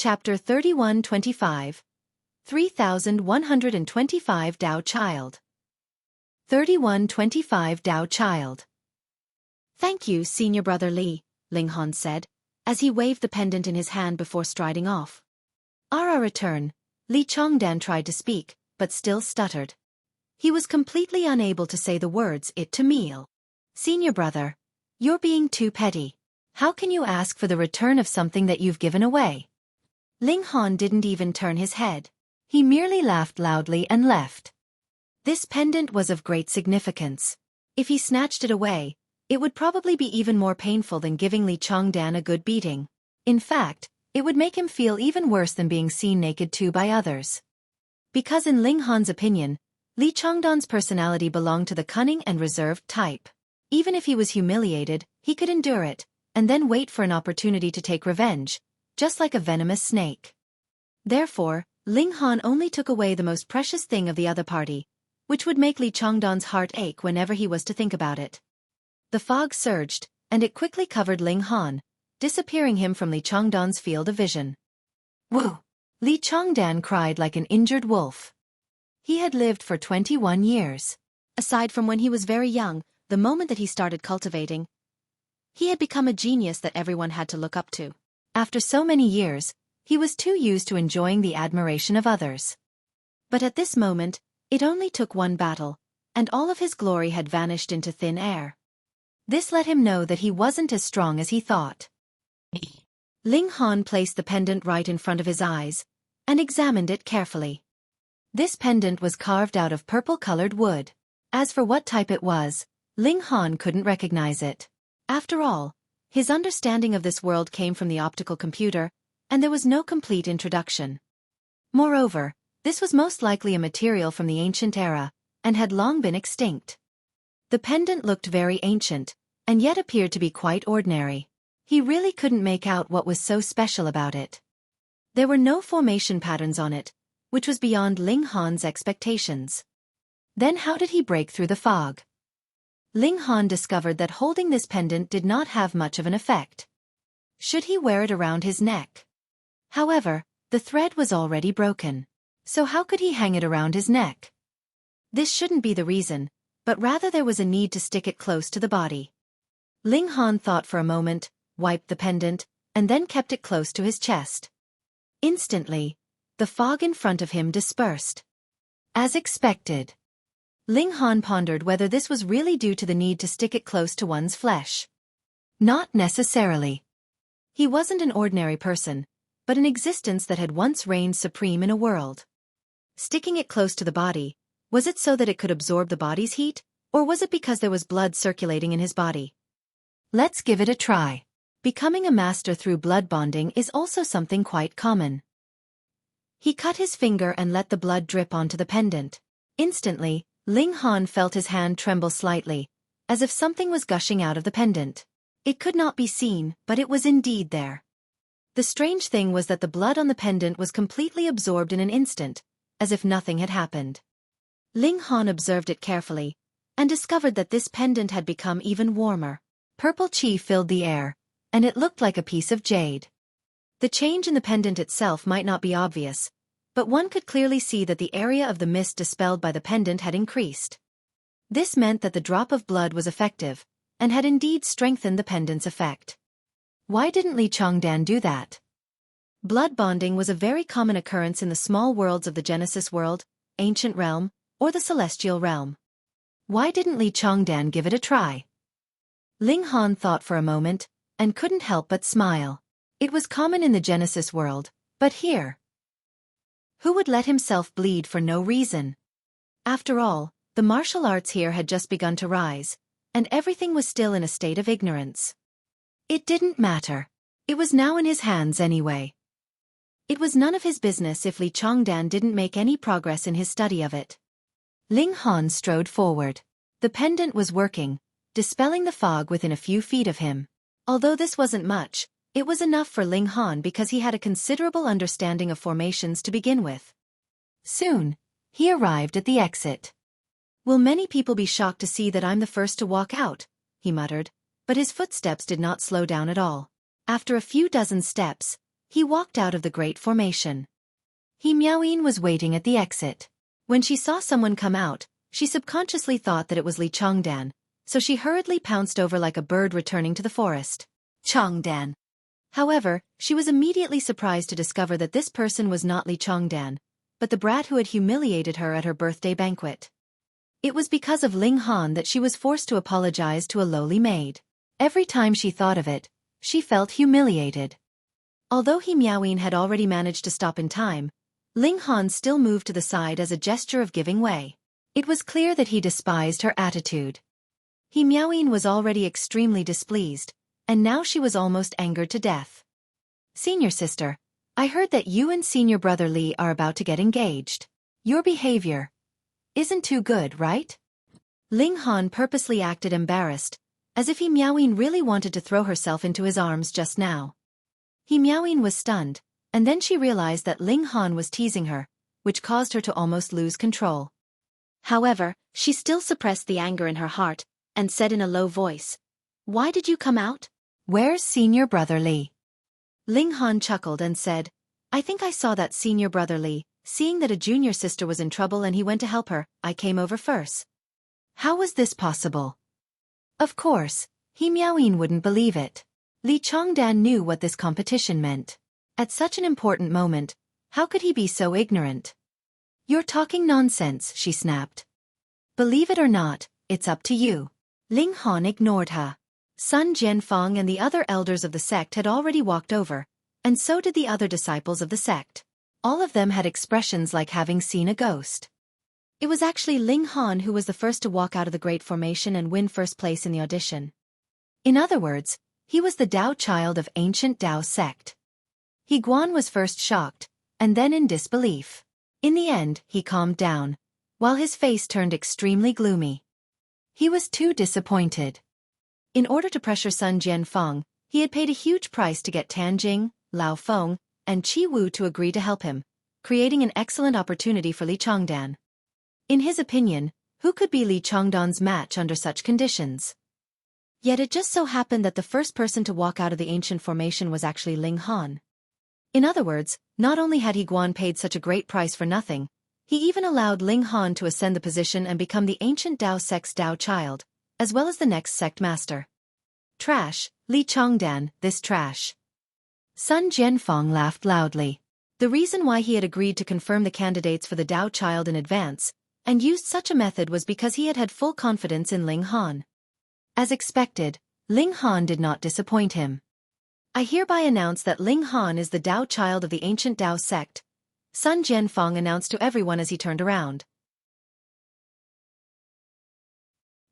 Chapter 3125. 3125 Dao Child. 3125 Dao Child. Thank you, Senior Brother Li, Ling Han said, as he waved the pendant in his hand before striding off. Our return, Li Chongdan tried to speak, but still stuttered. He was completely unable to say the words "it to meal." Senior Brother, you're being too petty. How can you ask for the return of something that you've given away? Ling Han didn't even turn his head. He merely laughed loudly and left. This pendant was of great significance. If he snatched it away, it would probably be even more painful than giving Li Chongdan a good beating. In fact, it would make him feel even worse than being seen naked too by others. Because in Ling Han's opinion, Li Chongdan's personality belonged to the cunning and reserved type. Even if he was humiliated, he could endure it, and then wait for an opportunity to take revenge, just like a venomous snake. Therefore, Ling Han only took away the most precious thing of the other party, which would make Li Chongdan's heart ache whenever he was to think about it. The fog surged, and it quickly covered Ling Han, disappearing him from Li Chongdan's field of vision. Woo! Li Chongdan cried like an injured wolf. He had lived for 21 years. Aside from when he was very young, the moment that he started cultivating, he had become a genius that everyone had to look up to. After so many years, he was too used to enjoying the admiration of others. But at this moment, it only took one battle, and all of his glory had vanished into thin air. This let him know that he wasn't as strong as he thought. Ling Han placed the pendant right in front of his eyes, and examined it carefully. This pendant was carved out of purple-colored wood. As for what type it was, Ling Han couldn't recognize it. After all, his understanding of this world came from the optical computer, and there was no complete introduction. Moreover, this was most likely a material from the ancient era, and had long been extinct. The pendant looked very ancient, and yet appeared to be quite ordinary. He really couldn't make out what was so special about it. There were no formation patterns on it, which was beyond Ling Han's expectations. Then how did he break through the fog? Ling Han discovered that holding this pendant did not have much of an effect. Should he wear it around his neck? However, the thread was already broken. So how could he hang it around his neck? This shouldn't be the reason, but rather there was a need to stick it close to the body. Ling Han thought for a moment, wiped the pendant, and then kept it close to his chest. Instantly, the fog in front of him dispersed. As expected. Ling Han pondered whether this was really due to the need to stick it close to one's flesh. Not necessarily. He wasn't an ordinary person, but an existence that had once reigned supreme in a world. Sticking it close to the body, was it so that it could absorb the body's heat, or was it because there was blood circulating in his body? Let's give it a try. Becoming a master through blood bonding is also something quite common. He cut his finger and let the blood drip onto the pendant. Instantly, Ling Han felt his hand tremble slightly, as if something was gushing out of the pendant. It could not be seen, but it was indeed there. The strange thing was that the blood on the pendant was completely absorbed in an instant, as if nothing had happened. Ling Han observed it carefully, and discovered that this pendant had become even warmer. Purple chi filled the air, and it looked like a piece of jade. The change in the pendant itself might not be obvious, but one could clearly see that the area of the mist dispelled by the pendant had increased. This meant that the drop of blood was effective, and had indeed strengthened the pendant's effect. Why didn't Li Chongdan do that? Blood bonding was a very common occurrence in the small worlds of the Genesis world, ancient realm, or the celestial realm. Why didn't Li Chongdan give it a try? Ling Han thought for a moment, and couldn't help but smile. It was common in the Genesis world, but here? Who would let himself bleed for no reason? After all, the martial arts here had just begun to rise, and everything was still in a state of ignorance. It didn't matter. It was now in his hands anyway. It was none of his business if Li Chongdan didn't make any progress in his study of it. Ling Han strode forward. The pendant was working, dispelling the fog within a few feet of him. Although this wasn't much, it was enough for Ling Han because he had a considerable understanding of formations to begin with. Soon, he arrived at the exit. Will many people be shocked to see that I'm the first to walk out? He muttered, but his footsteps did not slow down at all. After a few dozen steps, He walked out of the great formation. Miaoyin was waiting at the exit. When she saw someone come out, she subconsciously thought that it was Li Chongdan, so she hurriedly pounced over like a bird returning to the forest. Chongdan. However, she was immediately surprised to discover that this person was not Li Chongdan, but the brat who had humiliated her at her birthday banquet. It was because of Ling Han that she was forced to apologize to a lowly maid. Every time she thought of it, she felt humiliated. Although Miaoyin had already managed to stop in time, Ling Han still moved to the side as a gesture of giving way. It was clear that he despised her attitude. Miaoyin was already extremely displeased, and now she was almost angered to death. Senior sister, I heard that you and senior brother Li are about to get engaged. Your behavior isn't too good, right? Ling Han purposely acted embarrassed, as if Miaoyin really wanted to throw herself into his arms just now. Miaoyin was stunned, and then she realized that Ling Han was teasing her, which caused her to almost lose control. However, she still suppressed the anger in her heart, and said in a low voice, "Why did you come out? Where's senior brother Li?" Ling Han chuckled and said, "I think I saw that senior brother Li, seeing that a junior sister was in trouble and he went to help her, I came over first." How was this possible? Of course, Miaoyin wouldn't believe it. Li Chongdan knew what this competition meant. At such an important moment, how could he be so ignorant? "You're talking nonsense," she snapped. "Believe it or not, it's up to you." Ling Han ignored her. Sun Jianfang and the other elders of the sect had already walked over, and so did the other disciples of the sect. All of them had expressions like having seen a ghost. It was actually Ling Han who was the first to walk out of the Great Formation and win first place in the audition. In other words, he was the Dao Child of ancient Dao sect. Guan was first shocked, and then in disbelief. In the end, he calmed down, while his face turned extremely gloomy. He was too disappointed. In order to pressure Sun Jianfang, he had paid a huge price to get Tan Jing, Lao Feng, and Qi Wu to agree to help him, creating an excellent opportunity for Li Chongdan. In his opinion, who could be Li Chongdan's match under such conditions? Yet it just so happened that the first person to walk out of the ancient formation was actually Ling Han. In other words, not only had Guan paid such a great price for nothing, he even allowed Ling Han to ascend the position and become the ancient Dao sect's Dao Child, as well as the next sect master. Trash, Li Chongdan, this trash. Sun Jianfang laughed loudly. The reason why he had agreed to confirm the candidates for the Dao Child in advance, and used such a method was because he had full confidence in Ling Han. As expected, Ling Han did not disappoint him. "I hereby announce that Ling Han is the Dao Child of the ancient Dao sect," Sun Jianfang announced to everyone as he turned around.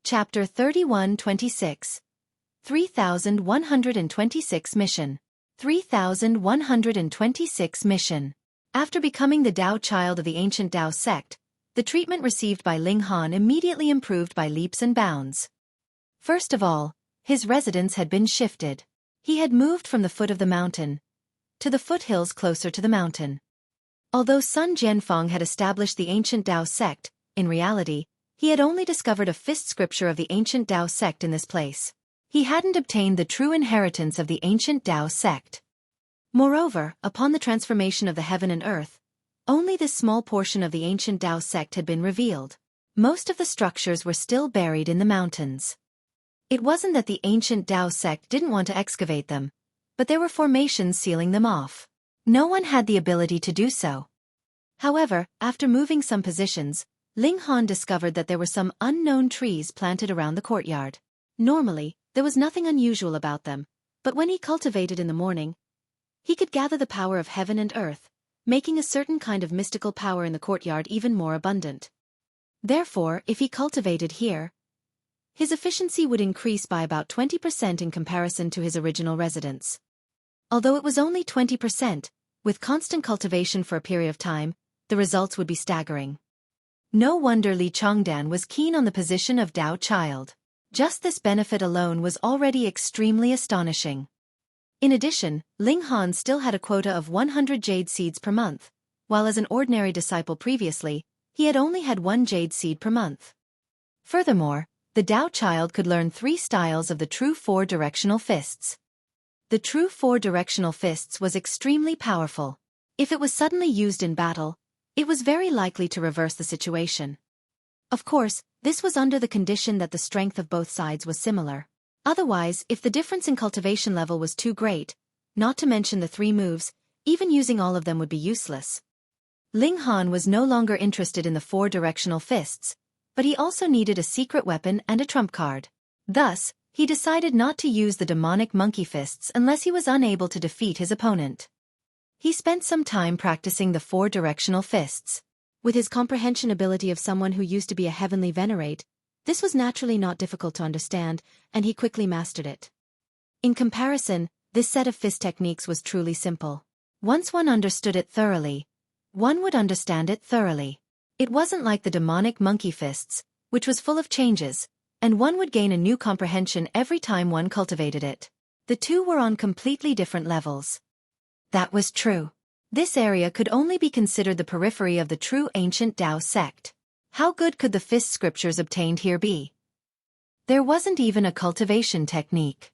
Chapter 31-26. 3126 Mission. 3126 Mission. After becoming the Dao Child of the ancient Dao sect, the treatment received by Ling Han immediately improved by leaps and bounds. First of all, his residence had been shifted. He had moved from the foot of the mountain to the foothills closer to the mountain. Although Sun Jianfang had established the ancient Dao sect, in reality, he had only discovered a fifth scripture of the ancient Dao sect in this place. He hadn't obtained the true inheritance of the ancient Dao sect. Moreover, upon the transformation of the heaven and earth, only this small portion of the ancient Dao sect had been revealed. Most of the structures were still buried in the mountains. It wasn't that the ancient Dao sect didn't want to excavate them, but there were formations sealing them off. No one had the ability to do so. However, after moving some positions, Ling Han discovered that there were some unknown trees planted around the courtyard. Normally, there was nothing unusual about them, but when he cultivated in the morning, he could gather the power of heaven and earth, making a certain kind of mystical power in the courtyard even more abundant. Therefore, if he cultivated here, his efficiency would increase by about 20% in comparison to his original residence. Although it was only 20%, with constant cultivation for a period of time, the results would be staggering. No wonder Li Chongdan was keen on the position of Dao Child. Just this benefit alone was already extremely astonishing. In addition, Ling Han still had a quota of 100 jade seeds per month, while as an ordinary disciple previously, he had only had 1 jade seed per month. Furthermore, the Dao Child could learn 3 styles of the true 4 directional fists. The true four-directional fists was extremely powerful. If it was suddenly used in battle, it was very likely to reverse the situation. Of course, this was under the condition that the strength of both sides was similar. Otherwise, if the difference in cultivation level was too great, not to mention the 3 moves, even using all of them would be useless. Ling Han was no longer interested in the four-directional fists, but he also needed a secret weapon and a trump card. Thus, he decided not to use the demonic monkey fists unless he was unable to defeat his opponent. He spent some time practicing the four-directional fists. With his comprehension ability of someone who used to be a heavenly venerate, this was naturally not difficult to understand, and he quickly mastered it. In comparison, this set of fist techniques was truly simple. Once one understood it thoroughly, one would understand it thoroughly. It wasn't like the demonic monkey fists, which was full of changes, and one would gain a new comprehension every time one cultivated it. The two were on completely different levels. That was true. This area could only be considered the periphery of the true ancient Dao sect. How good could the fist scriptures obtained here be? There wasn't even a cultivation technique.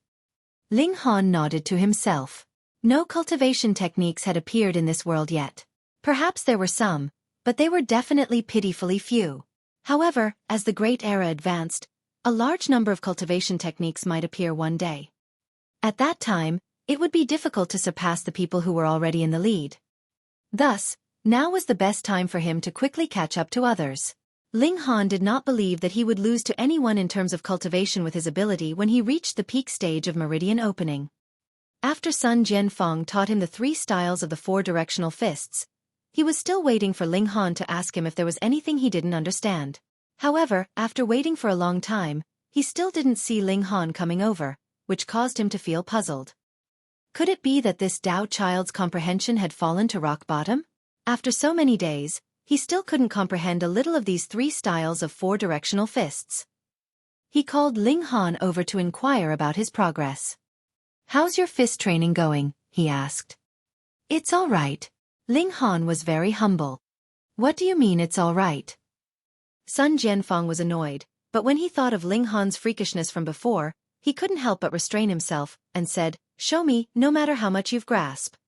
Ling Han nodded to himself. No cultivation techniques had appeared in this world yet. Perhaps there were some, but they were definitely pitifully few. However, as the Great Era advanced, a large number of cultivation techniques might appear one day. At that time, it would be difficult to surpass the people who were already in the lead. Thus, now was the best time for him to quickly catch up to others. Ling Han did not believe that he would lose to anyone in terms of cultivation with his ability when he reached the peak stage of meridian opening. After Sun Jianfeng taught him the 3 styles of the four-directional fists, he was still waiting for Ling Han to ask him if there was anything he didn't understand. However, after waiting for a long time, he still didn't see Ling Han coming over, which caused him to feel puzzled. Could it be that this Dao Child's comprehension had fallen to rock bottom? After so many days, he still couldn't comprehend a little of these 3 styles of four-directional fists. He called Ling Han over to inquire about his progress. "How's your fist training going?" he asked. "It's all right." Ling Han was very humble. "What do you mean it's all right?" Sun Jianfeng was annoyed, but when he thought of Ling Han's freakishness from before, he couldn't help but restrain himself, and said, "Show me, no matter how much you've grasped."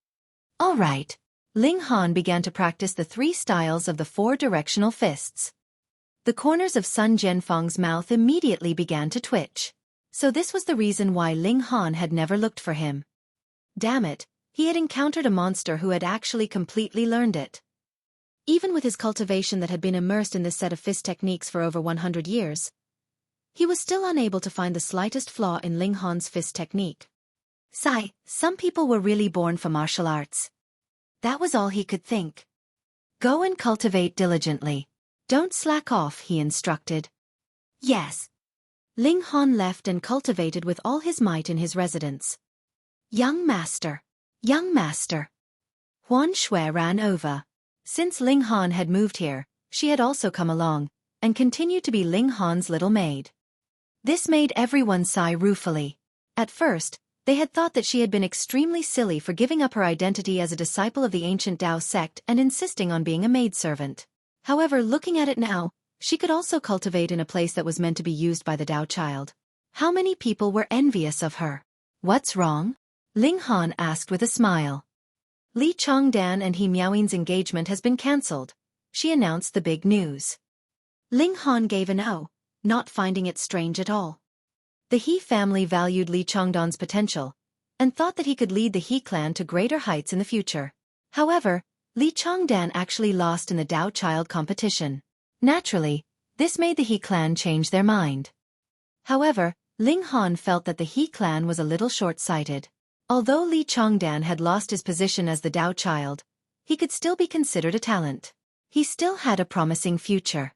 "All right." Ling Han began to practice the 3 styles of the four-directional fists. The corners of Sun Jianfeng's mouth immediately began to twitch. So this was the reason why Ling Han had never looked for him. Damn it, he had encountered a monster who had actually completely learned it. Even with his cultivation that had been immersed in this set of fist techniques for over 100 years, he was still unable to find the slightest flaw in Ling Han's fist technique. Some people were really born for martial arts. That was all he could think. "Go and cultivate diligently. Don't slack off," he instructed. "Yes." Ling Han left and cultivated with all his might in his residence. Young master. Young master." Huan Shui ran over. Since Ling Han had moved here, she had also come along, and continued to be Ling Han's little maid. This made everyone sigh ruefully. At first, they had thought that she had been extremely silly for giving up her identity as a disciple of the ancient Dao sect and insisting on being a maidservant. However, looking at it now, she could also cultivate in a place that was meant to be used by the Dao Child. How many people were envious of her? "What's wrong?" Ling Han asked with a smile. "Li Chongdan and He Miaoyin's engagement has been cancelled," she announced the big news. Ling Han gave an "oh," not finding it strange at all. The He family valued Li Chongdan's potential, and thought that he could lead the He clan to greater heights in the future. However, Li Chongdan actually lost in the Dao Child competition. Naturally, this made the He clan change their mind. However, Ling Han felt that the He clan was a little short-sighted. Although Li Chongdan had lost his position as the Dao Child, he could still be considered a talent. He still had a promising future.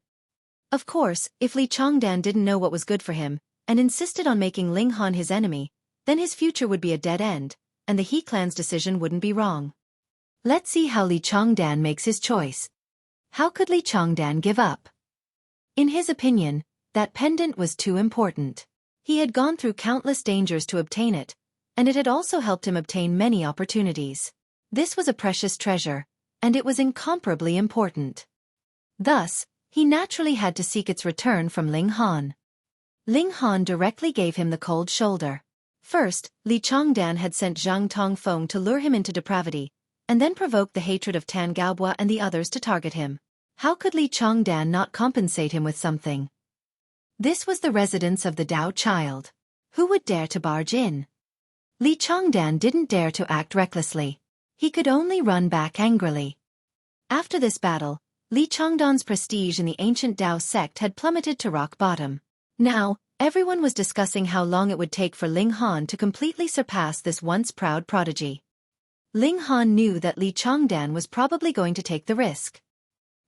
Of course, if Li Chongdan didn't know what was good for him, and insisted on making Ling Han his enemy, then his future would be a dead end, and the He clan's decision wouldn't be wrong. Let's see how Li Chongdan makes his choice. How could Li Chongdan give up? In his opinion, that pendant was too important. He had gone through countless dangers to obtain it, and it had also helped him obtain many opportunities. This was a precious treasure, and it was incomparably important. Thus, he naturally had to seek its return from Ling Han. Ling Han directly gave him the cold shoulder. First, Li Chongdan had sent Zhang Tongfeng to lure him into depravity, and then provoked the hatred of Tan Gaobua and the others to target him. How could Li Chongdan not compensate him with something? This was the residence of the Dao Child. Who would dare to barge in? Li Chongdan didn't dare to act recklessly. He could only run back angrily. After this battle, Li Chongdan's prestige in the ancient Dao sect had plummeted to rock bottom. Now, everyone was discussing how long it would take for Ling Han to completely surpass this once proud prodigy. Ling Han knew that Li Chongdan was probably going to take the risk.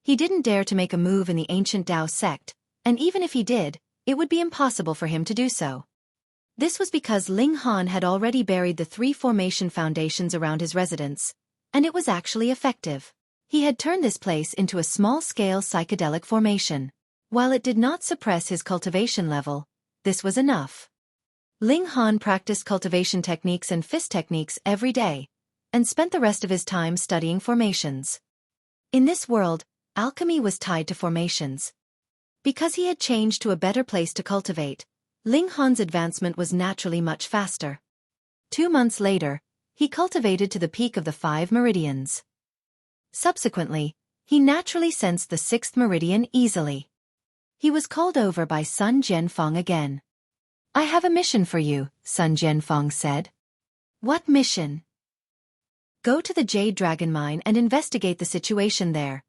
He didn't dare to make a move in the ancient Dao sect, and even if he did, it would be impossible for him to do so. This was because Ling Han had already buried the 3 formation foundations around his residence, and it was actually effective. He had turned this place into a small-scale psychedelic formation. While it did not suppress his cultivation level, this was enough. Ling Han practiced cultivation techniques and fist techniques every day, and spent the rest of his time studying formations. In this world, alchemy was tied to formations. Because he had changed to a better place to cultivate, Ling Han's advancement was naturally much faster. 2 months later, he cultivated to the peak of the 5 meridians. Subsequently, he naturally sensed the 6th meridian easily. He was called over by Sun Jianfeng again. "I have a mission for you," Sun Jianfeng said. "What mission?" "Go to the Jade Dragon Mine and investigate the situation there."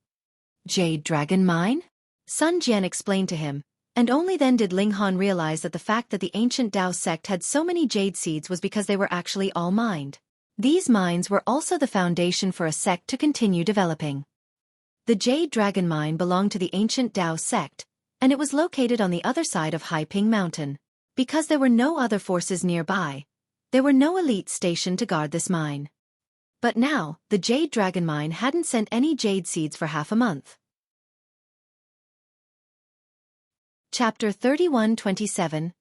"Jade Dragon Mine?" Sun Jian explained to him, and only then did Ling Han realize that the fact that the ancient Dao sect had so many jade seeds was because they were actually all mined. These mines were also the foundation for a sect to continue developing. The Jade Dragon Mine belonged to the ancient Dao sect, and it was located on the other side of Haiping Mountain. Because there were no other forces nearby, there were no elites stationed to guard this mine. But now, the Jade Dragon Mine hadn't sent any jade seeds for half a month. Chapter 3127.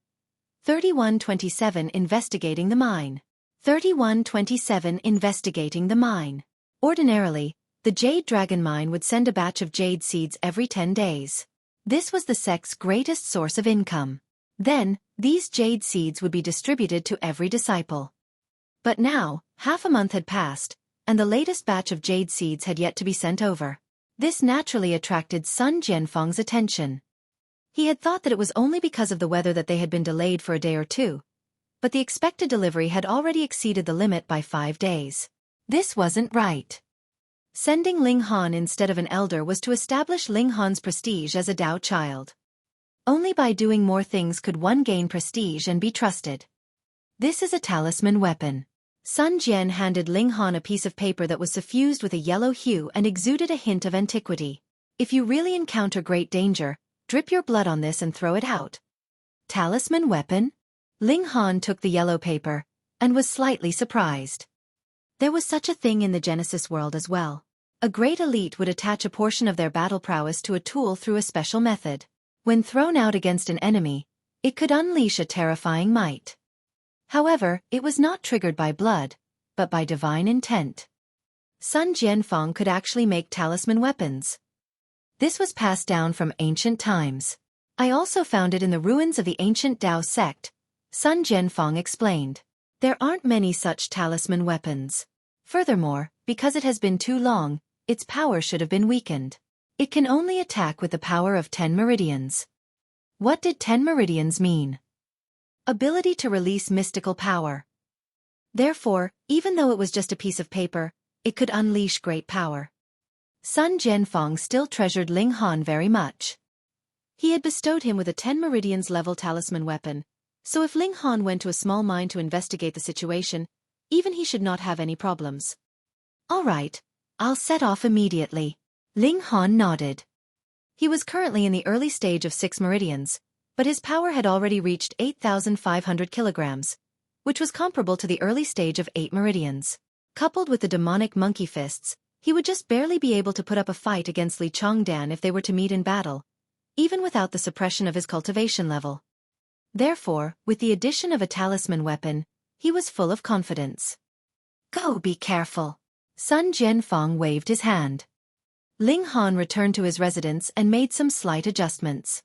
3127 Investigating the Mine. 3127 Investigating the Mine. Ordinarily, the Jade Dragon Mine would send a batch of jade seeds every 10 days. This was the sect's greatest source of income. Then, these jade seeds would be distributed to every disciple. But now, half a month had passed, and the latest batch of jade seeds had yet to be sent over. This naturally attracted Sun Jianfeng's attention. He had thought that it was only because of the weather that they had been delayed for a day or two, but the expected delivery had already exceeded the limit by 5 days. This wasn't right. Sending Ling Han instead of an elder was to establish Ling Han's prestige as a Dao Child. Only by doing more things could one gain prestige and be trusted. "This is a talisman weapon." Sun Jian handed Ling Han a piece of paper that was suffused with a yellow hue and exuded a hint of antiquity. "If you really encounter great danger, drip your blood on this and throw it out." Talisman weapon? Ling Han took the yellow paper, and was slightly surprised. There was such a thing in the Genesis world as well. A great elite would attach a portion of their battle prowess to a tool through a special method. When thrown out against an enemy, it could unleash a terrifying might. However, it was not triggered by blood, but by divine intent. Sun Jianfeng could actually make talisman weapons. This was passed down from ancient times. "I also found it in the ruins of the ancient Dao sect," Sun Jianfeng explained. "There aren't many such talisman weapons. Furthermore, because it has been too long, its power should have been weakened. It can only attack with the power of 10 Meridians." What did 10 Meridians mean? Ability to release mystical power. Therefore, even though it was just a piece of paper, it could unleash great power. Sun Jianfeng still treasured Ling Han very much. He had bestowed him with a 10 Meridians level talisman weapon, so if Ling Han went to a small mine to investigate the situation, even he should not have any problems. "All right, I'll set off immediately." Ling Han nodded. He was currently in the early stage of 6 meridians, but his power had already reached 8,500 kilograms, which was comparable to the early stage of 8 meridians. Coupled with the demonic monkey fists, he would just barely be able to put up a fight against Li Chongdan if they were to meet in battle, even without the suppression of his cultivation level. Therefore, with the addition of a talisman weapon, he was full of confidence. "Go, be careful." Sun Jianfeng waved his hand. Ling Han returned to his residence and made some slight adjustments.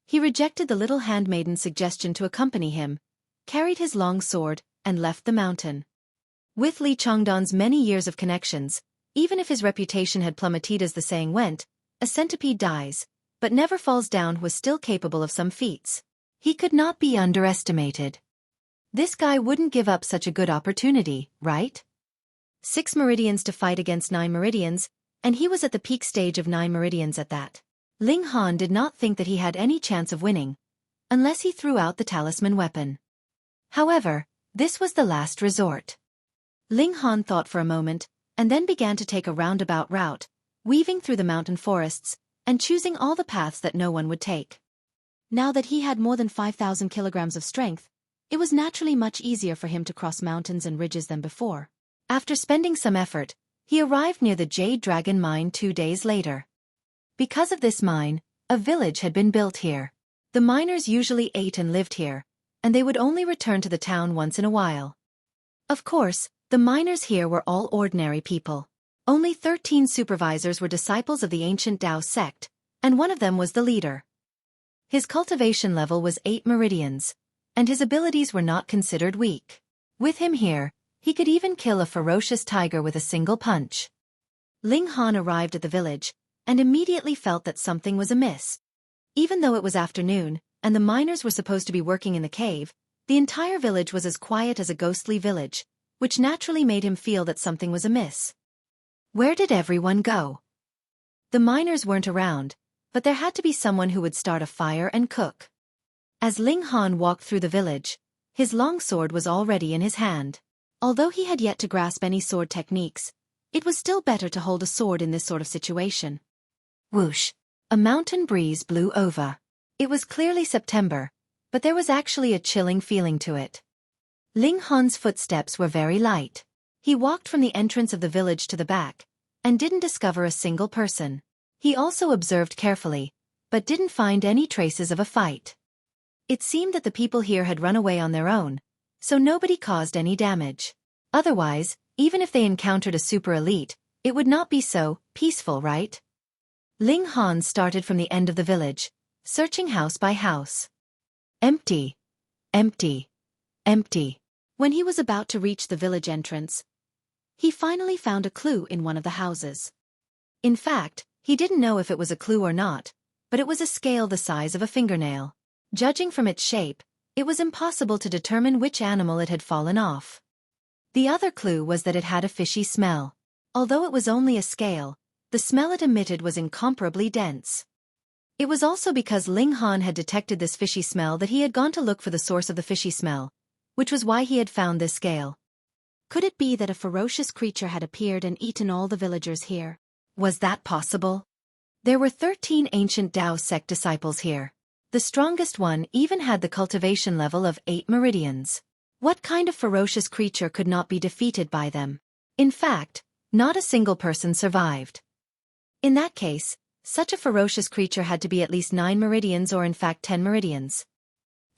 He rejected the little handmaiden's suggestion to accompany him, carried his long sword, and left the mountain. With Li Changdan's many years of connections, even if his reputation had plummeted as the saying went, a centipede dies, but never falls down was still capable of some feats. He could not be underestimated. This guy wouldn't give up such a good opportunity, right? 6 meridians to fight against 9 meridians, and he was at the peak stage of 9 meridians at that. Ling Han did not think that he had any chance of winning, unless he threw out the Talisman Weapon. However, this was the last resort. Ling Han thought for a moment, and then began to take a roundabout route, weaving through the mountain forests, and choosing all the paths that no one would take. Now that he had more than 5,000 kilograms of strength, it was naturally much easier for him to cross mountains and ridges than before. After spending some effort, he arrived near the Jade Dragon Mine 2 days later. Because of this mine, a village had been built here. The miners usually ate and lived here, and they would only return to the town once in a while. Of course, the miners here were all ordinary people. Only 13 supervisors were disciples of the ancient Dao sect, and one of them was the leader. His cultivation level was 8 meridians, and his abilities were not considered weak. With him here, he could even kill a ferocious tiger with a single punch. Ling Han arrived at the village, and immediately felt that something was amiss. Even though it was afternoon, and the miners were supposed to be working in the cave, the entire village was as quiet as a ghostly village, which naturally made him feel that something was amiss. Where did everyone go? The miners weren't around, but there had to be someone who would start a fire and cook. As Ling Han walked through the village, his long sword was already in his hand. Although he had yet to grasp any sword techniques, it was still better to hold a sword in this sort of situation. Whoosh! A mountain breeze blew over. It was clearly September, but there was actually a chilling feeling to it. Ling Han's footsteps were very light. He walked from the entrance of the village to the back, and didn't discover a single person. He also observed carefully, but didn't find any traces of a fight. It seemed that the people here had run away on their own, so nobody caused any damage. Otherwise, even if they encountered a super elite, it would not be so peaceful, right? Ling Han started from the end of the village, searching house by house. Empty. Empty. Empty. When he was about to reach the village entrance, he finally found a clue in one of the houses. In fact, he didn't know if it was a clue or not, but it was a scale the size of a fingernail. Judging from its shape, it was impossible to determine which animal it had fallen off. The other clue was that it had a fishy smell. Although it was only a scale, the smell it emitted was incomparably dense. It was also because Ling Han had detected this fishy smell that he had gone to look for the source of the fishy smell, which was why he had found this scale. Could it be that a ferocious creature had appeared and eaten all the villagers here? Was that possible? There were 13 ancient Dao sect disciples here. The strongest one even had the cultivation level of 8 meridians. What kind of ferocious creature could not be defeated by them? In fact, not a single person survived. In that case, such a ferocious creature had to be at least 9 meridians or in fact 10 meridians.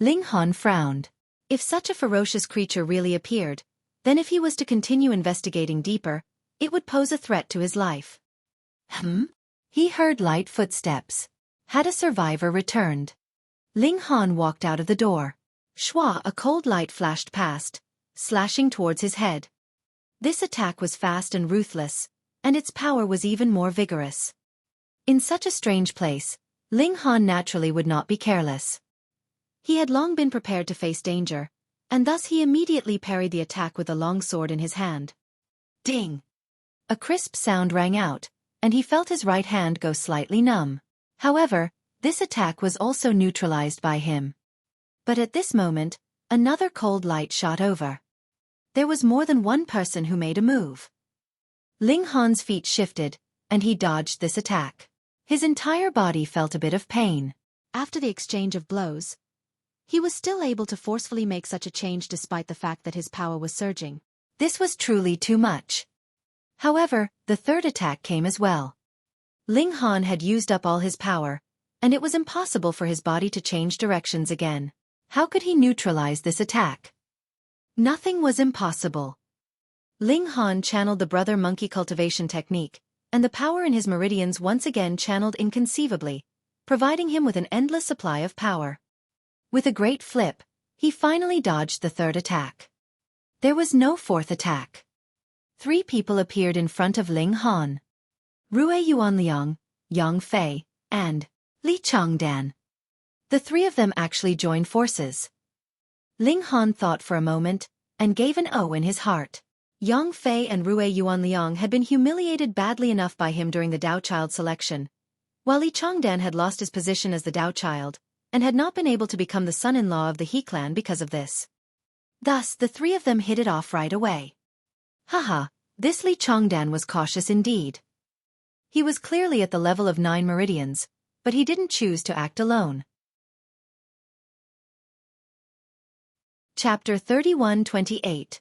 Ling Han frowned. If such a ferocious creature really appeared, then if he was to continue investigating deeper, it would pose a threat to his life. He heard light footsteps. Had a survivor returned? Ling Han walked out of the door. Shua, a cold light flashed past, slashing towards his head. This attack was fast and ruthless, and its power was even more vigorous. In such a strange place, Ling Han naturally would not be careless. He had long been prepared to face danger, and thus he immediately parried the attack with a long sword in his hand. Ding! A crisp sound rang out, and he felt his right hand go slightly numb. However, this attack was also neutralized by him. But at this moment, another cold light shot over. There was more than one person who made a move. Ling Han's feet shifted, and he dodged this attack. His entire body felt a bit of pain. After the exchange of blows, he was still able to forcefully make such a change despite the fact that his power was surging. This was truly too much. However, the third attack came as well. Ling Han had used up all his power, and it was impossible for his body to change directions again. How could he neutralize this attack? Nothing was impossible. Ling Han channeled the brother monkey cultivation technique, and the power in his meridians once again channeled inconceivably, providing him with an endless supply of power. With a great flip, he finally dodged the third attack. There was no fourth attack. 3 people appeared in front of Ling Han. Rue Yuanliang, Yang Fei, and Li Changdan. The 3 of them actually joined forces. Ling Han thought for a moment, and gave an O in his heart. Yang Fei and Rue Yuanliang had been humiliated badly enough by him during the Dao Child selection, while Li Changdan had lost his position as the Dao Child, and had not been able to become the son-in-law of the He clan because of this. Thus, the 3 of them hit it off right away. Haha, this Li Changdan was cautious indeed. He was clearly at the level of 9 meridians, but he didn't choose to act alone. Chapter 31-28.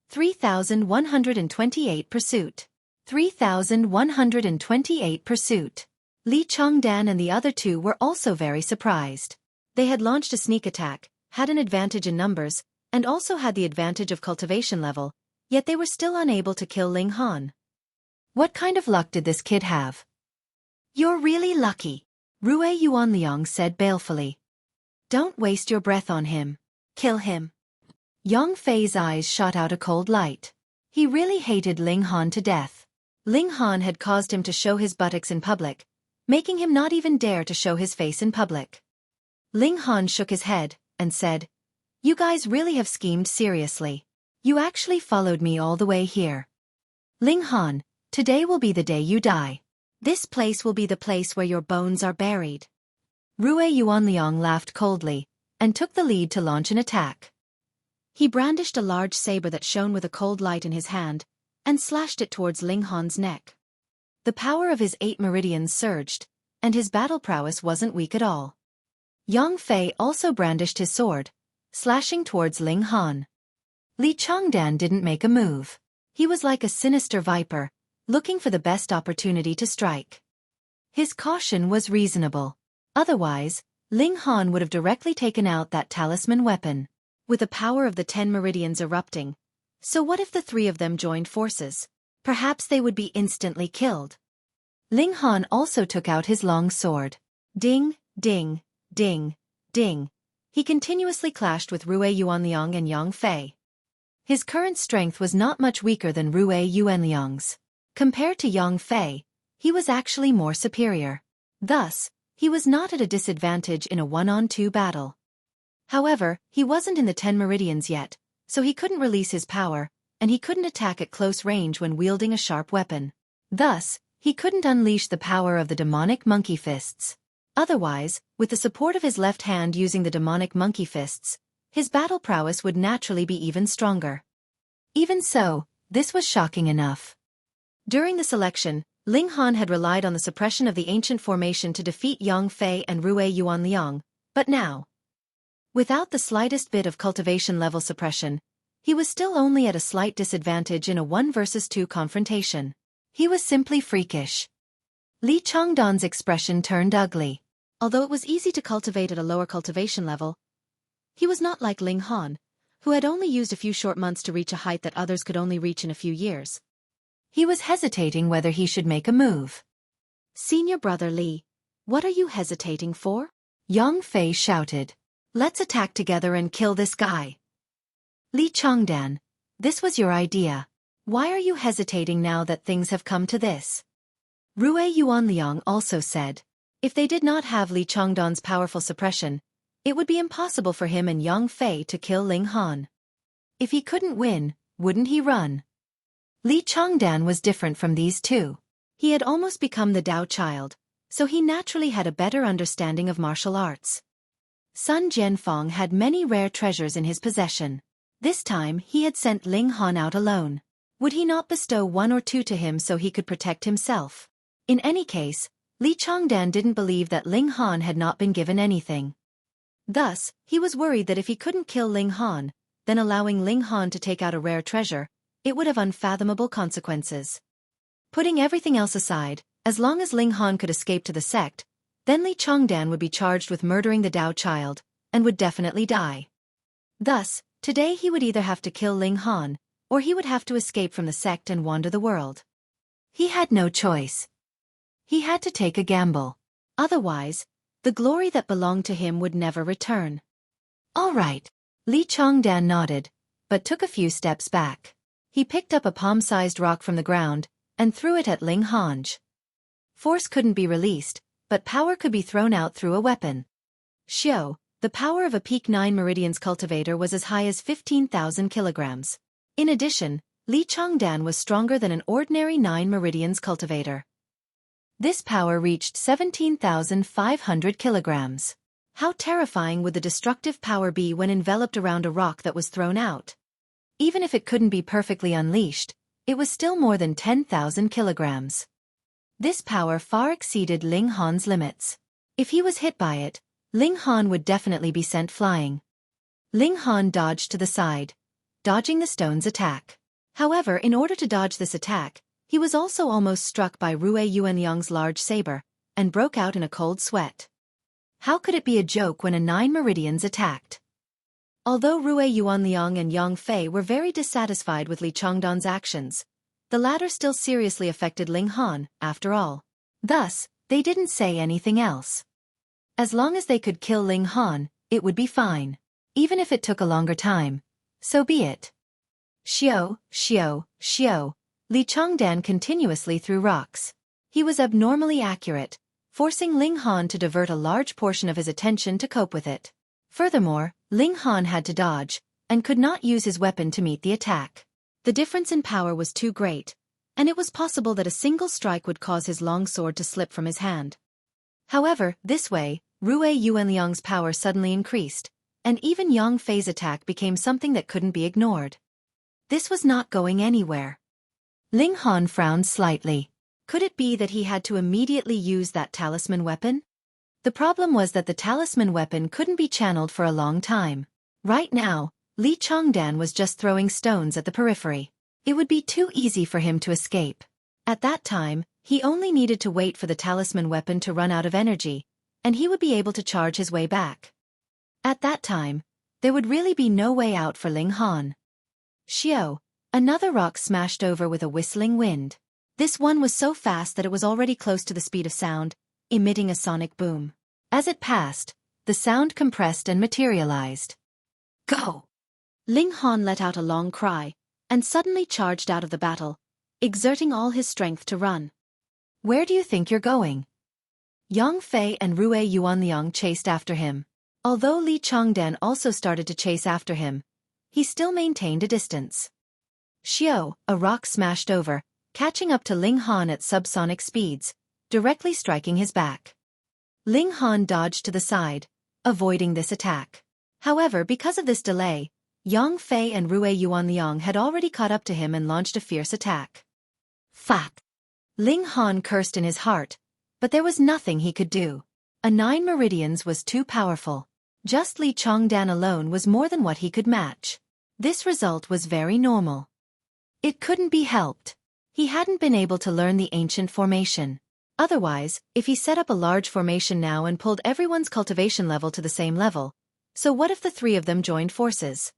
3128 Pursuit. 3128 Pursuit. Li Changdan and the other 2 were also very surprised. They had launched a sneak attack, had an advantage in numbers, and also had the advantage of cultivation level, yet they were still unable to kill Ling Han. What kind of luck did this kid have? You're really lucky, Rue Yuanliang said balefully. Don't waste your breath on him. Kill him. Yang Fei's eyes shot out a cold light. He really hated Ling Han to death. Ling Han had caused him to show his buttocks in public, making him not even dare to show his face in public. Ling Han shook his head, and said, "You guys really have schemed seriously. You actually followed me all the way here. Ling Han, today will be the day you die. This place will be the place where your bones are buried." Rue Yuanliang laughed coldly, and took the lead to launch an attack. He brandished a large saber that shone with a cold light in his hand, and slashed it towards Ling Han's neck. The power of his 8 meridians surged, and his battle prowess wasn't weak at all. Yang Fei also brandished his sword, slashing towards Ling Han. Li Changdan didn't make a move. He was like a sinister viper, looking for the best opportunity to strike. His caution was reasonable. Otherwise, Ling Han would have directly taken out that Talisman Weapon, with the power of the 10 Meridians erupting. So what if the 3 of them joined forces? Perhaps they would be instantly killed. Ling Han also took out his long sword. Ding, ding, ding, ding. He continuously clashed with Rue Yuanliang and Yang Fei. His current strength was not much weaker than Rue Yuanliang's. Compared to Yang Fei, he was actually more superior. Thus, he was not at a disadvantage in a 1-on-2 battle. However, he wasn't in the 10 Meridians yet, so he couldn't release his power, and he couldn't attack at close range when wielding a sharp weapon. Thus, he couldn't unleash the power of the demonic monkey fists. Otherwise, with the support of his left hand using the demonic monkey fists, his battle prowess would naturally be even stronger. Even so, this was shocking enough. During the selection, Ling Han had relied on the suppression of the ancient formation to defeat Yang Fei and Rue Yuanliang, but now, without the slightest bit of cultivation level suppression, he was still only at a slight disadvantage in a 1 versus 2 confrontation. He was simply freakish. Li Changdan's expression turned ugly. Although it was easy to cultivate at a lower cultivation level, he was not like Ling Han, who had only used a few short months to reach a height that others could only reach in a few years. He was hesitating whether he should make a move. "Senior brother Li, what are you hesitating for?" Yang Fei shouted. "Let's attack together and kill this guy." Li Changdan, this was your idea. Why are you hesitating now that things have come to this? Rue Yuanliang also said. If they did not have Li Changdan's powerful suppression, it would be impossible for him and Yang Fei to kill Ling Han. If he couldn't win, wouldn't he run? Li Changdan was different from these 2. He had almost become the Dao Child, so he naturally had a better understanding of martial arts. Sun Jianfeng had many rare treasures in his possession. This time he had sent Ling Han out alone. Would he not bestow 1 or 2 to him so he could protect himself? In any case, Li Changdan didn't believe that Ling Han had not been given anything. Thus, he was worried that if he couldn't kill Ling Han, then allowing Ling Han to take out a rare treasure, it would have unfathomable consequences. Putting everything else aside, as long as Ling Han could escape to the sect, then Li Changdan would be charged with murdering the Dao Child, and would definitely die. Thus, today he would either have to kill Ling Han, or he would have to escape from the sect and wander the world. He had no choice. He had to take a gamble. Otherwise, the glory that belonged to him would never return. All right, Li Chongdan nodded, but took a few steps back. He picked up a palm-sized rock from the ground and threw it at Ling Hanj. Force couldn't be released, but power could be thrown out through a weapon. Xiao, the power of a peak 9 Meridians cultivator was as high as 15,000 kilograms. In addition, Li Chongdan was stronger than an ordinary 9 Meridians cultivator. This power reached 17,500 kilograms. How terrifying would the destructive power be when enveloped around a rock that was thrown out? Even if it couldn't be perfectly unleashed, it was still more than 10,000 kilograms. This power far exceeded Ling Han's limits. If he was hit by it, Ling Han would definitely be sent flying. Ling Han dodged to the side, dodging the stone's attack. However, in order to dodge this attack, he was also almost struck by Rui Yuanliang's large saber, and broke out in a cold sweat. How could it be a joke when a 9 Meridians attacked? Although Rui Yuanliang and Yang Fei were very dissatisfied with Li Chongdan's actions, the latter still seriously affected Ling Han, after all. Thus, they didn't say anything else. As long as they could kill Ling Han, it would be fine. Even if it took a longer time, so be it. Xiao, Xiao, Xiao. Li Chongdan continuously threw rocks. He was abnormally accurate, forcing Ling Han to divert a large portion of his attention to cope with it. Furthermore, Ling Han had to dodge, and could not use his weapon to meet the attack. The difference in power was too great, and it was possible that a single strike would cause his long sword to slip from his hand. However, this way, Rui Yuanliang's power suddenly increased, and even Yang Fei's attack became something that couldn't be ignored. This was not going anywhere. Ling Han frowned slightly. Could it be that he had to immediately use that talisman weapon? The problem was that the talisman weapon couldn't be channeled for a long time. Right now, Li Chongdan was just throwing stones at the periphery. It would be too easy for him to escape. At that time, he only needed to wait for the talisman weapon to run out of energy, and he would be able to charge his way back. At that time, there would really be no way out for Ling Han. Xiao, another rock smashed over with a whistling wind. This one was so fast that it was already close to the speed of sound, emitting a sonic boom. As it passed, the sound compressed and materialized. Go! Ling Han let out a long cry, and suddenly charged out of the battle, exerting all his strength to run. Where do you think you're going? Yang Fei and Rui Yuanliang chased after him. Although Li Chongdan also started to chase after him, he still maintained a distance. Xiao, a rock smashed over, catching up to Ling Han at subsonic speeds, directly striking his back. Ling Han dodged to the side, avoiding this attack. However, because of this delay, Yang Fei and Rui Yuanliang had already caught up to him and launched a fierce attack. Fuck! Ling Han cursed in his heart, but there was nothing he could do. A 9 Meridians was too powerful. Just Li Chongdan alone was more than what he could match. This result was very normal. It couldn't be helped. He hadn't been able to learn the ancient formation. Otherwise, if he set up a large formation now and pulled everyone's cultivation level to the same level, so what if the three of them joined forces?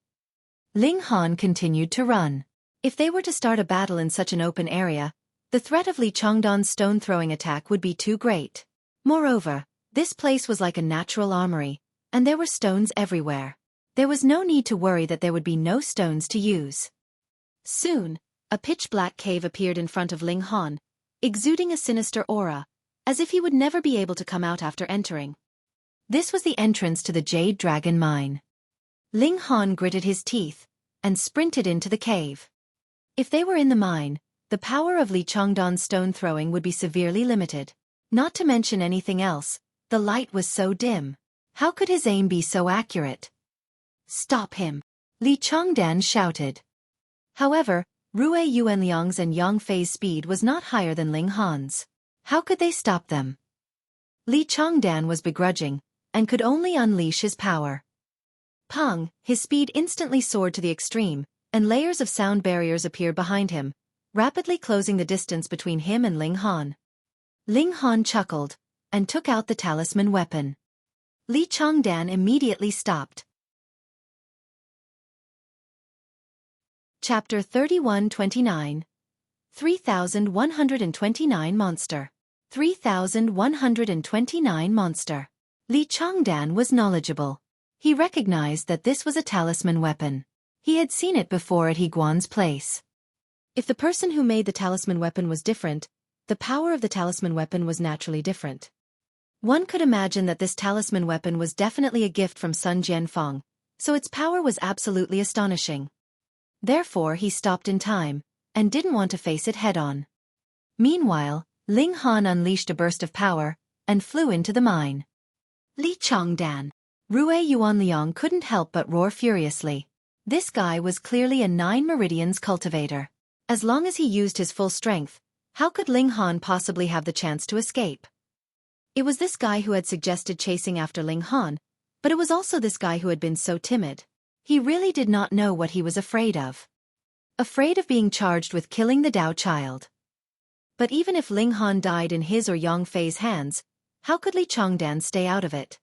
Ling Han continued to run. If they were to start a battle in such an open area, the threat of Li Chongdan's stone-throwing attack would be too great. Moreover, this place was like a natural armory, and there were stones everywhere. There was no need to worry that there would be no stones to use. Soon, a pitch-black cave appeared in front of Ling Han, exuding a sinister aura, as if he would never be able to come out after entering. This was the entrance to the Jade Dragon Mine. Ling Han gritted his teeth and sprinted into the cave. If they were in the mine, the power of Li Chongdan's stone throwing would be severely limited. Not to mention anything else, the light was so dim. How could his aim be so accurate? Stop him! Li Chongdan shouted. However, Rui Yuanliang's and Yang Fei's speed was not higher than Ling Han's. How could they stop them? Li Chongdan was begrudging, and could only unleash his power. Pang, his speed instantly soared to the extreme, and layers of sound barriers appeared behind him, rapidly closing the distance between him and Ling Han. Ling Han chuckled, and took out the talisman weapon. Li Chongdan immediately stopped. Chapter 31-29. 3129 Monster. 3129 Monster. Li Chongdan was knowledgeable. He recognized that this was a talisman weapon. He had seen it before at Higuan's place. If the person who made the talisman weapon was different, the power of the talisman weapon was naturally different. One could imagine that this talisman weapon was definitely a gift from Sun Jianfeng, so its power was absolutely astonishing. Therefore he stopped in time, and didn't want to face it head-on. Meanwhile, Ling Han unleashed a burst of power, and flew into the mine. Li Chongdan. Rue Yuanliang couldn't help but roar furiously. This guy was clearly a 9 Meridians cultivator. As long as he used his full strength, how could Ling Han possibly have the chance to escape? It was this guy who had suggested chasing after Ling Han, but it was also this guy who had been so timid. He really did not know what he was afraid of. Afraid of being charged with killing the Dao Child. But even if Ling Han died in his or Yang Fei's hands, how could Li Chongdan stay out of it?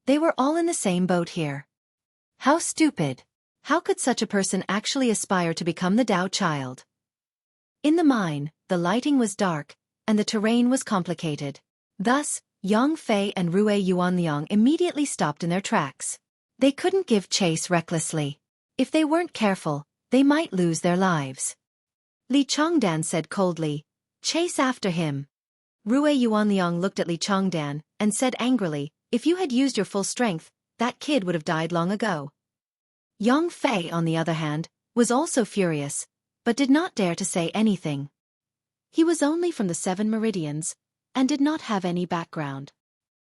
They were all in the same boat here. How stupid! How could such a person actually aspire to become the Dao Child? In the mine, the lighting was dark, and the terrain was complicated. Thus, Yang Fei and Rue Yuanliang immediately stopped in their tracks. They couldn't give chase recklessly. If they weren't careful, they might lose their lives. Li Chongdan said coldly, "Chase after him." Rue Yuanliang looked at Li Chongdan and said angrily, "If you had used your full strength, that kid would have died long ago." Yang Fei, on the other hand, was also furious, but did not dare to say anything. He was only from the 7 Meridians, and did not have any background.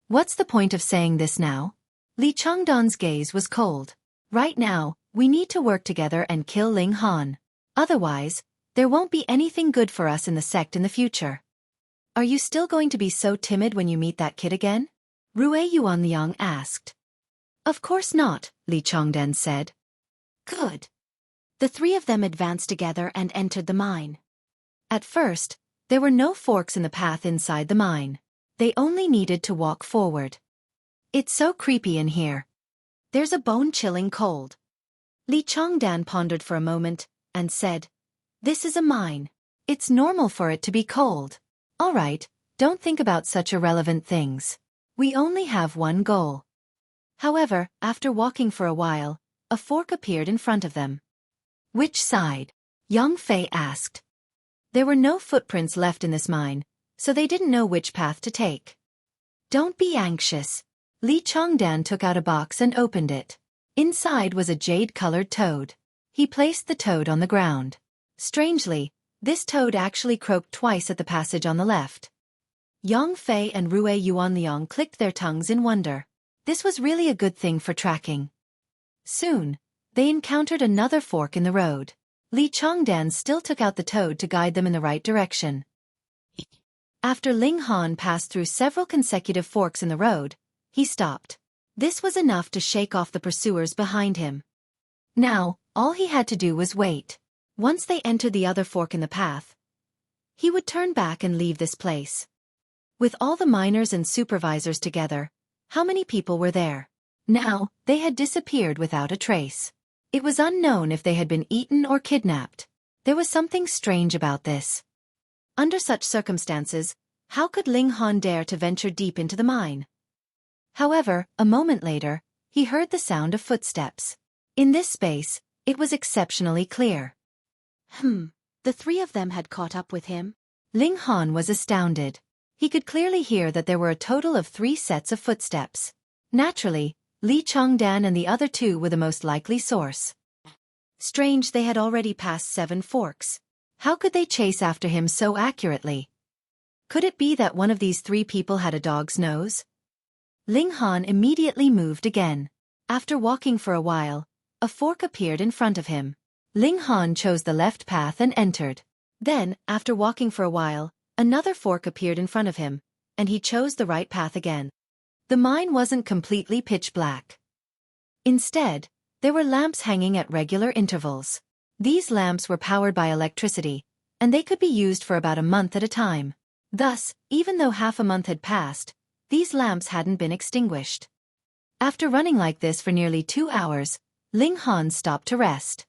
What's the point of saying this now? Li Chongdan's gaze was cold. Right now, we need to work together and kill Ling Han. Otherwise, there won't be anything good for us in the sect in the future. Are you still going to be so timid when you meet that kid again? Rue Yuanliang asked. Of course not, Li Chongdan said. Good. The three of them advanced together and entered the mine. At first, there were no forks in the path inside the mine. They only needed to walk forward. It's so creepy in here. There's a bone-chilling cold. Li Chongdan pondered for a moment, and said, "This is a mine. It's normal for it to be cold. All right, don't think about such irrelevant things. We only have one goal." However, after walking for a while, a fork appeared in front of them. Which side? Yang Fei asked. There were no footprints left in this mine, so they didn't know which path to take. Don't be anxious. Li Chongdan took out a box and opened it. Inside was a jade-colored toad. He placed the toad on the ground. Strangely, this toad actually croaked twice at the passage on the left. Yang Fei and Rue Yuanliang clicked their tongues in wonder. This was really a good thing for tracking. Soon, they encountered another fork in the road. Li Chongdan still took out the toad to guide them in the right direction. After Ling Han passed through several consecutive forks in the road, he stopped. This was enough to shake off the pursuers behind him. Now, all he had to do was wait. Once they entered the other fork in the path, he would turn back and leave this place. With all the miners and supervisors together, how many people were there? Now, they had disappeared without a trace. It was unknown if they had been eaten or kidnapped. There was something strange about this. Under such circumstances, how could Ling Han dare to venture deep into the mine? However, a moment later, he heard the sound of footsteps. In this space, it was exceptionally clear. The three of them had caught up with him? Ling Han was astounded. He could clearly hear that there were a total of 3 sets of footsteps. Naturally, Li Chongdan and the other 2 were the most likely source. Strange, they had already passed 7 forks. How could they chase after him so accurately? Could it be that one of these 3 people had a dog's nose? Ling Han immediately moved again. After walking for a while, a fork appeared in front of him. Ling Han chose the left path and entered. Then, after walking for a while, another fork appeared in front of him, and he chose the right path again. The mine wasn't completely pitch black. Instead, there were lamps hanging at regular intervals. These lamps were powered by electricity, and they could be used for about a month at a time. Thus, even though half a month had passed, these lamps hadn't been extinguished. After running like this for nearly 2 hours, Ling Han stopped to rest.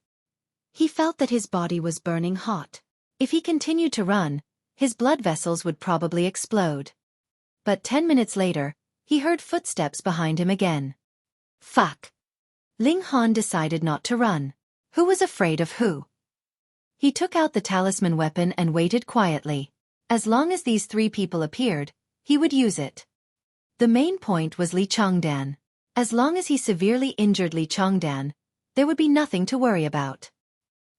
He felt that his body was burning hot. If he continued to run, his blood vessels would probably explode. But 10 minutes later, he heard footsteps behind him again. Fuck. Ling Han decided not to run. Who was afraid of who? He took out the talisman weapon and waited quietly. As long as these three people appeared, he would use it. The main point was Li Chongdan. As long as he severely injured Li Chongdan, there would be nothing to worry about.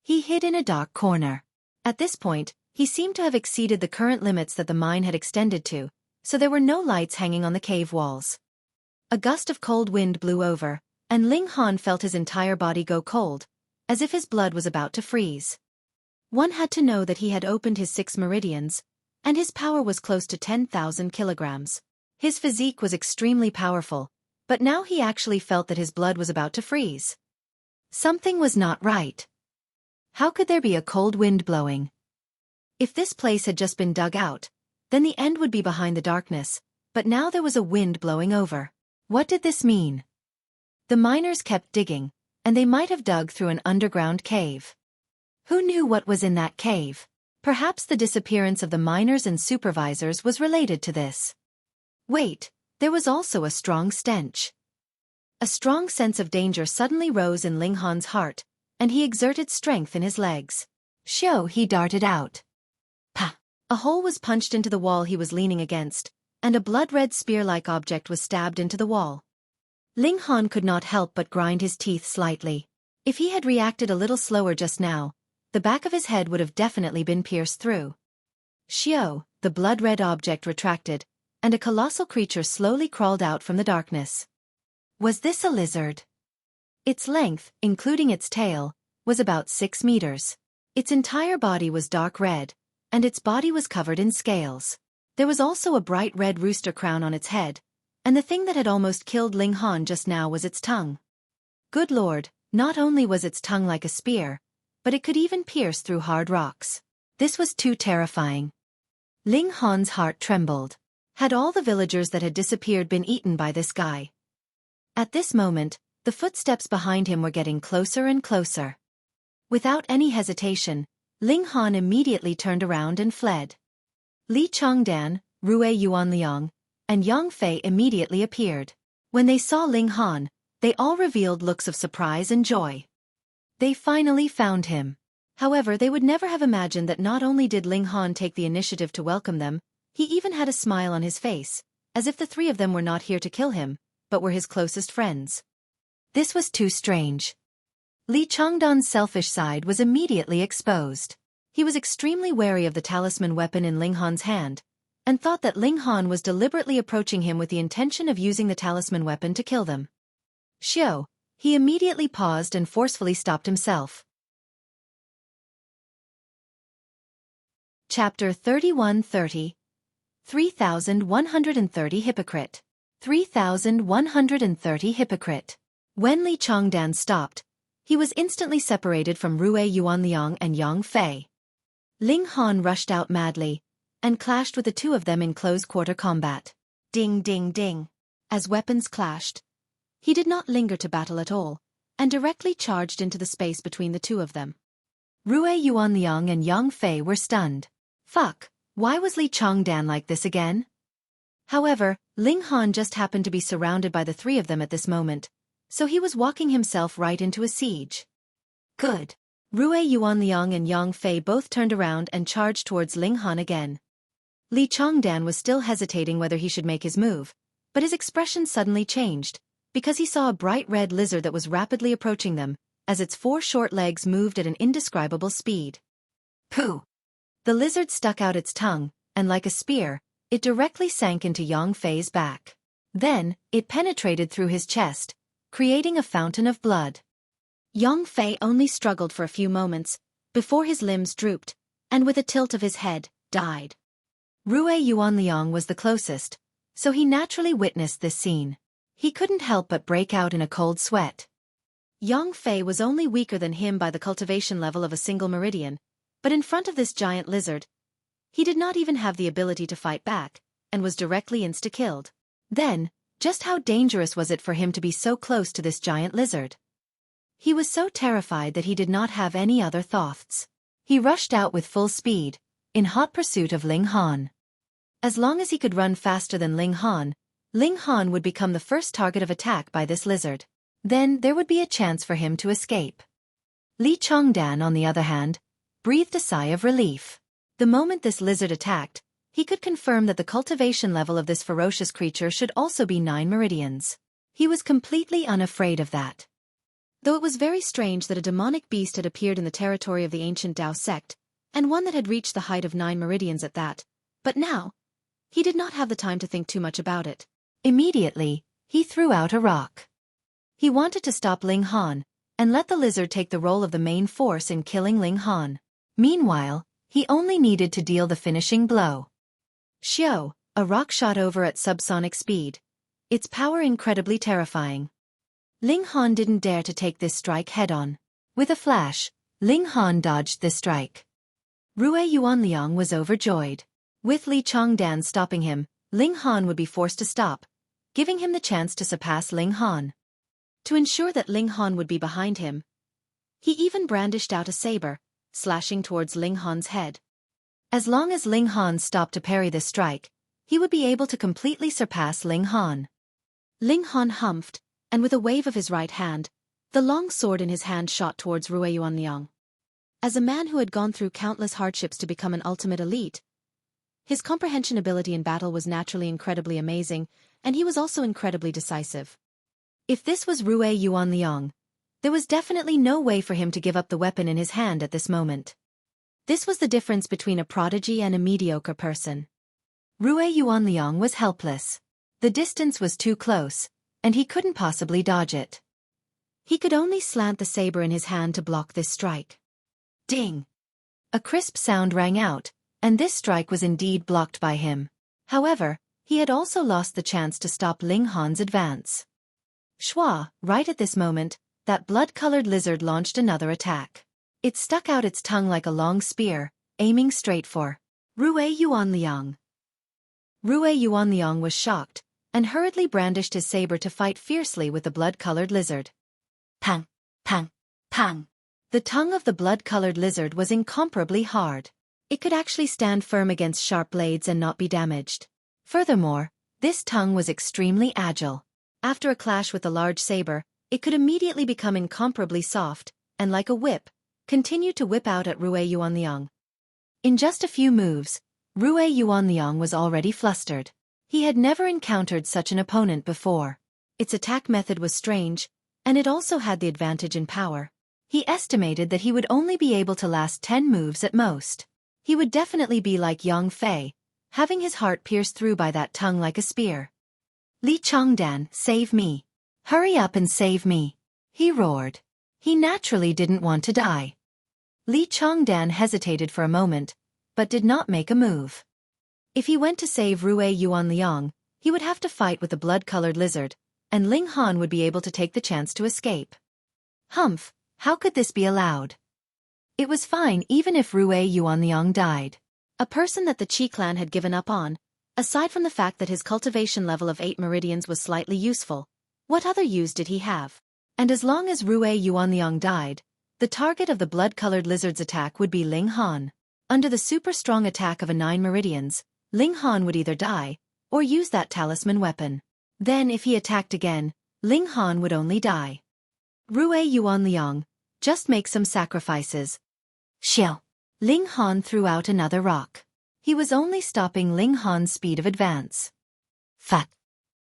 He hid in a dark corner. At this point, he seemed to have exceeded the current limits that the mine had extended to, so there were no lights hanging on the cave walls. A gust of cold wind blew over, and Ling Han felt his entire body go cold, as if his blood was about to freeze. One had to know that he had opened his 6 meridians, and his power was close to 10,000 kilograms. His physique was extremely powerful, but now he actually felt that his blood was about to freeze. Something was not right. How could there be a cold wind blowing? If this place had just been dug out, then the end would be behind the darkness, but now there was a wind blowing over. What did this mean? The miners kept digging, and they might have dug through an underground cave. Who knew what was in that cave? Perhaps the disappearance of the miners and supervisors was related to this. Wait, there was also a strong stench. A strong sense of danger suddenly rose in Ling Han's heart, and he exerted strength in his legs. He darted out. Pa! A hole was punched into the wall he was leaning against, and a blood-red spear-like object was stabbed into the wall. Ling Han could not help but grind his teeth slightly. If he had reacted a little slower just now, the back of his head would have definitely been pierced through. The blood-red object retracted, and a colossal creature slowly crawled out from the darkness. Was this a lizard? Its length, including its tail, was about 6 meters. Its entire body was dark red, and its body was covered in scales. There was also a bright red rooster crown on its head, and the thing that had almost killed Ling Han just now was its tongue. Good Lord, not only was its tongue like a spear, but it could even pierce through hard rocks. This was too terrifying. Ling Han's heart trembled. Had all the villagers that had disappeared been eaten by this guy? At this moment, the footsteps behind him were getting closer and closer. Without any hesitation, Ling Han immediately turned around and fled. Li Chongdan, Rue Yuanliang, and Yang Fei immediately appeared. When they saw Ling Han, they all revealed looks of surprise and joy. They finally found him. However, they would never have imagined that not only did Ling Han take the initiative to welcome them, he even had a smile on his face, as if the three of them were not here to kill him, but were his closest friends. This was too strange. Li Chongdan's selfish side was immediately exposed. He was extremely wary of the talisman weapon in Ling Han's hand, and thought that Ling Han was deliberately approaching him with the intention of using the talisman weapon to kill them. He immediately paused and forcefully stopped himself. Chapter 3130. 3130 Hypocrite. 3130 Hypocrite. When Li Chongdan stopped, he was instantly separated from Rue Yuanliang and Yang Fei. Ling Han rushed out madly, and clashed with the two of them in close-quarter combat. Ding ding ding. As weapons clashed, he did not linger to battle at all, and directly charged into the space between the two of them. Rue Yuanliang and Yang Fei were stunned. Fuck, why was Li Chongdan like this again? However, Ling Han just happened to be surrounded by the three of them at this moment, so he was walking himself right into a siege. Good. Rue Yuanliang and Yang Fei both turned around and charged towards Ling Han again. Li Chongdan was still hesitating whether he should make his move, but his expression suddenly changed, because he saw a bright red lizard that was rapidly approaching them, as its 4 short legs moved at an indescribable speed. Pooh! The lizard stuck out its tongue, and like a spear, it directly sank into Yang Fei's back. Then, it penetrated through his chest, creating a fountain of blood. Yang Fei only struggled for a few moments, before his limbs drooped, and with a tilt of his head, died. Rue Yuanliang was the closest, so he naturally witnessed this scene. He couldn't help but break out in a cold sweat. Yang Fei was only weaker than him by the cultivation level of a single meridian, but in front of this giant lizard, he did not even have the ability to fight back, and was directly insta-killed. Then, just how dangerous was it for him to be so close to this giant lizard? He was so terrified that he did not have any other thoughts. He rushed out with full speed, in hot pursuit of Ling Han. As long as he could run faster than Ling Han, Ling Han would become the first target of attack by this lizard. Then there would be a chance for him to escape. Li Chongdan, on the other hand, breathed a sigh of relief. The moment this lizard attacked, he could confirm that the cultivation level of this ferocious creature should also be 9 meridians. He was completely unafraid of that. Though it was very strange that a demonic beast had appeared in the territory of the ancient Dao sect, and one that had reached the height of 9 meridians at that, but now, he did not have the time to think too much about it. Immediately, he threw out a rock. He wanted to stop Ling Han, and let the lizard take the role of the main force in killing Ling Han. Meanwhile, he only needed to deal the finishing blow. Xiao, a rock shot over at subsonic speed. Its power incredibly terrifying. Ling Han didn't dare to take this strike head-on. With a flash, Ling Han dodged this strike. Rue Yuanliang was overjoyed. With Li Chongdan stopping him, Ling Han would be forced to stop, giving him the chance to surpass Ling Han. To ensure that Ling Han would be behind him, he even brandished out a saber, slashing towards Ling Han's head. As long as Ling Han stopped to parry this strike, he would be able to completely surpass Ling Han. Ling Han humphed, and with a wave of his right hand, the long sword in his hand shot towards Rue Yuanliang. As a man who had gone through countless hardships to become an ultimate elite, his comprehension ability in battle was naturally incredibly amazing, and he was also incredibly decisive. If this was Rue Yuanliang, there was definitely no way for him to give up the weapon in his hand at this moment. This was the difference between a prodigy and a mediocre person. Rue Yuanliang was helpless. The distance was too close, and he couldn't possibly dodge it. He could only slant the saber in his hand to block this strike. Ding! A crisp sound rang out, and this strike was indeed blocked by him. However, he had also lost the chance to stop Ling Han's advance. Shua, right at this moment, that blood-colored lizard launched another attack. It stuck out its tongue like a long spear, aiming straight for Rue Yuanliang. Rue Yuanliang was shocked, and hurriedly brandished his saber to fight fiercely with the blood-colored lizard. Pang! Pang! Pang! The tongue of the blood-colored lizard was incomparably hard. It could actually stand firm against sharp blades and not be damaged. Furthermore, this tongue was extremely agile. After a clash with the large saber, it could immediately become incomparably soft, and like a whip, continue to whip out at Rue Yuanliang. In just a few moves, Rue Yuanliang was already flustered. He had never encountered such an opponent before. Its attack method was strange, and it also had the advantage in power. He estimated that he would only be able to last 10 moves at most. He would definitely be like Yang Fei, having his heart pierced through by that tongue like a spear. Li Chongdan, save me. Hurry up and save me. He roared. He naturally didn't want to die. Li Chongdan hesitated for a moment, but did not make a move. If he went to save Rue Yuanliang, he would have to fight with the blood-colored lizard, and Ling Han would be able to take the chance to escape. Humph, how could this be allowed? It was fine even if Rue Yuanliang died. A person that the Qi clan had given up on, aside from the fact that his cultivation level of 8 meridians was slightly useful, what other use did he have? And as long as Rue Yuanliang died, the target of the blood-colored lizard's attack would be Ling Han. Under the super-strong attack of a 9 meridians, Ling Han would either die, or use that talisman weapon. Then if he attacked again, Ling Han would only die. Rue Yuanliang, just make some sacrifices. Xiao. Ling Han threw out another rock. He was only stopping Ling Han's speed of advance. Fat.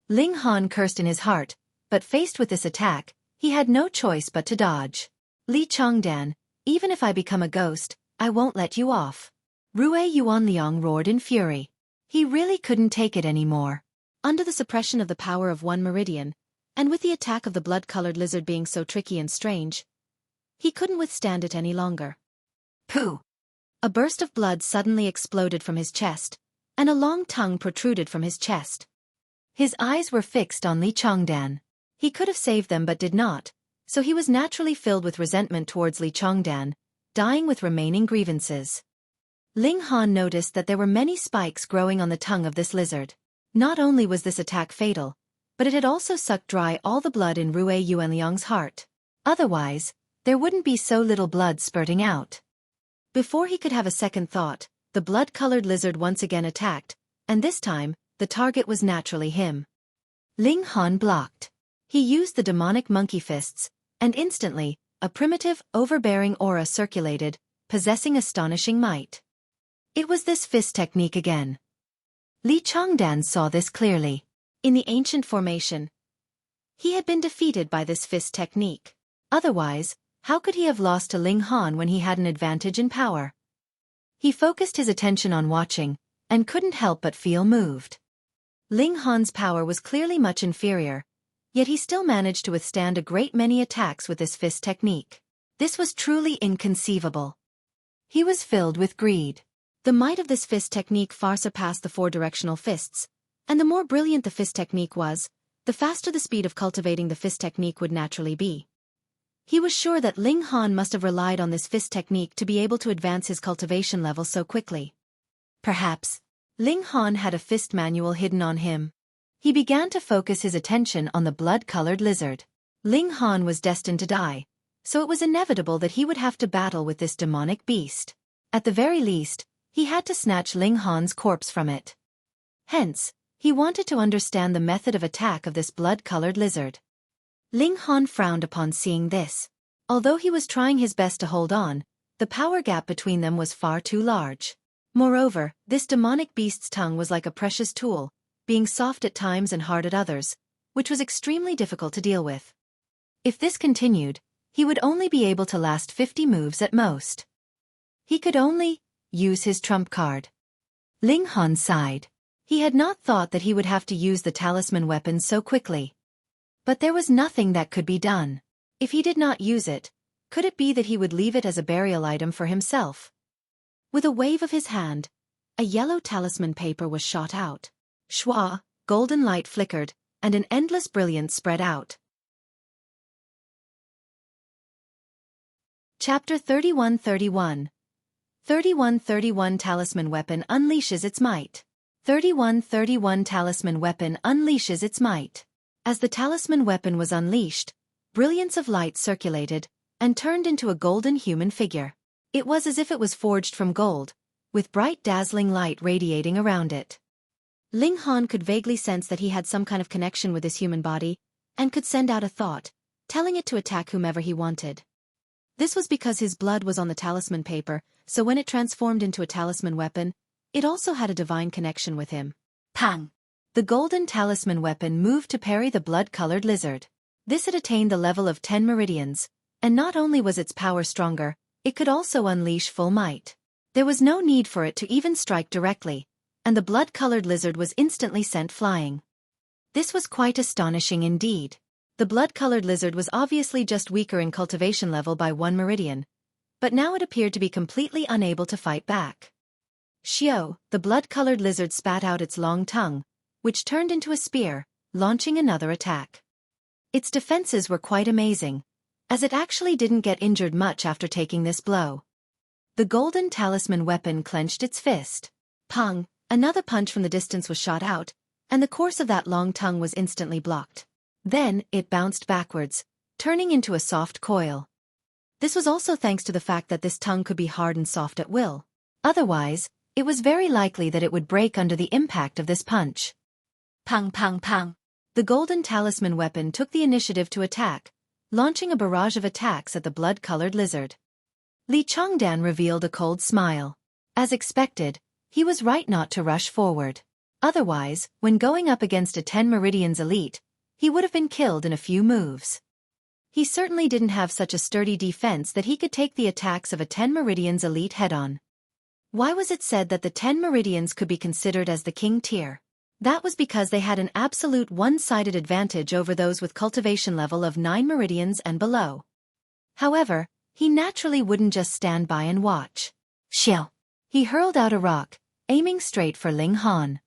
Ling Han cursed in his heart, but faced with this attack, he had no choice but to dodge. Li Chongdan, even if I become a ghost, I won't let you off. Rue Yuanliang roared in fury. He really couldn't take it anymore. Under the suppression of the power of 1 meridian, and with the attack of the blood-colored lizard being so tricky and strange, he couldn't withstand it any longer. Pooh! A burst of blood suddenly exploded from his chest, and a long tongue protruded from his chest. His eyes were fixed on Li Chongdan. He could have saved them but did not, so he was naturally filled with resentment towards Li Chongdan, dying with remaining grievances. Ling Han noticed that there were many spikes growing on the tongue of this lizard. Not only was this attack fatal, but it had also sucked dry all the blood in Rue Yuanliang's heart. Otherwise, there wouldn't be so little blood spurting out. Before he could have a second thought, the blood-colored lizard once again attacked, and this time, the target was naturally him. Ling Han blocked. He used the demonic monkey fists, and instantly, a primitive, overbearing aura circulated, possessing astonishing might. It was this fist technique again. Li Chongdan saw this clearly. In the ancient formation, he had been defeated by this fist technique. Otherwise, how could he have lost to Ling Han when he had an advantage in power? He focused his attention on watching, and couldn't help but feel moved. Ling Han's power was clearly much inferior, yet he still managed to withstand a great many attacks with this fist technique. This was truly inconceivable. He was filled with greed. The might of this fist technique far surpassed the four-directional fists, and the more brilliant the fist technique was, the faster the speed of cultivating the fist technique would naturally be. He was sure that Ling Han must have relied on this fist technique to be able to advance his cultivation level so quickly. Perhaps, Ling Han had a fist manual hidden on him. He began to focus his attention on the blood-colored lizard. Ling Han was destined to die, so it was inevitable that he would have to battle with this demonic beast. At the very least, he had to snatch Ling Han's corpse from it. Hence, he wanted to understand the method of attack of this blood-colored lizard. Ling Han frowned upon seeing this. Although he was trying his best to hold on, the power gap between them was far too large. Moreover, this demonic beast's tongue was like a precious tool, being soft at times and hard at others, which was extremely difficult to deal with. If this continued, he would only be able to last 50 moves at most. He could only use his trump card. Ling Han sighed. He had not thought that he would have to use the talisman weapon so quickly. But there was nothing that could be done. If he did not use it, could it be that he would leave it as a burial item for himself? With a wave of his hand, a yellow talisman paper was shot out. Shwa, golden light flickered, and an endless brilliance spread out. Chapter 3131. 3131 Talisman Weapon unleashes its might. 3131 Talisman Weapon unleashes its might. As the talisman weapon was unleashed, brilliance of light circulated, and turned into a golden human figure. It was as if it was forged from gold, with bright dazzling light radiating around it. Ling Han could vaguely sense that he had some kind of connection with his human body, and could send out a thought, telling it to attack whomever he wanted. This was because his blood was on the talisman paper, so when it transformed into a talisman weapon, it also had a divine connection with him. Pang! The golden talisman weapon moved to parry the blood-colored lizard. This had attained the level of 10 Meridians, and not only was its power stronger, it could also unleash full might. There was no need for it to even strike directly, and the blood-colored lizard was instantly sent flying. This was quite astonishing indeed. The blood-colored lizard was obviously just weaker in cultivation level by 1 meridian, but now it appeared to be completely unable to fight back. Xiao, the blood-colored lizard spat out its long tongue, which turned into a spear, launching another attack. Its defenses were quite amazing, as it actually didn't get injured much after taking this blow. The golden talisman weapon clenched its fist. Pang! Another punch from the distance was shot out, and the course of that long tongue was instantly blocked. Then, it bounced backwards, turning into a soft coil. This was also thanks to the fact that this tongue could be hard and soft at will. Otherwise, it was very likely that it would break under the impact of this punch. Pang pang pang. The golden talisman weapon took the initiative to attack, launching a barrage of attacks at the blood-colored lizard. Li Chongdan revealed a cold smile. As expected, he was right not to rush forward. Otherwise, when going up against a 10 Meridians elite, he would have been killed in a few moves. He certainly didn't have such a sturdy defense that he could take the attacks of a 10 Meridians elite head-on. Why was it said that the 10 Meridians could be considered as the king tier? That was because they had an absolute one-sided advantage over those with cultivation level of 9 meridians and below. However, he naturally wouldn't just stand by and watch. Xiao! He hurled out a rock, aiming straight for Ling Han.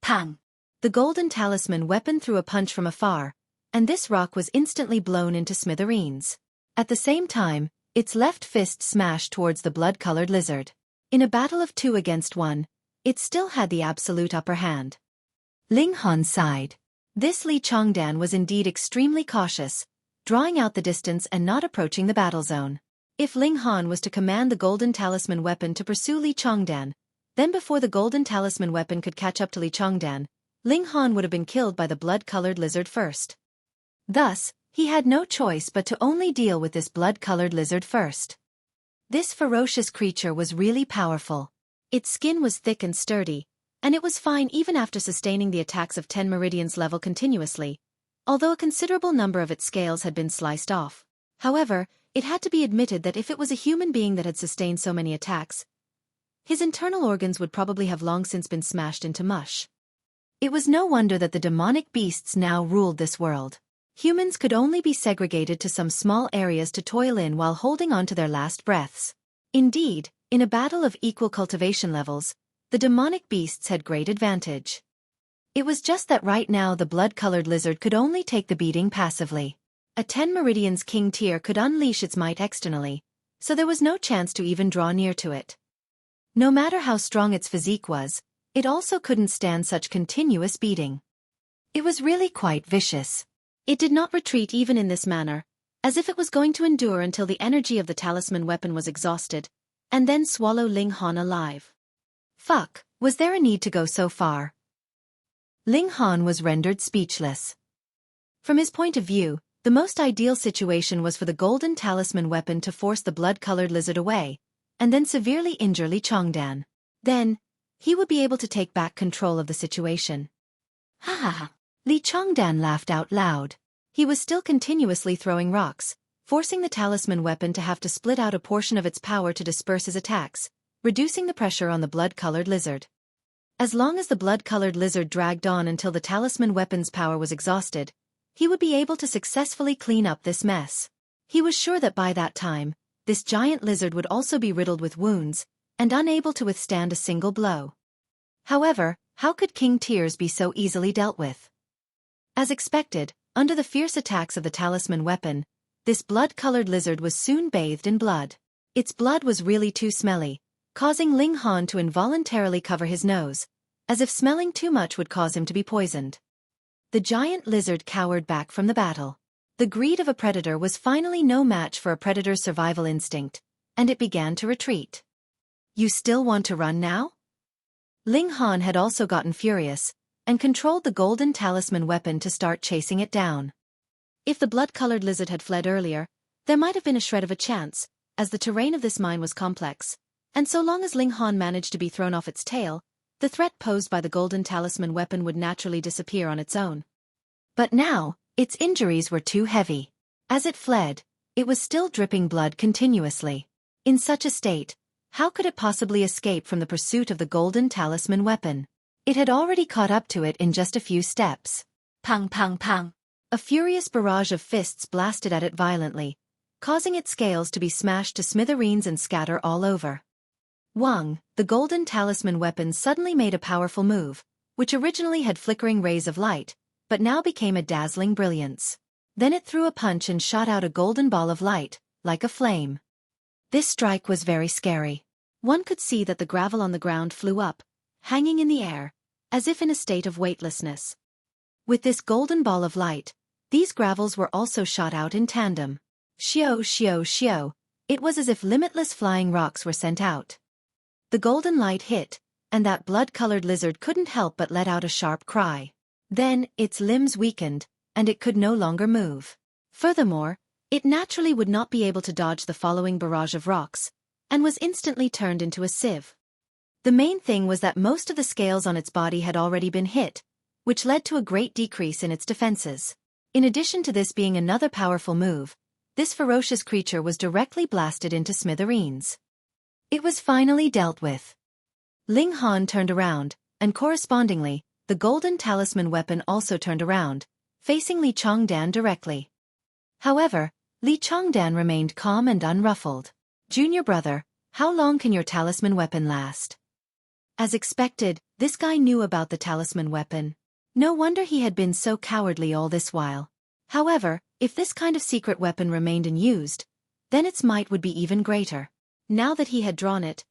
Pang! The golden talisman weapon threw a punch from afar, and this rock was instantly blown into smithereens. At the same time, its left fist smashed towards the blood-colored lizard. In a battle of 2 against 1, it still had the absolute upper hand. Ling Han sighed. This Li Chongdan was indeed extremely cautious, drawing out the distance and not approaching the battle zone. If Ling Han was to command the golden talisman weapon to pursue Li Chongdan, then before the golden talisman weapon could catch up to Li Chongdan, Ling Han would have been killed by the blood-colored lizard first. Thus, he had no choice but to only deal with this blood-colored lizard first. This ferocious creature was really powerful. Its skin was thick and sturdy, and it was fine even after sustaining the attacks of 10 Meridians level continuously, although a considerable number of its scales had been sliced off. However, it had to be admitted that if it was a human being that had sustained so many attacks, his internal organs would probably have long since been smashed into mush. It was no wonder that the demonic beasts now ruled this world. Humans could only be segregated to some small areas to toil in while holding on to their last breaths. Indeed, in a battle of equal cultivation levels, the demonic beasts had great advantage. It was just that right now the blood-colored lizard could only take the beating passively. A 10 Meridians king tier could unleash its might externally, so there was no chance to even draw near to it. No matter how strong its physique was, it also couldn't stand such continuous beating. It was really quite vicious. It did not retreat even in this manner, as if it was going to endure until the energy of the talisman weapon was exhausted, and then swallow Ling Han alive. Fuck, was there a need to go so far? Ling Han was rendered speechless. From his point of view, the most ideal situation was for the golden talisman weapon to force the blood-colored lizard away, and then severely injure Li Chongdan. Then, he would be able to take back control of the situation. Ha ha ha. Li Chongdan laughed out loud. He was still continuously throwing rocks, forcing the talisman weapon to have to split out a portion of its power to disperse his attacks, reducing the pressure on the blood-colored lizard. As long as the blood-colored lizard dragged on until the talisman weapon's power was exhausted, he would be able to successfully clean up this mess. He was sure that by that time, this giant lizard would also be riddled with wounds, and unable to withstand a single blow. However, how could King Tears be so easily dealt with? As expected, under the fierce attacks of the talisman weapon, this blood-colored lizard was soon bathed in blood. Its blood was really too smelly, causing Ling Han to involuntarily cover his nose, as if smelling too much would cause him to be poisoned. The giant lizard cowered back from the battle. The greed of a predator was finally no match for a predator's survival instinct, and it began to retreat. You still want to run now? Ling Han had also gotten furious, and controlled the golden talisman weapon to start chasing it down. If the blood-colored lizard had fled earlier, there might have been a shred of a chance, as the terrain of this mine was complex, and so long as Ling Han managed to be thrown off its tail, the threat posed by the golden talisman weapon would naturally disappear on its own. But now, its injuries were too heavy. As it fled, it was still dripping blood continuously. In such a state, how could it possibly escape from the pursuit of the golden talisman weapon? It had already caught up to it in just a few steps. Pang pang pang. A furious barrage of fists blasted at it violently, causing its scales to be smashed to smithereens and scatter all over. Wang, the golden talisman weapon suddenly made a powerful move, which originally had flickering rays of light, but now became a dazzling brilliance. Then it threw a punch and shot out a golden ball of light, like a flame. This strike was very scary. One could see that the gravel on the ground flew up, hanging in the air, as if in a state of weightlessness. With this golden ball of light, these gravels were also shot out in tandem. Xiao xiao xiao, it was as if limitless flying rocks were sent out. The golden light hit, and that blood-colored lizard couldn't help but let out a sharp cry. Then, its limbs weakened, and it could no longer move. Furthermore, it naturally would not be able to dodge the following barrage of rocks, and was instantly turned into a sieve. The main thing was that most of the scales on its body had already been hit, which led to a great decrease in its defenses. In addition to this being another powerful move, this ferocious creature was directly blasted into smithereens. It was finally dealt with. Ling Han turned around, and correspondingly, the golden talisman weapon also turned around, facing Li Chongdan directly. However, Li Chongdan remained calm and unruffled. Junior brother, how long can your talisman weapon last? As expected, this guy knew about the talisman weapon. No wonder he had been so cowardly all this while. However, if this kind of secret weapon remained unused, then its might would be even greater. Now that he had drawn it,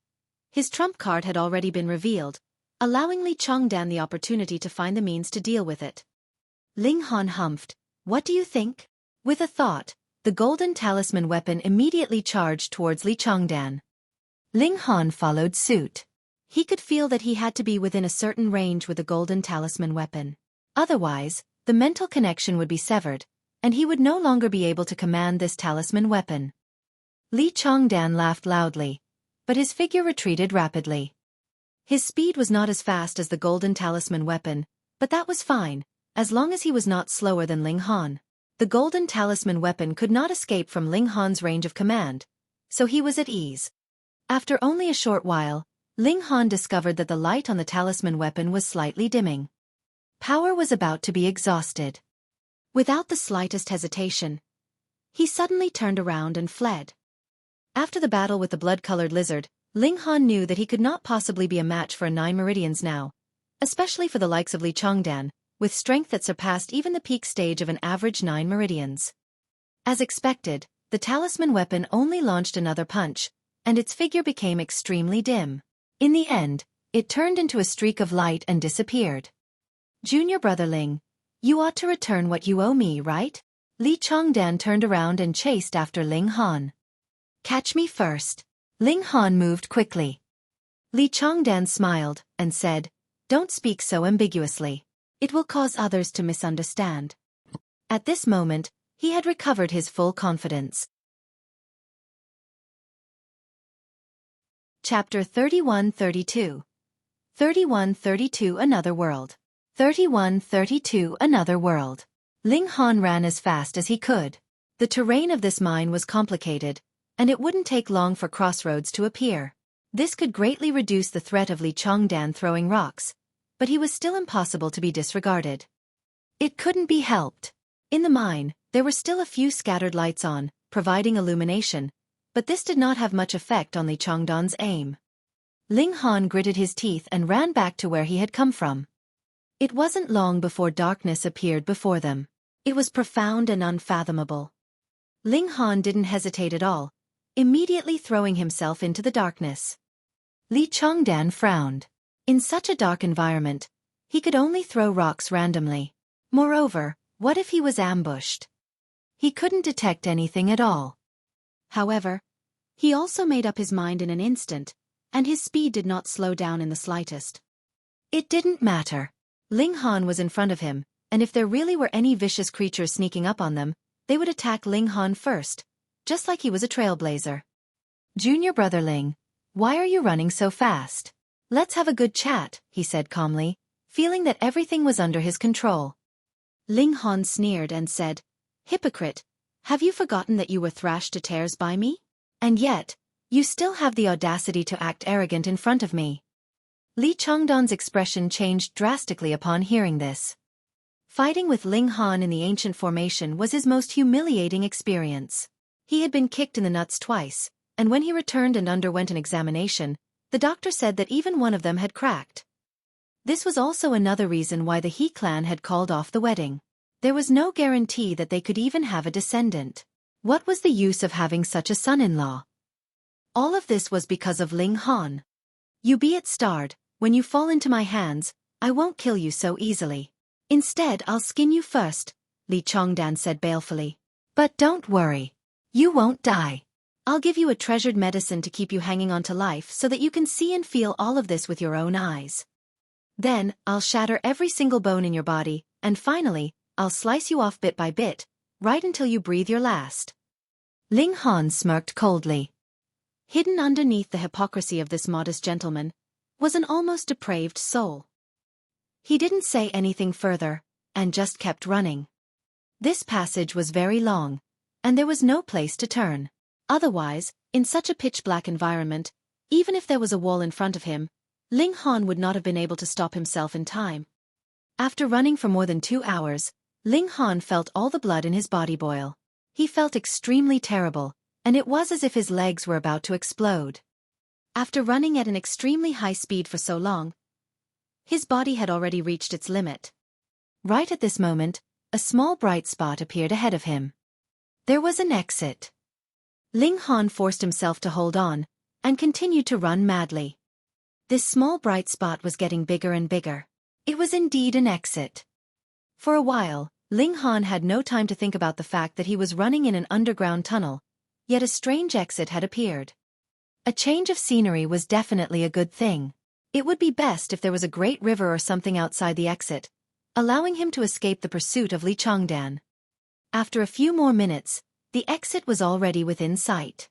his trump card had already been revealed, allowing Li Chongdan the opportunity to find the means to deal with it. Ling Han humphed, "What do you think?" With a thought, the golden talisman weapon immediately charged towards Li Chongdan. Ling Han followed suit. He could feel that he had to be within a certain range with the golden talisman weapon. Otherwise, the mental connection would be severed, and he would no longer be able to command this talisman weapon. Li Chongdan laughed loudly, but his figure retreated rapidly. His speed was not as fast as the golden talisman weapon, but that was fine, as long as he was not slower than Ling Han. The golden talisman weapon could not escape from Ling Han's range of command, so he was at ease. After only a short while, Ling Han discovered that the light on the talisman weapon was slightly dimming. Power was about to be exhausted. Without the slightest hesitation, he suddenly turned around and fled. After the battle with the blood-colored lizard, Ling Han knew that he could not possibly be a match for 9 Meridians now, especially for the likes of Li Chongdan, with strength that surpassed even the peak stage of an average 9 Meridians. As expected, the talisman weapon only launched another punch, and its figure became extremely dim. In the end, it turned into a streak of light and disappeared. Junior brother Ling, you ought to return what you owe me, right? Li Chongdan turned around and chased after Ling Han. Catch me first. Ling Han moved quickly. Li Chongdan smiled and said, don't speak so ambiguously. It will cause others to misunderstand. At this moment, he had recovered his full confidence. Chapter 31-32. 31-32 Another World. 31-32 Another World. Ling Han ran as fast as he could. The terrain of this mine was complicated, and it wouldn't take long for crossroads to appear. This could greatly reduce the threat of Li Chongdan throwing rocks, but he was still impossible to be disregarded. It couldn't be helped. In the mine, there were still a few scattered lights on, providing illumination, but this did not have much effect on Li Chongdan's aim. Ling Han gritted his teeth and ran back to where he had come from. It wasn't long before darkness appeared before them. It was profound and unfathomable. Ling Han didn't hesitate at all, immediately throwing himself into the darkness. Li Chongdan frowned. In such a dark environment, he could only throw rocks randomly. Moreover, what if he was ambushed? He couldn't detect anything at all. However, he also made up his mind in an instant, and his speed did not slow down in the slightest. It didn't matter. Ling Han was in front of him, and if there really were any vicious creatures sneaking up on them, they would attack Ling Han first, just like he was a trailblazer. Junior brother Ling, why are you running so fast? Let's have a good chat, he said calmly, feeling that everything was under his control. Ling Han sneered and said, Hypocrite, have you forgotten that you were thrashed to tears by me? And yet, you still have the audacity to act arrogant in front of me. Li Chongdan's expression changed drastically upon hearing this. Fighting with Ling Han in the ancient formation was his most humiliating experience. He had been kicked in the nuts twice, and when he returned and underwent an examination, the doctor said that even one of them had cracked. This was also another reason why the He clan had called off the wedding. There was no guarantee that they could even have a descendant. What was the use of having such a son-in-law? All of this was because of Ling Han. You be it starred, when you fall into my hands, I won't kill you so easily. Instead, I'll skin you first, Li Chongdan said balefully. But don't worry. You won't die. I'll give you a treasured medicine to keep you hanging on to life so that you can see and feel all of this with your own eyes. Then, I'll shatter every single bone in your body, and finally, I'll slice you off bit by bit, right until you breathe your last. Ling Han smirked coldly. Hidden underneath the hypocrisy of this modest gentleman was an almost depraved soul. He didn't say anything further, and just kept running. This passage was very long, and there was no place to turn. Otherwise, in such a pitch-black environment, even if there was a wall in front of him, Ling Han would not have been able to stop himself in time. After running for more than 2 hours, Ling Han felt all the blood in his body boil. He felt extremely terrible, and it was as if his legs were about to explode. After running at an extremely high speed for so long, his body had already reached its limit. Right at this moment, a small bright spot appeared ahead of him. There was an exit. Ling Han forced himself to hold on, and continued to run madly. This small bright spot was getting bigger and bigger. It was indeed an exit. For a while, Ling Han had no time to think about the fact that he was running in an underground tunnel, yet a strange exit had appeared. A change of scenery was definitely a good thing. It would be best if there was a great river or something outside the exit, allowing him to escape the pursuit of Li Chongdan. After a few more minutes, the exit was already within sight.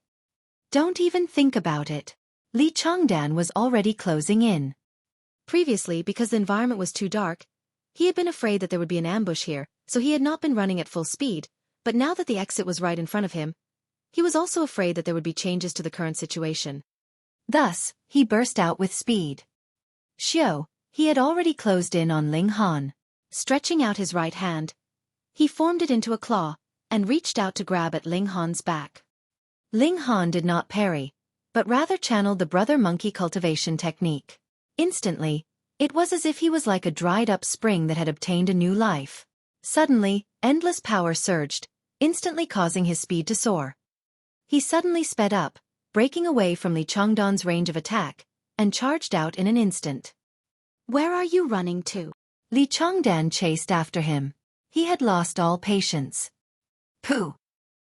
Don't even think about it. Li Chongdan was already closing in. Previously, because the environment was too dark, he had been afraid that there would be an ambush here, so he had not been running at full speed, but now that the exit was right in front of him, he was also afraid that there would be changes to the current situation. Thus, he burst out with speed. He had already closed in on Ling Han. Stretching out his right hand, he formed it into a claw, and reached out to grab at Ling Han's back. Ling Han did not parry, but rather channeled the brother monkey cultivation technique. Instantly, it was as if he was like a dried-up spring that had obtained a new life. Suddenly, endless power surged, instantly causing his speed to soar. He suddenly sped up, breaking away from Li Chongdan's range of attack, and charged out in an instant. "Where are you running to?" Li Chongdan chased after him. He had lost all patience. Pooh!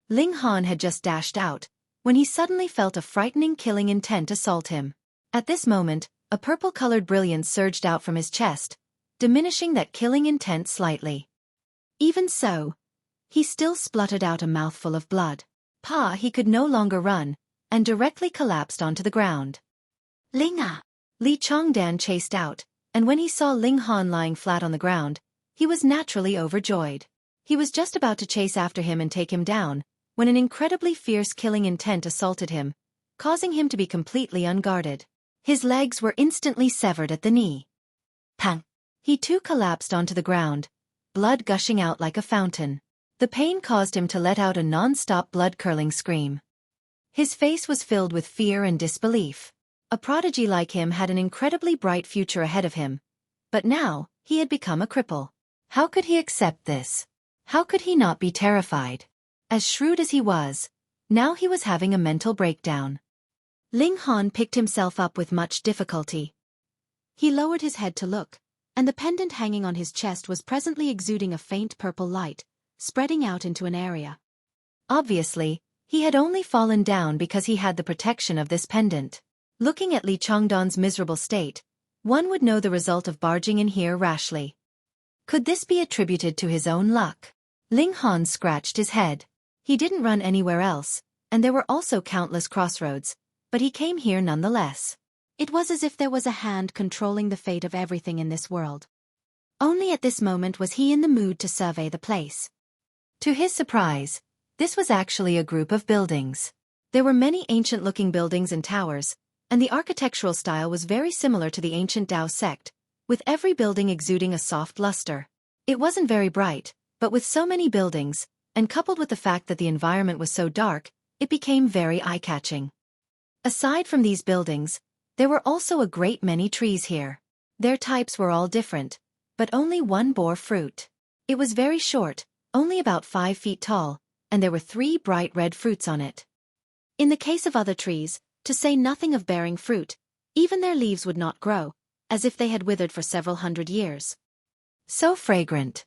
Ling Han had just dashed out, when he suddenly felt a frightening killing intent assault him. At this moment, a purple-colored brilliance surged out from his chest, diminishing that killing intent slightly. Even so, he still spluttered out a mouthful of blood. He could no longer run, and directly collapsed onto the ground. "Linga!" Li Chongdan chased out, and when he saw Ling Han lying flat on the ground, he was naturally overjoyed. He was just about to chase after him and take him down, when an incredibly fierce killing intent assaulted him, causing him to be completely unguarded. His legs were instantly severed at the knee. Pang! He too collapsed onto the ground, blood gushing out like a fountain. The pain caused him to let out a non-stop blood-curdling scream. His face was filled with fear and disbelief. A prodigy like him had an incredibly bright future ahead of him, but now, he had become a cripple. How could he accept this? How could he not be terrified? As shrewd as he was, now he was having a mental breakdown. Ling Han picked himself up with much difficulty. He lowered his head to look, and the pendant hanging on his chest was presently exuding a faint purple light, spreading out into an area. Obviously, he had only fallen down because he had the protection of this pendant. Looking at Li Chongdan's miserable state, one would know the result of barging in here rashly. Could this be attributed to his own luck? Ling Han scratched his head. He didn't run anywhere else, and there were also countless crossroads, but he came here nonetheless. It was as if there was a hand controlling the fate of everything in this world. Only at this moment was he in the mood to survey the place. To his surprise, this was actually a group of buildings. There were many ancient-looking buildings and towers, and the architectural style was very similar to the ancient Dao sect, with every building exuding a soft luster. It wasn't very bright, but with so many buildings, and coupled with the fact that the environment was so dark, it became very eye-catching. Aside from these buildings, there were also a great many trees here. Their types were all different, but only one bore fruit. It was very short, only about 5 feet tall, and there were 3 bright red fruits on it. In the case of other trees, to say nothing of bearing fruit, even their leaves would not grow, as if they had withered for several hundred years. So fragrant.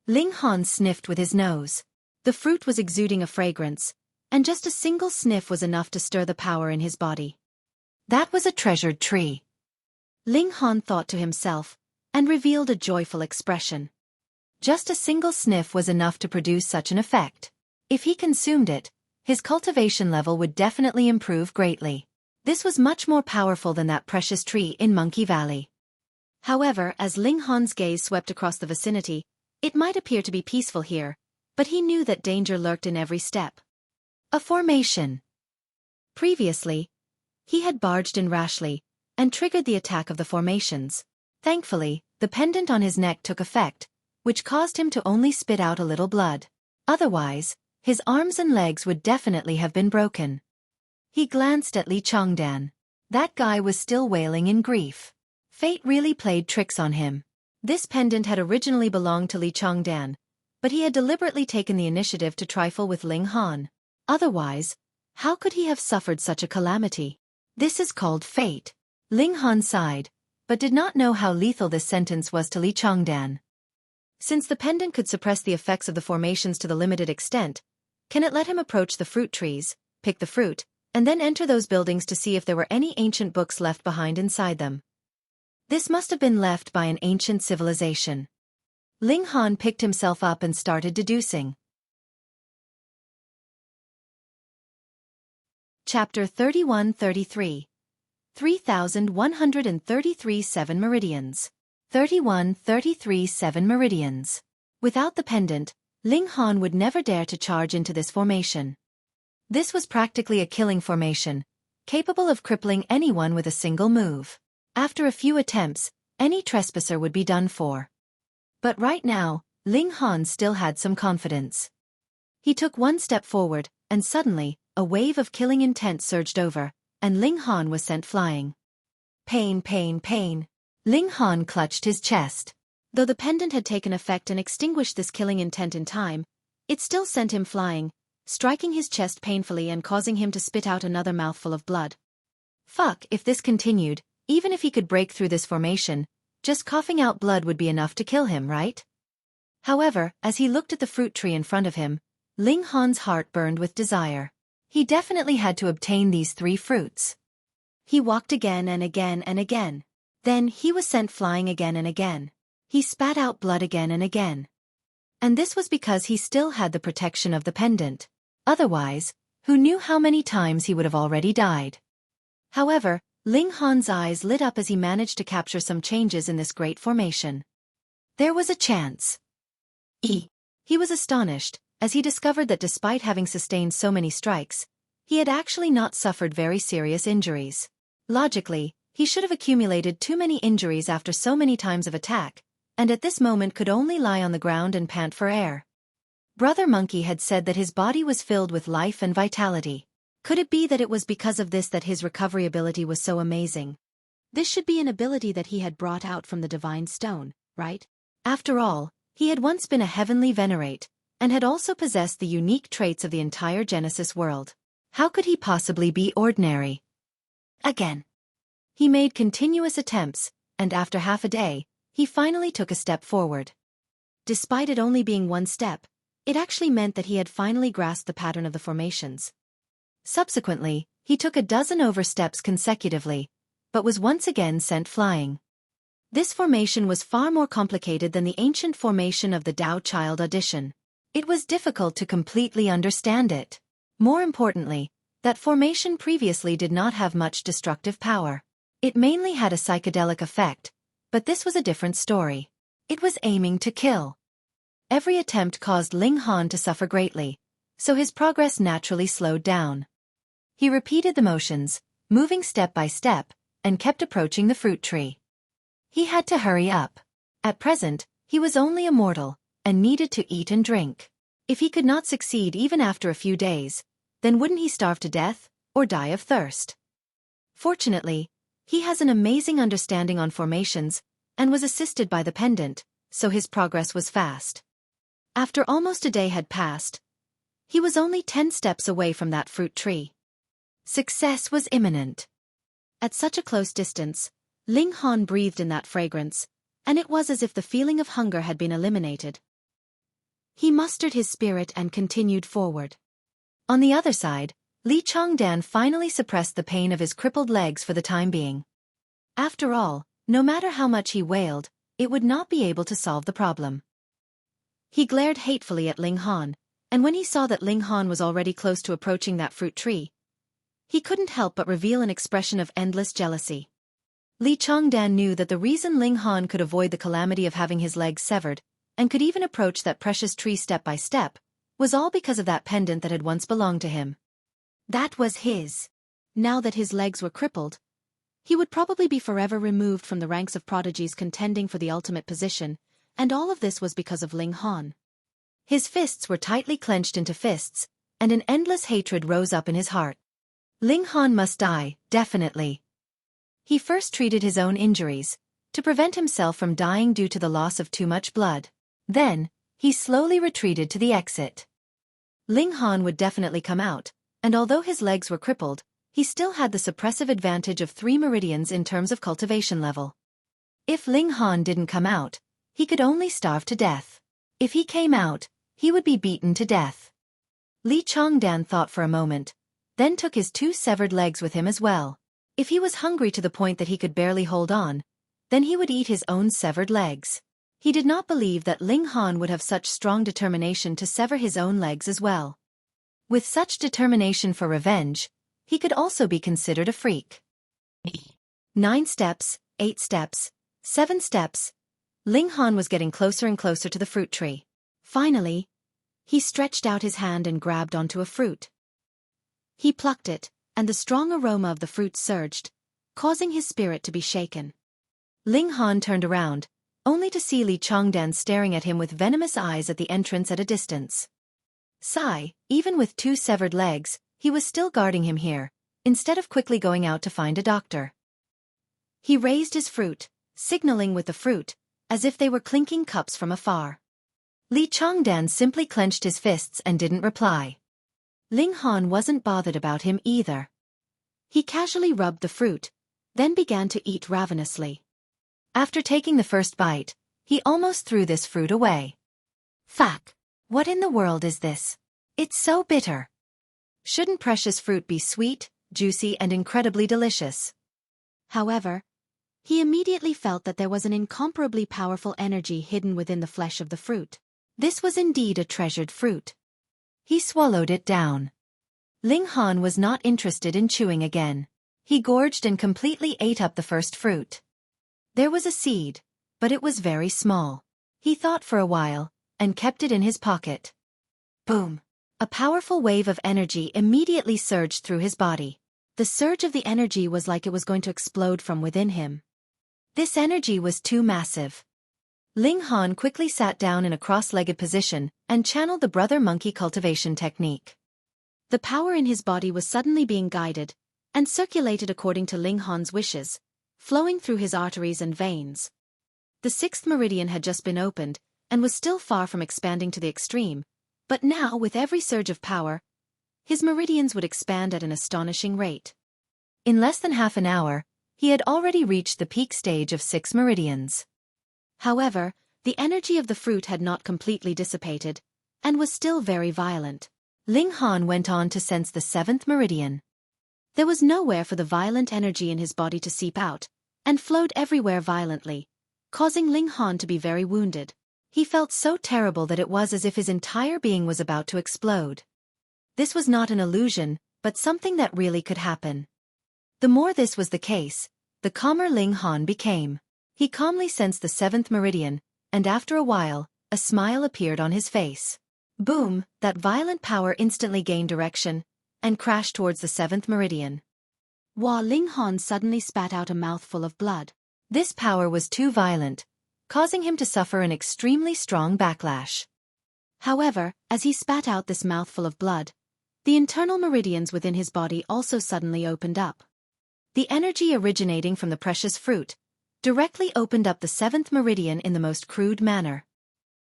Ling Han sniffed with his nose. The fruit was exuding a fragrance, and just a single sniff was enough to stir the power in his body. That was a treasured tree. Ling Han thought to himself, and revealed a joyful expression. Just a single sniff was enough to produce such an effect. If he consumed it, his cultivation level would definitely improve greatly. This was much more powerful than that precious tree in Monkey Valley. However, as Ling Han's gaze swept across the vicinity, it might appear to be peaceful here, but he knew that danger lurked in every step. A formation. Previously, he had barged in rashly, and triggered the attack of the formations. Thankfully, the pendant on his neck took effect, which caused him to only spit out a little blood. Otherwise, his arms and legs would definitely have been broken. He glanced at Li Chongdan. That guy was still wailing in grief. Fate really played tricks on him. This pendant had originally belonged to Li Chongdan, but he had deliberately taken the initiative to trifle with Ling Han. Otherwise, how could he have suffered such a calamity? This is called fate. Ling Han sighed, but did not know how lethal this sentence was to Li Chongdan. Since the pendant could suppress the effects of the formations to the limited extent, can it let him approach the fruit trees, pick the fruit, and then enter those buildings to see if there were any ancient books left behind inside them? This must have been left by an ancient civilization. Ling Han picked himself up and started deducing. Chapter 31-33. 3,133 7 Meridians. 31-33 7 Meridians. Without the pendant, Ling Han would never dare to charge into this formation. This was practically a killing formation, capable of crippling anyone with a single move. After a few attempts, any trespasser would be done for. But right now, Ling Han still had some confidence. He took one step forward, and suddenly, a wave of killing intent surged over, and Ling Han was sent flying. Pain, pain, pain. Ling Han clutched his chest. Though the pendant had taken effect and extinguished this killing intent in time, it still sent him flying, striking his chest painfully and causing him to spit out another mouthful of blood. Fuck, if this continued, even if he could break through this formation, just coughing out blood would be enough to kill him, right? However, as he looked at the fruit tree in front of him, Ling Han's heart burned with desire. He definitely had to obtain these 3 fruits. He walked again and again and again. Then he was sent flying again and again. He spat out blood again and again. And this was because he still had the protection of the pendant. Otherwise, who knew how many times he would have already died. However, Ling Han's eyes lit up as he managed to capture some changes in this great formation. There was a chance. He was astonished, as he discovered that despite having sustained so many strikes, he had actually not suffered very serious injuries. Logically, he should have accumulated too many injuries after so many times of attack, and at this moment could only lie on the ground and pant for air. Brother Monkey had said that his body was filled with life and vitality. Could it be that it was because of this that his recovery ability was so amazing? This should be an ability that he had brought out from the Divine Stone, right? After all, he had once been a heavenly venerate, and had also possessed the unique traits of the entire Genesis world. How could he possibly be ordinary? Again. He made continuous attempts, and after half a day, he finally took a step forward. Despite it only being one step, it actually meant that he had finally grasped the pattern of the formations. Subsequently, he took a dozen oversteps consecutively, but was once again sent flying. This formation was far more complicated than the ancient formation of the Dao Child audition. It was difficult to completely understand it. More importantly, that formation previously did not have much destructive power. It mainly had a psychedelic effect, but this was a different story. It was aiming to kill. Every attempt caused Ling Han to suffer greatly, so his progress naturally slowed down. He repeated the motions, moving step by step, and kept approaching the fruit tree. He had to hurry up. At present, he was only a mortal, and needed to eat and drink. If he could not succeed even after a few days, then wouldn't he starve to death, or die of thirst? Fortunately, he has an amazing understanding on formations, and was assisted by the pendant, so his progress was fast. After almost a day had passed, he was only 10 steps away from that fruit tree. Success was imminent. At such a close distance, Ling Han breathed in that fragrance, and it was as if the feeling of hunger had been eliminated. He mustered his spirit and continued forward. On the other side, Li Chongdan finally suppressed the pain of his crippled legs for the time being. After all, no matter how much he wailed, it would not be able to solve the problem. He glared hatefully at Ling Han, and when he saw that Ling Han was already close to approaching that fruit tree, he couldn't help but reveal an expression of endless jealousy. Li Chongdan knew that the reason Ling Han could avoid the calamity of having his legs severed, and could even approach that precious tree step by step, was all because of that pendant that had once belonged to him. That was his. Now that his legs were crippled, he would probably be forever removed from the ranks of prodigies contending for the ultimate position, and all of this was because of Ling Han. His fists were tightly clenched into fists, and an endless hatred rose up in his heart. Ling Han must die, definitely. He first treated his own injuries, to prevent himself from dying due to the loss of too much blood. Then, he slowly retreated to the exit. Ling Han would definitely come out, and although his legs were crippled, he still had the suppressive advantage of 3 meridians in terms of cultivation level. If Ling Han didn't come out, he could only starve to death. If he came out, he would be beaten to death. Li Chongdan thought for a moment, then took his 2 severed legs with him as well. If he was hungry to the point that he could barely hold on, then he would eat his own severed legs. He did not believe that Ling Han would have such strong determination to sever his own legs as well. With such determination for revenge, he could also be considered a freak. 9 steps, 8 steps, 7 steps. Ling Han was getting closer and closer to the fruit tree. Finally, he stretched out his hand and grabbed onto a fruit. He plucked it, and the strong aroma of the fruit surged, causing his spirit to be shaken. Ling Han turned around, only to see Li Chongdan staring at him with venomous eyes at the entrance at a distance. Sigh, even with 2 severed legs, he was still guarding him here, instead of quickly going out to find a doctor. He raised his fruit, signaling with the fruit, as if they were clinking cups from afar. Li Chongdan simply clenched his fists and didn't reply. Ling Han wasn't bothered about him either. He casually rubbed the fruit, then began to eat ravenously. After taking the first bite, he almost threw this fruit away. Fuck! What in the world is this? It's so bitter. Shouldn't precious fruit be sweet, juicy and incredibly delicious? However, he immediately felt that there was an incomparably powerful energy hidden within the flesh of the fruit. This was indeed a treasured fruit. He swallowed it down. Ling Han was not interested in chewing again. He gorged and completely ate up the first fruit. There was a seed, but it was very small. He thought for a while, and kept it in his pocket. Boom! A powerful wave of energy immediately surged through his body. The surge of the energy was like it was going to explode from within him. This energy was too massive. Ling Han quickly sat down in a cross-legged position and channeled the brother monkey cultivation technique. The power in his body was suddenly being guided and circulated according to Ling Han's wishes, flowing through his arteries and veins. The 6th meridian had just been opened and was still far from expanding to the extreme, but now with every surge of power, his meridians would expand at an astonishing rate. In less than half an hour, he had already reached the peak stage of 6 meridians. However, the energy of the fruit had not completely dissipated, and was still very violent. Ling Han went on to sense the 7th meridian. There was nowhere for the violent energy in his body to seep out, and flowed everywhere violently, causing Ling Han to be very wounded. He felt so terrible that it was as if his entire being was about to explode. This was not an illusion, but something that really could happen. The more this was the case, the calmer Ling Han became. He calmly sensed the 7th meridian, and after a while, a smile appeared on his face. Boom! That violent power instantly gained direction, and crashed towards the 7th meridian. While Ling Han suddenly spat out a mouthful of blood. This power was too violent, causing him to suffer an extremely strong backlash. However, as he spat out this mouthful of blood, the internal meridians within his body also suddenly opened up. The energy originating from the precious fruit directly opened up the 7th meridian in the most crude manner.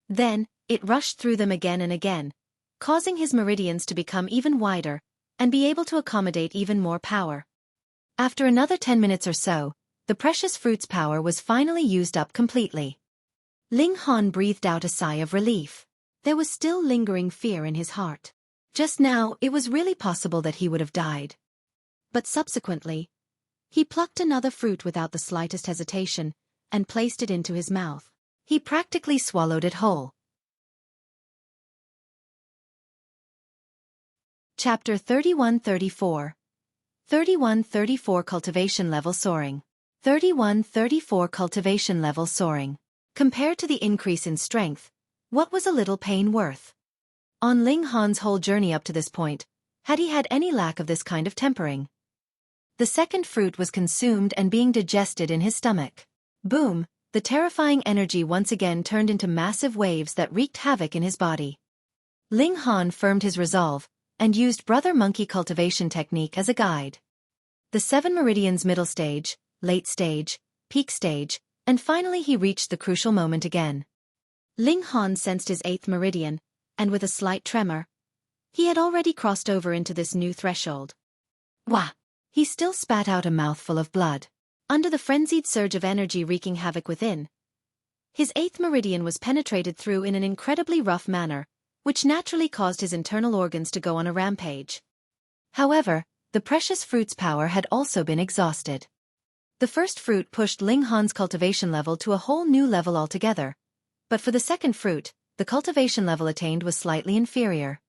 Then, it rushed through them again and again, causing his meridians to become even wider and be able to accommodate even more power. After another 10 minutes or so, the precious fruit's power was finally used up completely. Ling Han breathed out a sigh of relief. There was still lingering fear in his heart. Just now, it was really possible that he would have died. But subsequently, he plucked another fruit without the slightest hesitation and placed it into his mouth. He practically swallowed it whole. Chapter 31-34. 31-34 Cultivation Level Soaring. 31-34 Cultivation Level Soaring. Compared to the increase in strength, what was a little pain worth? On Ling Han's whole journey up to this point, had he had any lack of this kind of tempering? The second fruit was consumed and being digested in his stomach. Boom! The terrifying energy once again turned into massive waves that wreaked havoc in his body. Ling Han firmed his resolve and used Brother Monkey cultivation technique as a guide. The 7 meridians middle stage, late stage, peak stage, and finally he reached the crucial moment again. Ling Han sensed his 8th meridian, and with a slight tremor, he had already crossed over into this new threshold. Wah! He still spat out a mouthful of blood. Under the frenzied surge of energy wreaking havoc within, his 8th meridian was penetrated through in an incredibly rough manner, which naturally caused his internal organs to go on a rampage. However, the precious fruit's power had also been exhausted. The first fruit pushed Ling Han's cultivation level to a whole new level altogether. But for the second fruit, the cultivation level attained was slightly inferior.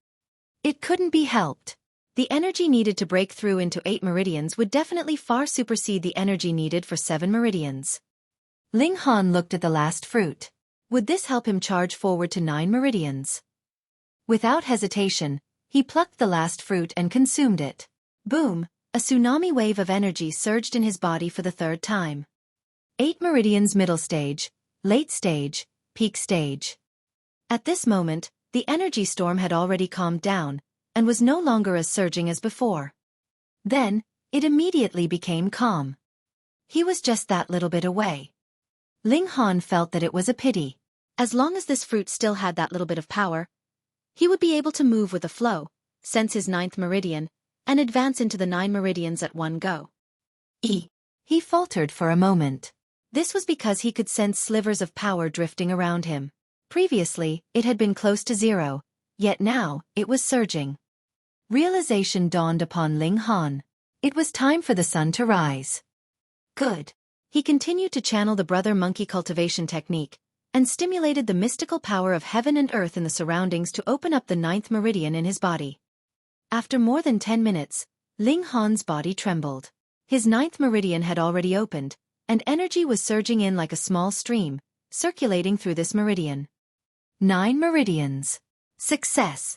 It couldn't be helped. The energy needed to break through into 8 meridians would definitely far supersede the energy needed for 7 meridians. Ling Han looked at the last fruit. Would this help him charge forward to 9 meridians? Without hesitation, he plucked the last fruit and consumed it. Boom! A tsunami wave of energy surged in his body for the third time. 8 meridians middle stage, late stage, peak stage. At this moment, the energy storm had already calmed down, and was no longer as surging as before. Then, it immediately became calm. He was just that little bit away. Ling Han felt that it was a pity. As long as this fruit still had that little bit of power, he would be able to move with a flow, sense his 9th meridian, and advance into the 9 meridians at one go. He faltered for a moment. This was because he could sense slivers of power drifting around him. Previously, it had been close to zero, yet now, it was surging. Realization dawned upon Ling Han. It was time for the sun to rise. Good. He continued to channel the brother monkey cultivation technique, and stimulated the mystical power of heaven and earth in the surroundings to open up the 9th meridian in his body. After more than 10 minutes, Ling Han's body trembled. His 9th meridian had already opened, and energy was surging in like a small stream, circulating through this meridian. 9 meridians. Success.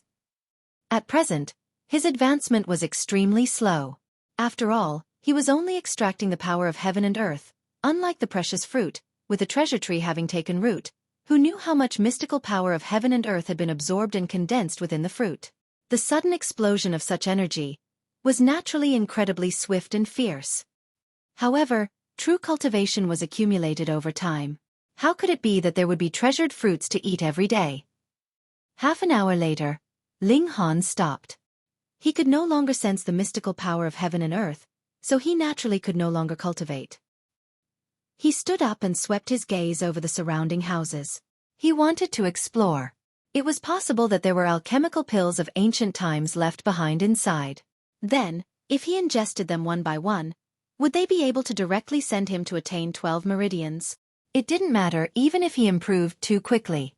At present, his advancement was extremely slow. After all, he was only extracting the power of heaven and earth, unlike the precious fruit, with the treasure tree having taken root, who knew how much mystical power of heaven and earth had been absorbed and condensed within the fruit. The sudden explosion of such energy was naturally incredibly swift and fierce. However, true cultivation was accumulated over time. How could it be that there would be treasured fruits to eat every day? Half an hour later, Ling Han stopped. He could no longer sense the mystical power of heaven and earth, so he naturally could no longer cultivate. He stood up and swept his gaze over the surrounding houses. He wanted to explore. It was possible that there were alchemical pills of ancient times left behind inside. Then, if he ingested them one by one, would they be able to directly send him to attain 12 meridians? It didn't matter even if he improved too quickly.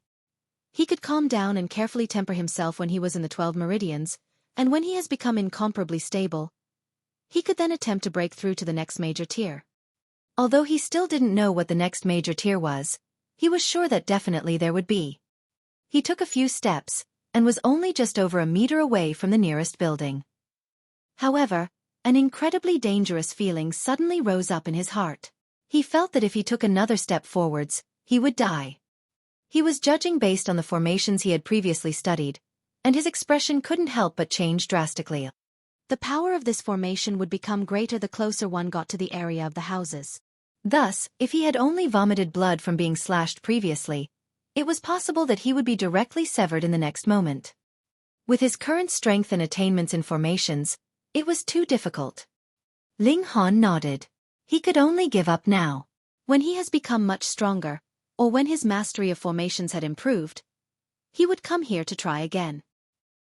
He could calm down and carefully temper himself when he was in the 12 meridians, and when he has become incomparably stable, he could then attempt to break through to the next major tier. Although he still didn't know what the next major tier was, he was sure that definitely there would be. He took a few steps, and was only just over a meter away from the nearest building. However, an incredibly dangerous feeling suddenly rose up in his heart. He felt that if he took another step forwards, he would die. He was judging based on the formations he had previously studied, and his expression couldn't help but change drastically. The power of this formation would become greater the closer one got to the area of the houses. Thus, if he had only vomited blood from being slashed previously, it was possible that he would be directly severed in the next moment. With his current strength and attainments in formations, it was too difficult. Ling Han nodded. He could only give up now. When he has become much stronger, or when his mastery of formations had improved, he would come here to try again.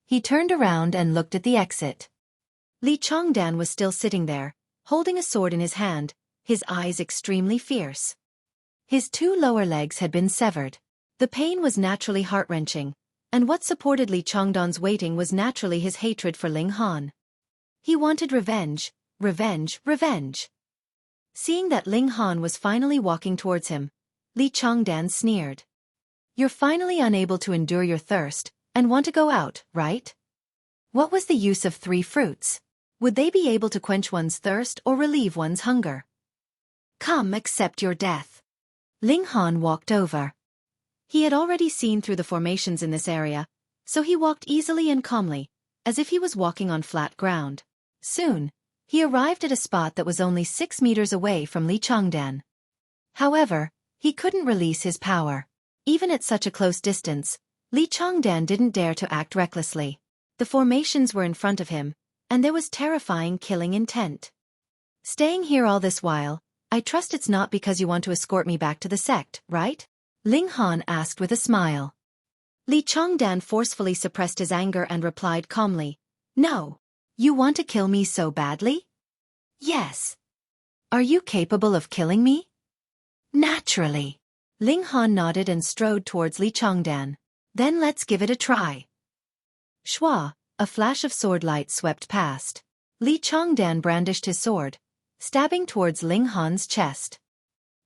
He turned around and looked at the exit. Li Chongdan was still sitting there, holding a sword in his hand, his eyes extremely fierce. His 2 lower legs had been severed. The pain was naturally heart-wrenching, and what supported Li Chongdan's waiting was naturally his hatred for Ling Han. He wanted revenge, revenge, revenge. Seeing that Ling Han was finally walking towards him, Li Chongdan sneered. You're finally unable to endure your thirst, and want to go out, right? What was the use of 3 fruits? Would they be able to quench one's thirst or relieve one's hunger? Come, accept your death. Ling Han walked over. He had already seen through the formations in this area, so he walked easily and calmly, as if he was walking on flat ground. Soon, he arrived at a spot that was only 6 meters away from Li Chongdan. However, he couldn't release his power. Even at such a close distance, Li Chongdan didn't dare to act recklessly. The formations were in front of him, and there was terrifying killing intent. Staying here all this while, I trust it's not because you want to escort me back to the sect, right? Ling Han asked with a smile. Li Chongdan forcefully suppressed his anger and replied calmly, No. You want to kill me so badly? Yes. Are you capable of killing me? Naturally. Ling Han nodded and strode towards Li Chongdan. Then let's give it a try. Shua, a flash of sword light swept past. Li Chongdan brandished his sword, stabbing towards Ling Han's chest.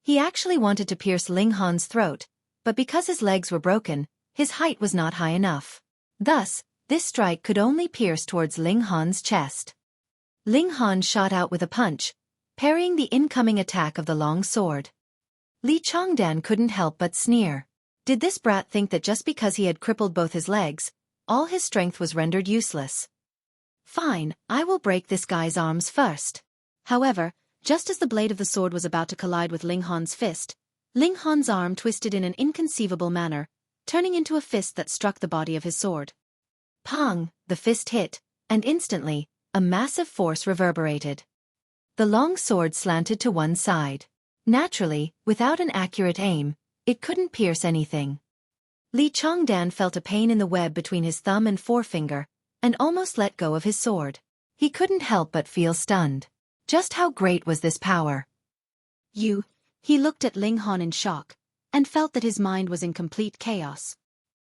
He actually wanted to pierce Ling Han's throat, but because his legs were broken, his height was not high enough. Thus, this strike could only pierce towards Ling Han's chest. Ling Han shot out with a punch, parrying the incoming attack of the long sword. Li Chongdan couldn't help but sneer. Did this brat think that just because he had crippled both his legs, all his strength was rendered useless? Fine, I will break this guy's arms first. However, just as the blade of the sword was about to collide with Ling Han's fist, Ling Han's arm twisted in an inconceivable manner, turning into a fist that struck the body of his sword. Pong! The fist hit, and instantly, a massive force reverberated. The long sword slanted to one side. Naturally, without an accurate aim, it couldn't pierce anything. Li Chongdan felt a pain in the web between his thumb and forefinger, and almost let go of his sword. He couldn't help but feel stunned. Just how great was this power? He looked at Ling Han in shock, and felt that his mind was in complete chaos.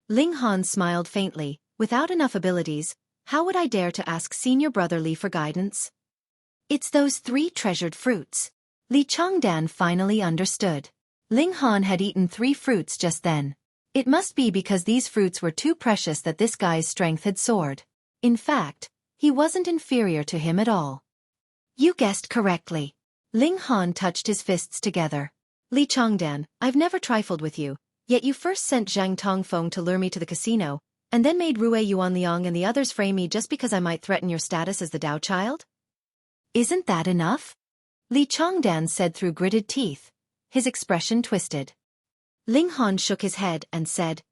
Ling Han smiled faintly. Without enough abilities, how would I dare to ask senior brother Li for guidance? It's those 3 treasured fruits. Li Chongdan finally understood. Ling Han had eaten 3 fruits just then. It must be because these fruits were too precious that this guy's strength had soared. In fact, he wasn't inferior to him at all. You guessed correctly. Ling Han touched his fists together. Li Chongdan, I've never trifled with you, yet you first sent Zhang Tongfeng to lure me to the casino, and then made Rue Yuanliang and the others frame me just because I might threaten your status as the Dao Child? Isn't that enough? Li Chongdan said through gritted teeth. His expression twisted. Ling Han shook his head and said,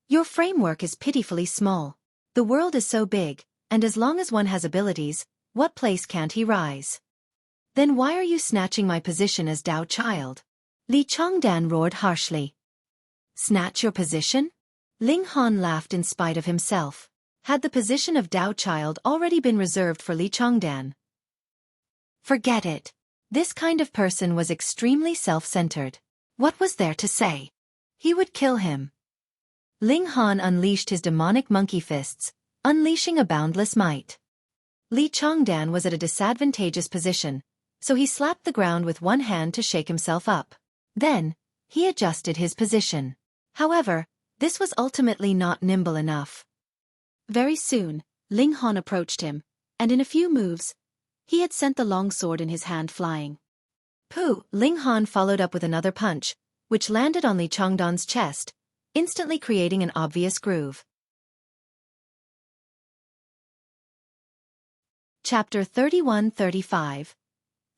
Your framework is pitifully small. The world is so big, and as long as one has abilities, what place can't he rise? Then why are you snatching my position as Dao Child? Li Chongdan roared harshly. Snatch your position? Ling Han laughed in spite of himself. Had the position of Dao Child already been reserved for Li Chongdan? Forget it. This kind of person was extremely self-centered. What was there to say? He would kill him. Ling Han unleashed his demonic monkey fists, unleashing a boundless might. Li Chongdan was at a disadvantageous position, so he slapped the ground with one hand to shake himself up. Then, he adjusted his position. However, this was ultimately not nimble enough. Very soon, Ling Han approached him, and in a few moves, he had sent the long sword in his hand flying. Pooh! Ling Han followed up with another punch, which landed on Li Chongdan's chest, instantly creating an obvious groove. Chapter 31-35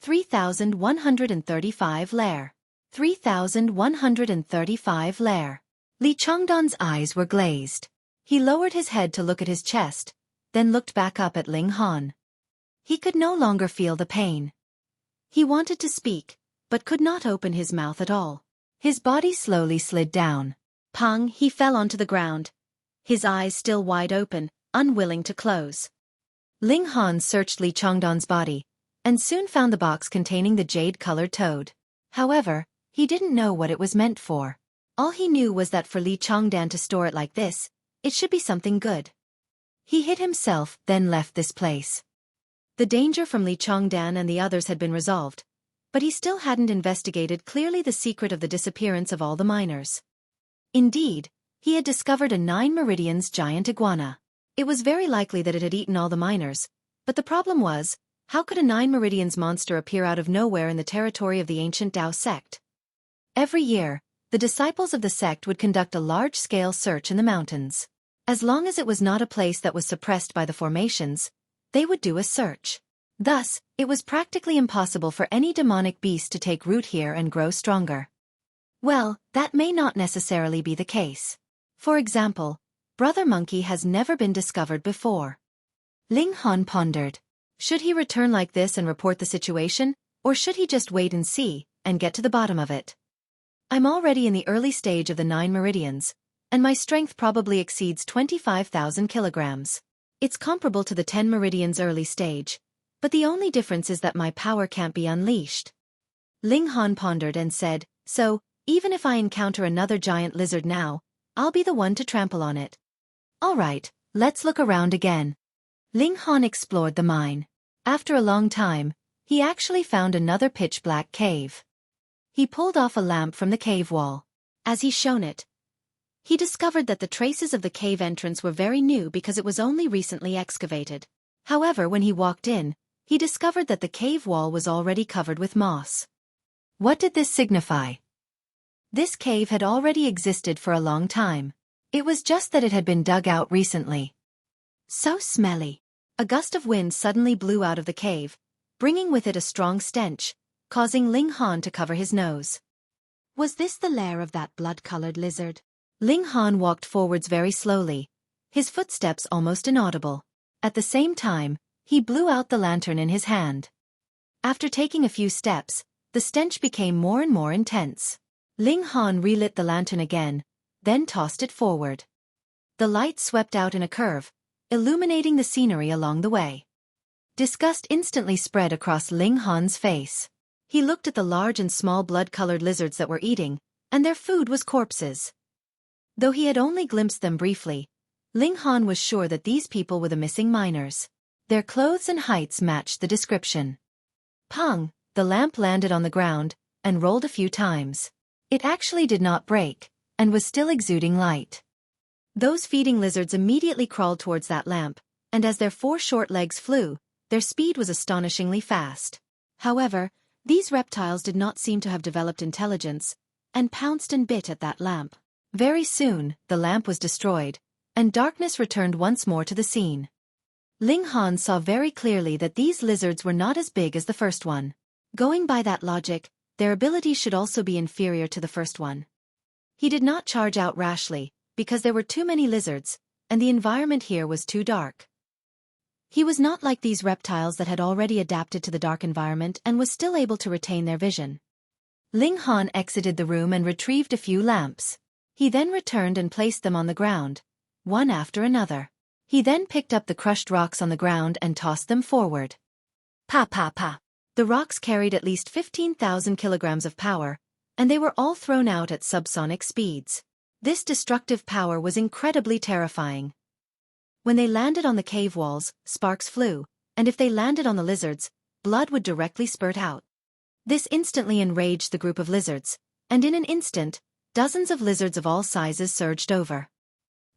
3135 Lair. 3135 Lair. Li Chongdan's eyes were glazed. He lowered his head to look at his chest, then looked back up at Ling Han. He could no longer feel the pain. He wanted to speak, but could not open his mouth at all. His body slowly slid down. Pang! He fell onto the ground, his eyes still wide open, unwilling to close. Ling Han searched Li Chongdan's body, and soon found the box containing the jade-colored toad. However, he didn't know what it was meant for. All he knew was that for Li Chongdan to store it like this, it should be something good. He hid himself, then left this place. The danger from Li Chongdan and the others had been resolved, but he still hadn't investigated clearly the secret of the disappearance of all the miners. Indeed, he had discovered a 9 Meridians giant iguana. It was very likely that it had eaten all the miners, but the problem was, how could a 9 Meridians monster appear out of nowhere in the territory of the ancient Dao sect? Every year, the disciples of the sect would conduct a large-scale search in the mountains. As long as it was not a place that was suppressed by the formations, they would do a search. Thus, it was practically impossible for any demonic beast to take root here and grow stronger. Well, that may not necessarily be the case. For example, Brother Monkey has never been discovered before. Ling Han pondered. Should he return like this and report the situation, or should he just wait and see, and get to the bottom of it? I'm already in the early stage of the 9 Meridians, and my strength probably exceeds 25,000 kilograms. It's comparable to the 10 Meridians early stage, but the only difference is that my power can't be unleashed. Ling Han pondered and said, "So, even if I encounter another giant lizard now, I'll be the one to trample on it." "All right, let's look around again." Ling Han explored the mine. After a long time, he actually found another pitch-black cave. He pulled off a lamp from the cave wall. As he shone it, he discovered that the traces of the cave entrance were very new because it was only recently excavated. However, when he walked in, he discovered that the cave wall was already covered with moss. What did this signify? This cave had already existed for a long time. It was just that it had been dug out recently. So smelly. A gust of wind suddenly blew out of the cave, bringing with it a strong stench, causing Ling Han to cover his nose. Was this the lair of that blood-colored lizard? Ling Han walked forwards very slowly, his footsteps almost inaudible. At the same time, he blew out the lantern in his hand. After taking a few steps, the stench became more and more intense. Ling Han relit the lantern again, then tossed it forward. The light swept out in a curve, illuminating the scenery along the way. Disgust instantly spread across Ling Han's face. He looked at the large and small blood-colored lizards that were eating, and their food was corpses. Though he had only glimpsed them briefly, Ling Han was sure that these people were the missing miners. Their clothes and heights matched the description. Pong! The lamp landed on the ground, and rolled a few times. It actually did not break, and was still exuding light. Those feeding lizards immediately crawled towards that lamp, and as their 4 short legs flew, their speed was astonishingly fast. However, these reptiles did not seem to have developed intelligence, and pounced and bit at that lamp. Very soon, the lamp was destroyed, and darkness returned once more to the scene. Ling Han saw very clearly that these lizards were not as big as the first one. Going by that logic, their abilities should also be inferior to the first one. He did not charge out rashly, because there were too many lizards, and the environment here was too dark. He was not like these reptiles that had already adapted to the dark environment and was still able to retain their vision. Ling Han exited the room and retrieved a few lamps. He then returned and placed them on the ground, one after another. He then picked up the crushed rocks on the ground and tossed them forward. Pa pa pa. The rocks carried at least 15,000 kilograms of power, and they were all thrown out at subsonic speeds. This destructive power was incredibly terrifying. When they landed on the cave walls, sparks flew, and if they landed on the lizards, blood would directly spurt out. This instantly enraged the group of lizards, and in an instant, dozens of lizards of all sizes surged over.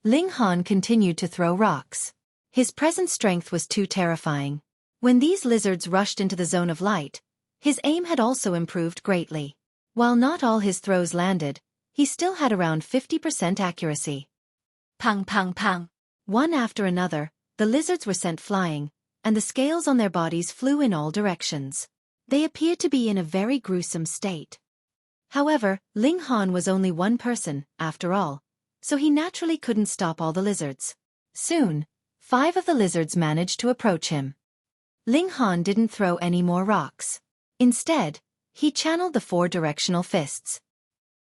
Ling Han continued to throw rocks. His present strength was too terrifying. When these lizards rushed into the zone of light, his aim had also improved greatly. While not all his throws landed, he still had around 50% accuracy. Pang pang pang. One after another, the lizards were sent flying, and the scales on their bodies flew in all directions. They appeared to be in a very gruesome state. However, Ling Han was only one person, after all, so he naturally couldn't stop all the lizards. Soon, 5 of the lizards managed to approach him. Ling Han didn't throw any more rocks. Instead, he channeled the 4 directional fists.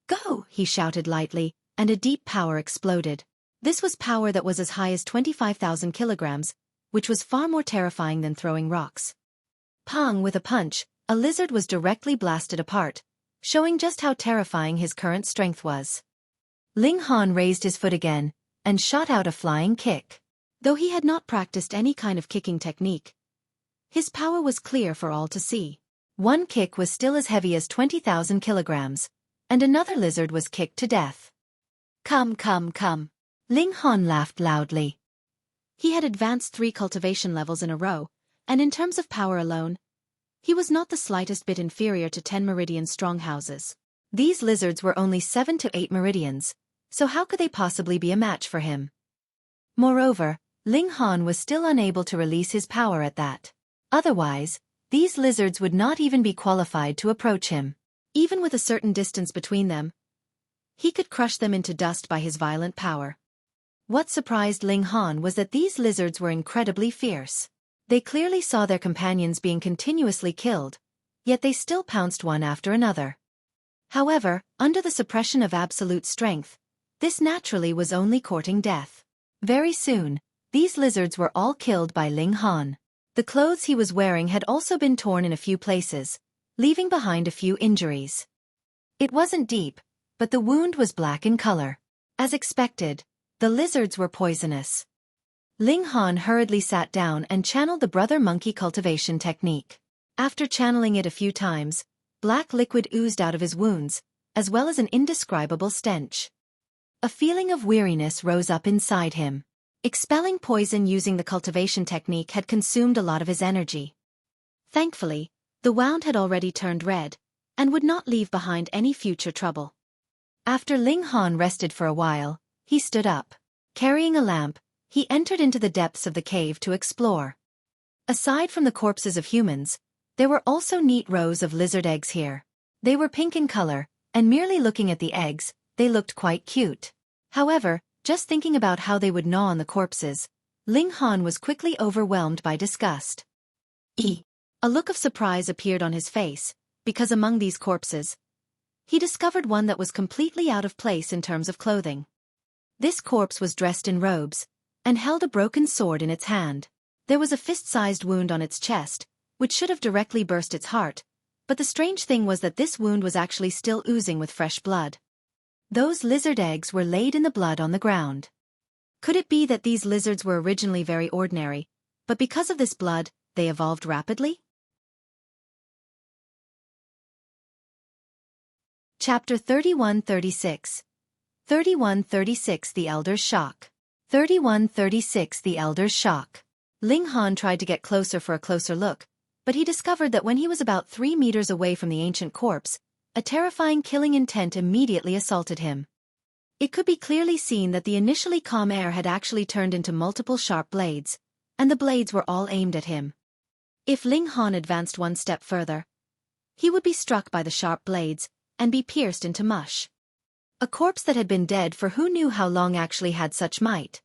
"Go!" he shouted lightly, and a deep power exploded. This was power that was as high as 25,000 kilograms, which was far more terrifying than throwing rocks. Pong! With a punch, a lizard was directly blasted apart, showing just how terrifying his current strength was. Ling Han raised his foot again, and shot out a flying kick. Though he had not practiced any kind of kicking technique, his power was clear for all to see. One kick was still as heavy as 20,000 kilograms, and another lizard was kicked to death. Come, come, come. Ling Han laughed loudly. He had advanced 3 cultivation levels in a row, and in terms of power alone, he was not the slightest bit inferior to 10 Meridian stronghouses. These lizards were only 7 to 8 meridians, so how could they possibly be a match for him? Moreover, Ling Han was still unable to release his power at that. Otherwise, these lizards would not even be qualified to approach him. Even with a certain distance between them, he could crush them into dust by his violent power. What surprised Ling Han was that these lizards were incredibly fierce. They clearly saw their companions being continuously killed, yet they still pounced one after another. However, under the suppression of absolute strength, this naturally was only courting death. Very soon, these lizards were all killed by Ling Han. The clothes he was wearing had also been torn in a few places, leaving behind a few injuries. It wasn't deep, but the wound was black in color. As expected, the lizards were poisonous. Ling Han hurriedly sat down and channeled the brother monkey cultivation technique. After channeling it a few times, black liquid oozed out of his wounds, as well as an indescribable stench. A feeling of weariness rose up inside him. Expelling poison using the cultivation technique had consumed a lot of his energy. Thankfully, the wound had already turned red, and would not leave behind any future trouble. After Ling Han rested for a while, he stood up. Carrying a lamp, he entered into the depths of the cave to explore. Aside from the corpses of humans, there were also neat rows of lizard eggs here. They were pink in color, and merely looking at the eggs, they looked quite cute. However, just thinking about how they would gnaw on the corpses, Ling Han was quickly overwhelmed by disgust. A look of surprise appeared on his face, because among these corpses, he discovered one that was completely out of place in terms of clothing. This corpse was dressed in robes, and held a broken sword in its hand. There was a fist-sized wound on its chest, which should have directly burst its heart, but the strange thing was that this wound was actually still oozing with fresh blood. Those lizard eggs were laid in the blood on the ground. Could it be that these lizards were originally very ordinary, but because of this blood, they evolved rapidly? Chapter 31-36. 31-36 The Elder's Shock. 31-36 The Elder's Shock. Ling Han tried to get closer for a closer look, but he discovered that when he was about 3 meters away from the ancient corpse, a terrifying killing intent immediately assaulted him. It could be clearly seen that the initially calm air had actually turned into multiple sharp blades, and the blades were all aimed at him. If Ling Han advanced one step further, he would be struck by the sharp blades and be pierced into mush. A corpse that had been dead for who knew how long actually had such might.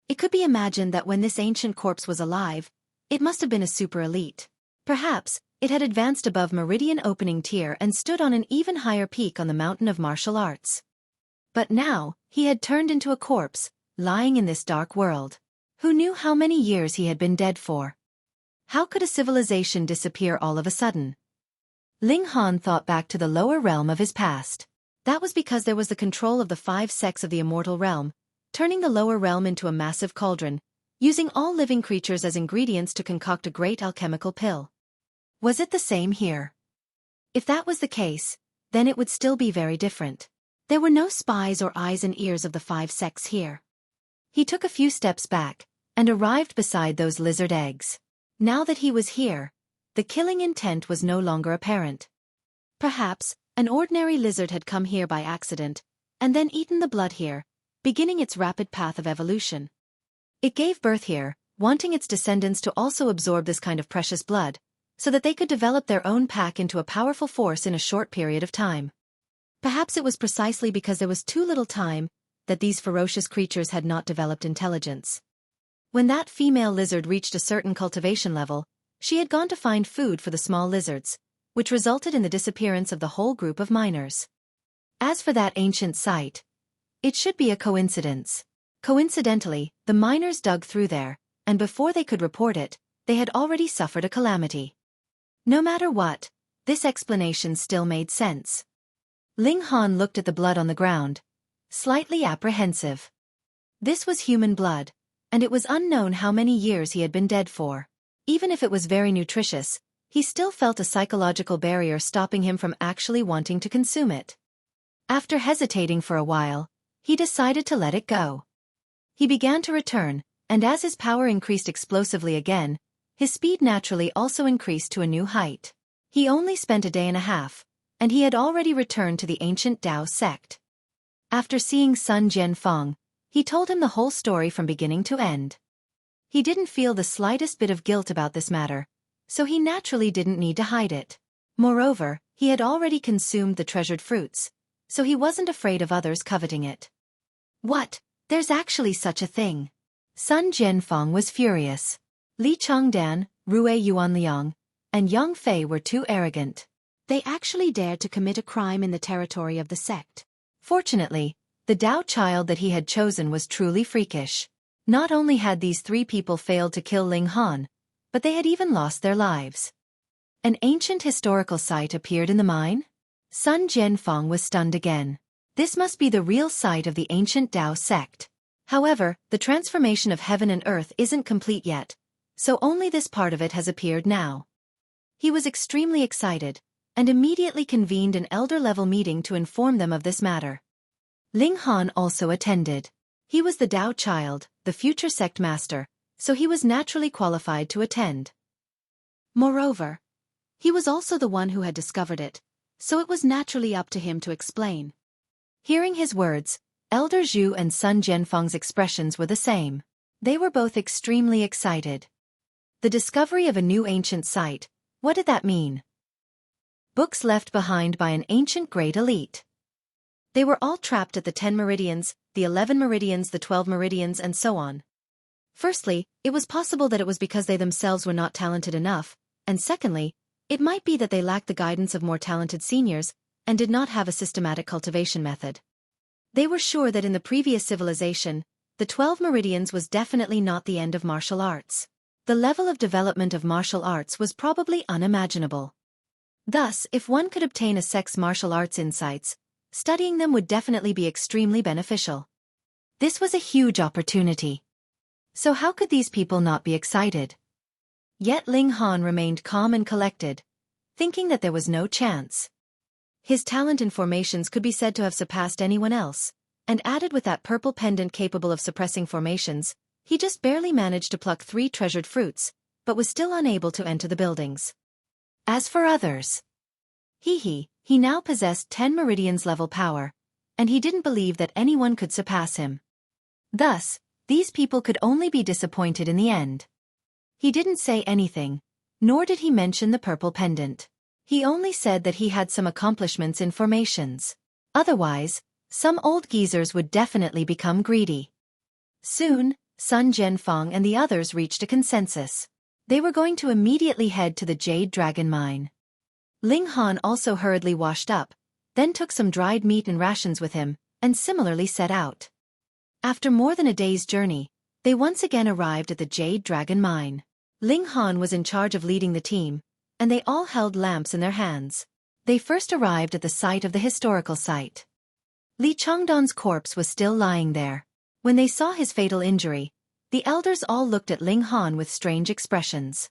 It could be imagined that when this ancient corpse was alive, it must have been a super elite. Perhaps, it had advanced above Meridian opening tier and stood on an even higher peak on the mountain of martial arts. But now, he had turned into a corpse, lying in this dark world. Who knew how many years he had been dead for? How could a civilization disappear all of a sudden? Ling Han thought back to the lower realm of his past. That was because there was the control of the 5 sects of the immortal realm, turning the lower realm into a massive cauldron, using all living creatures as ingredients to concoct a great alchemical pill. Was it the same here? If that was the case, then it would still be very different. There were no spies or eyes and ears of the 5 sects here. He took a few steps back, and arrived beside those lizard eggs. Now that he was here, the killing intent was no longer apparent. Perhaps, an ordinary lizard had come here by accident, and then eaten the blood here, beginning its rapid path of evolution. It gave birth here, wanting its descendants to also absorb this kind of precious blood, so that they could develop their own pack into a powerful force in a short period of time. Perhaps it was precisely because there was too little time that these ferocious creatures had not developed intelligence. When that female lizard reached a certain cultivation level, she had gone to find food for the small lizards, which resulted in the disappearance of the whole group of miners. As for that ancient site, it should be a coincidence. Coincidentally, the miners dug through there, and before they could report it, they had already suffered a calamity. No matter what, this explanation still made sense. Ling Han looked at the blood on the ground, slightly apprehensive. This was human blood, and it was unknown how many years he had been dead for. Even if it was very nutritious, he still felt a psychological barrier stopping him from actually wanting to consume it. After hesitating for a while, he decided to let it go. He began to return, and as his power increased explosively again, his speed naturally also increased to a new height. He only spent a day and a half, and he had already returned to the ancient Dao sect. After seeing Sun Jianfeng, he told him the whole story from beginning to end. He didn't feel the slightest bit of guilt about this matter, so he naturally didn't need to hide it. Moreover, he had already consumed the treasured fruits, so he wasn't afraid of others coveting it. What? There's actually such a thing. Sun Jianfeng was furious. Li Chongdan, Rue Yuanliang, and Yang Fei were too arrogant. They actually dared to commit a crime in the territory of the sect. Fortunately, the Dao Child that he had chosen was truly freakish. Not only had these 3 people failed to kill Ling Han, but they had even lost their lives. An ancient historical site appeared in the mine? Sun Jianfeng was stunned again. This must be the real site of the ancient Dao sect. However, the transformation of heaven and earth isn't complete yet, so only this part of it has appeared now. He was extremely excited, and immediately convened an elder-level meeting to inform them of this matter. Ling Han also attended. He was the Dao Child, the future sect master, so he was naturally qualified to attend. Moreover, he was also the one who had discovered it, so it was naturally up to him to explain. Hearing his words, Elder Zhu and Sun Jianfeng's expressions were the same. They were both extremely excited. The discovery of a new ancient site, what did that mean? Books left behind by an ancient great elite. They were all trapped at the 10 Meridians, the 11 Meridians, the 12 Meridians, and so on. Firstly, it was possible that it was because they themselves were not talented enough, and secondly, it might be that they lacked the guidance of more talented seniors, and did not have a systematic cultivation method. They were sure that in the previous civilization, the 12 Meridians was definitely not the end of martial arts. The level of development of martial arts was probably unimaginable. Thus, if one could obtain a sect's martial arts insights, studying them would definitely be extremely beneficial. This was a huge opportunity. So how could these people not be excited? Yet Ling Han remained calm and collected, thinking that there was no chance. His talent in formations could be said to have surpassed anyone else, and added with that purple pendant capable of suppressing formations, he just barely managed to pluck 3 treasured fruits, but was still unable to enter the buildings. As for others, he now possessed 10 Meridians level power, and he didn't believe that anyone could surpass him. Thus, these people could only be disappointed in the end. He didn't say anything, nor did he mention the purple pendant. He only said that he had some accomplishments in formations. Otherwise, some old geezers would definitely become greedy. Soon, Sun Jianfeng and the others reached a consensus. They were going to immediately head to the Jade Dragon Mine. Ling Han also hurriedly washed up, then took some dried meat and rations with him, and similarly set out. After more than a day's journey, they once again arrived at the Jade Dragon Mine. Ling Han was in charge of leading the team, and they all held lamps in their hands. They first arrived at the site of the historical site. Li Changdan's corpse was still lying there. When they saw his fatal injury, the elders all looked at Ling Han with strange expressions.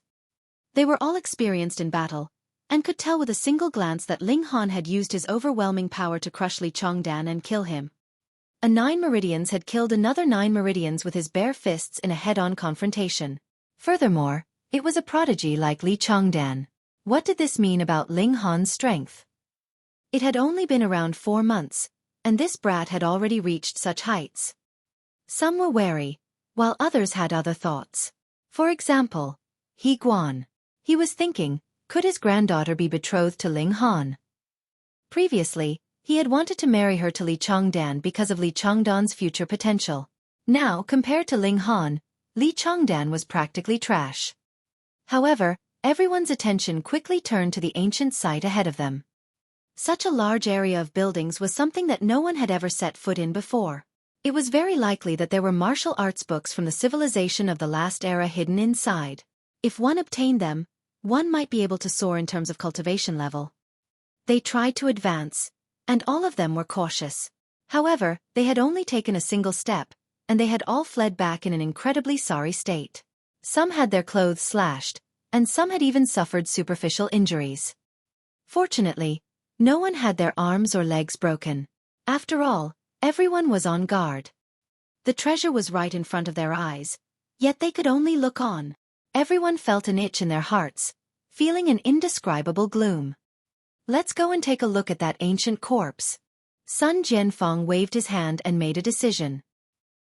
They were all experienced in battle, and could tell with a single glance that Ling Han had used his overwhelming power to crush Li Changdan and kill him. A 9 Meridians had killed another 9 Meridians with his bare fists in a head-on confrontation. Furthermore, it was a prodigy like Li Changdan. What did this mean about Ling Han's strength? It had only been around 4 months, and this brat had already reached such heights. Some were wary, while others had other thoughts. For example, He Guan. He was thinking, could his granddaughter be betrothed to Ling Han? Previously, he had wanted to marry her to Li Changdan because of Li Changdan's future potential. Now, compared to Ling Han, Li Changdan was practically trash. However, everyone's attention quickly turned to the ancient site ahead of them. Such a large area of buildings was something that no one had ever set foot in before. It was very likely that there were martial arts books from the civilization of the last era hidden inside. If one obtained them, one might be able to soar in terms of cultivation level. They tried to advance, and all of them were cautious. However, they had only taken a single step, and they had all fled back in an incredibly sorry state. Some had their clothes slashed, and some had even suffered superficial injuries. Fortunately, no one had their arms or legs broken. After all, everyone was on guard. The treasure was right in front of their eyes, yet they could only look on. Everyone felt an itch in their hearts, feeling an indescribable gloom. Let's go and take a look at that ancient corpse. Sun Jianfeng waved his hand and made a decision.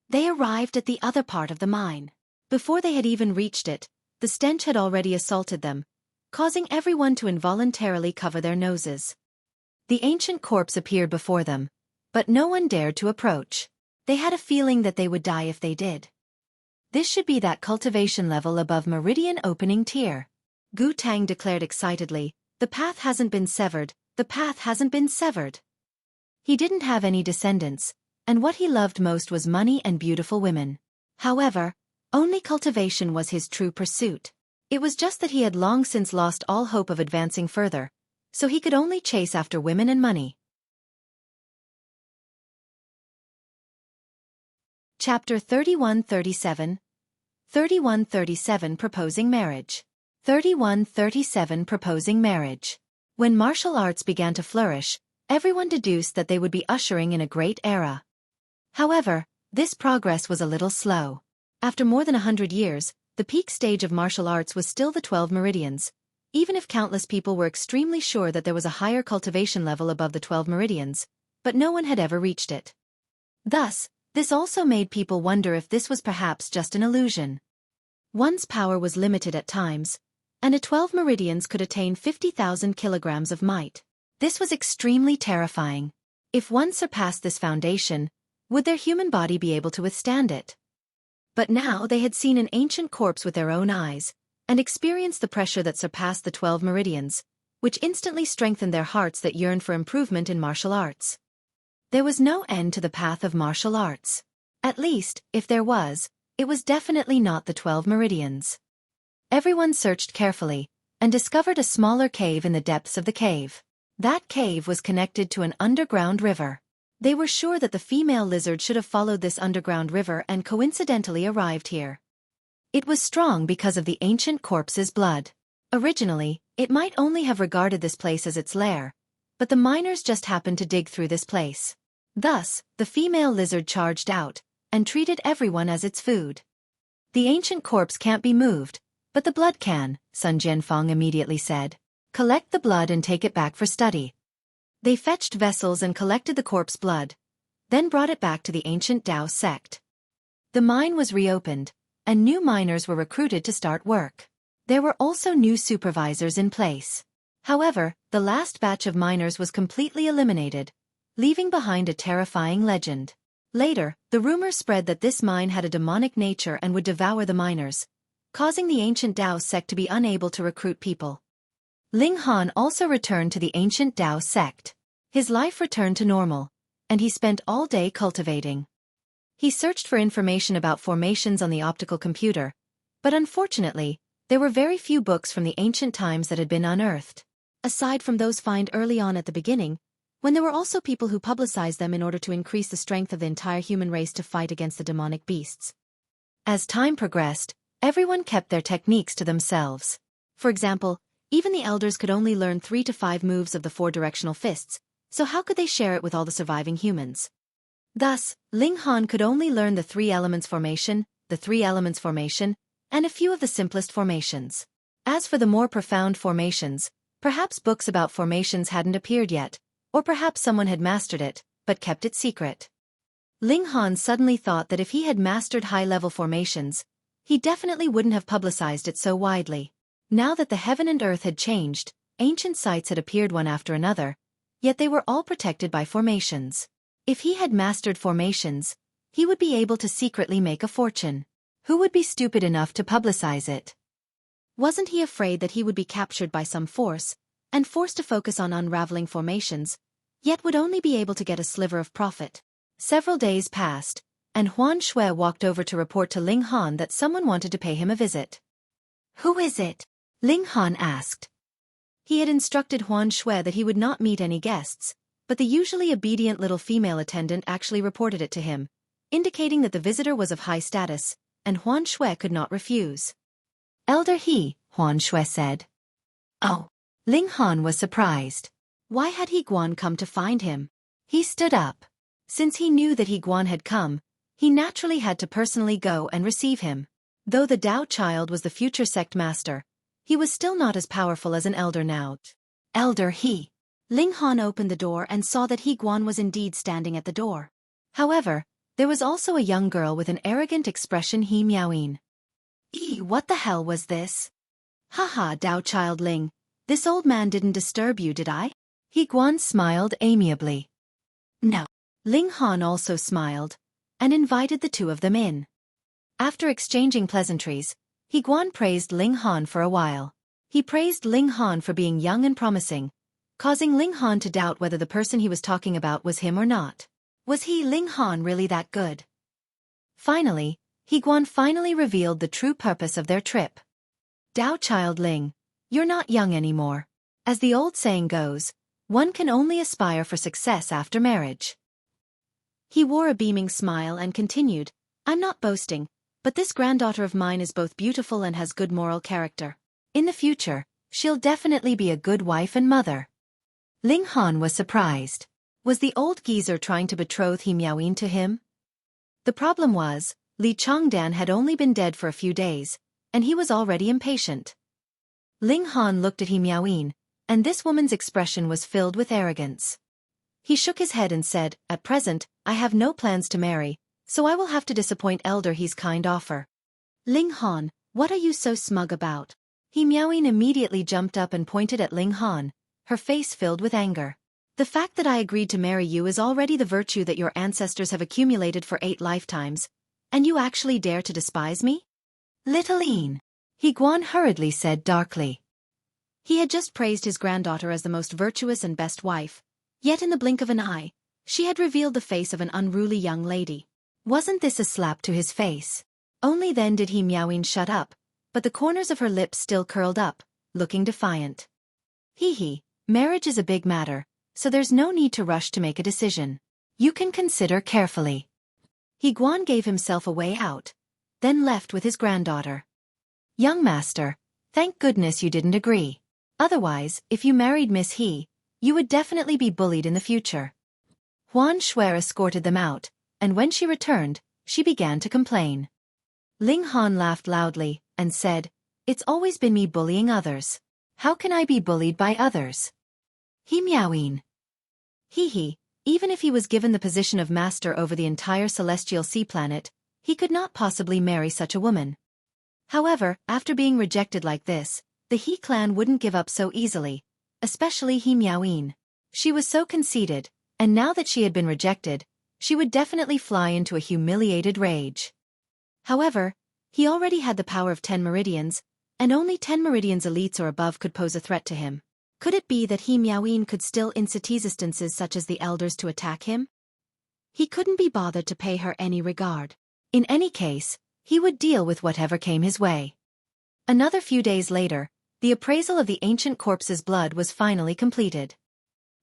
They arrived at the other part of the mine. Before they had even reached it, the stench had already assaulted them, causing everyone to involuntarily cover their noses. The ancient corpse appeared before them, but no one dared to approach. They had a feeling that they would die if they did. This should be that cultivation level above Meridian opening tier. Gu Tang declared excitedly, the path hasn't been severed, the path hasn't been severed. He didn't have any descendants, and what he loved most was money and beautiful women. However, only cultivation was his true pursuit. It was just that he had long since lost all hope of advancing further, so he could only chase after women and money. Chapter 31-37 31-37 Proposing Marriage 31-37 Proposing Marriage. When martial arts began to flourish, everyone deduced that they would be ushering in a great era. However, this progress was a little slow. After more than 100 years, the peak stage of martial arts was still the 12 Meridians, even if countless people were extremely sure that there was a higher cultivation level above the 12 Meridians, but no one had ever reached it. Thus, this also made people wonder if this was perhaps just an illusion. One's power was limited at times, and a 12 Meridians could attain 50,000 kilograms of might. This was extremely terrifying. If one surpassed this foundation, would their human body be able to withstand it? But now they had seen an ancient corpse with their own eyes, and experienced the pressure that surpassed the 12 Meridians, which instantly strengthened their hearts that yearned for improvement in martial arts. There was no end to the path of martial arts. At least, if there was, it was definitely not the 12 Meridians. Everyone searched carefully, and discovered a smaller cave in the depths of the cave. That cave was connected to an underground river. They were sure that the female lizard should have followed this underground river and coincidentally arrived here. It was strong because of the ancient corpse's blood. Originally, it might only have regarded this place as its lair, but the miners just happened to dig through this place. Thus, the female lizard charged out, and treated everyone as its food. The ancient corpse can't be moved, but the blood can, Sun Jianfeng immediately said. Collect the blood and take it back for study. They fetched vessels and collected the corpse blood, then brought it back to the ancient Dao sect. The mine was reopened, and new miners were recruited to start work. There were also new supervisors in place. However, the last batch of miners was completely eliminated, leaving behind a terrifying legend. Later, the rumor spread that this mine had a demonic nature and would devour the miners, causing the ancient Dao sect to be unable to recruit people. Ling Han also returned to the ancient Dao sect. His life returned to normal, and he spent all day cultivating. He searched for information about formations on the optical computer, but unfortunately, there were very few books from the ancient times that had been unearthed. Aside from those found early on at the beginning, when there were also people who publicized them in order to increase the strength of the entire human race to fight against the demonic beasts. As time progressed, everyone kept their techniques to themselves. For example, even the elders could only learn 3 to 5 moves of the 4-directional fists, so how could they share it with all the surviving humans? Thus, Ling Han could only learn the 3 elements formation, the 3 elements formation, and a few of the simplest formations. As for the more profound formations, perhaps books about formations hadn't appeared yet, or perhaps someone had mastered it, but kept it secret. Ling Han suddenly thought that if he had mastered high-level formations, he definitely wouldn't have publicized it so widely. Now that the heaven and earth had changed, ancient sites had appeared one after another, yet they were all protected by formations. If he had mastered formations, he would be able to secretly make a fortune. Who would be stupid enough to publicize it? Wasn't he afraid that he would be captured by some force, and forced to focus on unraveling formations, yet would only be able to get a sliver of profit? Several days passed, and Huan Shui walked over to report to Ling Han that someone wanted to pay him a visit. "Who is it?" Ling Han asked. He had instructed Huan Shui that he would not meet any guests, but the usually obedient little female attendant actually reported it to him, indicating that the visitor was of high status, and Huan Shui could not refuse. "Elder He," Huan Shui said. "Oh." Ling Han was surprised. Why had He Guan come to find him? He stood up. Since he knew that He Guan had come, he naturally had to personally go and receive him. Though the Dao Child was the future sect master, he was still not as powerful as an elder now. "Elder He." Ling Han opened the door and saw that He Guan was indeed standing at the door. However, there was also a young girl with an arrogant expression. He Miaoyin. What the hell was this? Haha, Dao Child Ling, this old man didn't disturb you, did I? He Guan smiled amiably. No. Ling Han also smiled, and invited the two of them in. After exchanging pleasantries, He Guan praised Ling Han for a while. He praised Ling Han for being young and promising, causing Ling Han to doubt whether the person he was talking about was him or not. Was he, Ling Han, really that good? Finally, He Guan finally revealed the true purpose of their trip. Dao Child Ling, you're not young anymore. As the old saying goes, one can only aspire for success after marriage. He wore a beaming smile and continued, I'm not boasting, but this granddaughter of mine is both beautiful and has good moral character. In the future, she'll definitely be a good wife and mother. Ling Han was surprised. Was the old geezer trying to betroth He Miaoyin to him? The problem was, Li Chongdan had only been dead for a few days, and he was already impatient. Ling Han looked at He Miaoyin, and this woman's expression was filled with arrogance. He shook his head and said, At present, I have no plans to marry, so I will have to disappoint Elder He's kind offer. Ling Han, what are you so smug about? He Miaoyin immediately jumped up and pointed at Ling Han, her face filled with anger. The fact that I agreed to marry you is already the virtue that your ancestors have accumulated for 8 lifetimes, and you actually dare to despise me? Little Een, He Guan hurriedly said darkly. He had just praised his granddaughter as the most virtuous and best wife, yet in the blink of an eye, she had revealed the face of an unruly young lady. Wasn't this a slap to his face? Only then did He Miaoyin shut up, but the corners of her lips still curled up, looking defiant. Hee, marriage is a big matter, so there's no need to rush to make a decision. You can consider carefully. He Guan gave himself a way out, then left with his granddaughter. Young master, thank goodness you didn't agree. Otherwise, if you married Miss He, you would definitely be bullied in the future. Huan Shuer escorted them out, and when she returned, she began to complain. Ling Han laughed loudly, and said, It's always been me bullying others. How can I be bullied by others? He Miaoyin. Even if he was given the position of master over the entire celestial sea planet, he could not possibly marry such a woman. However, after being rejected like this, the He clan wouldn't give up so easily, especially He Miaoyin. She was so conceited, and now that she had been rejected, she would definitely fly into a humiliated rage. However, he already had the power of 10 Meridians, and only 10 Meridians elites or above could pose a threat to him. Could it be that He Miaoyin could still incite instances such as the elders to attack him? He couldn't be bothered to pay her any regard. In any case, he would deal with whatever came his way. Another few days later, the appraisal of the ancient corpse's blood was finally completed.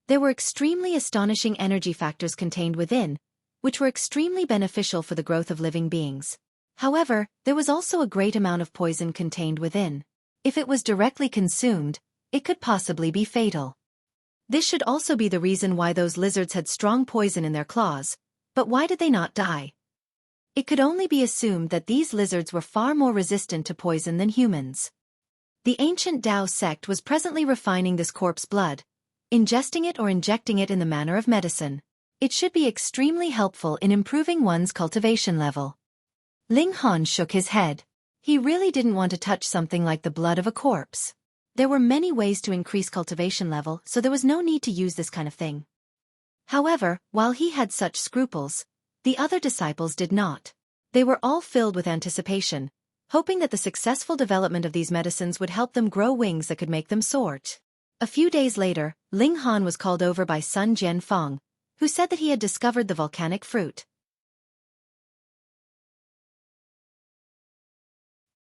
There were extremely astonishing energy factors contained within, which were extremely beneficial for the growth of living beings. However, there was also a great amount of poison contained within. If it was directly consumed, it could possibly be fatal. This should also be the reason why those lizards had strong poison in their claws, but why did they not die? It could only be assumed that these lizards were far more resistant to poison than humans. The ancient Dao sect was presently refining this corpse blood, ingesting it or injecting it in the manner of medicine. It should be extremely helpful in improving one's cultivation level. Ling Han shook his head. He really didn't want to touch something like the blood of a corpse. There were many ways to increase cultivation level, so there was no need to use this kind of thing. However, while he had such scruples, the other disciples did not. They were all filled with anticipation, hoping that the successful development of these medicines would help them grow wings that could make them soar. A few days later, Ling Han was called over by Sun Jianfeng, who said that he had discovered the volcanic fruit.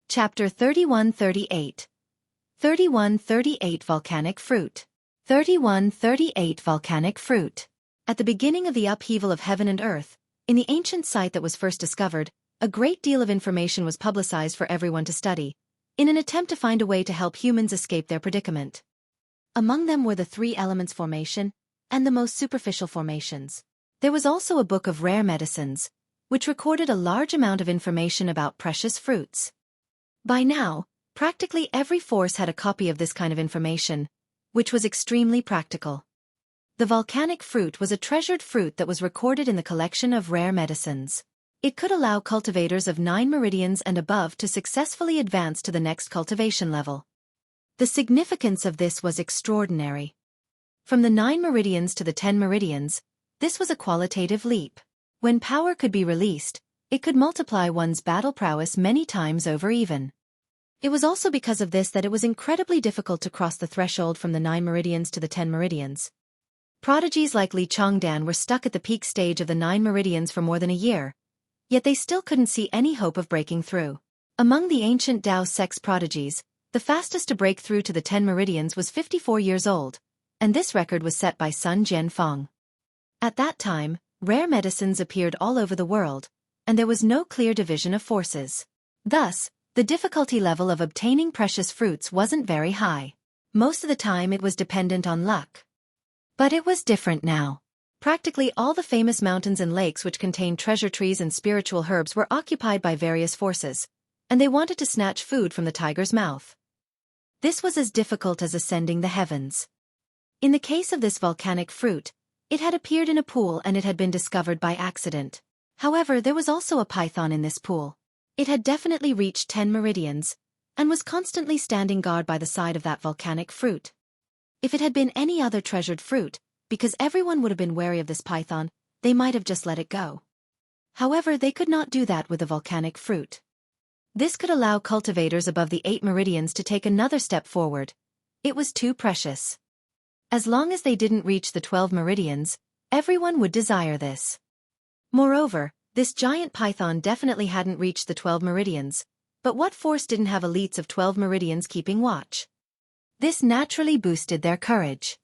Chapter 3138. 3138 Volcanic Fruit. 3138 Volcanic Fruit. At the beginning of the upheaval of heaven and earth, in the ancient site that was first discovered, a great deal of information was publicized for everyone to study, in an attempt to find a way to help humans escape their predicament. Among them were the 3 elements formation, and the most superficial formations. There was also a book of rare medicines, which recorded a large amount of information about precious fruits. By now, practically every force had a copy of this kind of information, which was extremely practical. The volcanic fruit was a treasured fruit that was recorded in the collection of rare medicines. It could allow cultivators of 9 meridians and above to successfully advance to the next cultivation level. The significance of this was extraordinary. From the 9 meridians to the 10 meridians, this was a qualitative leap. When power could be released, it could multiply one's battle prowess many times over even. It was also because of this that it was incredibly difficult to cross the threshold from the 9 meridians to the 10 meridians. Prodigies like Li Chongdan were stuck at the peak stage of the 9 meridians for more than a year, yet they still couldn't see any hope of breaking through. Among the ancient Dao sect's prodigies, The fastest to break through to the 10 Meridians was 54 years old, and this record was set by Sun Jianfeng. At that time, rare medicines appeared all over the world, and there was no clear division of forces. Thus, the difficulty level of obtaining precious fruits wasn't very high. Most of the time it was dependent on luck. But it was different now. Practically all the famous mountains and lakes which contained treasure trees and spiritual herbs were occupied by various forces, and they wanted to snatch food from the tiger's mouth. This was as difficult as ascending the heavens. In the case of this volcanic fruit, it had appeared in a pool and it had been discovered by accident. However, there was also a python in this pool. It had definitely reached 10 meridians, and was constantly standing guard by the side of that volcanic fruit. If it had been any other treasured fruit, because everyone would have been wary of this python, they might have just let it go. However, they could not do that with the volcanic fruit. This could allow cultivators above the 8 meridians to take another step forward. It was too precious. As long as they didn't reach the 12 meridians, everyone would desire this. Moreover, this giant python definitely hadn't reached the 12 meridians, but what force didn't have elites of 12 meridians keeping watch? This naturally boosted their courage.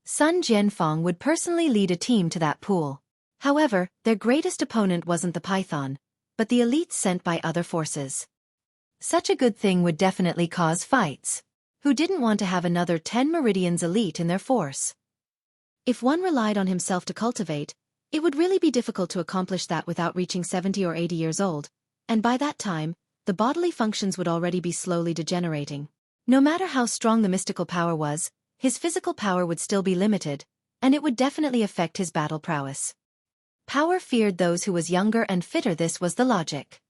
Sun Jianfeng would personally lead a team to that pool. However, their greatest opponent wasn't the python, but the elites sent by other forces. Such a good thing would definitely cause fights. Who didn't want to have another 10 meridians elite in their force? If one relied on himself to cultivate, it would really be difficult to accomplish that without reaching 70 or 80 years old, and by that time, the bodily functions would already be slowly degenerating. No matter how strong the mystical power was, his physical power would still be limited, and it would definitely affect his battle prowess. Power feared those who was younger and fitter. This was the logic.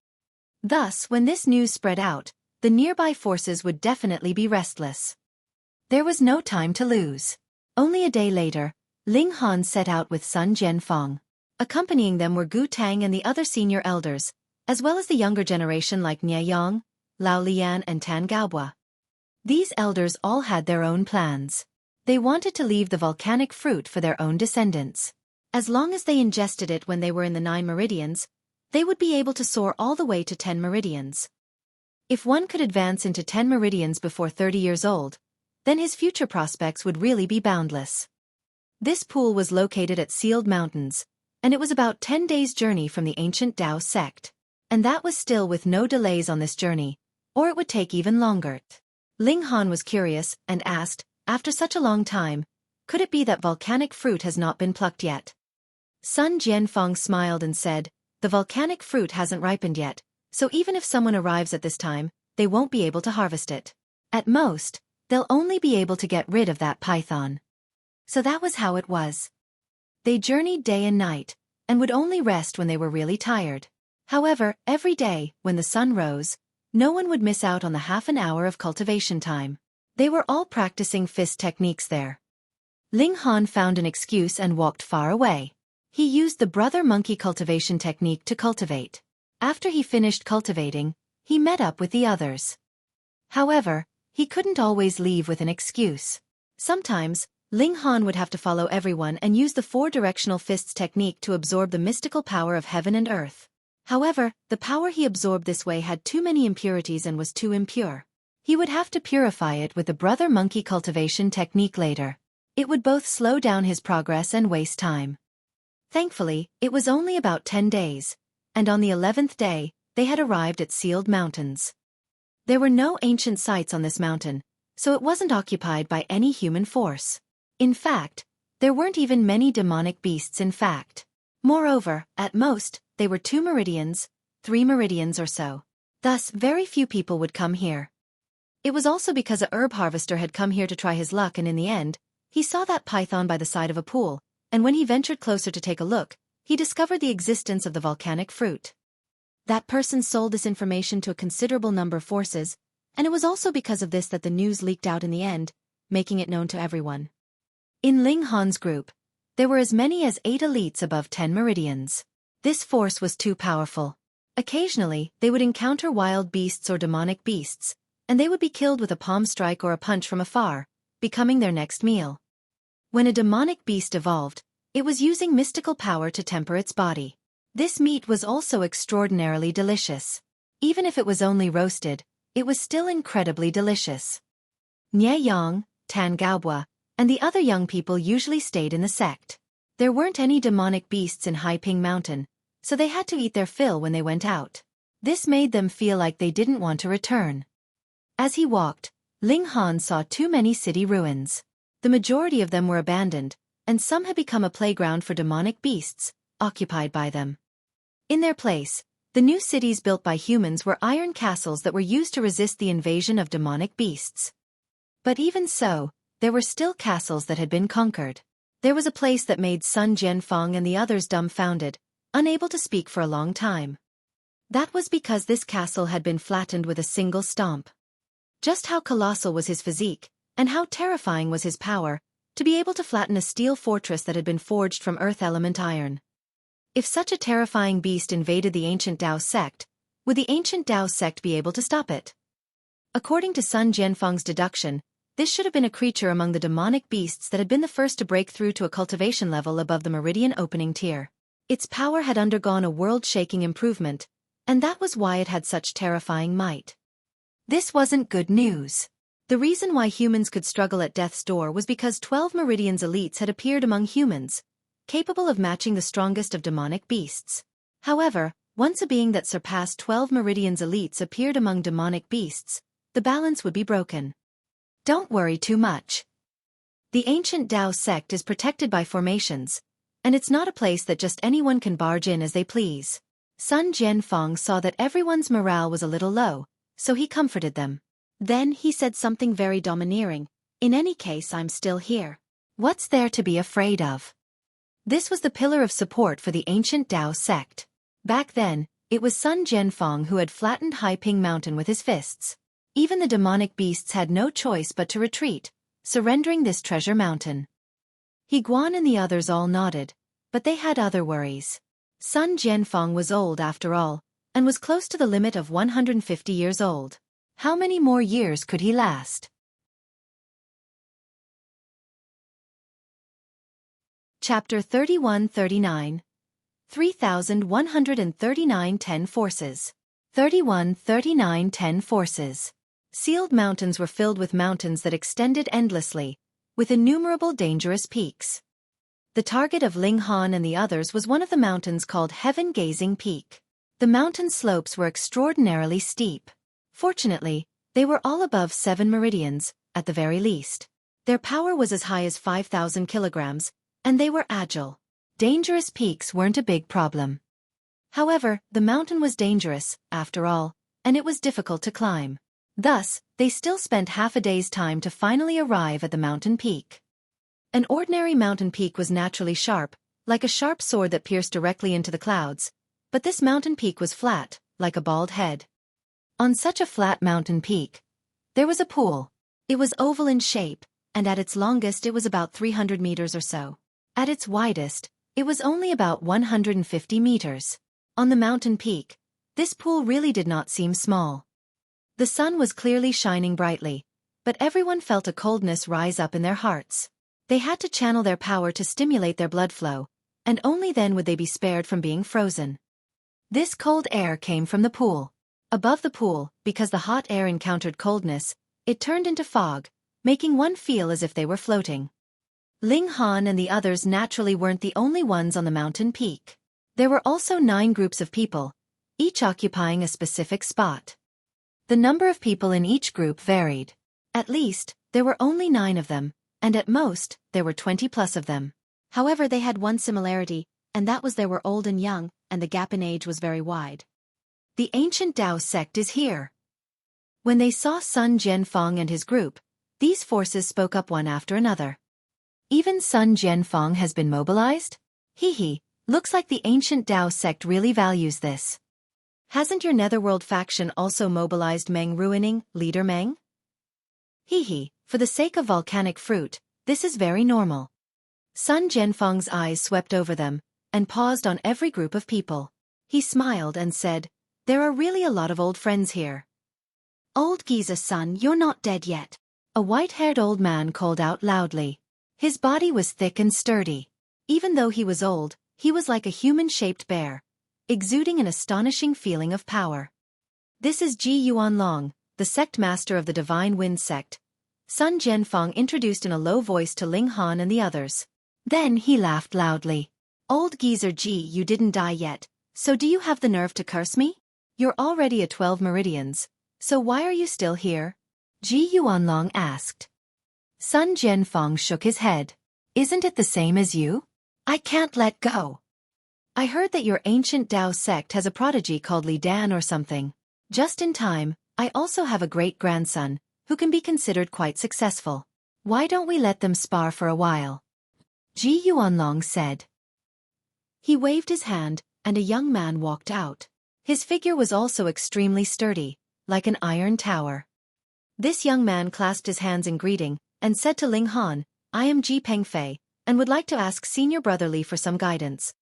Thus, when this news spread out, the nearby forces would definitely be restless. There was no time to lose. Only a day later, Ling Han set out with Sun Jianfeng. Accompanying them were Gu Tang and the other senior elders, as well as the younger generation like Nie Yang, Lao Lian and Tan Gaobua. These elders all had their own plans. They wanted to leave the volcanic fruit for their own descendants. As long as they ingested it when they were in the 9 meridians, they would be able to soar all the way to 10 meridians. If one could advance into 10 meridians before 30 years old, then his future prospects would really be boundless. This pool was located at Sealed Mountains, and it was about 10 days' journey from the ancient Dao sect. And that was still with no delays on this journey, or it would take even longer. Ling Han was curious and asked, after such a long time, could it be that volcanic fruit has not been plucked yet? Sun Jianfeng smiled and said, the volcanic fruit hasn't ripened yet, so even if someone arrives at this time, they won't be able to harvest it. At most, they'll only be able to get rid of that python. So that was how it was. They journeyed day and night, and would only rest when they were really tired. However, every day, when the sun rose, no one would miss out on the half an hour of cultivation time. They were all practicing fist techniques there. Ling Han found an excuse and walked far away. He used the brother monkey cultivation technique to cultivate. After he finished cultivating, he met up with the others. However, he couldn't always leave with an excuse. Sometimes, Ling Han would have to follow everyone and use the 4-directional fists technique to absorb the mystical power of heaven and earth. However, the power he absorbed this way had too many impurities and was too impure. He would have to purify it with the brother monkey cultivation technique later. It would both slow down his progress and waste time. Thankfully, it was only about 10 days, and on the 11th day, they had arrived at Sealed Mountains. There were no ancient sites on this mountain, so it wasn't occupied by any human force. In fact, there weren't even many demonic beasts in fact. Moreover, at most, they were 2 meridians, 3 meridians or so. Thus, very few people would come here. It was also because a herb harvester had come here to try his luck, and in the end, he saw that python by the side of a pool, and when he ventured closer to take a look, he discovered the existence of the volcanic fruit. That person sold this information to a considerable number of forces, and it was also because of this that the news leaked out in the end, making it known to everyone. In Ling Han's group, there were as many as 8 elites above 10 meridians. This force was too powerful. Occasionally, they would encounter wild beasts or demonic beasts, and they would be killed with a palm strike or a punch from afar, becoming their next meal. When a demonic beast evolved, it was using mystical power to temper its body. This meat was also extraordinarily delicious. Even if it was only roasted, it was still incredibly delicious. Nie Yang, Tan Gaobua, and the other young people usually stayed in the sect. There weren't any demonic beasts in Haiping Mountain, so they had to eat their fill when they went out. This made them feel like they didn't want to return. As he walked, Ling Han saw too many city ruins. The majority of them were abandoned, and some had become a playground for demonic beasts, occupied by them. In their place, the new cities built by humans were iron castles that were used to resist the invasion of demonic beasts. But even so, there were still castles that had been conquered. There was a place that made Sun Jianfeng and the others dumbfounded, unable to speak for a long time. That was because this castle had been flattened with a single stomp. Just how colossal was his physique, and how terrifying was his power, to be able to flatten a steel fortress that had been forged from earth element iron. If such a terrifying beast invaded the ancient Dao sect, would the ancient Dao sect be able to stop it? According to Sun Jianfeng's deduction, this should have been a creature among the demonic beasts that had been the first to break through to a cultivation level above the meridian opening tier. Its power had undergone a world-shaking improvement, and that was why it had such terrifying might. This wasn't good news. The reason why humans could struggle at death's door was because 12 Meridians elites had appeared among humans, capable of matching the strongest of demonic beasts. However, once a being that surpassed 12 Meridians elites appeared among demonic beasts, the balance would be broken. Don't worry too much. The ancient Dao sect is protected by formations, and it's not a place that just anyone can barge in as they please. Sun Jianfeng saw that everyone's morale was a little low, so he comforted them. Then he said something very domineering, "In any case, I'm still here. What's there to be afraid of?" This was the pillar of support for the ancient Dao sect. Back then, it was Sun Jianfeng who had flattened Haiping Mountain with his fists. Even the demonic beasts had no choice but to retreat, surrendering this treasure mountain. He Guan and the others all nodded, but they had other worries. Sun Jianfeng was old after all, and was close to the limit of 150 years old. How many more years could he last? Chapter 31-39 3,139 10 Forces 31-39 10 Forces. Sealed mountains were filled with mountains that extended endlessly, with innumerable dangerous peaks. The target of Ling Han and the others was one of the mountains called Heaven Gazing Peak. The mountain slopes were extraordinarily steep. Fortunately, they were all above 7 meridians, at the very least. Their power was as high as 5,000 kilograms, and they were agile. Dangerous peaks weren't a big problem. However, the mountain was dangerous, after all, and it was difficult to climb. Thus, they still spent half a day's time to finally arrive at the mountain peak. An ordinary mountain peak was naturally sharp, like a sharp sword that pierced directly into the clouds, but this mountain peak was flat, like a bald head. On such a flat mountain peak, there was a pool. It was oval in shape, and at its longest it was about 300 meters or so. At its widest, it was only about 150 meters. On the mountain peak, this pool really did not seem small. The sun was clearly shining brightly, but everyone felt a coldness rise up in their hearts. They had to channel their power to stimulate their blood flow, and only then would they be spared from being frozen. This cold air came from the pool. Above the pool, because the hot air encountered coldness, it turned into fog, making one feel as if they were floating. Ling Han and the others naturally weren't the only ones on the mountain peak. There were also 9 groups of people, each occupying a specific spot. The number of people in each group varied. At least, there were only 9 of them, and at most, there were 20 plus of them. However, they had one similarity, and that was they were old and young, and the gap in age was very wide. The ancient Dao sect is here. When they saw Sun Jianfeng and his group, these forces spoke up one after another. Even Sun Jianfeng has been mobilized? Hee, looks like the ancient Dao sect really values this. Hasn't your Netherworld faction also mobilized Meng Ruining, Leader Meng? Hee, for the sake of volcanic fruit, this is very normal. Sun Jianfeng's eyes swept over them, and paused on every group of people. He smiled and said, "There are really a lot of old friends here." "Old Giza son, you're not dead yet," a white-haired old man called out loudly. His body was thick and sturdy. Even though he was old, he was like a human-shaped bear, exuding an astonishing feeling of power. "This is Ji Yuanlong, the sect master of the Divine Wind sect, Sun Jianfeng introduced in a low voice to Ling Han and the others. Then he laughed loudly. Old geezer Ji, you didn't die yet, so do you have the nerve to curse me? You're already at 12 meridians, so why are you still here? Ji Yuanlong asked. Sun Jianfeng shook his head. Isn't it the same as you? I can't let go. I heard that your ancient Dao sect has a prodigy called Li Dan or something. Just in time, I also have a great-grandson, who can be considered quite successful. Why don't we let them spar for a while? Ji Yuanlong said. He waved his hand, and a young man walked out. His figure was also extremely sturdy, like an iron tower. This young man clasped his hands in greeting, and said to Ling Han, I am Ji Pengfei, and would like to ask Senior Brother Li for some guidance.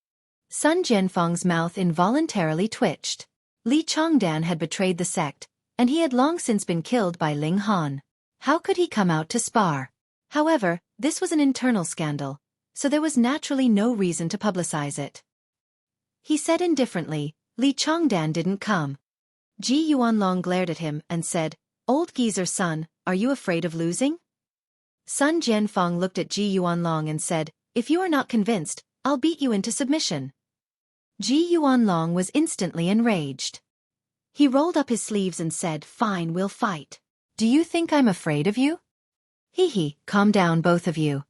Sun Jianfeng's mouth involuntarily twitched. Li Chongdan had betrayed the sect, and he had long since been killed by Ling Han. How could he come out to spar? However, this was an internal scandal, so there was naturally no reason to publicize it. He said indifferently, Li Chongdan didn't come. Ji Yuanlong glared at him and said, Old geezer son, are you afraid of losing? Sun Jianfeng looked at Ji Yuanlong and said, if you are not convinced, I'll beat you into submission. Ji Yuanlong was instantly enraged. He rolled up his sleeves and said, fine, we'll fight. Do you think I'm afraid of you? Hee, calm down both of you.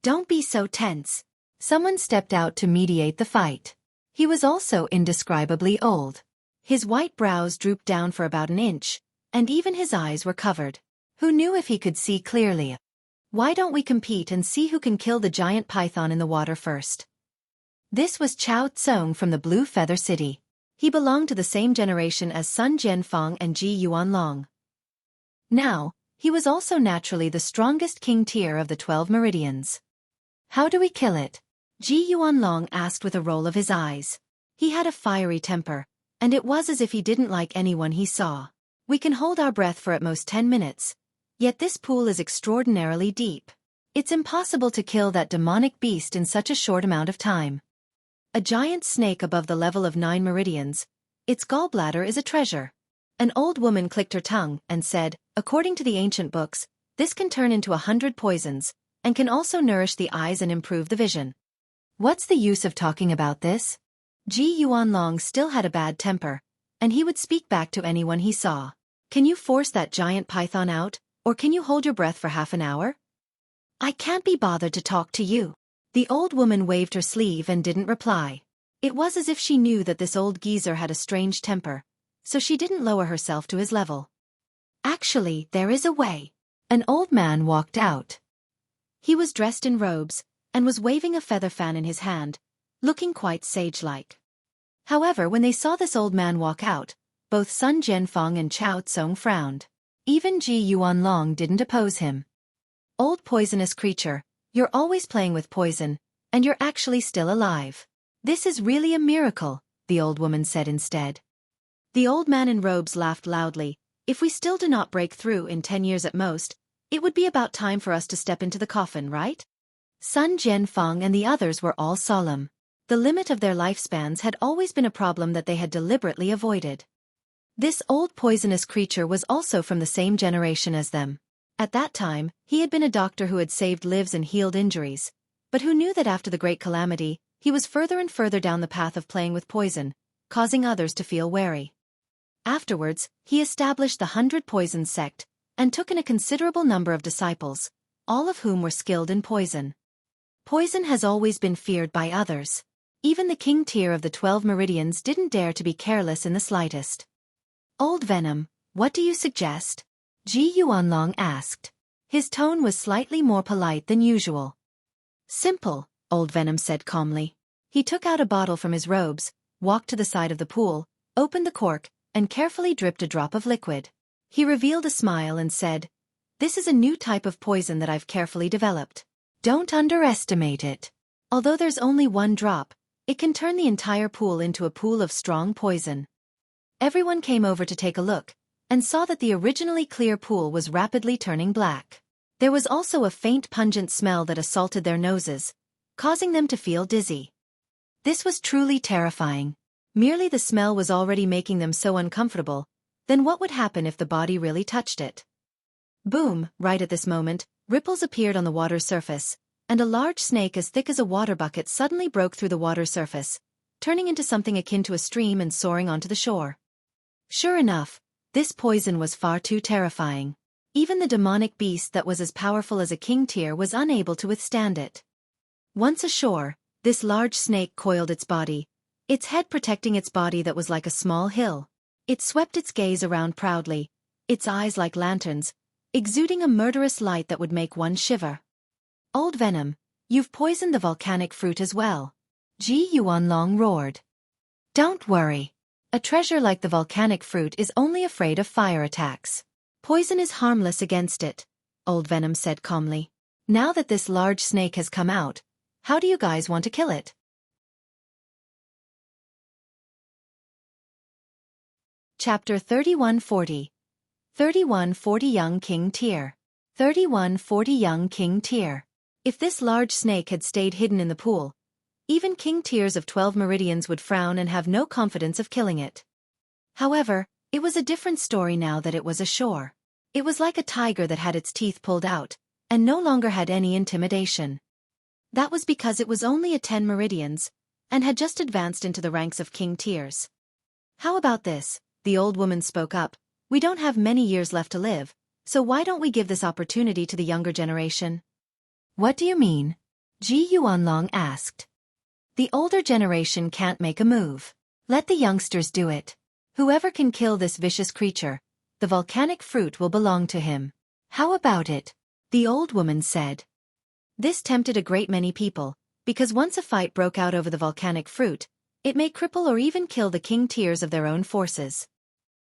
Don't be so tense. Someone stepped out to mediate the fight. He was also indescribably old. His white brows drooped down for about an inch, and even his eyes were covered. Who knew if he could see clearly? Why don't we compete and see who can kill the giant python in the water first? This was Chao Tsong from the Blue Feather City. He belonged to the same generation as Sun Jianfeng and Ji Yuanlong. Now, he was also naturally the strongest king tier of the 12 meridians. How do we kill it? Ji Yuanlong asked with a roll of his eyes. He had a fiery temper, and it was as if he didn't like anyone he saw. We can hold our breath for at most 10 minutes, yet this pool is extraordinarily deep. It's impossible to kill that demonic beast in such a short amount of time. A giant snake above the level of 9 meridians, its gallbladder is a treasure. An old woman clicked her tongue and said, according to the ancient books, this can turn into 100 poisons, and can also nourish the eyes and improve the vision. What's the use of talking about this? Ji Yuanlong still had a bad temper, and he would speak back to anyone he saw. Can you force that giant python out, or can you hold your breath for half an hour? I can't be bothered to talk to you. The old woman waved her sleeve and didn't reply. It was as if she knew that this old geezer had a strange temper, so she didn't lower herself to his level. Actually, there is a way. An old man walked out. He was dressed in robes, and was waving a feather fan in his hand, looking quite sage-like. However, when they saw this old man walk out, both Sun Jianfeng and Chao Tsong frowned. Even Ji Yuanlong didn't oppose him. Old poisonous creature, you're always playing with poison, and you're actually still alive. This is really a miracle, the old woman said instead. The old man in robes laughed loudly. If we still do not break through in 10 years at most, it would be about time for us to step into the coffin, right? Sun Jianfeng and the others were all solemn. The limit of their lifespans had always been a problem that they had deliberately avoided. This old poisonous creature was also from the same generation as them. At that time, he had been a doctor who had saved lives and healed injuries, but who knew that after the Great Calamity, he was further and further down the path of playing with poison, causing others to feel wary. Afterwards, he established the 100 Poison sect, and took in a considerable number of disciples, all of whom were skilled in poison. Poison has always been feared by others. Even the king tier of the 12 meridians didn't dare to be careless in the slightest. Old Venom, what do you suggest? Ji Yuanlong asked. His tone was slightly more polite than usual. Simple, Old Venom said calmly. He took out a bottle from his robes, walked to the side of the pool, opened the cork, and carefully dripped a drop of liquid. He revealed a smile and said, "This is a new type of poison that I've carefully developed. Don't underestimate it. Although there's only one drop, it can turn the entire pool into a pool of strong poison." Everyone came over to take a look, and saw that the originally clear pool was rapidly turning black. There was also a faint pungent smell that assaulted their noses, causing them to feel dizzy. This was truly terrifying. Merely the smell was already making them so uncomfortable, Then what would happen if the body really touched it? Boom, right at this moment, ripples appeared on the water's surface, and a large snake as thick as a water bucket suddenly broke through the water's surface, turning into something akin to a stream and soaring onto the shore. Sure enough, this poison was far too terrifying. Even the demonic beast that was as powerful as a king tier was unable to withstand it. Once ashore, this large snake coiled its body, its head protecting its body that was like a small hill. It swept its gaze around proudly, its eyes like lanterns, exuding a murderous light that would make one shiver. Old Venom, you've poisoned the volcanic fruit as well. Ji Yuanlong roared. Don't worry. A treasure like the volcanic fruit is only afraid of fire attacks. Poison is harmless against it, Old Venom said calmly. Now that this large snake has come out, how do you guys want to kill it? Chapter 3140. 3140 Young King Tier. 3140 Young King Tier. If this large snake had stayed hidden in the pool, even King Tiers of 12 Meridians would frown and have no confidence of killing it. However, it was a different story now that it was ashore. It was like a tiger that had its teeth pulled out, and no longer had any intimidation. That was because it was only a 10 Meridians, and had just advanced into the ranks of King Tiers. How about this? The old woman spoke up. We don't have many years left to live, so why don't we give this opportunity to the younger generation? What do you mean? Ji Yuanlong asked. The older generation can't make a move. Let the youngsters do it. Whoever can kill this vicious creature, the volcanic fruit will belong to him. How about it? The old woman said. This tempted a great many people, because once a fight broke out over the volcanic fruit, it may cripple or even kill the king tiers of their own forces.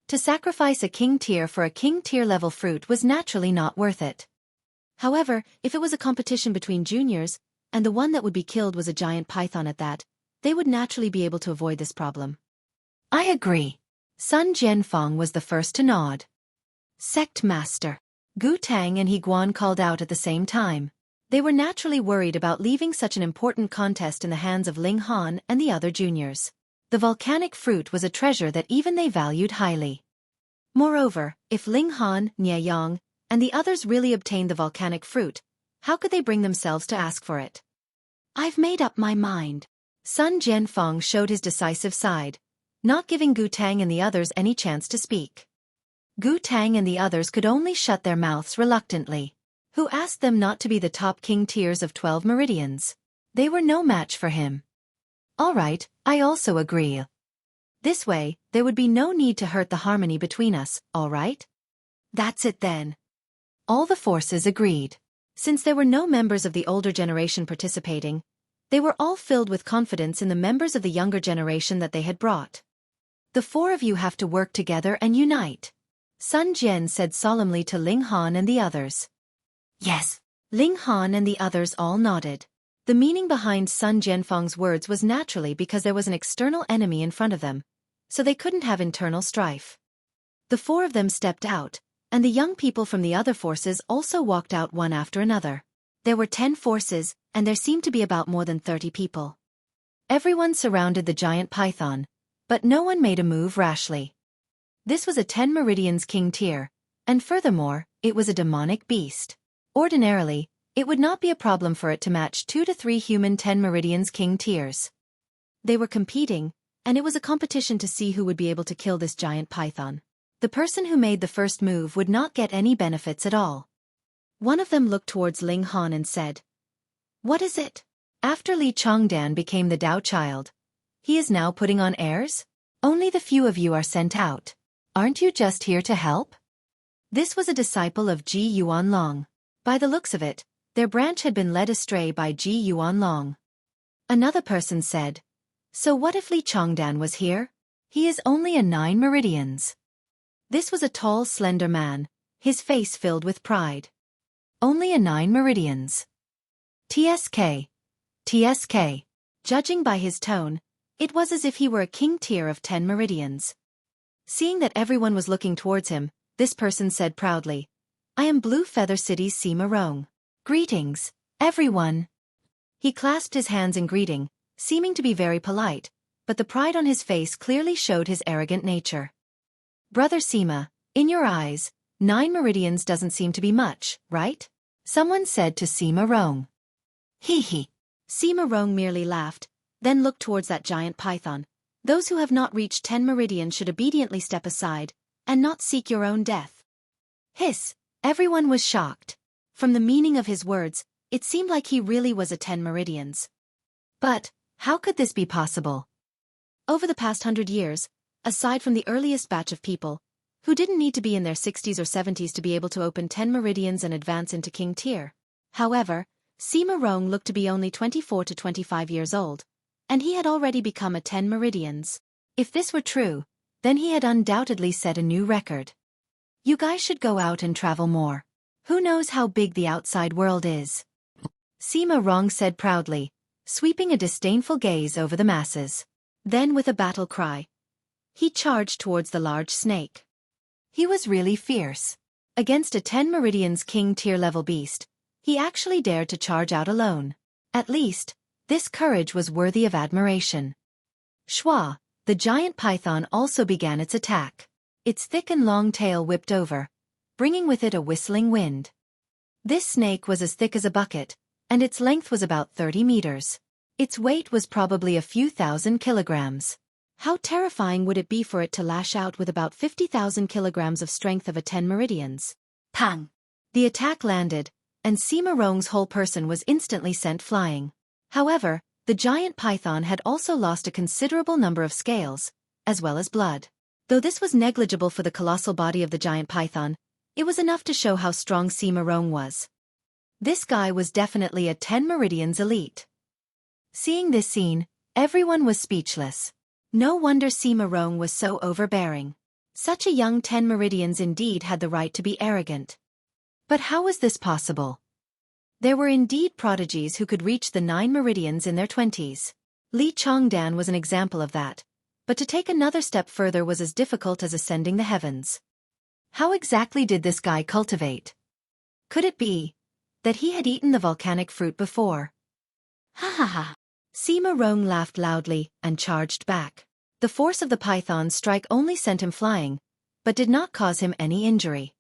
To sacrifice a king tier for a king tier level fruit was naturally not worth it. However, if it was a competition between juniors, and the one that would be killed was a giant python at that, they would naturally be able to avoid this problem. I agree. Sun Jianfeng was the first to nod. Sect Master. Gu Tang and He Guan called out at the same time. They were naturally worried about leaving such an important contest in the hands of Ling Han and the other juniors. The volcanic fruit was a treasure that even they valued highly. Moreover, if Ling Han, Nie Yang, and the others really obtained the volcanic fruit, how could they bring themselves to ask for it? I've made up my mind. Sun Jianfeng showed his decisive side, not giving Gu Tang and the others any chance to speak. Gu Tang and the others could only shut their mouths reluctantly. Who asked them not to be the top king tiers of 12 Meridians? They were no match for him. All right, I also agree. This way, there would be no need to hurt the harmony between us, all right? That's it then. All the forces agreed. Since there were no members of the older generation participating, they were all filled with confidence in the members of the younger generation that they had brought. The four of you have to work together and unite. Sun Jian said solemnly to Ling Han and the others. Yes. Ling Han and the others all nodded. The meaning behind Sun Jianfeng's words was naturally because there was an external enemy in front of them, so they couldn't have internal strife. The four of them stepped out, and the young people from the other forces also walked out one after another. There were 10 forces, and there seemed to be about more than 30 people. Everyone surrounded the giant python, but no one made a move rashly. This was a 10 Meridians king tier, and furthermore, it was a demonic beast. Ordinarily, it would not be a problem for it to match 2 to 3 human 10 Meridians king tiers. They were competing, and it was a competition to see who would be able to kill this giant python. The person who made the first move would not get any benefits at all. One of them looked towards Ling Han and said, "What is it?" After Li Chongdan became the Dao Child, he is now putting on airs? Only the few of you are sent out. Aren't you just here to help? This was a disciple of Ji Yuanlong. By the looks of it, their branch had been led astray by Ji Yuanlong. Another person said, "So what if Li Chongdan was here? He is only a 9 Meridians." This was a tall, slender man, his face filled with pride. Only a 9 Meridians. TSK. TSK. Judging by his tone, it was as if he were a king tier of 10 Meridians. Seeing that everyone was looking towards him, this person said proudly, "I am Blue Feather City's Sima Rong. Greetings, everyone." He clasped his hands in greeting, seeming to be very polite, but the pride on his face clearly showed his arrogant nature. Brother Sima, in your eyes, 9 meridians doesn't seem to be much, right? Someone said to Sima Rong. Hee hee. Sima Rong merely laughed, then looked towards that giant python. Those who have not reached 10 meridians should obediently step aside, and not seek your own death. Hiss, everyone was shocked. From the meaning of his words, it seemed like he really was a 10 meridians. But, how could this be possible? Over the past 100 years, aside from the earliest batch of people, who didn't need to be in their 60s or 70s to be able to open 10 meridians and advance into king tier. However, Sima Rong looked to be only 24 to 25 years old, and he had already become a 10 meridians. If this were true, then he had undoubtedly set a new record. You guys should go out and travel more. Who knows how big the outside world is? Sima Rong said proudly, sweeping a disdainful gaze over the masses. Then with a battle cry, he charged towards the large snake. He was really fierce. Against a 10 meridians king tier level beast, he actually dared to charge out alone. At least, this courage was worthy of admiration. Shua, the giant python, also began its attack. Its thick and long tail whipped over, bringing with it a whistling wind. This snake was as thick as a bucket, and its length was about 30 meters. Its weight was probably a few thousand kilograms. How terrifying would it be for it to lash out with about 50,000 kilograms of strength of a 10 meridians? Pang! The attack landed, and Sima Rong's whole person was instantly sent flying. However, the giant python had also lost a considerable number of scales, as well as blood. Though this was negligible for the colossal body of the giant python, it was enough to show how strong Sima Rong was. This guy was definitely a 10 meridians elite. Seeing this scene, everyone was speechless. No wonder Sima Rong was so overbearing. Such a young 10 meridians indeed had the right to be arrogant. But how was this possible? There were indeed prodigies who could reach the 9 meridians in their 20s. Li Chongdan was an example of that, but to take another step further was as difficult as ascending the heavens. How exactly did this guy cultivate? Could it be that he had eaten the volcanic fruit before? Ha ha ha! Sima Rong laughed loudly and charged back. The force of the python's strike only sent him flying, but did not cause him any injury.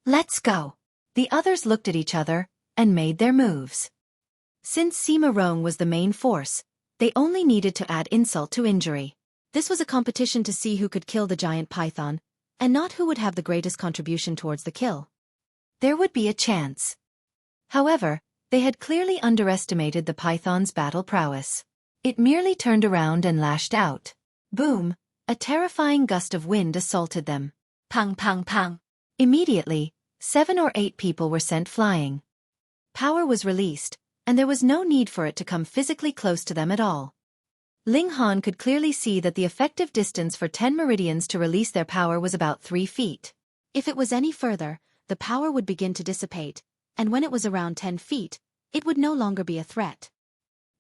Let's go! The others looked at each other and made their moves. Since Sima Rong was the main force, they only needed to add insult to injury. This was a competition to see who could kill the giant python, and not who would have the greatest contribution towards the kill. There would be a chance. However, they had clearly underestimated the python's battle prowess. It merely turned around and lashed out. Boom! A terrifying gust of wind assaulted them. Pang pang pang! Immediately, 7 or 8 people were sent flying. Power was released, and there was no need for it to come physically close to them at all. Ling Han could clearly see that the effective distance for 10 meridians to release their power was about 3 feet. If it was any further, the power would begin to dissipate, and when it was around 10 feet, it would no longer be a threat.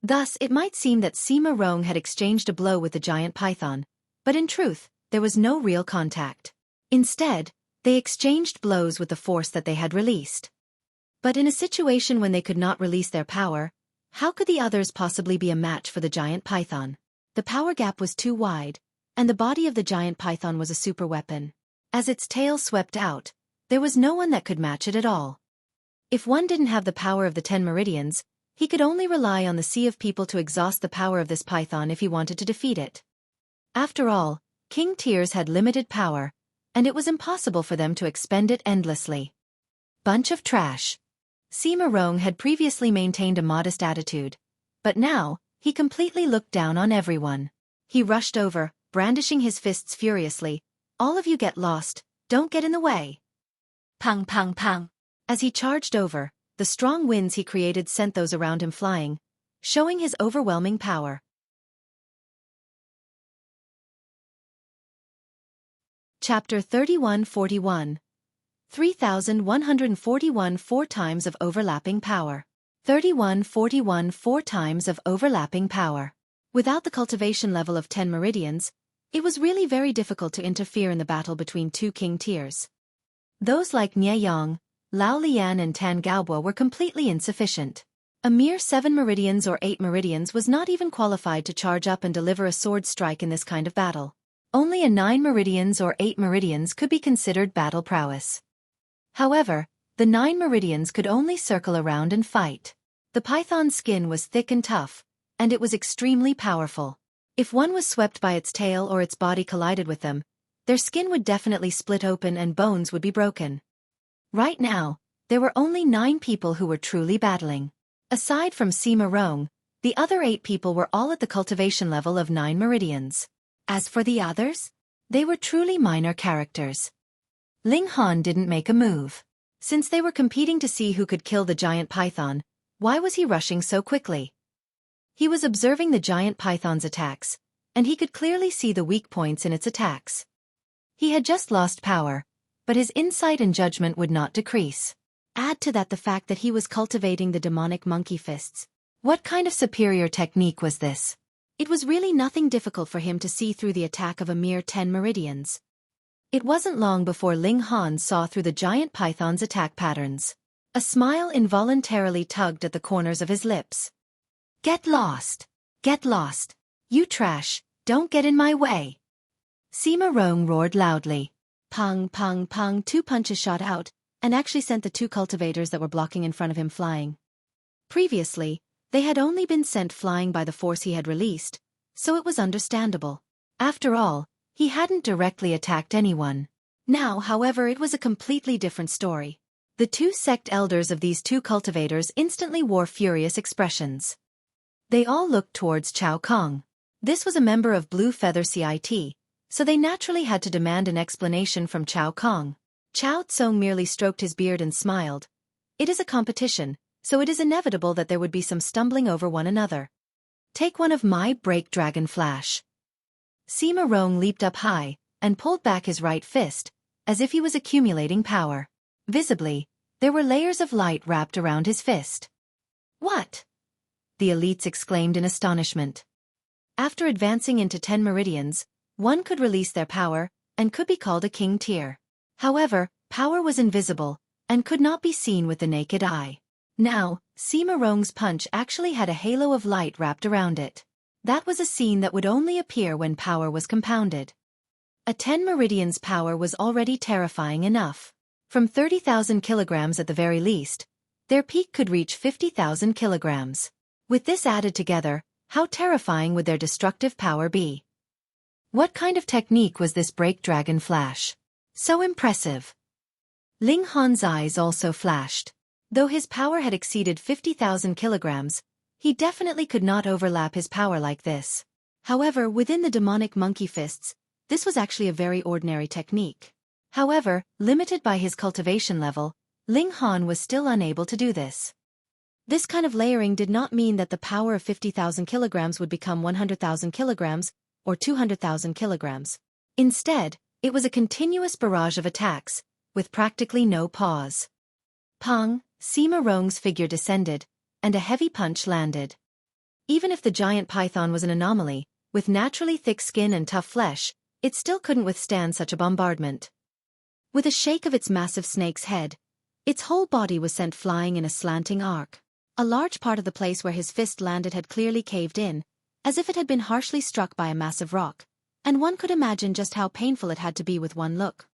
Thus, it might seem that Sima Rong had exchanged a blow with the giant python, but in truth, there was no real contact. Instead, they exchanged blows with the force that they had released. But in a situation when they could not release their power, how could the others possibly be a match for the giant python? The power gap was too wide, and the body of the giant python was a super weapon. As its tail swept out, there was no one that could match it at all. If one didn't have the power of the 10 meridians, he could only rely on the sea of people to exhaust the power of this python if he wanted to defeat it. After all, King Tiers had limited power, and it was impossible for them to expend it endlessly. Bunch of trash. Sima Rong had previously maintained a modest attitude, but now, he completely looked down on everyone. He rushed over, brandishing his fists furiously. All of you get lost, don't get in the way. Pang pang pang. As he charged over, the strong winds he created sent those around him flying, showing his overwhelming power. Chapter 3141. 3141 4 times of overlapping power. 3141 4 times of overlapping power. Without the cultivation level of 10 meridians, it was really very difficult to interfere in the battle between 2 king tiers. Those like Nie Yang, Lao Lian and Tan Gaobo were completely insufficient. A mere 7 meridians or 8 meridians was not even qualified to charge up and deliver a sword strike in this kind of battle. Only a 9 meridians or 8 meridians could be considered battle prowess. However, the 9 meridians could only circle around and fight. The python's skin was thick and tough, and it was extremely powerful. If one was swept by its tail or its body collided with them, their skin would definitely split open and bones would be broken. Right now, there were only 9 people who were truly battling. Aside from Sima Rong, the other 8 people were all at the cultivation level of 9 meridians. As for the others, they were truly minor characters. Ling Han didn't make a move. Since they were competing to see who could kill the giant python, why was he rushing so quickly? He was observing the giant python's attacks, and he could clearly see the weak points in its attacks. He had just lost power, but his insight and judgment would not decrease. Add to that the fact that he was cultivating the demonic monkey fists. What kind of superior technique was this? It was really nothing difficult for him to see through the attack of a mere 10 meridians. It wasn't long before Ling Han saw through the giant python's attack patterns. A smile involuntarily tugged at the corners of his lips. Get lost! Get lost! You trash, don't get in my way! Sima Rong roared loudly. Pung, pung, pung, 2 punches shot out, and actually sent the 2 cultivators that were blocking in front of him flying. Previously, they had only been sent flying by the force he had released, so it was understandable. After all, he hadn't directly attacked anyone. Now, however, it was a completely different story. The 2 sect elders of these 2 cultivators instantly wore furious expressions. They all looked towards Chao Kong. This was a member of Blue Feather CIT, so they naturally had to demand an explanation from Chao Kong. Chao Tsong merely stroked his beard and smiled. It is a competition, so it is inevitable that there would be some stumbling over one another. Take one of my Break Dragon Flash. Sima Rong leaped up high, and pulled back his right fist, as if he was accumulating power. Visibly, there were layers of light wrapped around his fist. What? The elites exclaimed in astonishment. After advancing into 10 meridians, one could release their power, and could be called a king tier. However, power was invisible, and could not be seen with the naked eye. Now, Sima Rong's punch actually had a halo of light wrapped around it. That was a scene that would only appear when power was compounded. A 10 meridians power was already terrifying enough. From 30,000 kilograms at the very least, their peak could reach 50,000 kilograms. With this added together, how terrifying would their destructive power be? What kind of technique was this Break Dragon Flash? So impressive. Ling Han's eyes also flashed. Though his power had exceeded 50,000 kilograms, he definitely could not overlap his power like this. However, within the demonic monkey fists, this was actually a very ordinary technique. However, limited by his cultivation level, Ling Han was still unable to do this. This kind of layering did not mean that the power of 50,000 kilograms would become 100,000 kilograms or 200,000 kilograms. Instead, it was a continuous barrage of attacks, with practically no pause. Pong, Sima Rong's figure descended, and a heavy punch landed. Even if the giant python was an anomaly, with naturally thick skin and tough flesh, it still couldn't withstand such a bombardment. With a shake of its massive snake's head, its whole body was sent flying in a slanting arc. A large part of the place where his fist landed had clearly caved in, as if it had been harshly struck by a massive rock, and one could imagine just how painful it had to be with one look.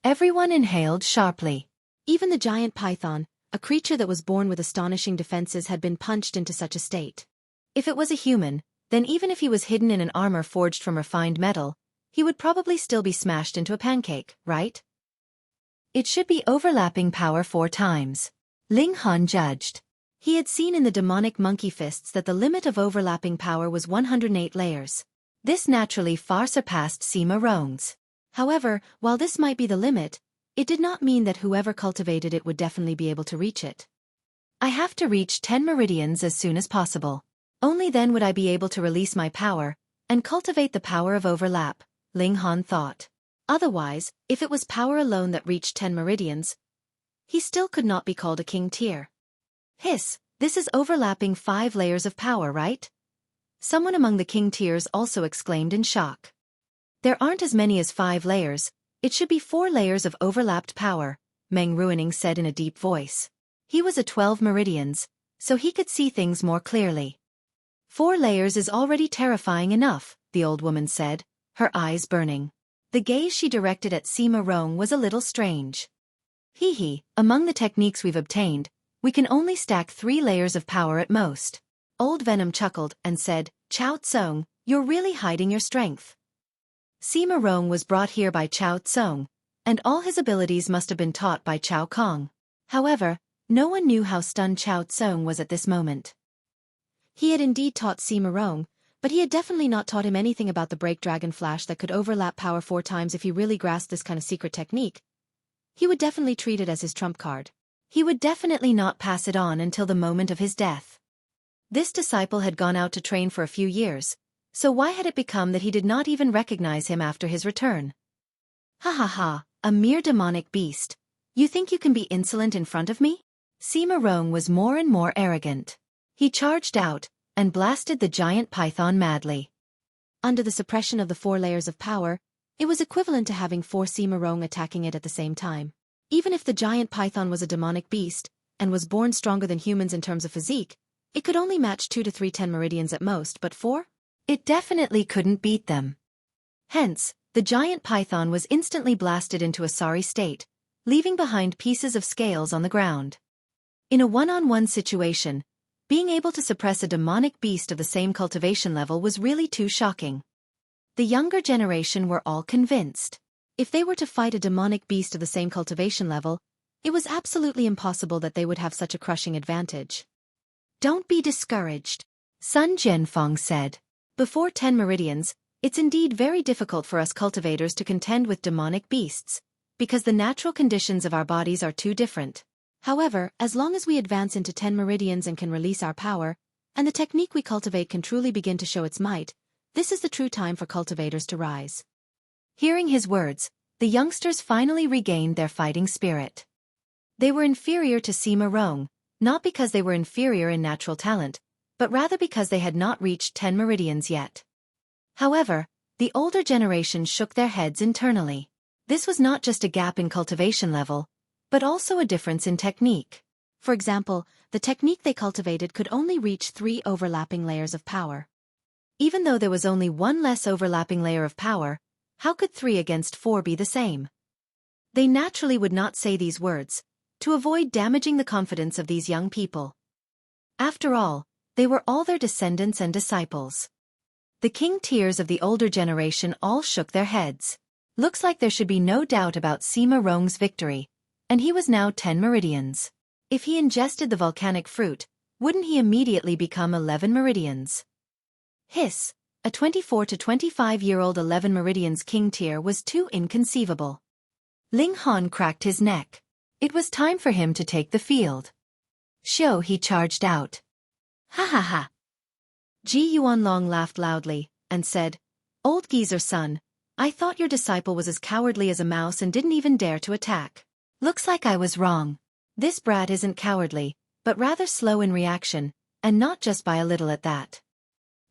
Everyone inhaled sharply. Even the giant python, a creature that was born with astonishing defenses, had been punched into such a state. If it was a human, then even if he was hidden in an armor forged from refined metal, he would probably still be smashed into a pancake, right? It should be overlapping power 4 times. Ling Han judged. He had seen in the demonic monkey fists that the limit of overlapping power was 108 layers. This naturally far surpassed Sima Rong's. However, while this might be the limit, it did not mean that whoever cultivated it would definitely be able to reach it. I have to reach 10 meridians as soon as possible. Only then would I be able to release my power, and cultivate the power of overlap, Ling Han thought. Otherwise, if it was power alone that reached 10 meridians, he still could not be called a king tier. Hiss, this is overlapping 5 layers of power, right? Someone among the king tiers also exclaimed in shock. There aren't as many as 5 layers, it should be 4 layers of overlapped power, Meng Ruining said in a deep voice. He was a 12 meridians, so he could see things more clearly. 4 layers is already terrifying enough, the old woman said, her eyes burning. The gaze she directed at Sima Rong was a little strange. Among the techniques we've obtained, we can only stack 3 layers of power at most. Old Venom chuckled and said, Chao Tsung, you're really hiding your strength. Sima Rong was brought here by Chao Tsung, and all his abilities must have been taught by Chao Kong. However, no one knew how stunned Chao Tsung was at this moment. He had indeed taught Sima Rong, but he had definitely not taught him anything about the Break Dragon Flash that could overlap power 4 times if he really grasped this kind of secret technique. He would definitely treat it as his trump card. He would definitely not pass it on until the moment of his death. This disciple had gone out to train for a few years, so why had it become that he did not even recognize him after his return? A mere demonic beast. You think you can be insolent in front of me? Sima Rong was more and more arrogant. He charged out and blasted the giant python madly. Under the suppression of the 4 layers of power, it was equivalent to having 4 Sima Rong attacking it at the same time. Even if the giant python was a demonic beast, and was born stronger than humans in terms of physique, it could only match 2 to 3 Ten Meridians at most, but 4? It definitely couldn't beat them. Hence, the giant python was instantly blasted into a sorry state, leaving behind pieces of scales on the ground. In a one-on-one situation, being able to suppress a demonic beast of the same cultivation level was really too shocking. The younger generation were all convinced. If they were to fight a demonic beast of the same cultivation level, it was absolutely impossible that they would have such a crushing advantage. Don't be discouraged, Sun Jianfeng said. Before 10 Meridians, it's indeed very difficult for us cultivators to contend with demonic beasts, because the natural conditions of our bodies are too different. However, as long as we advance into 10 Meridians and can release our power, and the technique we cultivate can truly begin to show its might, this is the true time for cultivators to rise. Hearing his words, the youngsters finally regained their fighting spirit. They were inferior to Sima Rong, not because they were inferior in natural talent, but rather because they had not reached 10 Meridians yet. However, the older generation shook their heads internally. This was not just a gap in cultivation level, but also a difference in technique. For example, the technique they cultivated could only reach 3 overlapping layers of power. Even though there was only 1 less overlapping layer of power, how could 3 against 4 be the same? They naturally would not say these words, to avoid damaging the confidence of these young people. After all, they were all their descendants and disciples. The king tiers of the older generation all shook their heads. Looks like there should be no doubt about Sima Rong's victory, and he was now 10 Meridians. If he ingested the volcanic fruit, wouldn't he immediately become 11 Meridians? Hiss, a 24 to 25-year-old 11 Meridians king tier was too inconceivable. Ling Han cracked his neck. It was time for him to take the field. He charged out. Ha. Ji Yuanlong laughed loudly, and said, Old geezer son, I thought your disciple was as cowardly as a mouse and didn't even dare to attack. Looks like I was wrong. This brat isn't cowardly, but rather slow in reaction, and not just by a little at that.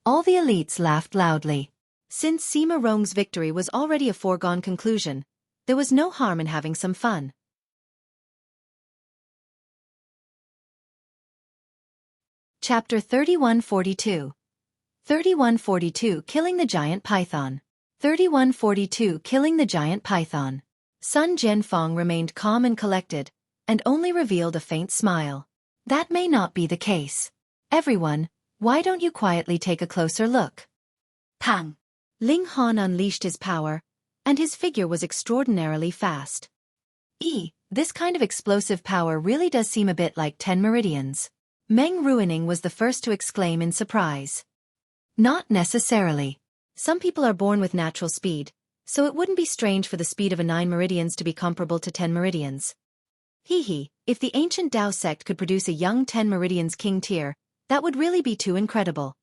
All the elites laughed loudly. Since Sima Rong's victory was already a foregone conclusion, there was no harm in having some fun. Chapter 3142. 3142 Killing the Giant Python. 3142 Killing the Giant Python. Sun Jianfeng remained calm and collected, and only revealed a faint smile. That may not be the case. Everyone, why don't you quietly take a closer look? Pang! Ling Han unleashed his power, and his figure was extraordinarily fast. This kind of explosive power really does seem a bit like 10 Meridians. Meng Ruining was the first to exclaim in surprise. Not necessarily. Some people are born with natural speed, so it wouldn't be strange for the speed of a 9 Meridians to be comparable to 10 Meridians. If the ancient Dao sect could produce a young 10 Meridians king tier, that would really be too incredible.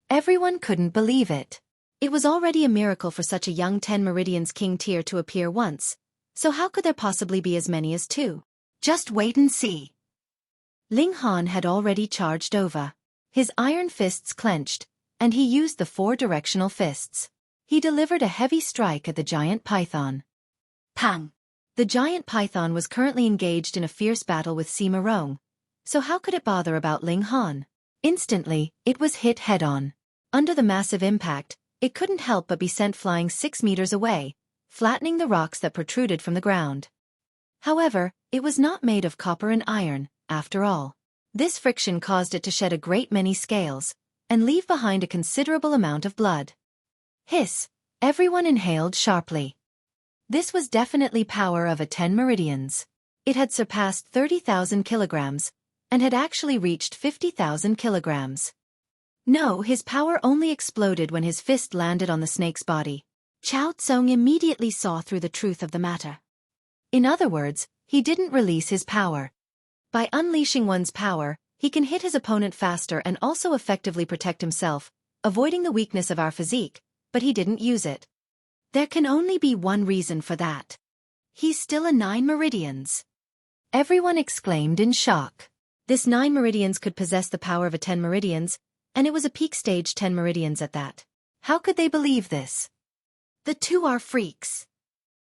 Everyone couldn't believe it. It was already a miracle for such a young 10 Meridians king tier to appear once, so how could there possibly be as many as 2? Just wait and see. Ling Han had already charged over. His iron fists clenched, and he used the 4 directional fists. He delivered a heavy strike at the giant python. Pang! The giant python was currently engaged in a fierce battle with Sima Rong, so how could it bother about Ling Han? Instantly, it was hit head-on. Under the massive impact, it couldn't help but be sent flying 6 meters away, flattening the rocks that protruded from the ground. However, it was not made of copper and iron, after all. This friction caused it to shed a great many scales, and leave behind a considerable amount of blood. Hiss! Everyone inhaled sharply. This was definitely power of a 10 Meridians. It had surpassed 30,000 kilograms, and had actually reached 50,000 kilograms. No, his power only exploded when his fist landed on the snake's body. Chao Tsung immediately saw through the truth of the matter. In other words, he didn't release his power. By unleashing one's power, he can hit his opponent faster and also effectively protect himself, avoiding the weakness of our physique, but he didn't use it. There can only be one reason for that. He's still a 9 Meridians. Everyone exclaimed in shock. This 9 Meridians could possess the power of a 10 Meridians, and it was a peak stage 10 Meridians at that. How could they believe this? The two are freaks.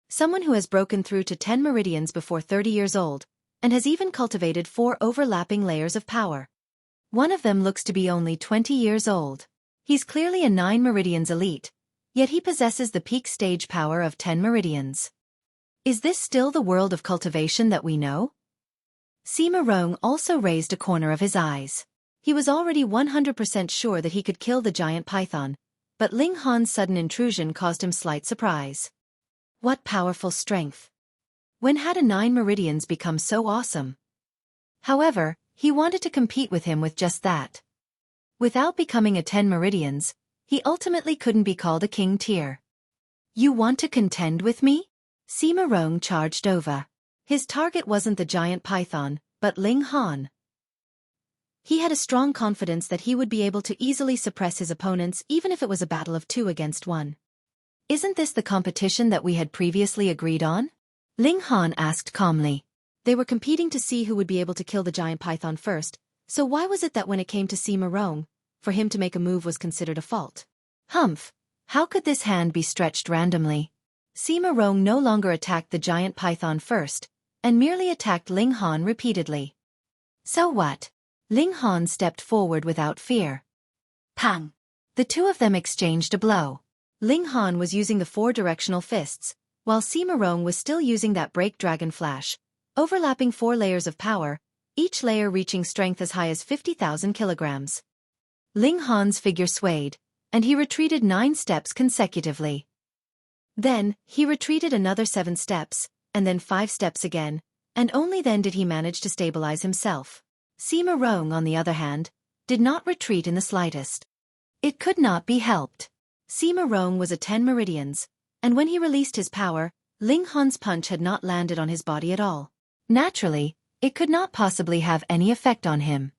Someone who has broken through to 10 Meridians before 30 years old, and has even cultivated 4 overlapping layers of power. One of them looks to be only 20 years old. He's clearly a 9 Meridians elite, yet he possesses the peak stage power of 10 Meridians. Is this still the world of cultivation that we know? Sima Rong also raised a corner of his eyes. He was already 100% sure that he could kill the giant python, but Ling Han's sudden intrusion caused him slight surprise. What powerful strength! When had a 9 Meridians become so awesome? However, he wanted to compete with him with just that. Without becoming a 10 Meridians, he ultimately couldn't be called a king tier. You want to contend with me? Sima Rong charged over. His target wasn't the giant python, but Ling Han. He had a strong confidence that he would be able to easily suppress his opponents even if it was a battle of 2 against 1. Isn't this the competition that we had previously agreed on? Ling Han asked calmly. They were competing to see who would be able to kill the giant python first, so why was it that when it came to Sima Rong, for him to make a move was considered a fault? Humph! How could this hand be stretched randomly? Sima Rong no longer attacked the giant python first, and merely attacked Ling Han repeatedly. So what? Ling Han stepped forward without fear. Pang! The two of them exchanged a blow. Ling Han was using the 4 directional fists, while Sima Rong was still using that break dragon flash, overlapping 4 layers of power, each layer reaching strength as high as 50,000 kilograms. Ling Han's figure swayed, and he retreated 9 steps consecutively. Then, he retreated another 7 steps, and then 5 steps again, and only then did he manage to stabilize himself. Sima Rong, on the other hand, did not retreat in the slightest. It could not be helped. Sima Rong was a 10 Meridians, and when he released his power, Ling Han's punch had not landed on his body at all. Naturally, it could not possibly have any effect on him.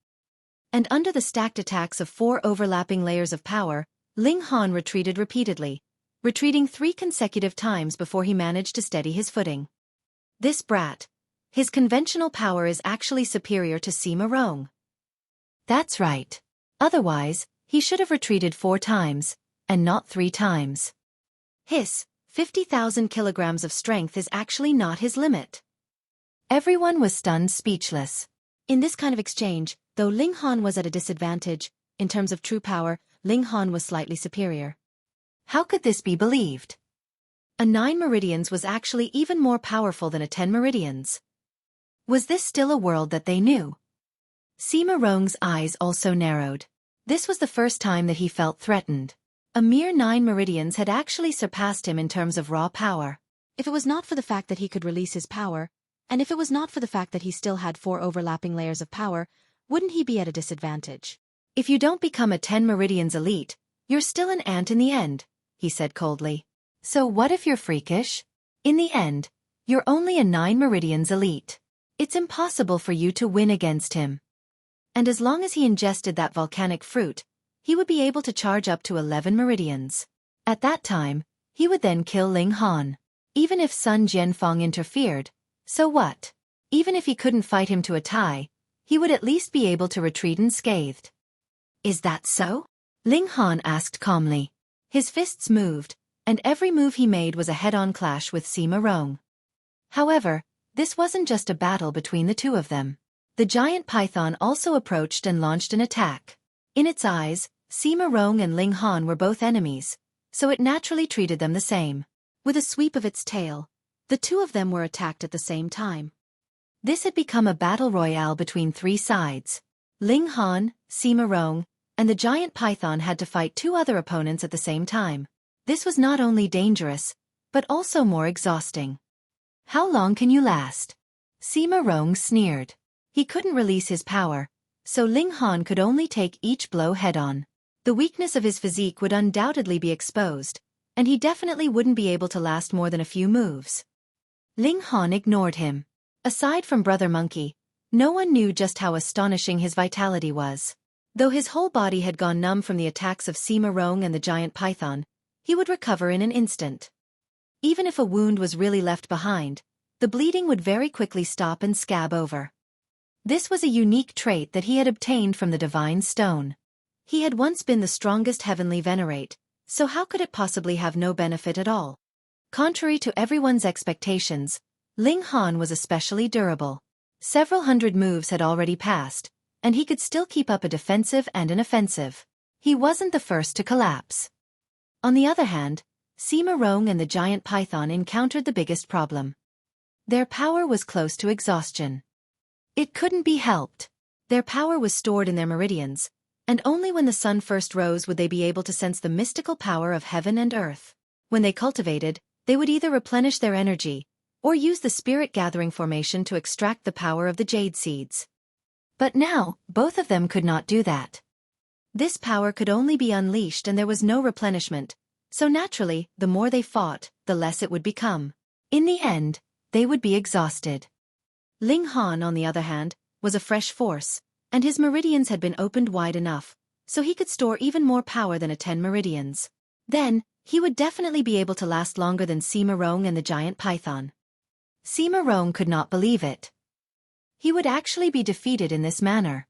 And under the stacked attacks of 4 overlapping layers of power, Ling Han retreated repeatedly, retreating 3 consecutive times before he managed to steady his footing. This brat. His conventional power is actually superior to Sima Rong. That's right. Otherwise, he should have retreated 4 times, and not 3 times. Hiss, 50,000 kilograms of strength is actually not his limit. Everyone was stunned speechless. In this kind of exchange, though Ling Han was at a disadvantage, in terms of true power, Ling Han was slightly superior. How could this be believed? A 9 Meridians was actually even more powerful than a 10 Meridians. Was this still a world that they knew? Sima Rong's eyes also narrowed. This was the first time that he felt threatened. A mere 9 Meridians had actually surpassed him in terms of raw power. If it was not for the fact that he could release his power, and if it was not for the fact that he still had 4 overlapping layers of power, wouldn't he be at a disadvantage? If you don't become a 10 Meridians elite, you're still an ant in the end, he said coldly. So what if you're freakish? In the end, you're only a 9 Meridians elite. It's impossible for you to win against him. And as long as he ingested that volcanic fruit, he would be able to charge up to 11 Meridians. At that time, he would then kill Ling Han. Even if Sun Jianfeng interfered, so what? Even if he couldn't fight him to a tie, he would at least be able to retreat unscathed. Is that so? Ling Han asked calmly. His fists moved, and every move he made was a head-on clash with Sima Rong. However, this wasn't just a battle between the two of them. The giant python also approached and launched an attack. In its eyes, Sima Rong and Ling Han were both enemies, so it naturally treated them the same. With a sweep of its tail, the two of them were attacked at the same time. This had become a battle royale between three sides. Ling Han, Sima Rong, and the giant python had to fight two other opponents at the same time. This was not only dangerous, but also more exhausting. How long can you last? Sima Rong sneered. He couldn't release his power, so Ling Han could only take each blow head-on. The weakness of his physique would undoubtedly be exposed, and he definitely wouldn't be able to last more than a few moves. Ling Han ignored him. Aside from Brother Monkey, no one knew just how astonishing his vitality was. Though his whole body had gone numb from the attacks of Sima Rong and the giant python, he would recover in an instant. Even if a wound was really left behind, the bleeding would very quickly stop and scab over. This was a unique trait that he had obtained from the Divine Stone. He had once been the strongest heavenly venerate, so how could it possibly have no benefit at all? Contrary to everyone's expectations, Ling Han was especially durable. Several hundred moves had already passed, and he could still keep up a defensive and an offensive. He wasn't the first to collapse. On the other hand, Sima Rong and the giant python encountered the biggest problem. Their power was close to exhaustion. It couldn't be helped. Their power was stored in their meridians, and only when the sun first rose would they be able to sense the mystical power of heaven and earth. When they cultivated, they would either replenish their energy, or use the spirit gathering formation to extract the power of the jade seeds. But now, both of them could not do that. This power could only be unleashed and there was no replenishment, so naturally, the more they fought, the less it would become. In the end, they would be exhausted. Ling Han, on the other hand, was a fresh force, and his meridians had been opened wide enough, so he could store even more power than a 10 meridians. Then, he would definitely be able to last longer than Sima Rong and the giant python. Sima Rong could not believe it. He would actually be defeated in this manner.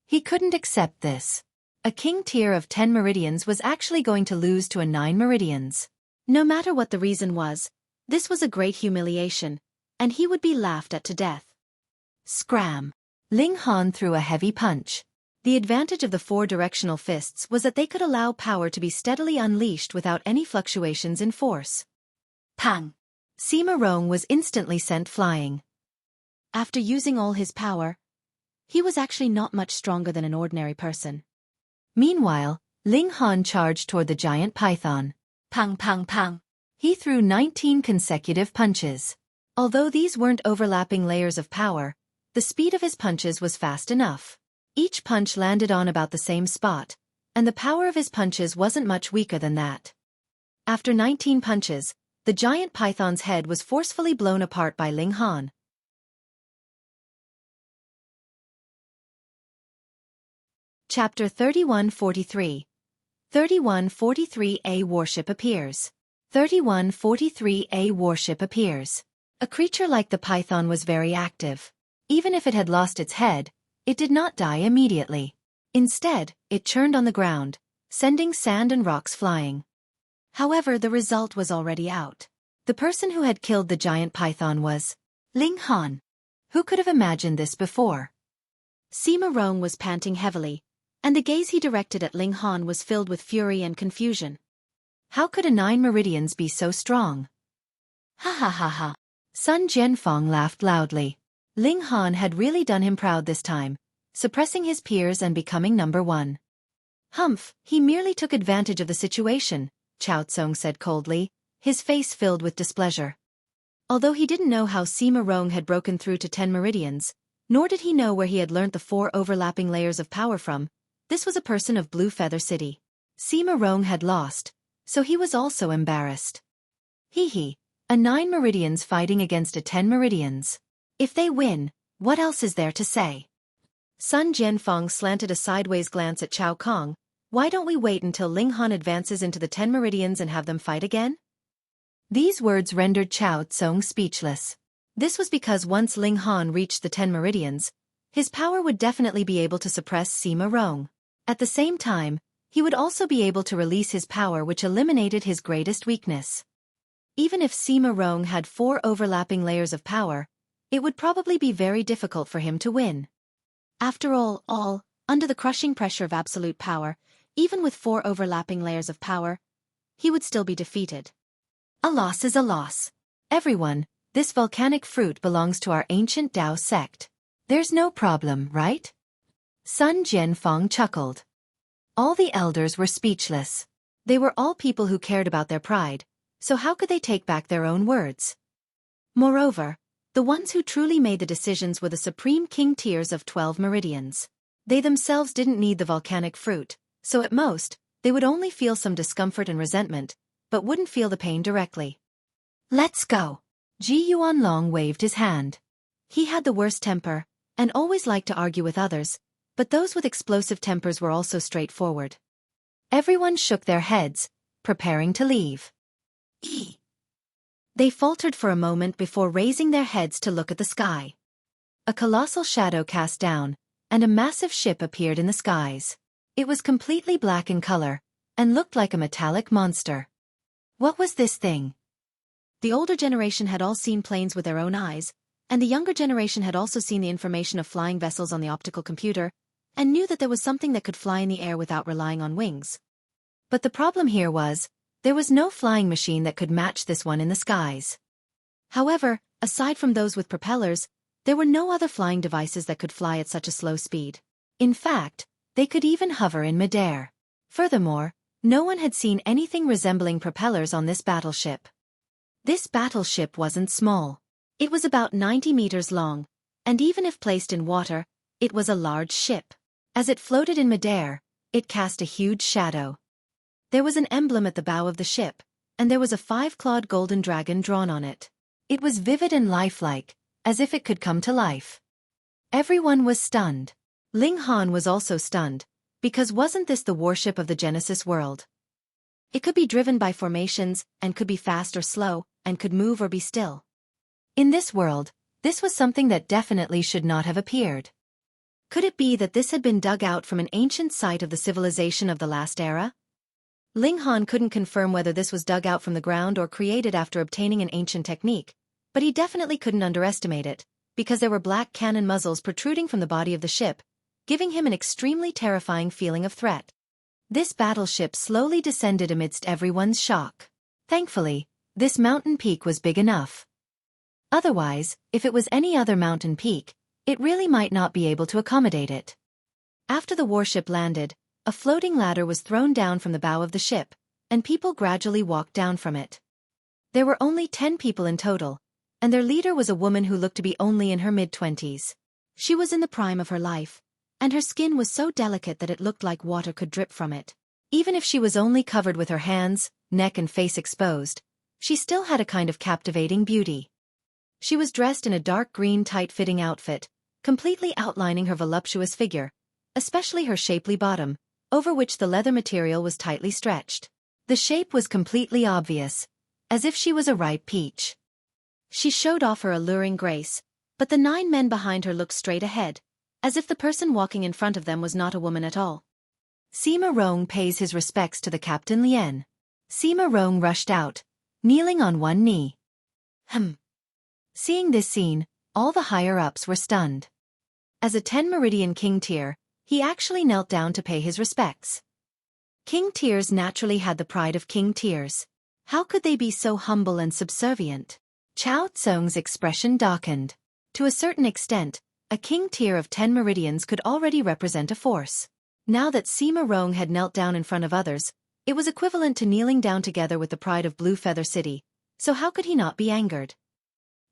He couldn't accept this. A king tier of 10 meridians was actually going to lose to a 9 meridians. No matter what the reason was, this was a great humiliation, and he would be laughed at to death. Scram! Ling Han threw a heavy punch. The advantage of the 4 directional fists was that they could allow power to be steadily unleashed without any fluctuations in force. Pang! Sima Rong was instantly sent flying. After using all his power, he was actually not much stronger than an ordinary person. Meanwhile, Ling Han charged toward the giant python. Pang pang pang! He threw 19 consecutive punches. Although these weren't overlapping layers of power, the speed of his punches was fast enough. Each punch landed on about the same spot, and the power of his punches wasn't much weaker than that. After 19 punches, the giant python's head was forcefully blown apart by Ling Han. Chapter 3143. 3143A Warship appears. 3143A Warship appears. A creature like the python was very active. Even if it had lost its head, it did not die immediately. Instead, it churned on the ground, sending sand and rocks flying. However, the result was already out. The person who had killed the giant python was Ling Han. Who could have imagined this before? Sima Rong was panting heavily, and the gaze he directed at Ling Han was filled with fury and confusion. How could a 9 meridians be so strong? Ha ha ha ha. Sun Jianfeng laughed loudly. Ling Han had really done him proud this time, suppressing his peers and becoming number 1. Humph, he merely took advantage of the situation, Chao Tsung said coldly, his face filled with displeasure. Although he didn't know how Sima Rong had broken through to 10 meridians, nor did he know where he had learnt the 4 overlapping layers of power from, this was a person of Blue Feather City. Sima Rong had lost, so he was also embarrassed. Hee, a 9 meridians fighting against a 10 meridians. If they win, what else is there to say? Sun Jianfeng slanted a sideways glance at Chao Kong. Why don't we wait until Ling Han advances into the 10 meridians and have them fight again? These words rendered Chao Tsung speechless. This was because once Ling Han reached the 10 meridians, his power would definitely be able to suppress Sima Rong. At the same time, he would also be able to release his power, which eliminated his greatest weakness. Even if Sima Rong had 4 overlapping layers of power, it would probably be very difficult for him to win. After all, under the crushing pressure of absolute power, even with 4 overlapping layers of power, he would still be defeated. A loss is a loss. Everyone, this volcanic fruit belongs to our ancient Dao sect. There's no problem, right? Sun Jianfang chuckled. All the elders were speechless. They were all people who cared about their pride, so how could they take back their own words? Moreover, the ones who truly made the decisions were the supreme king tiers of 12 meridians. They themselves didn't need the volcanic fruit, so at most, they would only feel some discomfort and resentment, but wouldn't feel the pain directly. Let's go. Ji Yuanlong waved his hand. He had the worst temper, and always liked to argue with others, but those with explosive tempers were also straightforward. Everyone shook their heads, preparing to leave. They faltered for a moment before raising their heads to look at the sky. A colossal shadow cast down, and a massive ship appeared in the skies. It was completely black in color, and looked like a metallic monster. What was this thing? The older generation had all seen planes with their own eyes, and the younger generation had also seen the information of flying vessels on the optical computer, and knew that there was something that could fly in the air without relying on wings. But the problem here was, there was no flying machine that could match this one in the skies. However, aside from those with propellers, there were no other flying devices that could fly at such a slow speed. In fact, they could even hover in midair. Furthermore, no one had seen anything resembling propellers on this battleship. This battleship wasn't small. It was about 90 meters long, and even if placed in water, it was a large ship. As it floated in midair, it cast a huge shadow. There was an emblem at the bow of the ship, and there was a 5-clawed golden dragon drawn on it. It was vivid and lifelike, as if it could come to life. Everyone was stunned. Ling Han was also stunned, because wasn't this the warship of the Genesis world? It could be driven by formations, and could be fast or slow, and could move or be still. In this world, this was something that definitely should not have appeared. Could it be that this had been dug out from an ancient site of the civilization of the last era? Ling Han couldn't confirm whether this was dug out from the ground or created after obtaining an ancient technique, but he definitely couldn't underestimate it, because there were black cannon muzzles protruding from the body of the ship, giving him an extremely terrifying feeling of threat. This battleship slowly descended amidst everyone's shock. Thankfully, this mountain peak was big enough. Otherwise, if it was any other mountain peak, it really might not be able to accommodate it. After the warship landed, a floating ladder was thrown down from the bow of the ship, and people gradually walked down from it. There were only 10 people in total, and their leader was a woman who looked to be only in her mid-20s. She was in the prime of her life, and her skin was so delicate that it looked like water could drip from it. Even if she was only covered with her hands, neck and face exposed, she still had a kind of captivating beauty. She was dressed in a dark green tight-fitting outfit, completely outlining her voluptuous figure, especially her shapely bottom, over which the leather material was tightly stretched. The shape was completely obvious, as if she was a ripe peach. She showed off her alluring grace, but the 9 men behind her looked straight ahead, as if the person walking in front of them was not a woman at all. Sima Rong pays his respects to the Captain Lien. Sima Rong rushed out, kneeling on one knee. Seeing this scene, all the higher-ups were stunned. As a 10 Meridian King tier, he actually knelt down to pay his respects. King tiers naturally had the pride of king tiers. How could they be so humble and subservient? Chao Tsung's expression darkened. To a certain extent, a king tier of 10 meridians could already represent a force. Now that Sima Rong had knelt down in front of others, it was equivalent to kneeling down together with the pride of Blue Feather City, so how could he not be angered?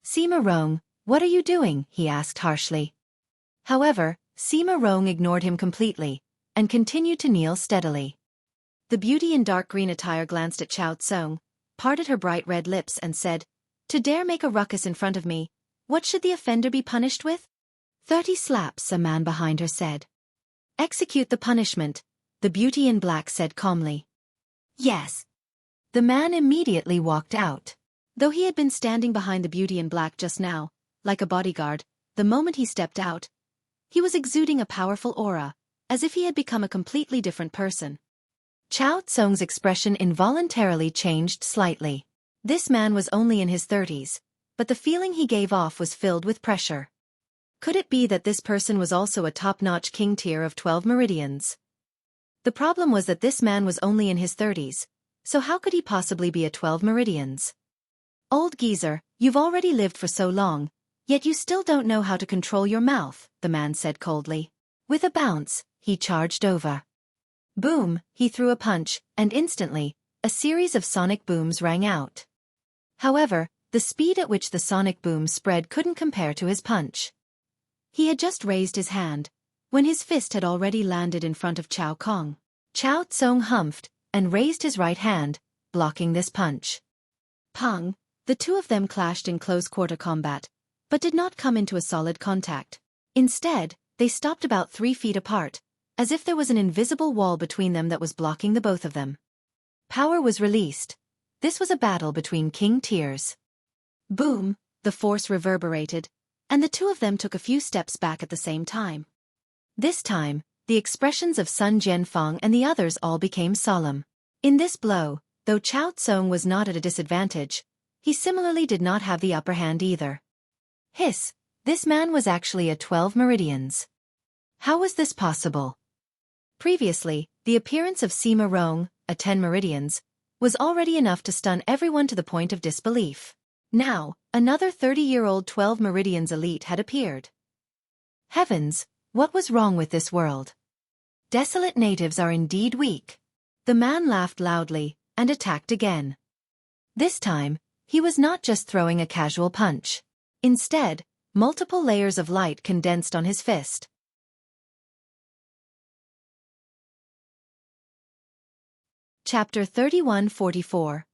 Sima Rong, what are you doing? He asked harshly. However, Sima Rong ignored him completely, and continued to kneel steadily. The beauty in dark green attire glanced at Chao Tsung, parted her bright red lips and said, "To dare make a ruckus in front of me, what should the offender be punished with?" 30 slaps, a man behind her said. "Execute the punishment," the beauty in black said calmly. "Yes." The man immediately walked out. Though he had been standing behind the beauty in black just now, like a bodyguard, the moment he stepped out, he was exuding a powerful aura, as if he had become a completely different person. Chao Tsung's expression involuntarily changed slightly. This man was only in his 30s, but the feeling he gave off was filled with pressure. Could it be that this person was also a top-notch king tier of 12 meridians? The problem was that this man was only in his 30s, So how could he possibly be a 12 Meridians? Old geezer, you've already lived for so long, yet you still don't know how to control your mouth, the man said coldly. With a bounce, he charged over. Boom, he threw a punch, and instantly, a series of sonic booms rang out. However, the speed at which the sonic booms spread couldn't compare to his punch. He had just raised his hand, when his fist had already landed in front of Chao Kong. Chao Tsung humphed, and raised his right hand, blocking this punch. Pang! The two of them clashed in close-quarter combat, but did not come into a solid contact. Instead, they stopped about 3 feet apart, as if there was an invisible wall between them that was blocking the both of them. Power was released. This was a battle between king tiers. Boom! The force reverberated, and the two of them took a few steps back at the same time. This time, the expressions of Sun Jianfang and the others all became solemn. In this blow, though Chao Tsung was not at a disadvantage, he similarly did not have the upper hand either. Hiss! This man was actually a 12 Meridians. How was this possible? Previously, the appearance of Sima Rong, a 10 Meridians, was already enough to stun everyone to the point of disbelief. Now, another 30-year-old 12 Meridians elite had appeared. Heavens, what was wrong with this world? Desolate natives are indeed weak. The man laughed loudly, and attacked again. This time, he was not just throwing a casual punch. Instead, multiple layers of light condensed on his fist. Chapter 3144.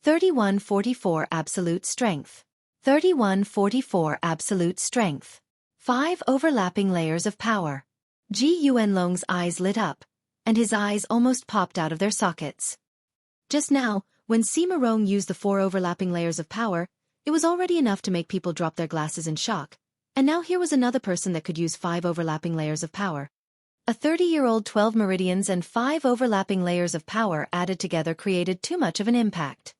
3144 Absolute Strength. 3144 Absolute Strength. 5 overlapping layers of power. Ji Yuanlong's eyes lit up, and his eyes almost popped out of their sockets. Just now, when Sima Rong used the 4 overlapping layers of power, it was already enough to make people drop their glasses in shock, and now here was another person that could use 5 overlapping layers of power. A 30-year-old 12 Meridians and 5 overlapping layers of power added together created too much of an impact.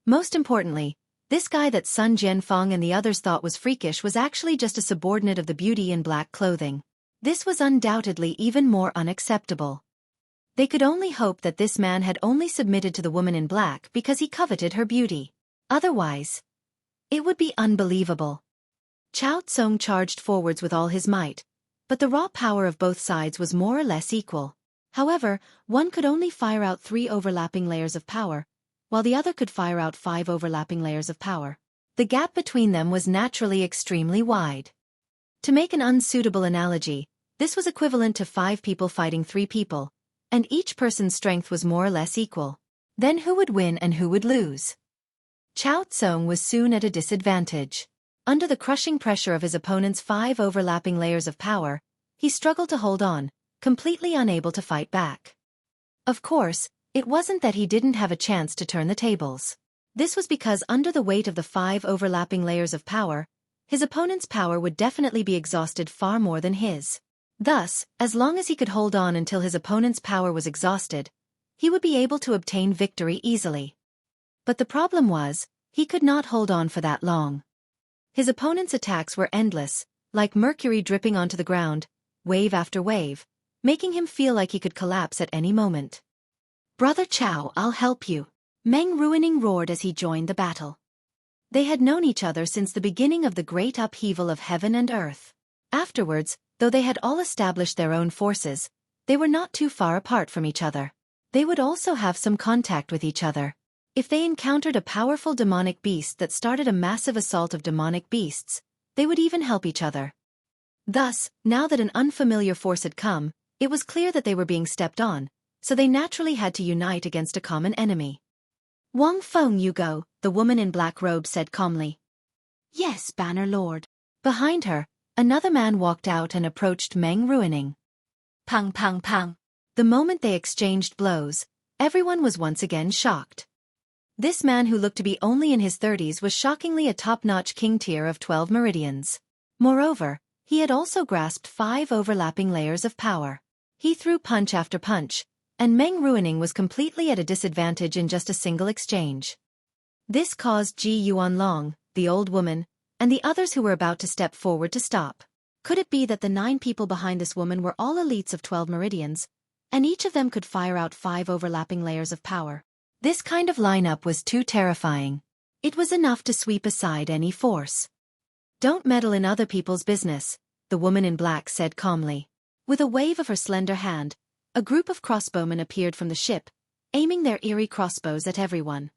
Most importantly, this guy that Sun Jianfang and the others thought was freakish was actually just a subordinate of the beauty in black clothing. This was undoubtedly even more unacceptable. They could only hope that this man had only submitted to the woman in black because he coveted her beauty. Otherwise, it would be unbelievable. Chao Tsung charged forwards with all his might, but the raw power of both sides was more or less equal. However, one could only fire out 3 overlapping layers of power, while the other could fire out 5 overlapping layers of power. The gap between them was naturally extremely wide. To make an unsuitable analogy, this was equivalent to 5 people fighting 3 people, and each person's strength was more or less equal. Then who would win and who would lose? Chao Tsung was soon at a disadvantage. Under the crushing pressure of his opponent's 5 overlapping layers of power, he struggled to hold on, completely unable to fight back. Of course, it wasn't that he didn't have a chance to turn the tables. This was because under the weight of the 5 overlapping layers of power, his opponent's power would definitely be exhausted far more than his. Thus, as long as he could hold on until his opponent's power was exhausted, he would be able to obtain victory easily. But the problem was, he could not hold on for that long. His opponent's attacks were endless, like mercury dripping onto the ground, wave after wave, making him feel like he could collapse at any moment. "Brother Chao, I'll help you," Meng Ruining roared as he joined the battle. They had known each other since the beginning of the great upheaval of heaven and earth. Afterwards, though they had all established their own forces, they were not too far apart from each other. They would also have some contact with each other. If they encountered a powerful demonic beast that started a massive assault of demonic beasts, they would even help each other. Thus, now that an unfamiliar force had come, it was clear that they were being stepped on, so they naturally had to unite against a common enemy. "Wang Feng, you go," the woman in black robes said calmly. "Yes, Banner Lord." Behind her, another man walked out and approached Meng Ruining. Pang pang pang. The moment they exchanged blows, everyone was once again shocked. This man who looked to be only in his 30s was shockingly a top-notch king tier of 12 Meridians. Moreover, he had also grasped 5 overlapping layers of power. He threw punch after punch, and Meng Ruining was completely at a disadvantage in just a single exchange. This caused Ji Yuanlong, the old woman, and the others who were about to step forward to stop. Could it be that the 9 people behind this woman were all elites of 12 Meridians, and each of them could fire out 5 overlapping layers of power? This kind of lineup was too terrifying. It was enough to sweep aside any force. "Don't meddle in other people's business," the woman in black said calmly. With a wave of her slender hand, a group of crossbowmen appeared from the ship, aiming their eerie crossbows at everyone.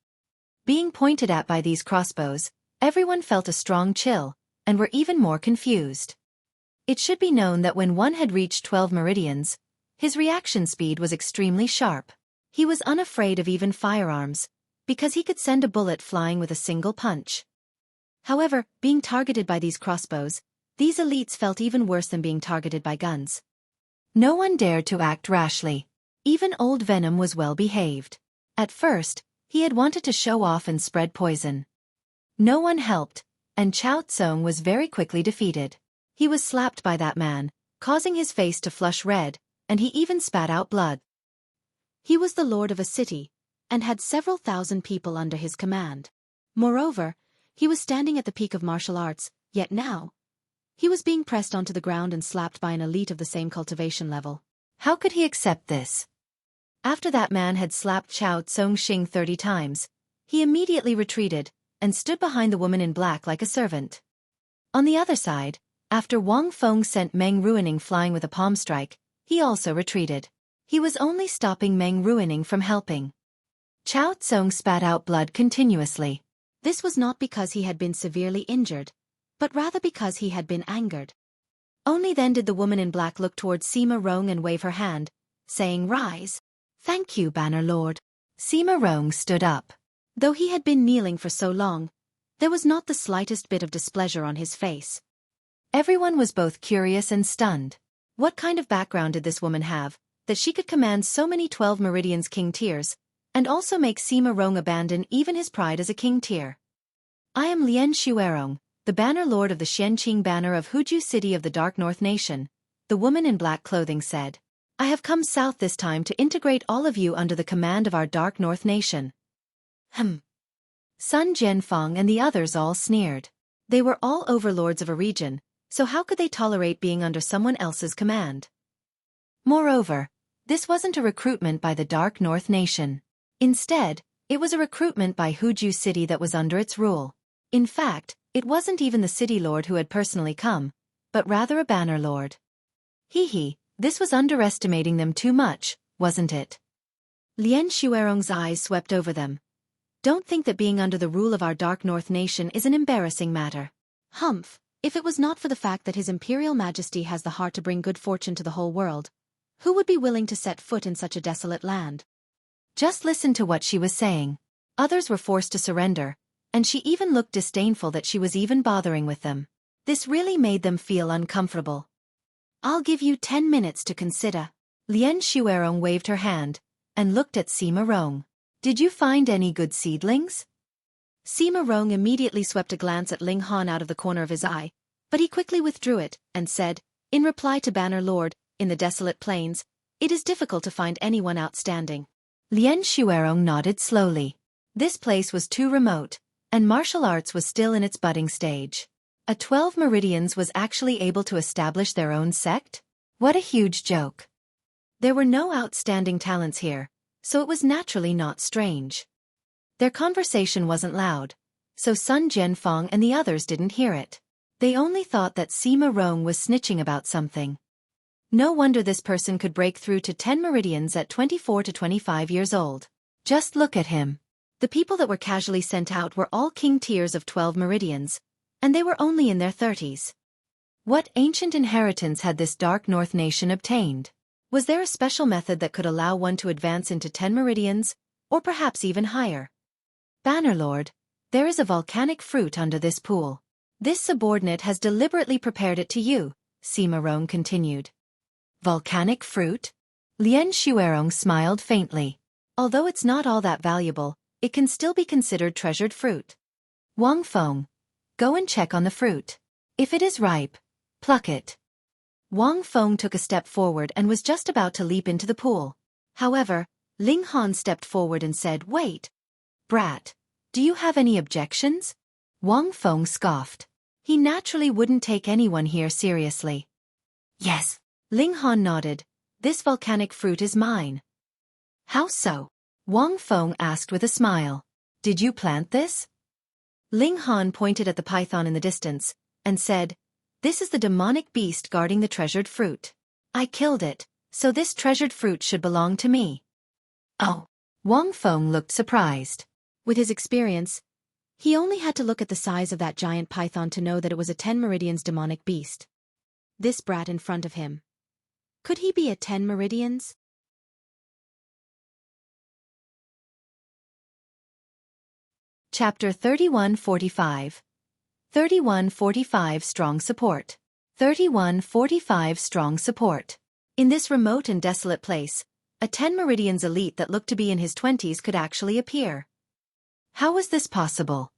Being pointed at by these crossbows, everyone felt a strong chill, and were even more confused. It should be known that when one had reached 12 meridians, his reaction speed was extremely sharp. He was unafraid of even firearms, because he could send a bullet flying with a single punch. However, being targeted by these crossbows, these elites felt even worse than being targeted by guns. No one dared to act rashly. Even Old Venom was well behaved. At first, he had wanted to show off and spread poison. No one helped, and Chao Tsung was very quickly defeated. He was slapped by that man, causing his face to flush red, and he even spat out blood. He was the lord of a city, and had several thousand people under his command. Moreover, he was standing at the peak of martial arts, yet now, he was being pressed onto the ground and slapped by an elite of the same cultivation level. How could he accept this? After that man had slapped Chao Tsung 30 times, he immediately retreated, and stood behind the woman in black like a servant. On the other side, after Wang Feng sent Meng Ruining flying with a palm strike, he also retreated. He was only stopping Meng Ruining from helping. Chao Tsung spat out blood continuously. This was not because he had been severely injured, but rather because he had been angered. Only then did the woman in black look towards Sima Rong and wave her hand, saying, "Rise." "Thank you, Banner Lord." Sima Rong stood up. Though he had been kneeling for so long, there was not the slightest bit of displeasure on his face. Everyone was both curious and stunned. What kind of background did this woman have, that she could command so many 12 meridians king tiers, and also make Sima Rong abandon even his pride as a king tier? "I am Lien Xuerong, the Banner Lord of the Xianqing Banner of Huju City of the Dark North Nation," the woman in black clothing said. "I have come south this time to integrate all of you under the command of our Dark North Nation." Sun Jianfeng and the others all sneered. They were all overlords of a region, so how could they tolerate being under someone else's command? Moreover, this wasn't a recruitment by the Dark North Nation. Instead, it was a recruitment by Huju City that was under its rule. In fact, it wasn't even the city lord who had personally come, but rather a banner lord. This was underestimating them too much, wasn't it? Lien Xuerong's eyes swept over them. "Don't think that being under the rule of our Dark North Nation is an embarrassing matter. If it was not for the fact that His Imperial Majesty has the heart to bring good fortune to the whole world, who would be willing to set foot in such a desolate land?" Just listen to what she was saying. Others were forced to surrender, and she even looked disdainful that she was even bothering with them. This really made them feel uncomfortable. "I'll give you 10 minutes to consider." Lien Xuerong waved her hand, and looked at Sima Rong. "Did you find any good seedlings?" Sima Rong immediately swept a glance at Ling Han out of the corner of his eye, but he quickly withdrew it, and said, in reply to Banner Lord, "In the desolate plains, it is difficult to find anyone outstanding." Lien Xuerong nodded slowly. This place was too remote, and martial arts was still in its budding stage. A 12 meridians was actually able to establish their own sect? What a huge joke. There were no outstanding talents here, so it was naturally not strange. Their conversation wasn't loud, so Sun Jianfeng and the others didn't hear it. They only thought that Sima Rong was snitching about something. No wonder this person could break through to 10 meridians at 24 to 25 years old. Just look at him. The people that were casually sent out were all king tiers of 12 meridians, and they were only in their 30s. What ancient inheritance had this Dark North Nation obtained? Was there a special method that could allow one to advance into 10 meridians, or perhaps even higher? "Bannerlord, there is a volcanic fruit under this pool. This subordinate has deliberately prepared it to you," Sima Rong continued. "Volcanic fruit?" Lien Xuerong smiled faintly. "Although it's not all that valuable, it can still be considered treasured fruit. Wang Feng, go and check on the fruit. If it is ripe, pluck it." Wang Feng took a step forward and was just about to leap into the pool. However, Ling Han stepped forward and said, "Wait. Brat, do you have any objections?" Wang Feng scoffed. He naturally wouldn't take anyone here seriously. "Yes." Ling Han nodded. "This volcanic fruit is mine." "How so?" Wang Feng asked with a smile. Did you plant this? Ling Han pointed at the python in the distance, and said, This is the demonic beast guarding the treasured fruit. I killed it, so this treasured fruit should belong to me. Oh. Wang Feng looked surprised. With his experience, he only had to look at the size of that giant python to know that it was a 10 Meridians demonic beast. This brat in front of him. Could he be a 10 Meridians? Chapter 3145. 3145 Strong Support. 3145 Strong Support. In this remote and desolate place, a 10 Meridians elite that looked to be in his 20s could actually appear. How was this possible?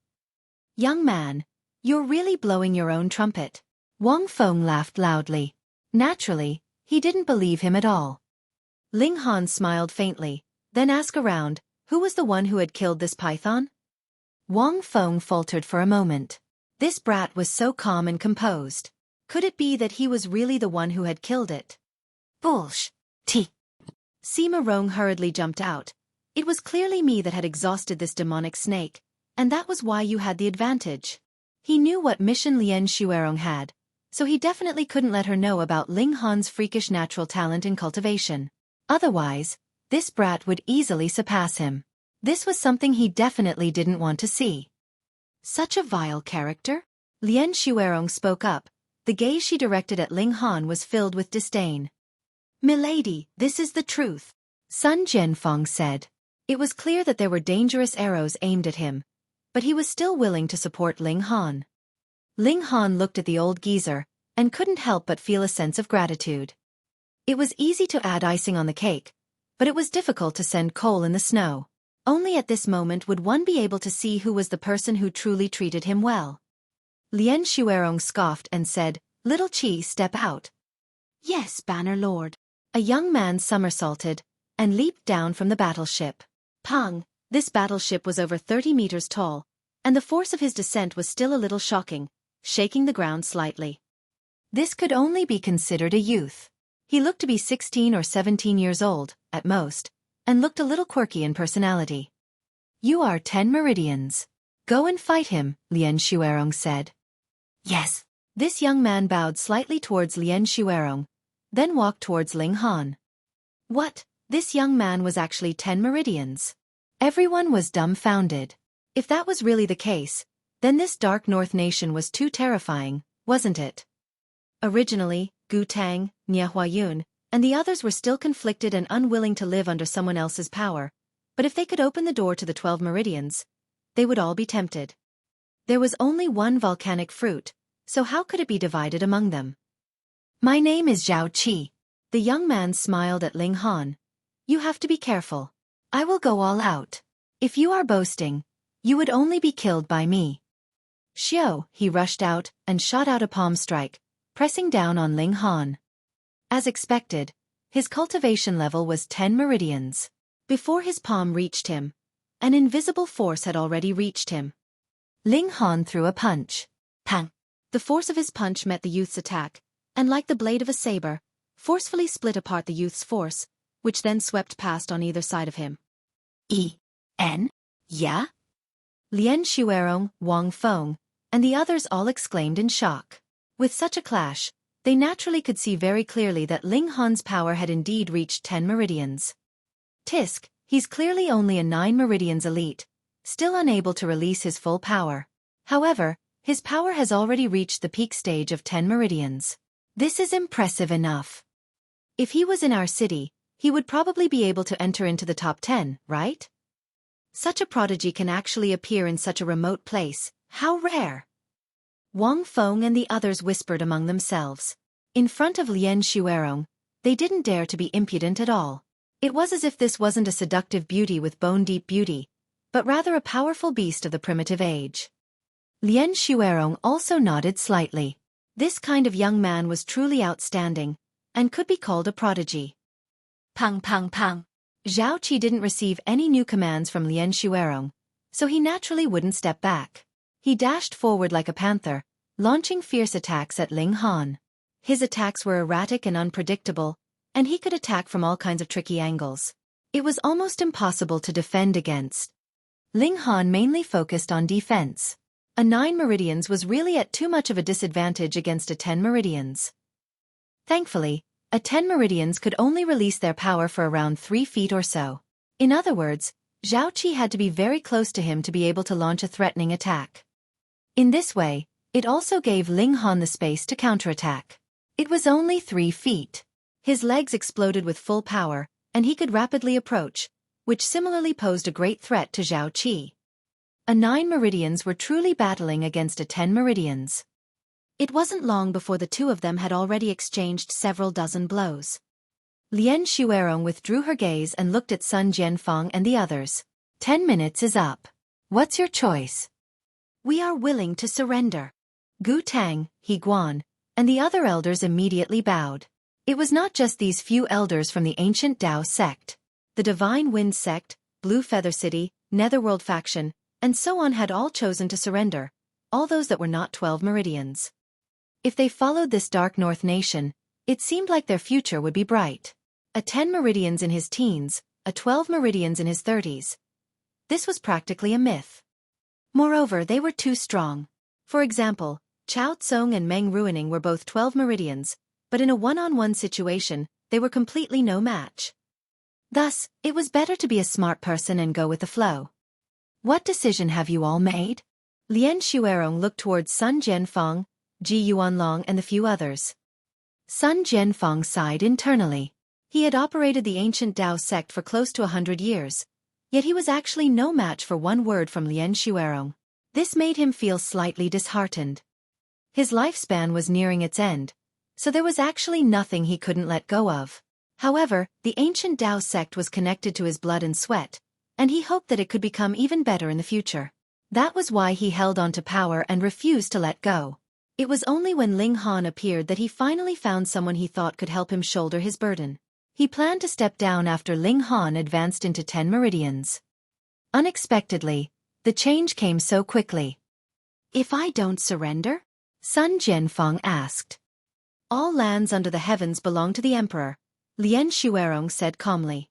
Young man, you're really blowing your own trumpet. Wang Feng laughed loudly. Naturally, he didn't believe him at all. Ling Han smiled faintly, then asked around, who was the one who had killed this python? Wang Feng faltered for a moment. This brat was so calm and composed. Could it be that he was really the one who had killed it? Bullsh! T. Sima Rong hurriedly jumped out. It was clearly me that had exhausted this demonic snake, and that was why you had the advantage. He knew what mission Lien Xuerong had, so he definitely couldn't let her know about Ling Han's freakish natural talent in cultivation. Otherwise, this brat would easily surpass him. This was something he definitely didn't want to see. Such a vile character? Lien Xuerong spoke up. The gaze she directed at Ling Han was filled with disdain. Milady, this is the truth, Sun Jianfeng said. It was clear that there were dangerous arrows aimed at him, but he was still willing to support Ling Han. Ling Han looked at the old geezer, and couldn't help but feel a sense of gratitude. It was easy to add icing on the cake, but it was difficult to send coal in the snow. Only at this moment would one be able to see who was the person who truly treated him well. Lien Xuerong scoffed and said, Little Chi, step out. Yes, Banner Lord. A young man somersaulted, and leaped down from the battleship. Pang! This battleship was over 30 meters tall, and the force of his descent was still a little shocking, shaking the ground slightly. This could only be considered a youth. He looked to be 16 or 17 years old, at most, and looked a little quirky in personality. You are 10 Meridians. Go and fight him, Lien Xuerong said. Yes. This young man bowed slightly towards Lien Xuerong, then walked towards Ling Han. What? This young man was actually 10 Meridians. Everyone was dumbfounded. If that was really the case, then this dark north nation was too terrifying, wasn't it? Originally, Gu Tang, Nie Huayun, and the others were still conflicted and unwilling to live under someone else's power, but if they could open the door to the 12 Meridians, they would all be tempted. There was only one volcanic fruit, so how could it be divided among them? My name is Zhao Qi. The young man smiled at Ling Han. You have to be careful. I will go all out. If you are boasting, you would only be killed by me. Xiao, he rushed out and shot out a palm strike, pressing down on Ling Han. As expected, his cultivation level was 10 meridians. Before his palm reached him, an invisible force had already reached him. Ling Han threw a punch. Pang! The force of his punch met the youth's attack, and like the blade of a saber, forcefully split apart the youth's force, which then swept past on either side of him. E.N.? Yeah? Lien Xuerong, Wang Feng, and the others all exclaimed in shock. With such a clash, they naturally could see very clearly that Ling Han's power had indeed reached 10 meridians. Tisk, he's clearly only a 9 meridians elite, still unable to release his full power. However, his power has already reached the peak stage of 10 meridians. This is impressive enough. If he was in our city, he would probably be able to enter into the top 10, right? Such a prodigy can actually appear in such a remote place. How rare! Wang Feng and the others whispered among themselves. In front of Lien Xuerong, they didn't dare to be impudent at all. It was as if this wasn't a seductive beauty with bone-deep beauty, but rather a powerful beast of the primitive age. Lien Xuerong also nodded slightly. This kind of young man was truly outstanding, and could be called a prodigy. Pang pang pang. Zhao Qi didn't receive any new commands from Lien Xuerong, so he naturally wouldn't step back. He dashed forward like a panther, launching fierce attacks at Ling Han. His attacks were erratic and unpredictable, and he could attack from all kinds of tricky angles. It was almost impossible to defend against. Ling Han mainly focused on defense. A 9 Meridians was really at too much of a disadvantage against a 10 Meridians. Thankfully, a 10 Meridians could only release their power for around 3 feet or so. In other words, Xueqi had to be very close to him to be able to launch a threatening attack. In this way, it also gave Ling Han the space to counterattack. It was only 3 feet. His legs exploded with full power, and he could rapidly approach, which similarly posed a great threat to Xueqi. A 9 Meridians were truly battling against a 10 Meridians. It wasn't long before the two of them had already exchanged several dozen blows. Lian Xuerong withdrew her gaze and looked at Sun Jianfeng and the others. 10 minutes is up. What's your choice? We are willing to surrender. Gu Tang, He Guan, and the other elders immediately bowed. It was not just these few elders from the ancient Dao sect. The Divine Wind sect, Blue Feather City, Netherworld faction, and so on had all chosen to surrender, all those that were not 12 Meridians. If they followed this Dark North nation, it seemed like their future would be bright. A 10 Meridians in his teens, a 12 Meridians in his 30s. This was practically a myth. Moreover, they were too strong. For example, Chao Tsung and Meng Ruining were both 12 Meridians, but in a one-on-one situation, they were completely no match. Thus, it was better to be a smart person and go with the flow. What decision have you all made? Lian Xuerong looked towards Sun Jianfeng, Ji Yuanlong and the few others. Sun Jianfeng sighed internally. He had operated the ancient Dao sect for close to 100 years, yet he was actually no match for one word from Lian Xuerong. This made him feel slightly disheartened. His lifespan was nearing its end, so there was actually nothing he couldn't let go of. However, the ancient Dao sect was connected to his blood and sweat, and he hoped that it could become even better in the future. That was why he held on to power and refused to let go. It was only when Ling Han appeared that he finally found someone he thought could help him shoulder his burden. He planned to step down after Ling Han advanced into 10 Meridians. Unexpectedly, the change came so quickly. If I don't surrender? Sun Jianfeng asked. All lands under the heavens belong to the Emperor, Lian Xuerong said calmly.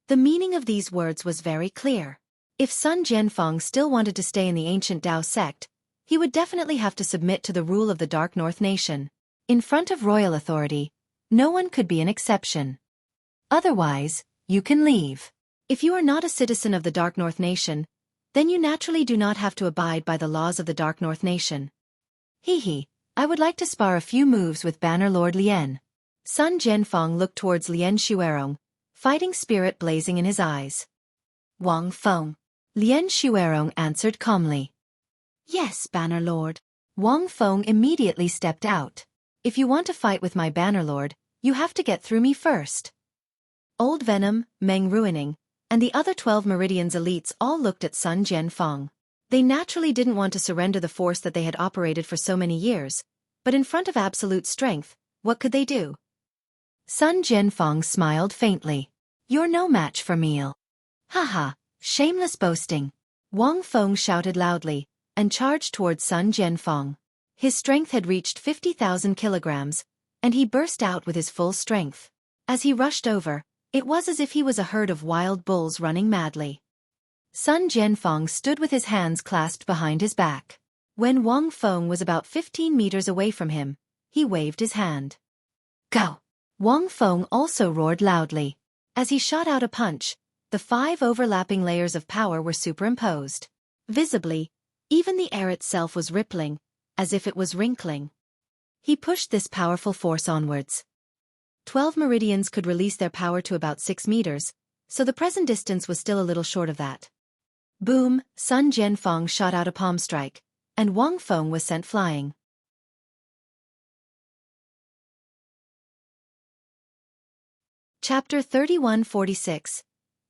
The meaning of these words was very clear. If Sun Jianfeng still wanted to stay in the ancient Dao sect, he would definitely have to submit to the rule of the Dark North nation. In front of royal authority, no one could be an exception. Otherwise, you can leave. If you are not a citizen of the Dark North nation, then you naturally do not have to abide by the laws of the Dark North nation. I would like to spar a few moves with Banner Lord Lian. Sun Jianfeng looked towards Lian Xuerong, fighting spirit blazing in his eyes. Wang Feng. Lian Xuerong answered calmly. Yes, Banner Lord. Wang Feng immediately stepped out. If you want to fight with my Banner Lord, you have to get through me first. Old Venom, Meng Ruining, and the other 12 Meridians elites all looked at Sun Jianfeng. They naturally didn't want to surrender the force that they had operated for so many years, but in front of absolute strength, what could they do? Sun Jianfeng smiled faintly. You're no match for me. Haha, shameless boasting. Wang Feng shouted loudly, and charged towards Sun Jianfeng. His strength had reached 50,000 kilograms, and he burst out with his full strength. As he rushed over, it was as if he was a herd of wild bulls running madly. Sun Jianfeng stood with his hands clasped behind his back. When Wang Feng was about 15 meters away from him, he waved his hand. Go! Wang Feng also roared loudly. As he shot out a punch, the 5 overlapping layers of power were superimposed. Visibly, even the air itself was rippling, as if it was wrinkling. He pushed this powerful force onwards. 12 Meridians could release their power to about 6 meters, so the present distance was still a little short of that. Boom! Sun Jianfeng shot out a palm strike, and Wang Feng was sent flying. Chapter 3146.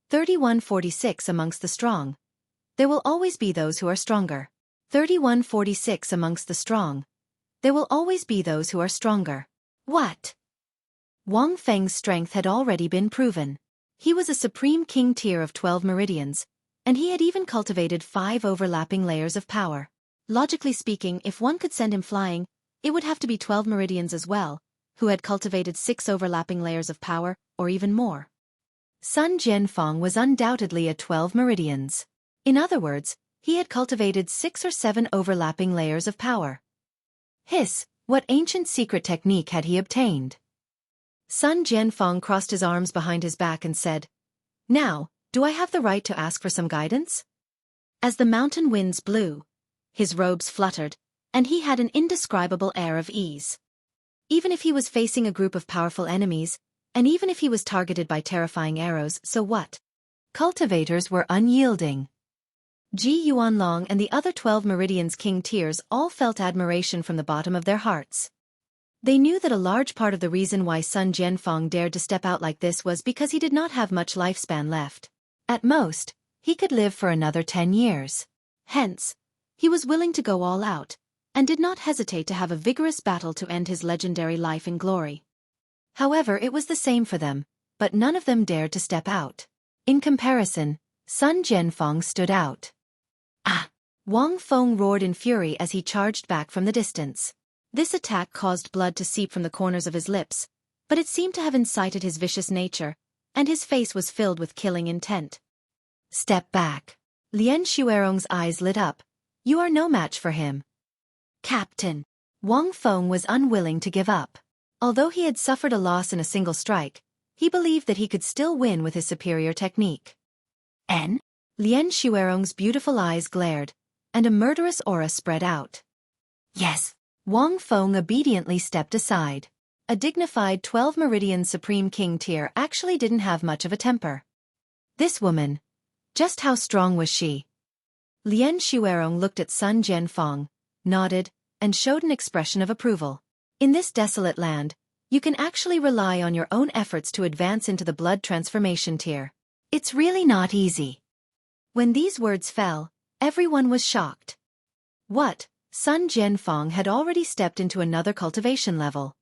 3146 Amongst the strong. There will always be those who are stronger. 3146 Amongst the strong. There will always be those who are stronger. What? Wang Feng's strength had already been proven. He was a supreme king tier of 12 meridians, and he had even cultivated 5 overlapping layers of power. Logically speaking, if one could send him flying, it would have to be 12 meridians as well, who had cultivated 6 overlapping layers of power, or even more. Sun Jianfeng was undoubtedly a 12 meridians. In other words, he had cultivated 6 or 7 overlapping layers of power. Hiss, what ancient secret technique had he obtained? Sun Jianfeng crossed his arms behind his back and said, "Now, do I have the right to ask for some guidance?" As the mountain winds blew, his robes fluttered, and he had an indescribable air of ease. Even if he was facing a group of powerful enemies, and even if he was targeted by terrifying arrows, so what? Cultivators were unyielding. Ji Yuanlong and the other 12 meridians king tiers all felt admiration from the bottom of their hearts. They knew that a large part of the reason why Sun Jianfeng dared to step out like this was because he did not have much lifespan left. At most, he could live for another 10 years. Hence, he was willing to go all out, and did not hesitate to have a vigorous battle to end his legendary life in glory. However, it was the same for them, but none of them dared to step out. In comparison, Sun Jianfeng stood out. Ah! Wang Feng roared in fury as he charged back from the distance. This attack caused blood to seep from the corners of his lips, but it seemed to have incited his vicious nature, and his face was filled with killing intent. Step back. Lian Xuerong's eyes lit up. You are no match for him. Captain. Wang Feng was unwilling to give up. Although he had suffered a loss in a single strike, he believed that he could still win with his superior technique. N? Lian Xuerong's beautiful eyes glared, and a murderous aura spread out. Yes. Wang Feng obediently stepped aside. A dignified 12 meridian supreme king tier actually didn't have much of a temper. This woman. Just how strong was she? Lian Xuerong looked at Sun Jianfeng, nodded, and showed an expression of approval. In this desolate land, you can actually rely on your own efforts to advance into the blood transformation tier. It's really not easy. When these words fell, everyone was shocked. What? Sun Jianfeng had already stepped into another cultivation level.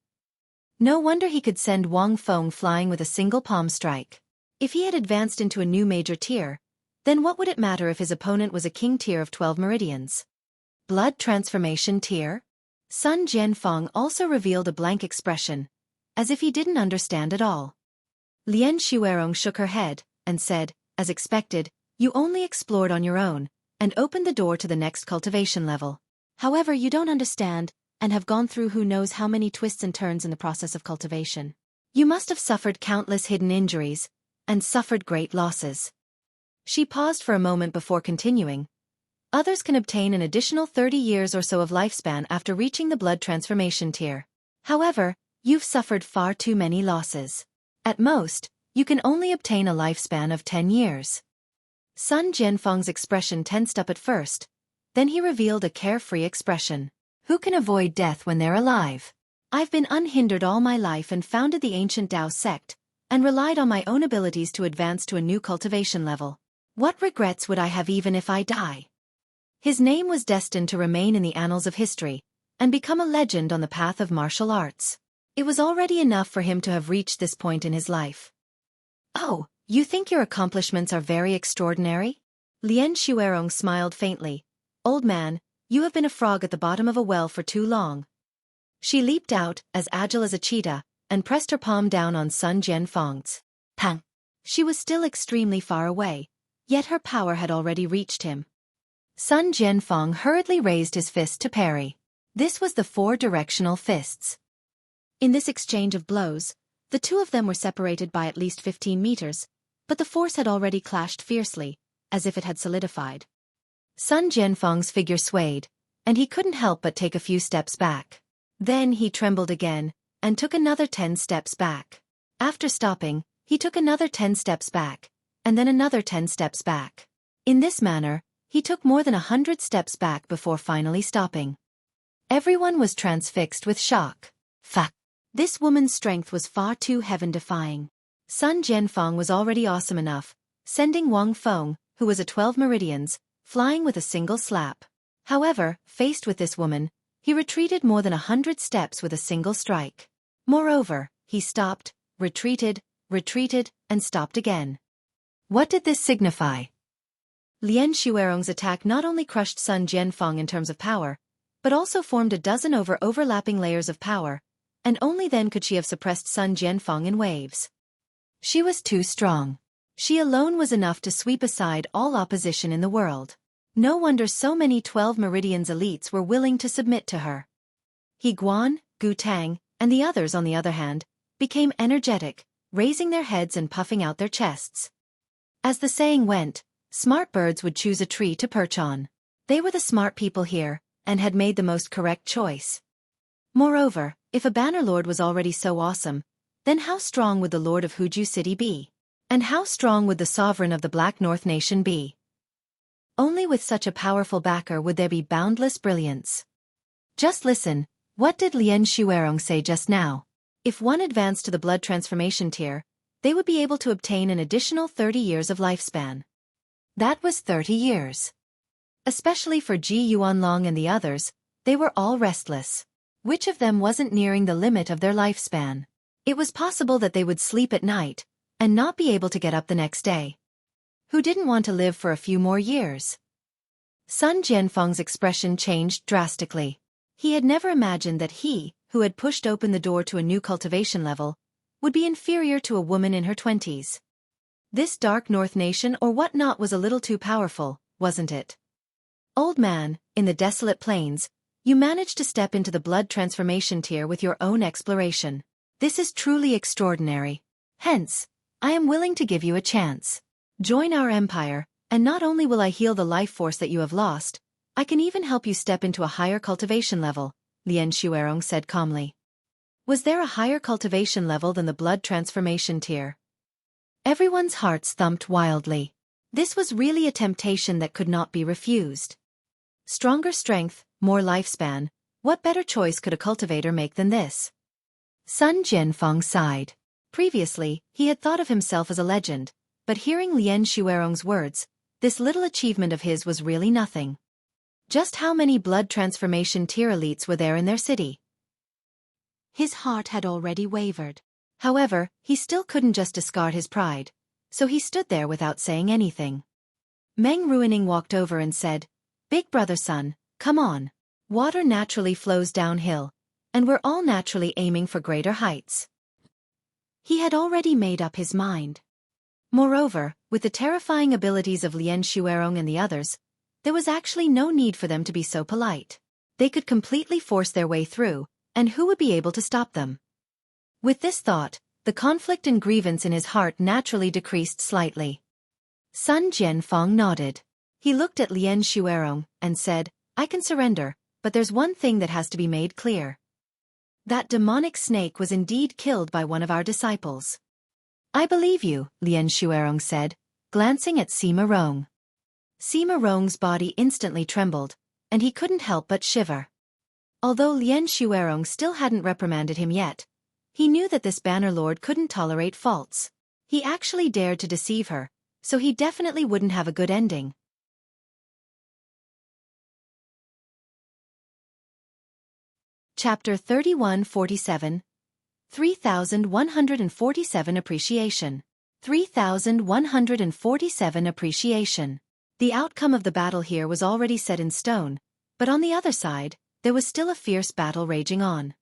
No wonder he could send Wang Feng flying with a single palm strike. If he had advanced into a new major tier, then what would it matter if his opponent was a king tier of 12 meridians? Blood transformation tier? Sun Jianfeng also revealed a blank expression, as if he didn't understand at all. Lian Xuerong shook her head, and said, as expected, you only explored on your own, and opened the door to the next cultivation level. However, you don't understand, and have gone through who knows how many twists and turns in the process of cultivation. You must have suffered countless hidden injuries, and suffered great losses. She paused for a moment before continuing. Others can obtain an additional 30 years or so of lifespan after reaching the blood transformation tier. However, you've suffered far too many losses. At most, you can only obtain a lifespan of 10 years. Sun Jianfeng's expression tensed up at first, then he revealed a carefree expression. Who can avoid death when they're alive? I've been unhindered all my life and founded the ancient Dao sect, and relied on my own abilities to advance to a new cultivation level. What regrets would I have even if I die? His name was destined to remain in the annals of history, and become a legend on the path of martial arts. It was already enough for him to have reached this point in his life. Oh, you think your accomplishments are very extraordinary? Lian Xuerong smiled faintly. Old man, you have been a frog at the bottom of a well for too long. She leaped out, as agile as a cheetah, and pressed her palm down on Sun Jianfeng's. Pang! She was still extremely far away, yet her power had already reached him. Sun Jianfeng hurriedly raised his fist to parry. This was the 4 directional fists. In this exchange of blows, the two of them were separated by at least 15 meters, but the force had already clashed fiercely, as if it had solidified. Sun Jianfeng's figure swayed, and he couldn't help but take a few steps back. Then he trembled again, and took another 10 steps back. After stopping, he took another 10 steps back, and then another 10 steps back. In this manner, he took more than 100 steps back before finally stopping. Everyone was transfixed with shock. Fuck! This woman's strength was far too heaven-defying. Sun Jianfeng was already awesome enough, sending Wang Feng, who was a 12 meridians, flying with a single slap. However, faced with this woman, he retreated more than 100 steps with a single strike. Moreover, he stopped, retreated, and stopped again. What did this signify? Lian Xuerong's attack not only crushed Sun Jianfeng in terms of power, but also formed a dozen overlapping layers of power, and only then could she have suppressed Sun Jianfeng in waves. She was too strong. She alone was enough to sweep aside all opposition in the world. No wonder so many 12 Meridians elites were willing to submit to her. He Guan, Gu Tang, and the others on the other hand, became energetic, raising their heads and puffing out their chests. As the saying went, smart birds would choose a tree to perch on. They were the smart people here, and had made the most correct choice. Moreover, if a bannerlord was already so awesome, then how strong would the lord of Huju City be? And how strong would the sovereign of the Black North Nation be? Only with such a powerful backer would there be boundless brilliance. Just listen, what did Lien Xuerong say just now? If one advanced to the blood transformation tier, they would be able to obtain an additional 30 years of lifespan. That was 30 years. Especially for Ji Yuanlong and the others, they were all restless. Which of them wasn't nearing the limit of their lifespan? It was possible that they would sleep at night, and not be able to get up the next day. Who didn't want to live for a few more years? Sun Jianfeng's expression changed drastically. He had never imagined that he, who had pushed open the door to a new cultivation level, would be inferior to a woman in her 20s. This dark North Nation or whatnot was a little too powerful, wasn't it? Old man, in the desolate plains, you managed to step into the blood transformation tier with your own exploration. This is truly extraordinary. Hence, I am willing to give you a chance. Join our empire, and not only will I heal the life force that you have lost, I can even help you step into a higher cultivation level, Lien Xuerong said calmly. Was there a higher cultivation level than the blood transformation tier? Everyone's hearts thumped wildly. This was really a temptation that could not be refused. Stronger strength, more lifespan, what better choice could a cultivator make than this? Sun Jianfeng sighed. Previously, he had thought of himself as a legend, but hearing Lien Xuerong's words, this little achievement of his was really nothing. Just how many blood transformation tier elites were there in their city? His heart had already wavered. However, he still couldn't just discard his pride, so he stood there without saying anything. Meng Ruining walked over and said, "Big brother Sun, come on. Water naturally flows downhill, and we're all naturally aiming for greater heights." He had already made up his mind. Moreover, with the terrifying abilities of Lien Xuerong and the others, there was actually no need for them to be so polite. They could completely force their way through, and who would be able to stop them? With this thought, the conflict and grievance in his heart naturally decreased slightly. Sun Jianfeng nodded. He looked at Lien Xuerong and said, "I can surrender, but there's one thing that has to be made clear. That demonic snake was indeed killed by one of our disciples." "I believe you," Lien Xuerong said, glancing at Sima Rong. Sima Rong's body instantly trembled, and he couldn't help but shiver. Although Lien Xuerong still hadn't reprimanded him yet, he knew that this bannerlord couldn't tolerate faults. He actually dared to deceive her, so he definitely wouldn't have a good ending. Chapter 3147 3147 Appreciation 3147 Appreciation. The outcome of the battle here was already set in stone, but on the other side, there was still a fierce battle raging on.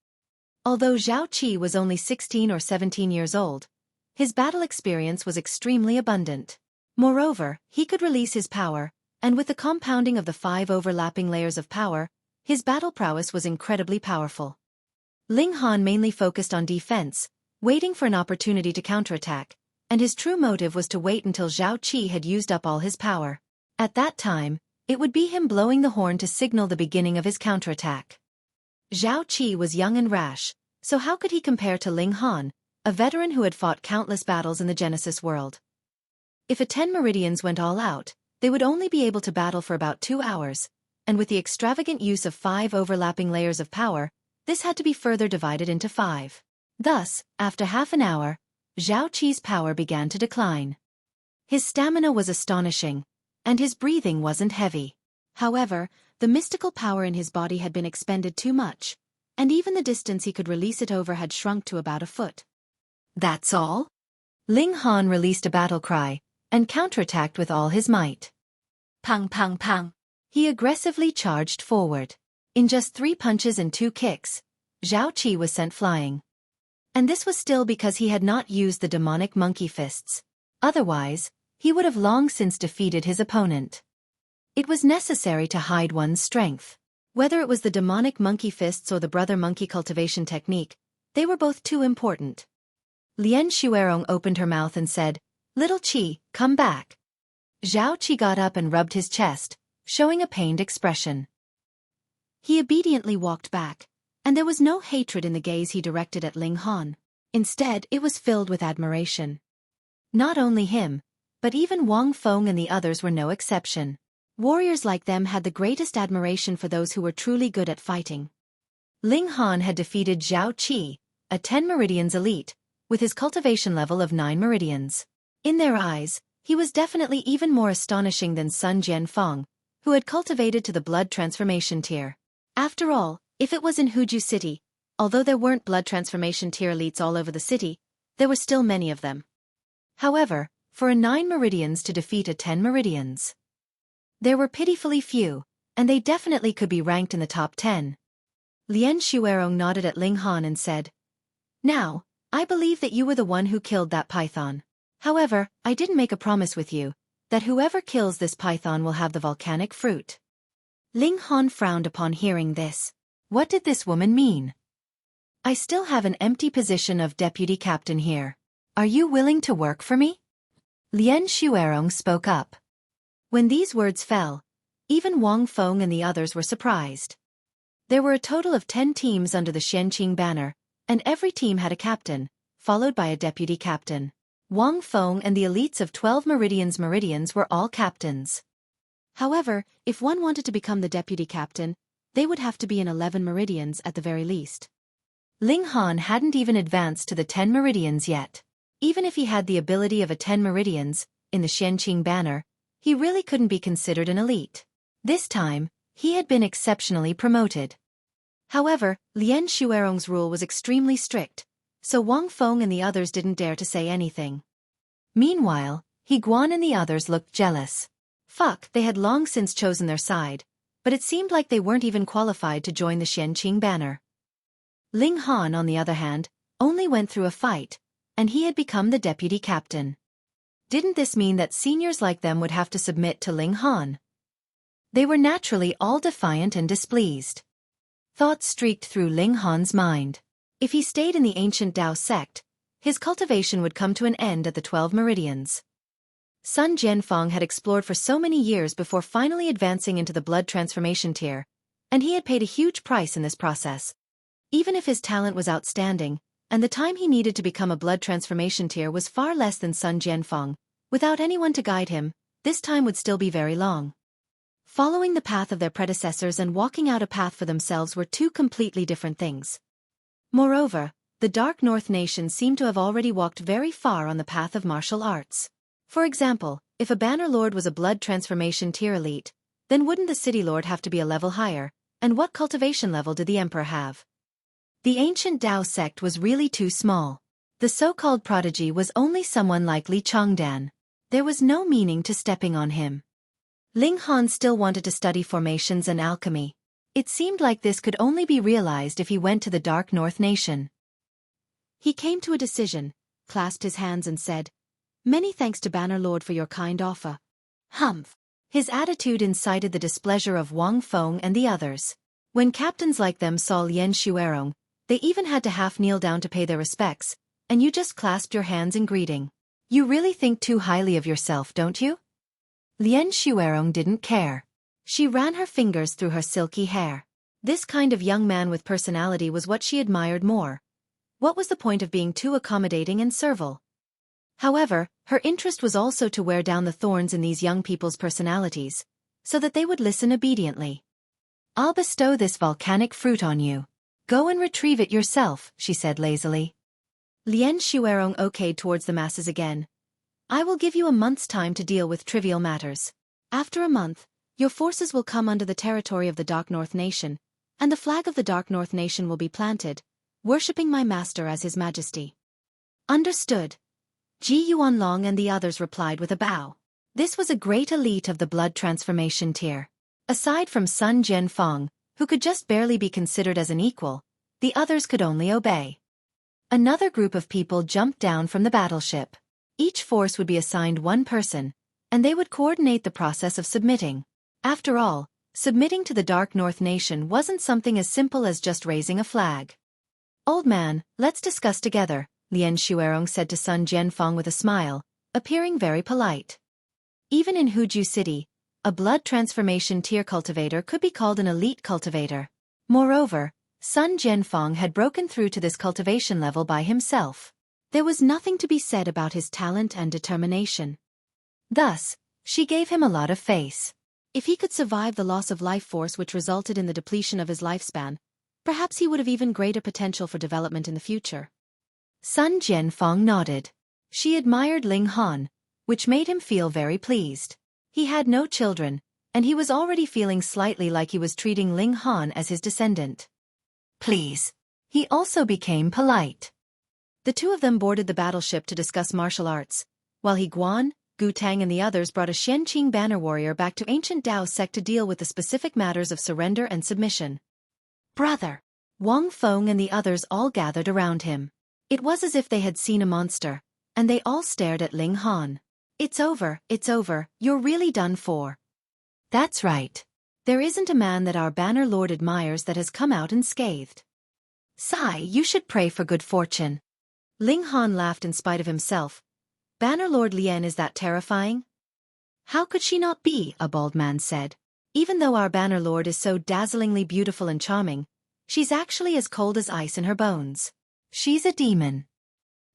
Although Zhao Qi was only 16 or 17 years old, his battle experience was extremely abundant. Moreover, he could release his power, and with the compounding of the 5 overlapping layers of power, his battle prowess was incredibly powerful. Ling Han mainly focused on defense, waiting for an opportunity to counterattack, and his true motive was to wait until Zhao Qi had used up all his power. At that time, it would be him blowing the horn to signal the beginning of his counterattack. Zhao Qi was young and rash, so how could he compare to Ling Han, a veteran who had fought countless battles in the Genesis world? If a 10 Meridians went all out, they would only be able to battle for about 2 hours, and with the extravagant use of 5 overlapping layers of power, this had to be further divided into 5. Thus, after half an hour, Zhao Qi's power began to decline. His stamina was astonishing, and his breathing wasn't heavy. However, the mystical power in his body had been expended too much, and even the distance he could release it over had shrunk to about a foot. "That's all?" Ling Han released a battle cry, and counterattacked with all his might. Pang pang pang. He aggressively charged forward. In just 3 punches and 2 kicks, Zhao Qi was sent flying. And this was still because he had not used the demonic monkey fists. Otherwise, he would have long since defeated his opponent. It was necessary to hide one's strength. Whether it was the demonic monkey fists or the brother monkey cultivation technique, they were both too important. Lien Xueqi opened her mouth and said, "Little Qi, come back." Zhao Qi got up and rubbed his chest, showing a pained expression. He obediently walked back, and there was no hatred in the gaze he directed at Ling Han. Instead, it was filled with admiration. Not only him, but even Wang Feng and the others were no exception. Warriors like them had the greatest admiration for those who were truly good at fighting. Ling Han had defeated Zhao Qi, a 10 Meridians elite, with his cultivation level of 9 Meridians. In their eyes, he was definitely even more astonishing than Sun Jianfeng, who had cultivated to the blood transformation tier. After all, if it was in Huju City, although there weren't blood transformation tier elites all over the city, there were still many of them. However, for a 9 Meridians to defeat a 10 Meridians, there were pitifully few, and they definitely could be ranked in the top 10. Lien Xueqi nodded at Ling Han and said, "Now, I believe that you were the one who killed that python. However, I didn't make a promise with you, that whoever kills this python will have the volcanic fruit." Ling Han frowned upon hearing this. What did this woman mean? "I still have an empty position of deputy captain here. Are you willing to work for me?" Lien Xueqi spoke up. When these words fell, even Wang Feng and the others were surprised. There were a total of 10 teams under the Xueqi banner, and every team had a captain, followed by a deputy captain. Wang Feng and the elites of 12 Meridians were all captains. However, if one wanted to become the deputy captain, they would have to be in 11 Meridians at the very least. Ling Han hadn't even advanced to the 10 Meridians yet. Even if he had the ability of a 10 Meridians, in the Xueqi banner, he really couldn't be considered an elite. This time, he had been exceptionally promoted. However, Lien Xueqi's rule was extremely strict, so Wang Feng and the others didn't dare to say anything. Meanwhile, He Guan and the others looked jealous. Fuck, they had long since chosen their side, but it seemed like they weren't even qualified to join the Xueqi banner. Ling Han, on the other hand, only went through a fight, and he had become the deputy captain. Didn't this mean that seniors like them would have to submit to Ling Han? They were naturally all defiant and displeased. Thoughts streaked through Ling Han's mind. If he stayed in the ancient Dao sect, his cultivation would come to an end at the 12 Meridians. Sun Jianfeng had explored for so many years before finally advancing into the blood transformation tier, and he had paid a huge price in this process. Even if his talent was outstanding, and the time he needed to become a blood transformation tier was far less than Sun Jianfeng, without anyone to guide him, this time would still be very long. Following the path of their predecessors and walking out a path for themselves were two completely different things. Moreover, the Dark North nation seemed to have already walked very far on the path of martial arts. For example, if a banner lord was a blood transformation tier elite, then wouldn't the city lord have to be a level higher, and what cultivation level did the emperor have? The ancient Dao sect was really too small. The so-called prodigy was only someone like Li Chongdan. There was no meaning to stepping on him. Ling Han still wanted to study formations and alchemy. It seemed like this could only be realized if he went to the Dark North nation. He came to a decision, clasped his hands and said, "Many thanks to Banner Lord for your kind offer." Humph. His attitude incited the displeasure of Wang Feng and the others. When captains like them saw Lien Xueqi, they even had to half kneel down to pay their respects, and you just clasped your hands in greeting. You really think too highly of yourself, don't you? Lien Xueqi didn't care. She ran her fingers through her silky hair. This kind of young man with personality was what she admired more. What was the point of being too accommodating and servile? However, her interest was also to wear down the thorns in these young people's personalities, so that they would listen obediently. "I'll bestow this volcanic fruit on you. Go and retrieve it yourself," she said lazily. Lien Xueqi okayed towards the masses again. "I will give you a month's time to deal with trivial matters. After a month, your forces will come under the territory of the Dark North Nation, and the flag of the Dark North Nation will be planted, worshipping my master as His Majesty." "Understood." Ji Yuanlong and the others replied with a bow. This was a great elite of the blood transformation tier. Aside from Sun Jianfeng, who could just barely be considered as an equal, the others could only obey. Another group of people jumped down from the battleship. Each force would be assigned one person, and they would coordinate the process of submitting. After all, submitting to the Dark North Nation wasn't something as simple as just raising a flag. "Old man, let's discuss together," Lien Xuerong said to Sun Jianfeng with a smile, appearing very polite. Even in Huju City, a blood transformation tier cultivator could be called an elite cultivator. Moreover, Sun Jianfeng had broken through to this cultivation level by himself. There was nothing to be said about his talent and determination. Thus, she gave him a lot of faith. If he could survive the loss of life force which resulted in the depletion of his lifespan, perhaps he would have even greater potential for development in the future. Sun Jianfeng nodded. She admired Ling Han, which made him feel very pleased. He had no children, and he was already feeling slightly like he was treating Ling Han as his descendant. "Please." He also became polite. The two of them boarded the battleship to discuss martial arts, while he Guan, Gu Tang and the others brought a Xueqi banner warrior back to ancient Dao sect to deal with the specific matters of surrender and submission. "Brother." Wang Feng and the others all gathered around him. It was as if they had seen a monster, and they all stared at Ling Han. It's over, you're really done for." "That's right. There isn't a man that our banner lord admires that has come out unscathed. Sai, you should pray for good fortune." Ling Han laughed in spite of himself. "Banner Lord Lien is that terrifying?" "How could she not be?" a bald man said. "Even though our banner lord is so dazzlingly beautiful and charming, she's actually as cold as ice in her bones. She's a demon."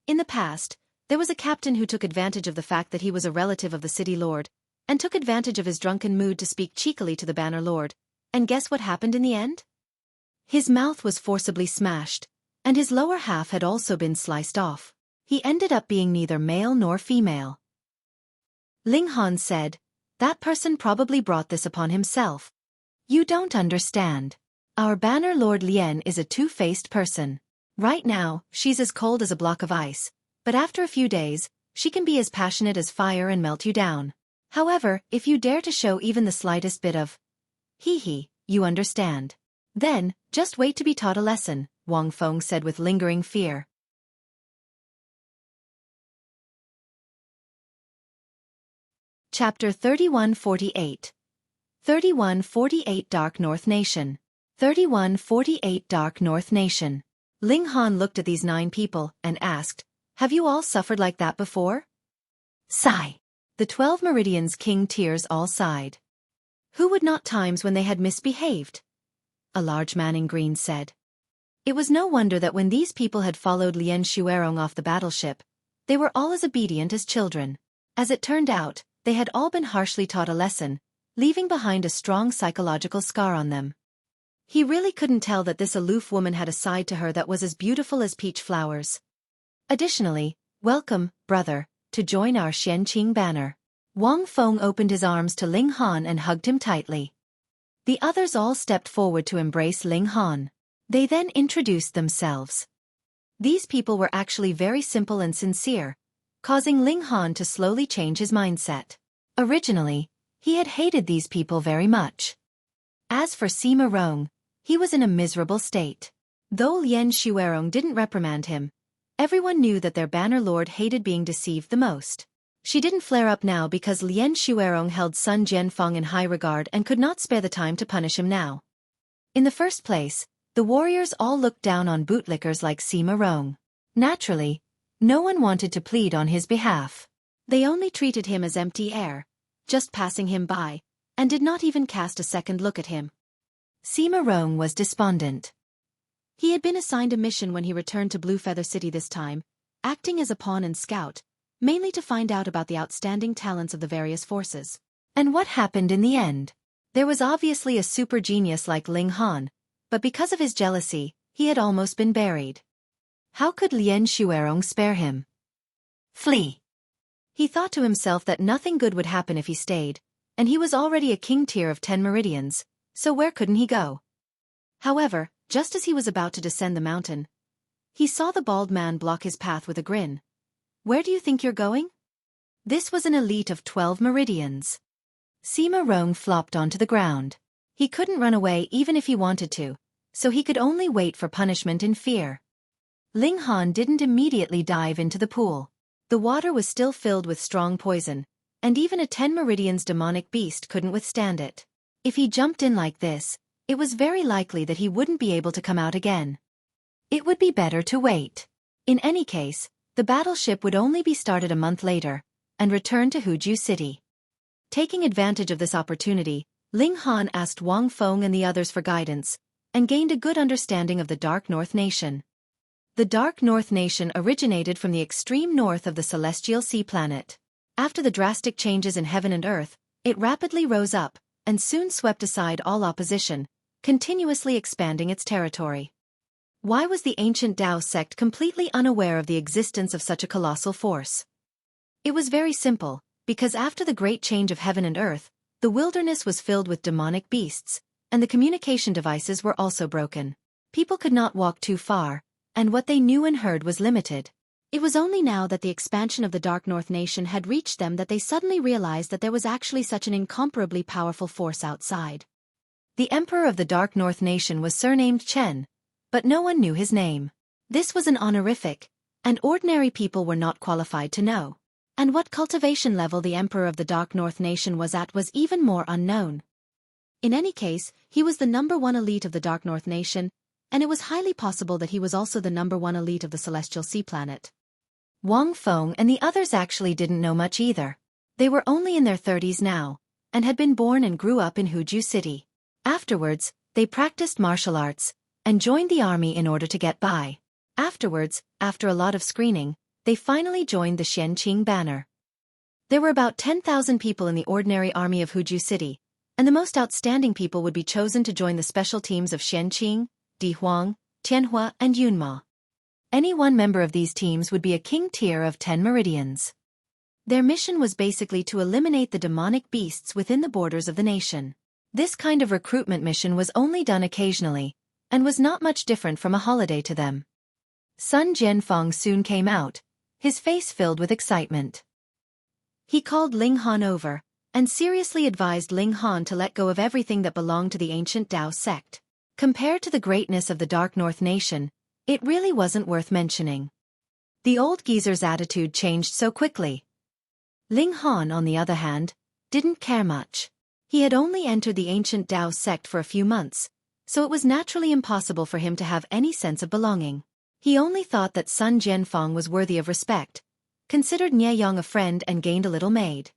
In the past, there was a captain who took advantage of the fact that he was a relative of the city lord, and took advantage of his drunken mood to speak cheekily to the banner lord, and guess what happened in the end? His mouth was forcibly smashed, and his lower half had also been sliced off. He ended up being neither male nor female. Ling Han said, "That person probably brought this upon himself." "You don't understand. Our banner lord Lien is a two-faced person. Right now, she's as cold as a block of ice, but after a few days, she can be as passionate as fire and melt you down. However, if you dare to show even the slightest bit of you understand. Then, just wait to be taught a lesson," Wang Feng said with lingering fear. Chapter 3148. 3148 Dark North Nation. 3148 Dark North Nation. Ling Han looked at these 9 people and asked, "Have you all suffered like that before?" Sigh. The 12 Meridians King Tears all sighed. "Who would not times when they had misbehaved?" a large man in green said. It was no wonder that when these people had followed Lien Xuerong off the battleship, they were all as obedient as children. As it turned out, they had all been harshly taught a lesson, leaving behind a strong psychological scar on them. He really couldn't tell that this aloof woman had a side to her that was as beautiful as peach flowers. Additionally, "Welcome, brother, to join our Xueqi banner." Wang Feng opened his arms to Ling Han and hugged him tightly. The others all stepped forward to embrace Ling Han. They then introduced themselves. These people were actually very simple and sincere, causing Ling Han to slowly change his mindset. Originally, he had hated these people very much. As for Sima Rong, he was in a miserable state. Though Lien Xuerong didn't reprimand him, everyone knew that their banner lord hated being deceived the most. She didn't flare up now because Lien Xuerong held Sun Jianfeng in high regard and could not spare the time to punish him now. In the first place, the warriors all looked down on bootlickers like Sima Rong. Naturally, no one wanted to plead on his behalf. They only treated him as empty air, just passing him by, and did not even cast a second look at him. Sima Rong was despondent. He had been assigned a mission when he returned to Blue Feather City this time, acting as a pawn and scout, mainly to find out about the outstanding talents of the various forces. And what happened in the end? There was obviously a super genius like Ling Han, but because of his jealousy, he had almost been buried. How could Lien Xuerong spare him? Flee. He thought to himself that nothing good would happen if he stayed, and he was already a king tier of 10 Meridians, so where couldn't he go? However, just as he was about to descend the mountain, he saw the bald man block his path with a grin. "Where do you think you're going?" This was an elite of 12 Meridians. Sima Rong flopped onto the ground. He couldn't run away even if he wanted to, so he could only wait for punishment in fear. Ling Han didn't immediately dive into the pool. The water was still filled with strong poison, and even a 10 Meridians demonic beast couldn't withstand it. If he jumped in like this, it was very likely that he wouldn't be able to come out again. It would be better to wait. In any case, the battleship would only be started a month later, and return to Huju City. Taking advantage of this opportunity, Ling Han asked Wang Feng and the others for guidance, and gained a good understanding of the Dark North Nation. The Dark North Nation originated from the extreme north of the celestial sea planet. After the drastic changes in heaven and earth, it rapidly rose up, and soon swept aside all opposition, continuously expanding its territory. Why was the ancient Dao sect completely unaware of the existence of such a colossal force? It was very simple, because after the great change of heaven and earth, the wilderness was filled with demonic beasts, and the communication devices were also broken. People could not walk too far, and what they knew and heard was limited. It was only now that the expansion of the Dark North Nation had reached them that they suddenly realized that there was actually such an incomparably powerful force outside. The Emperor of the Dark North Nation was surnamed Chen, but no one knew his name. This was an honorific, and ordinary people were not qualified to know. And what cultivation level the Emperor of the Dark North Nation was at was even more unknown. In any case, he was the #1 elite of the Dark North Nation, and it was highly possible that he was also the #1 elite of the Celestial Sea Planet. Wang Feng and the others actually didn't know much either. They were only in their 30s now, and had been born and grew up in Huju City. Afterwards, they practiced martial arts, and joined the army in order to get by. Afterwards, after a lot of screening, they finally joined the Xueqi banner. There were about 10,000 people in the ordinary army of Huju City, and the most outstanding people would be chosen to join the special teams of Xueqi, Dihuang, Tianhua and Yunma. Any one member of these teams would be a king tier of 10 Meridians. Their mission was basically to eliminate the demonic beasts within the borders of the nation. This kind of recruitment mission was only done occasionally, and was not much different from a holiday to them. Sun Jianfeng soon came out, his face filled with excitement. He called Ling Han over, and seriously advised Ling Han to let go of everything that belonged to the ancient Dao sect. Compared to the greatness of the Dark North Nation, it really wasn't worth mentioning. The old geezer's attitude changed so quickly. Ling Han, on the other hand, didn't care much. He had only entered the ancient Dao sect for a few months, so it was naturally impossible for him to have any sense of belonging. He only thought that Sun Jianfeng was worthy of respect, considered Nie Yang a friend and gained a little maid.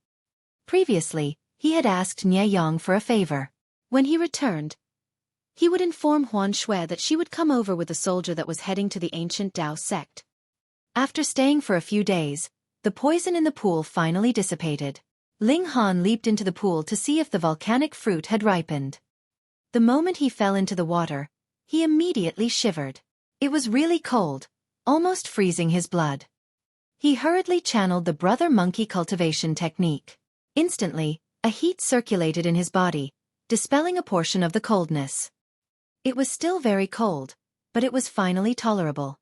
Previously, he had asked Nie Yang for a favor. When he returned, he would inform Huan Shui that she would come over with the soldier that was heading to the ancient Dao sect. After staying for a few days, the poison in the pool finally dissipated. Ling Han leaped into the pool to see if the volcanic fruit had ripened. The moment he fell into the water, he immediately shivered. It was really cold, almost freezing his blood. He hurriedly channeled the brother monkey cultivation technique. Instantly, a heat circulated in his body, dispelling a portion of the coldness. It was still very cold, but it was finally tolerable.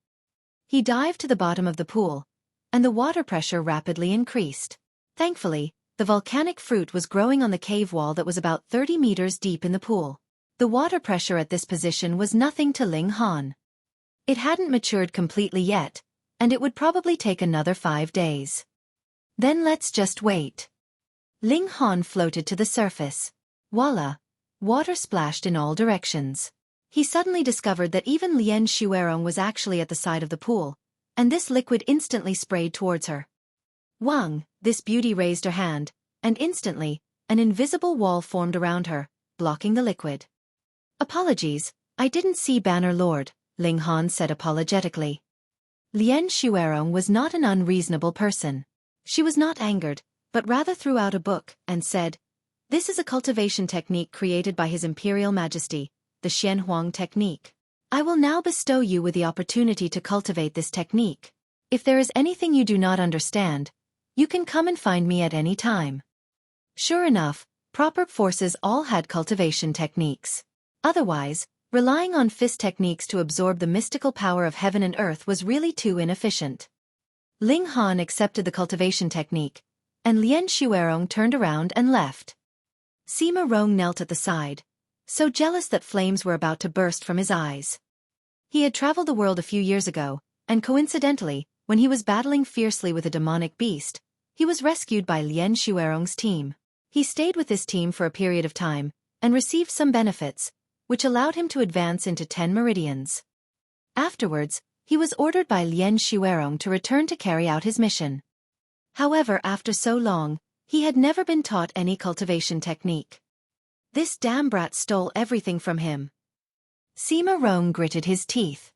He dived to the bottom of the pool, and the water pressure rapidly increased. Thankfully, the volcanic fruit was growing on the cave wall that was about 30 meters deep in the pool. The water pressure at this position was nothing to Ling Han. It hadn't matured completely yet, and it would probably take another 5 days. Then let's just wait. Ling Han floated to the surface. Voila! Water splashed in all directions. He suddenly discovered that even Lian Xuerong was actually at the side of the pool, and this liquid instantly sprayed towards her. Wang, this beauty raised her hand, and instantly, an invisible wall formed around her, blocking the liquid. Apologies, I didn't see Banner Lord, Ling Han said apologetically. Lian Xuerong was not an unreasonable person. She was not angered, but rather threw out a book, and said, "This is a cultivation technique created by His Imperial Majesty, the Xianhuang technique. I will now bestow you with the opportunity to cultivate this technique. If there is anything you do not understand, you can come and find me at any time." Sure enough, proper forces all had cultivation techniques. Otherwise, relying on fist techniques to absorb the mystical power of heaven and earth was really too inefficient. Ling Han accepted the cultivation technique, and Lian Xuerong turned around and left. Sima Rong knelt at the side, so jealous that flames were about to burst from his eyes. He had traveled the world a few years ago, and coincidentally, when he was battling fiercely with a demonic beast, he was rescued by Lien Xuerong's team. He stayed with this team for a period of time, and received some benefits, which allowed him to advance into 10 Meridians. Afterwards, he was ordered by Lien Xuerong to return to carry out his mission. However, after so long, he had never been taught any cultivation technique. This damn brat stole everything from him. Sima Rong gritted his teeth.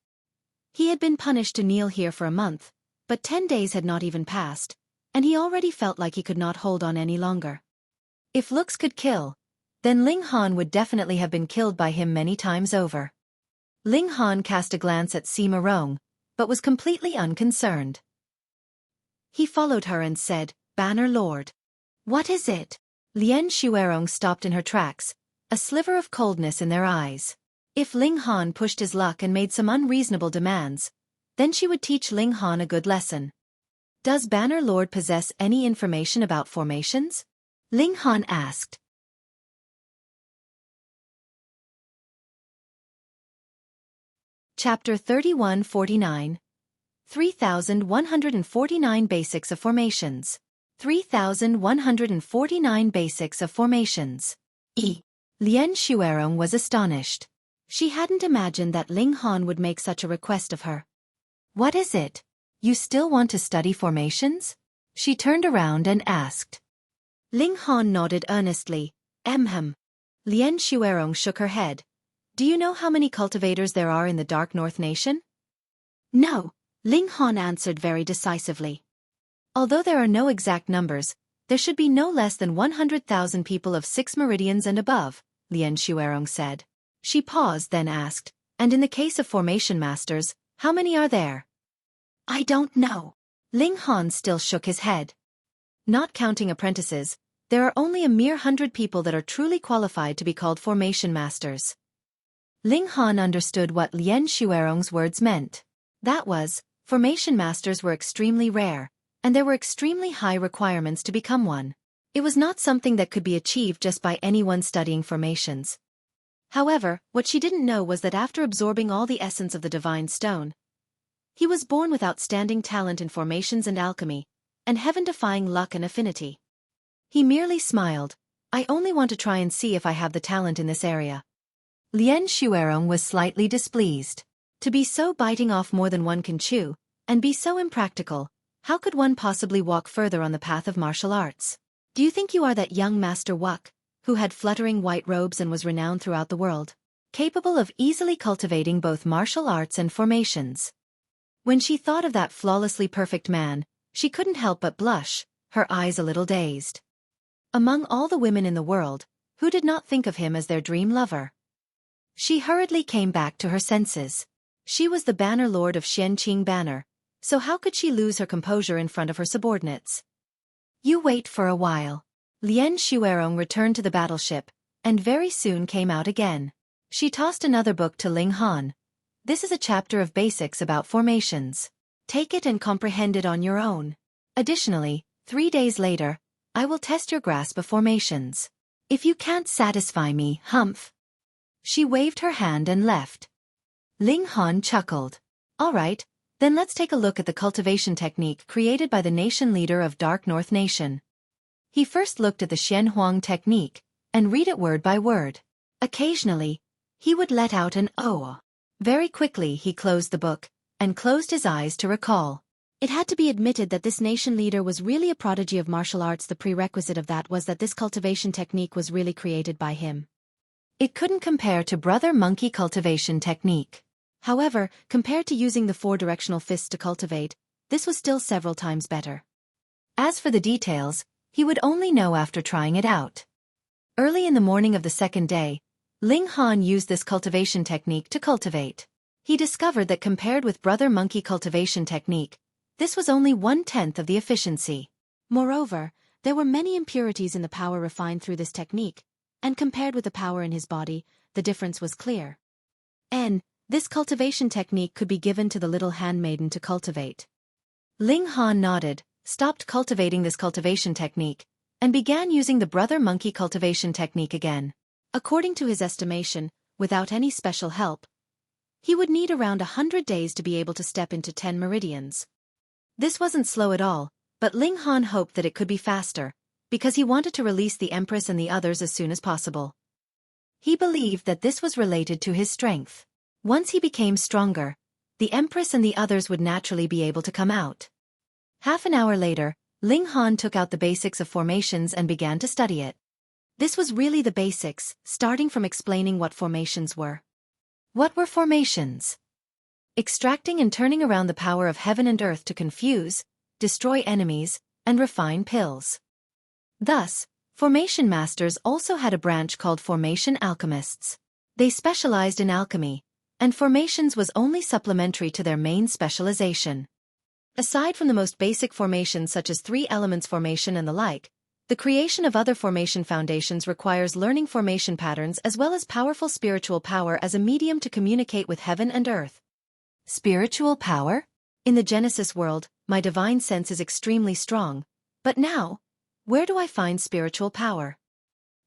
He had been punished to kneel here for a month, but 10 days had not even passed, and he already felt like he could not hold on any longer. If looks could kill, then Ling Han would definitely have been killed by him many times over. Ling Han cast a glance at Sima Rong, but was completely unconcerned. He followed her and said, "Banner Lord." "What is it?" Lien Xuerong stopped in her tracks, a sliver of coldness in their eyes. If Ling Han pushed his luck and made some unreasonable demands, then she would teach Ling Han a good lesson. "Does Banner Lord possess any information about formations?" Ling Han asked. Chapter 3149. 3149 Basics of Formations. 3149 Basics of Formations. Lien Xuerong was astonished. She hadn't imagined that Ling Han would make such a request of her. "What is it? You still want to study formations?" She turned around and asked. Ling Han nodded earnestly. Lien Xuerong shook her head. "Do you know how many cultivators there are in the Dark North Nation?" "No," Ling Han answered very decisively. "Although there are no exact numbers, there should be no less than 100,000 people of 6 meridians and above," Lien Xuerong said. She paused, then asked, "And in the case of formation masters, how many are there?" "I don't know." Ling Han still shook his head. "Not counting apprentices, there are only a mere 100 people that are truly qualified to be called formation masters." Ling Han understood what Lien Xuerong's words meant. That was, formation masters were extremely rare, and there were extremely high requirements to become one. It was not something that could be achieved just by anyone studying formations. However, what she didn't know was that after absorbing all the essence of the Divine Stone, he was born with outstanding talent in formations and alchemy, and heaven-defying luck and affinity. He merely smiled. "I only want to try and see if I have the talent in this area." Lien Xuerong was slightly displeased. To be so biting off more than one can chew, and be so impractical, how could one possibly walk further on the path of martial arts? "Do you think you are that young Master Wuk, who had fluttering white robes and was renowned throughout the world, capable of easily cultivating both martial arts and formations?" When she thought of that flawlessly perfect man, she couldn't help but blush, her eyes a little dazed. Among all the women in the world, who did not think of him as their dream lover? She hurriedly came back to her senses. She was the Banner Lord of Xianqing Banner, so how could she lose her composure in front of her subordinates? "You wait for a while." Lien Xuerong returned to the battleship, and very soon came out again. She tossed another book to Ling Han. "This is a chapter of basics about formations. Take it and comprehend it on your own. Additionally, 3 days later, I will test your grasp of formations. If you can't satisfy me, humph." She waved her hand and left. Ling Han chuckled. "All right, then let's take a look at the cultivation technique created by the nation leader of Dark North Nation." He first looked at the Shen Huang technique, and read it word by word. Occasionally, he would let out an "oh." Very quickly he closed the book, and closed his eyes to recall. It had to be admitted that this nation leader was really a prodigy of martial arts. The prerequisite of that was that this cultivation technique was really created by him. It couldn't compare to Brother Monkey cultivation technique. However, compared to using the 4-directional fists to cultivate, this was still several times better. As for the details, he would only know after trying it out. Early in the morning of the second day, Ling Han used this cultivation technique to cultivate. He discovered that compared with Brother Monkey cultivation technique, this was only 1/10 of the efficiency. Moreover, there were many impurities in the power refined through this technique, and compared with the power in his body, the difference was clear. This cultivation technique could be given to the little handmaiden to cultivate. Ling Han nodded, stopped cultivating this cultivation technique, and began using the Brother Monkey cultivation technique again. According to his estimation, without any special help, he would need around 100 days to be able to step into 10 meridians. This wasn't slow at all, but Ling Han hoped that it could be faster, because he wanted to release the Empress and the others as soon as possible. He believed that this was related to his strength. Once he became stronger, the Empress and the others would naturally be able to come out. Half an hour later, Ling Han took out the basics of formations and began to study it. This was really the basics, starting from explaining what formations were. What were formations? Extracting and turning around the power of heaven and earth to confuse, destroy enemies, and refine pills. Thus, formation masters also had a branch called formation alchemists. They specialized in alchemy, and formations was only supplementary to their main specialization. Aside from the most basic formations such as 3 elements formation and the like, the creation of other formation foundations requires learning formation patterns as well as powerful spiritual power as a medium to communicate with heaven and earth. Spiritual power? In the Genesis world, my divine sense is extremely strong, but now, where do I find spiritual power?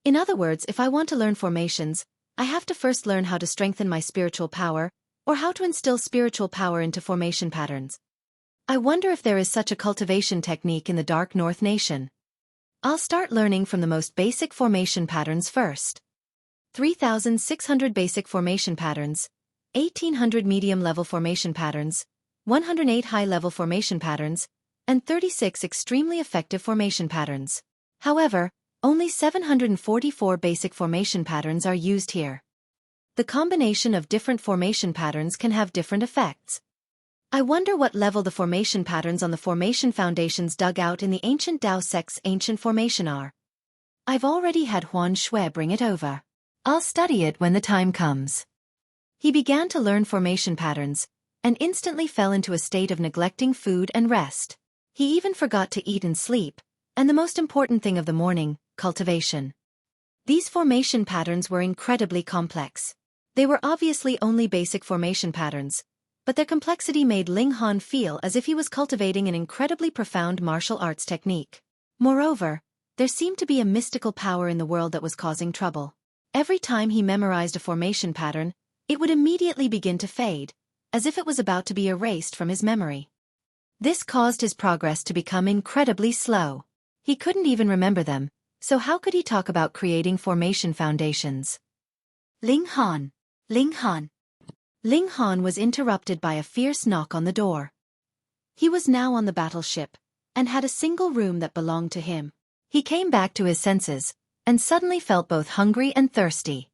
In other words, if I want to learn formations, I have to first learn how to strengthen my spiritual power, or how to instill spiritual power into formation patterns. I wonder if there is such a cultivation technique in the Dark North Nation. I'll start learning from the most basic formation patterns first. 3,600 basic formation patterns, 1,800 medium-level formation patterns, 108 high-level formation patterns, and 36 extremely effective formation patterns. However, only 744 basic formation patterns are used here. The combination of different formation patterns can have different effects. I wonder what level the formation patterns on the formation foundations dug out in the ancient Dao sect's ancient formation are. I've already had Huan Shui bring it over. I'll study it when the time comes. He began to learn formation patterns, and instantly fell into a state of neglecting food and rest. He even forgot to eat and sleep, and the most important thing of the morning, cultivation. These formation patterns were incredibly complex. They were obviously only basic formation patterns, but their complexity made Ling Han feel as if he was cultivating an incredibly profound martial arts technique. Moreover, there seemed to be a mystical power in the world that was causing trouble. Every time he memorized a formation pattern, it would immediately begin to fade, as if it was about to be erased from his memory. This caused his progress to become incredibly slow. He couldn't even remember them, so how could he talk about creating formation foundations? Ling Han. Ling Han. Ling Han was interrupted by a fierce knock on the door. He was now on the battleship, and had a single room that belonged to him. He came back to his senses, and suddenly felt both hungry and thirsty.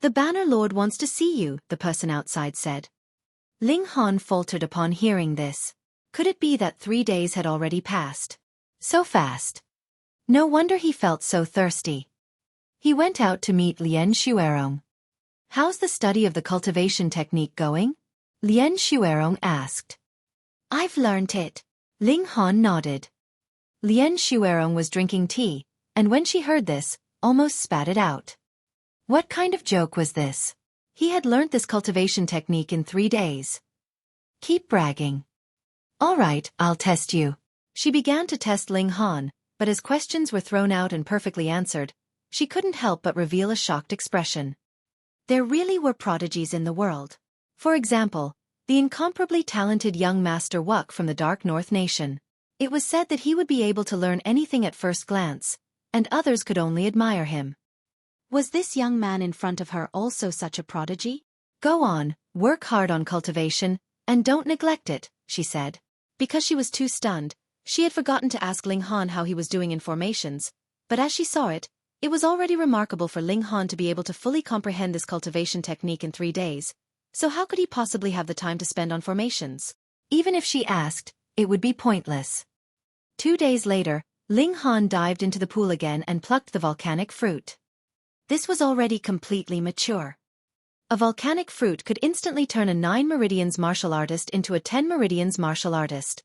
"The Banner Lord wants to see you," the person outside said. Ling Han faltered upon hearing this. Could it be that 3 days had already passed? So fast. No wonder he felt so thirsty. He went out to meet Lien Xuerong. "How's the study of the cultivation technique going?" Lien Xuerong asked. "I've learned it." Ling Han nodded. Lien Xuerong was drinking tea, and when she heard this, almost spat it out. What kind of joke was this? He had learnt this cultivation technique in 3 days. Keep bragging. All right, I'll test you. She began to test Ling Han, but as questions were thrown out and perfectly answered, she couldn't help but reveal a shocked expression. There really were prodigies in the world. For example, the incomparably talented young Master Xueqi from the Dark North Nation. It was said that he would be able to learn anything at first glance, and others could only admire him. Was this young man in front of her also such a prodigy? "Go on, work hard on cultivation, and don't neglect it," she said. Because she was too stunned, she had forgotten to ask Ling Han how he was doing in formations, but as she saw it, it was already remarkable for Ling Han to be able to fully comprehend this cultivation technique in 3 days, so how could he possibly have the time to spend on formations? Even if she asked, it would be pointless. 2 days later, Ling Han dived into the pool again and plucked the volcanic fruit. This was already completely mature. A volcanic fruit could instantly turn a 9 Meridians martial artist into a 10 Meridians martial artist.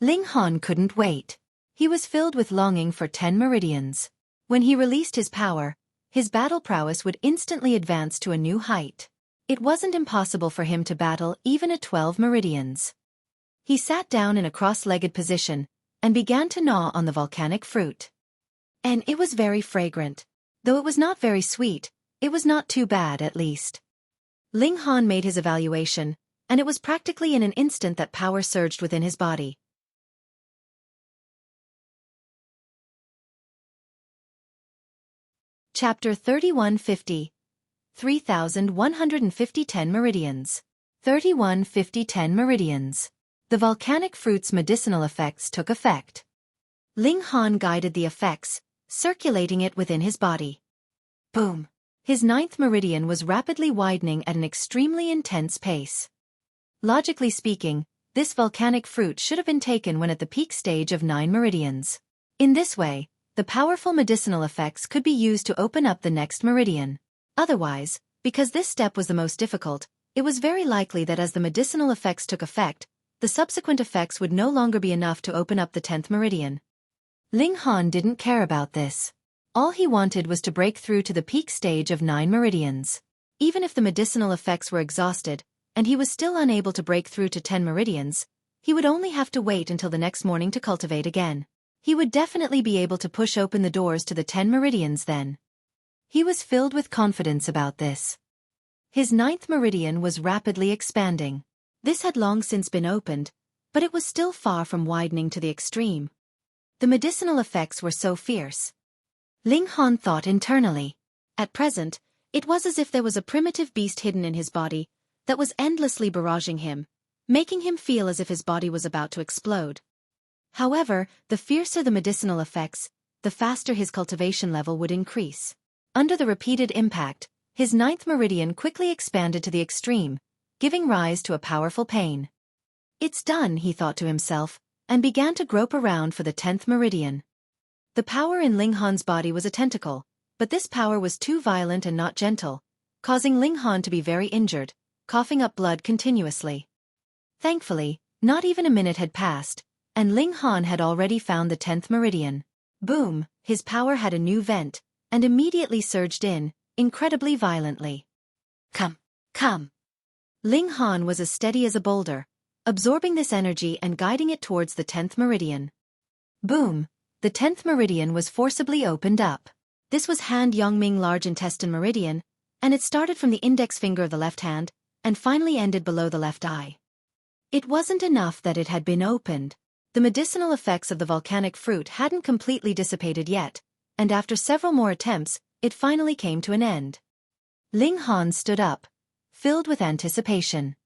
Ling Han couldn't wait. He was filled with longing for 10 Meridians. When he released his power, his battle prowess would instantly advance to a new height. It wasn't impossible for him to battle even at 12 Meridians. He sat down in a cross-legged position, and began to gnaw on the volcanic fruit. And it was very fragrant. Though it was not very sweet, it was not too bad at least. Ling Han made his evaluation, and it was practically in an instant that power surged within his body. Chapter 3150. 3150 Ten Meridians. 3150 Ten Meridians. The volcanic fruit's medicinal effects took effect. Ling Han guided the effects, circulating it within his body. Boom! His ninth meridian was rapidly widening at an extremely intense pace. Logically speaking, this volcanic fruit should have been taken when at the peak stage of 9 meridians. In this way, the powerful medicinal effects could be used to open up the next meridian. Otherwise, because this step was the most difficult, it was very likely that as the medicinal effects took effect, the subsequent effects would no longer be enough to open up the 10th meridian. Ling Han didn't care about this. All he wanted was to break through to the peak stage of 9 meridians. Even if the medicinal effects were exhausted, and he was still unable to break through to 10 meridians, he would only have to wait until the next morning to cultivate again. He would definitely be able to push open the doors to the 10 meridians then. He was filled with confidence about this. His 9th meridian was rapidly expanding. This had long since been opened, but it was still far from widening to the extreme. The medicinal effects were so fierce. Ling Han thought internally. At present, it was as if there was a primitive beast hidden in his body that was endlessly barraging him, making him feel as if his body was about to explode. However, the fiercer the medicinal effects, the faster his cultivation level would increase. Under the repeated impact, his 9th meridian quickly expanded to the extreme, giving rise to a powerful pain. It's done, he thought to himself, and began to grope around for the 10th meridian. The power in Ling Han's body was a tentacle, but this power was too violent and not gentle, causing Ling Han to be very injured, coughing up blood continuously. Thankfully, not even a minute had passed, and Ling Han had already found the 10th meridian. Boom! His power had a new vent, and immediately surged in, incredibly violently. Come! Come! Ling Han was as steady as a boulder, absorbing this energy and guiding it towards the 10th meridian. Boom! The 10th meridian was forcibly opened up. This was Hand Yongming large intestine meridian, and it started from the index finger of the left hand, and finally ended below the left eye. It wasn't enough that it had been opened. The medicinal effects of the volcanic fruit hadn't completely dissipated yet, and after several more attempts, it finally came to an end. Ling Han stood up, filled with anticipation.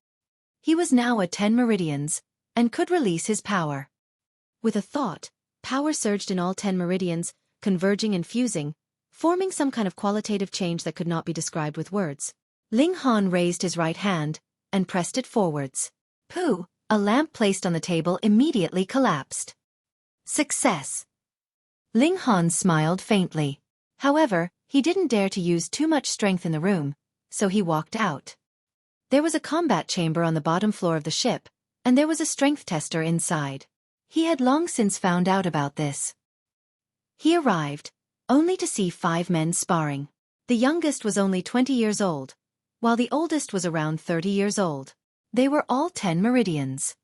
He was now at 10 meridians, and could release his power. With a thought, power surged in all 10 meridians, converging and fusing, forming some kind of qualitative change that could not be described with words. Ling Han raised his right hand, and pressed it forwards. Pooh! A lamp placed on the table immediately collapsed. Success! Ling Han smiled faintly. However, he didn't dare to use too much strength in the room, so he walked out. There was a combat chamber on the bottom floor of the ship, and there was a strength tester inside. He had long since found out about this. He arrived, only to see 5 men sparring. The youngest was only 20 years old, while the oldest was around 30 years old. They were all 10 meridians.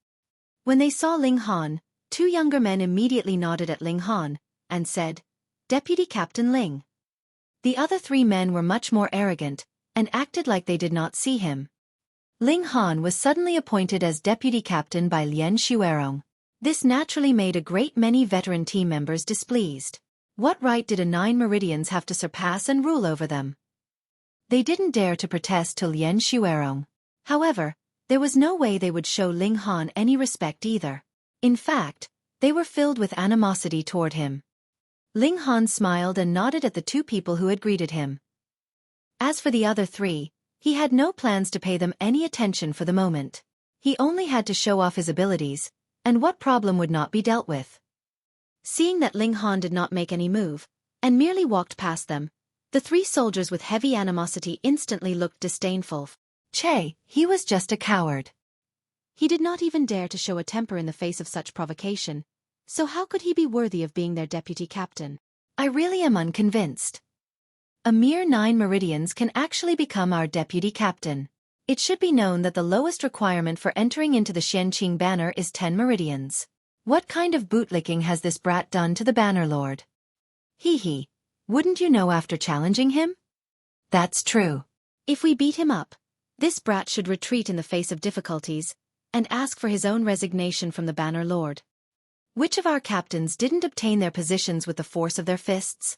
When they saw Ling Han, 2 younger men immediately nodded at Ling Han, and said, "Deputy Captain Ling." The other 3 men were much more arrogant, and acted like they did not see him. Ling Han was suddenly appointed as deputy captain by Lien Xuerong. This naturally made a great many veteran team members displeased. What right did a 9 meridians have to surpass and rule over them? They didn't dare to protest to Lien Xuerong. However, there was no way they would show Ling Han any respect either. In fact, they were filled with animosity toward him. Ling Han smiled and nodded at the 2 people who had greeted him. As for the other 3, he had no plans to pay them any attention for the moment. He only had to show off his abilities, and what problem would not be dealt with. Seeing that Ling Han did not make any move, and merely walked past them, the 3 soldiers with heavy animosity instantly looked disdainful. Che, he was just a coward. He did not even dare to show a temper in the face of such provocation, so how could he be worthy of being their deputy captain? I really am unconvinced. A mere 9 meridians can actually become our deputy captain. It should be known that the lowest requirement for entering into the Xianqing banner is 10 meridians. What kind of bootlicking has this brat done to the banner lord? Hee, wouldn't you know after challenging him? That's true. If we beat him up, this brat should retreat in the face of difficulties, and ask for his own resignation from the banner lord. Which of our captains didn't obtain their positions with the force of their fists?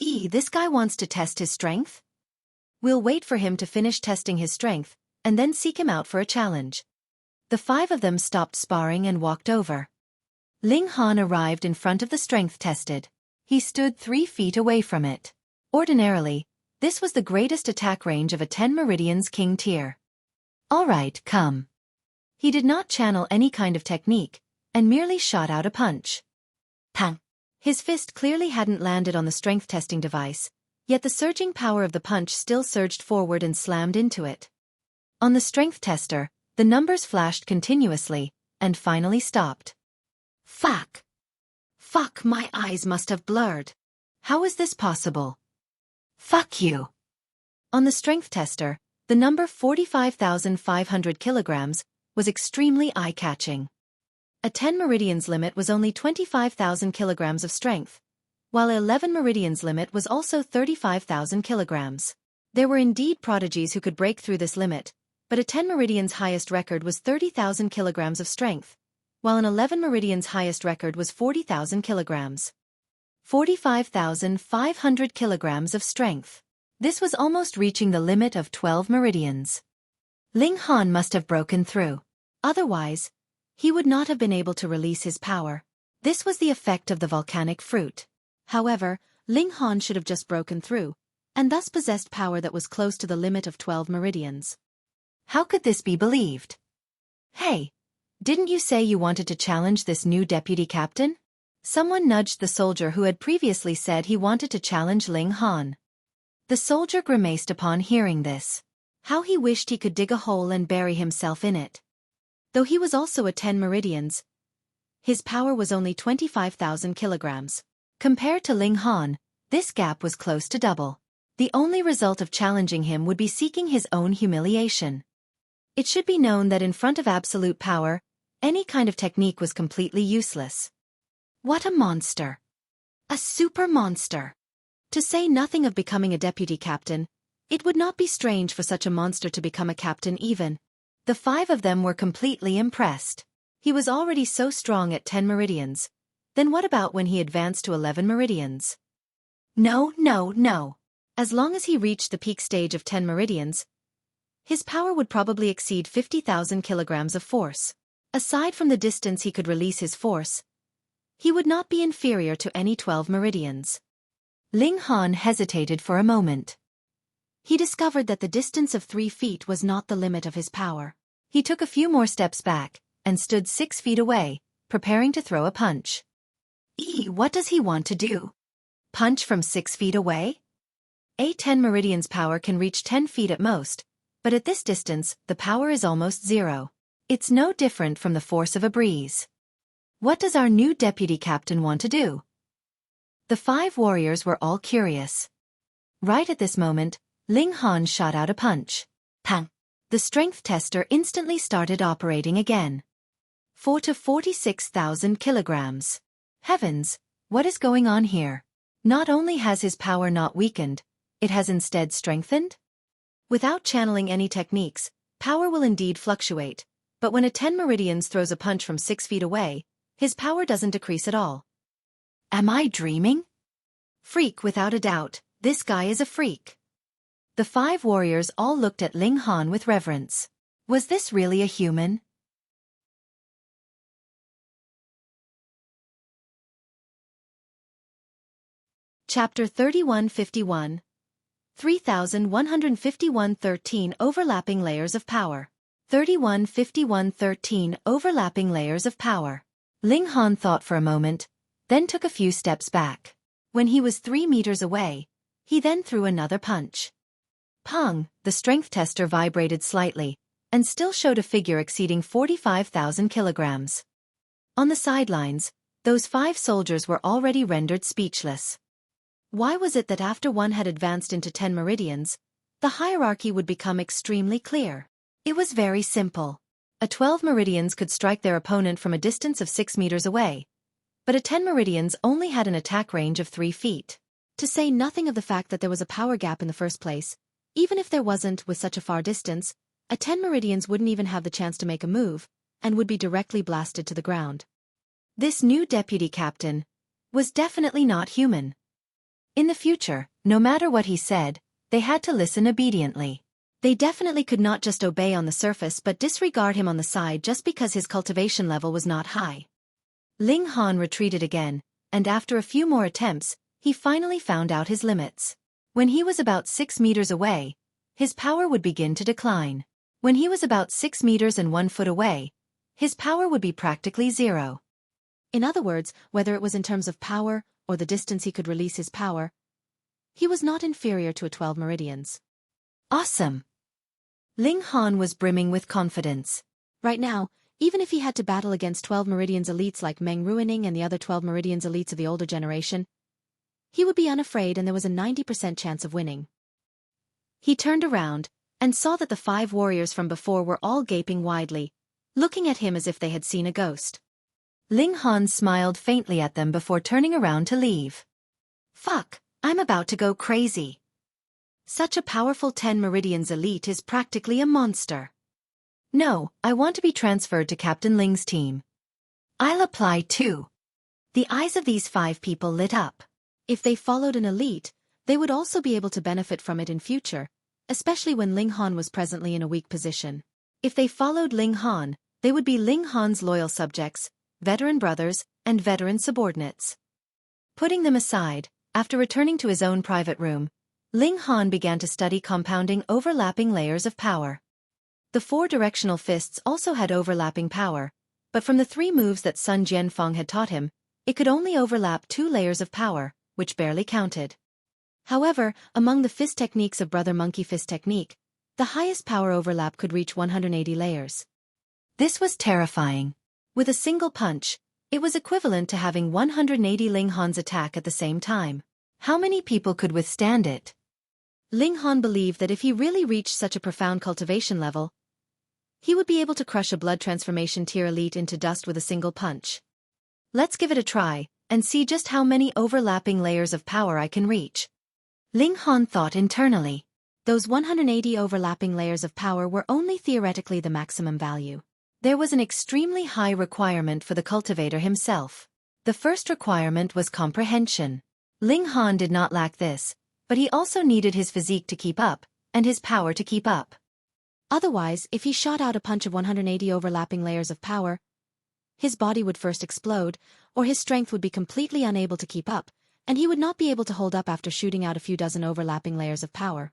This guy wants to test his strength? We'll wait for him to finish testing his strength, and then seek him out for a challenge. The 5 of them stopped sparring and walked over. Ling Han arrived in front of the strength tested. He stood 3 feet away from it. Ordinarily, this was the greatest attack range of a 10 Meridians King tier. Alright, come. He did not channel any kind of technique, and merely shot out a punch. Pang! His fist clearly hadn't landed on the strength testing device, yet the surging power of the punch still surged forward and slammed into it. On the strength tester, the numbers flashed continuously, and finally stopped. Fuck! Fuck, my eyes must have blurred. How is this possible? Fuck you! On the strength tester, the number 45,500 kilograms was extremely eye-catching. A 10 Meridians limit was only 25,000 kilograms of strength, while 11 Meridians limit was also 35,000 kilograms. There were indeed prodigies who could break through this limit, but a 10 Meridians highest record was 30,000 kilograms of strength, while an 11 Meridians highest record was 40,000 kilograms. 45,500 kilograms of strength. This was almost reaching the limit of 12 Meridians. Ling Han must have broken through. Otherwise, he would not have been able to release his power. This was the effect of the volcanic fruit. However, Ling Han should have just broken through, and thus possessed power that was close to the limit of 12 Meridians. How could this be believed? Hey, didn't you say you wanted to challenge this new deputy captain? Someone nudged the soldier who had previously said he wanted to challenge Ling Han. The soldier grimaced upon hearing this. How he wished he could dig a hole and bury himself in it. Though he was also a 10 Meridians, his power was only 25,000 kilograms. Compared to Ling Han, this gap was close to double. The only result of challenging him would be seeking his own humiliation. It should be known that in front of absolute power, any kind of technique was completely useless. What a monster! A super monster! To say nothing of becoming a deputy captain, it would not be strange for such a monster to become a captain even. The 5 of them were completely impressed. He was already so strong at 10 Meridians. Then what about when he advanced to 11 Meridians? No. As long as he reached the peak stage of 10 Meridians, his power would probably exceed 50,000 kilograms of force. Aside from the distance he could release his force, he would not be inferior to any 12 Meridians. Ling Han hesitated for a moment. He discovered that the distance of 3 feet was not the limit of his power. He took a few more steps back, and stood 6 feet away, preparing to throw a punch. What does he want to do? Punch from 6 feet away? A 10 Meridians power can reach 10 feet at most, but at this distance, the power is almost 0. It's no different from the force of a breeze. What does our new deputy captain want to do? The 5 warriors were all curious. Right at this moment, Ling Han shot out a punch. Pang! The strength tester instantly started operating again. 4 to 46,000 kilograms. Heavens, what is going on here? Not only has his power not weakened, it has instead strengthened? Without channeling any techniques, power will indeed fluctuate, but when a 10 Meridians throws a punch from 6 feet away, his power doesn't decrease at all. Am I dreaming? Freak without a doubt, this guy is a freak. The 5 warriors all looked at Ling Han with reverence. Was this really a human? Chapter 3151. 3151-13 Overlapping Layers of Power. 3151-13 Overlapping Layers of Power. Ling Han thought for a moment, then took a few steps back. When he was 3 meters away, he then threw another punch. Pong! The strength tester vibrated slightly, and still showed a figure exceeding 45,000 kilograms. On the sidelines, those 5 soldiers were already rendered speechless. Why was it that after one had advanced into 10 Meridians, the hierarchy would become extremely clear? It was very simple. A 12 Meridians could strike their opponent from a distance of 6 meters away, but a 10 Meridians only had an attack range of 3 feet. To say nothing of the fact that there was a power gap in the first place, even if there wasn't with such a far distance, a 10 Meridians wouldn't even have the chance to make a move, and would be directly blasted to the ground. This new deputy captain was definitely not human. In the future, no matter what he said, they had to listen obediently. They definitely could not just obey on the surface but disregard him on the side just because his cultivation level was not high. Ling Han retreated again, and after a few more attempts, he finally found out his limits. When he was about 6 meters away, his power would begin to decline. When he was about 6 meters and 1 foot away, his power would be practically zero. In other words, whether it was in terms of power or the distance he could release his power, he was not inferior to a 12 meridians. Awesome! Ling Han was brimming with confidence. Right now, even if he had to battle against 12 meridians elites like Meng Ruining and the other 12 meridians elites of the older generation, he would be unafraid and there was a 90% chance of winning. He turned around and saw that the 5 warriors from before were all gaping widely, looking at him as if they had seen a ghost. Ling Han smiled faintly at them before turning around to leave. Fuck, I'm about to go crazy. Such a powerful 10 Meridians elite is practically a monster. No, I want to be transferred to Captain Ling's team. I'll apply too. The eyes of these 5 people lit up. If they followed an elite, they would also be able to benefit from it in future, especially when Ling Han was presently in a weak position. If they followed Ling Han, they would be Ling Han's loyal subjects, veteran brothers, and veteran subordinates. Putting them aside, after returning to his own private room, Ling Han began to study compounding overlapping layers of power. The 4 directional fists also had overlapping power, but from the 3 moves that Sun Jianfeng had taught him, it could only overlap 2 layers of power, which barely counted. However, among the fist techniques of Brother Monkey Fist technique, the highest power overlap could reach 180 layers. This was terrifying. With a single punch, it was equivalent to having 180 Ling Han's attack at the same time. How many people could withstand it? Ling Han believed that if he really reached such a profound cultivation level, he would be able to crush a blood transformation tier elite into dust with a single punch. Let's give it a try, and see just how many overlapping layers of power I can reach. Ling Han thought internally. Those 180 overlapping layers of power were only theoretically the maximum value. There was an extremely high requirement for the cultivator himself. The first requirement was comprehension. Ling Han did not lack this, but he also needed his physique to keep up, and his power to keep up. Otherwise, if he shot out a punch of 180 overlapping layers of power, his body would first explode, or his strength would be completely unable to keep up, and he would not be able to hold up after shooting out a few dozen overlapping layers of power.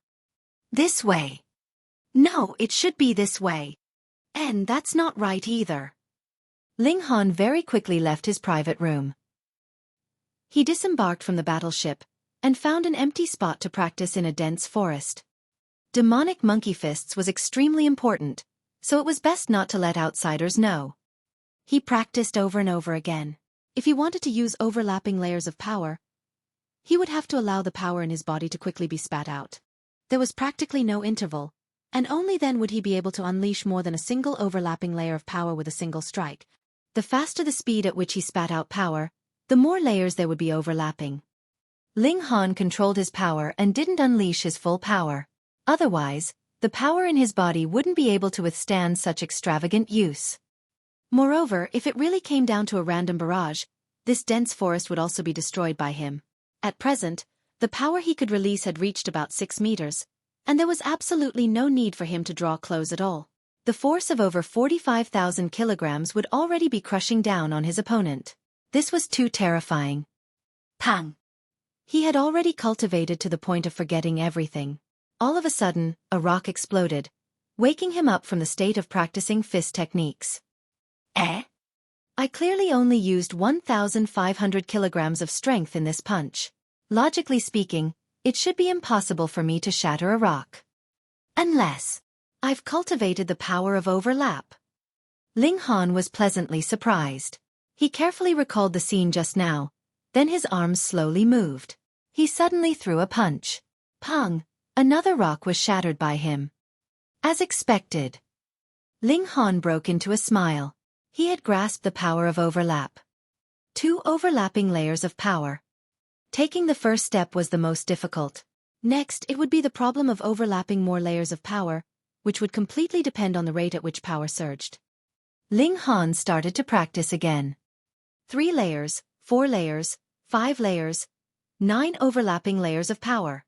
This way. No, it should be this way. And that's not right either. Ling Han very quickly left his private room. He disembarked from the battleship, and found an empty spot to practice in a dense forest. Demonic monkey fists was extremely important, so it was best not to let outsiders know. He practiced over and over again. If he wanted to use overlapping layers of power, he would have to allow the power in his body to quickly be spat out. There was practically no interval, and only then would he be able to unleash more than a single overlapping layer of power with a single strike. The faster the speed at which he spat out power, the more layers there would be overlapping. Ling Han controlled his power and didn't unleash his full power. Otherwise, the power in his body wouldn't be able to withstand such extravagant use. Moreover, if it really came down to a random barrage, this dense forest would also be destroyed by him. At present, the power he could release had reached about 6 meters, and there was absolutely no need for him to draw close at all. The force of over 45,000 kilograms would already be crushing down on his opponent. This was too terrifying. Pang! He had already cultivated to the point of forgetting everything. All of a sudden, a rock exploded, waking him up from the state of practicing fist techniques. I clearly only used 1,500 kilograms of strength in this punch. Logically speaking, it should be impossible for me to shatter a rock. Unless I've cultivated the power of overlap. Ling Han was pleasantly surprised. He carefully recalled the scene just now, then his arms slowly moved. He suddenly threw a punch. Pong! Another rock was shattered by him. As expected. Ling Han broke into a smile. He had grasped the power of overlap. 2 overlapping layers of power. Taking the first step was the most difficult. Next, it would be the problem of overlapping more layers of power, which would completely depend on the rate at which power surged. Ling Han started to practice again. 3 layers, 4 layers, 5 layers. 9 overlapping layers of power.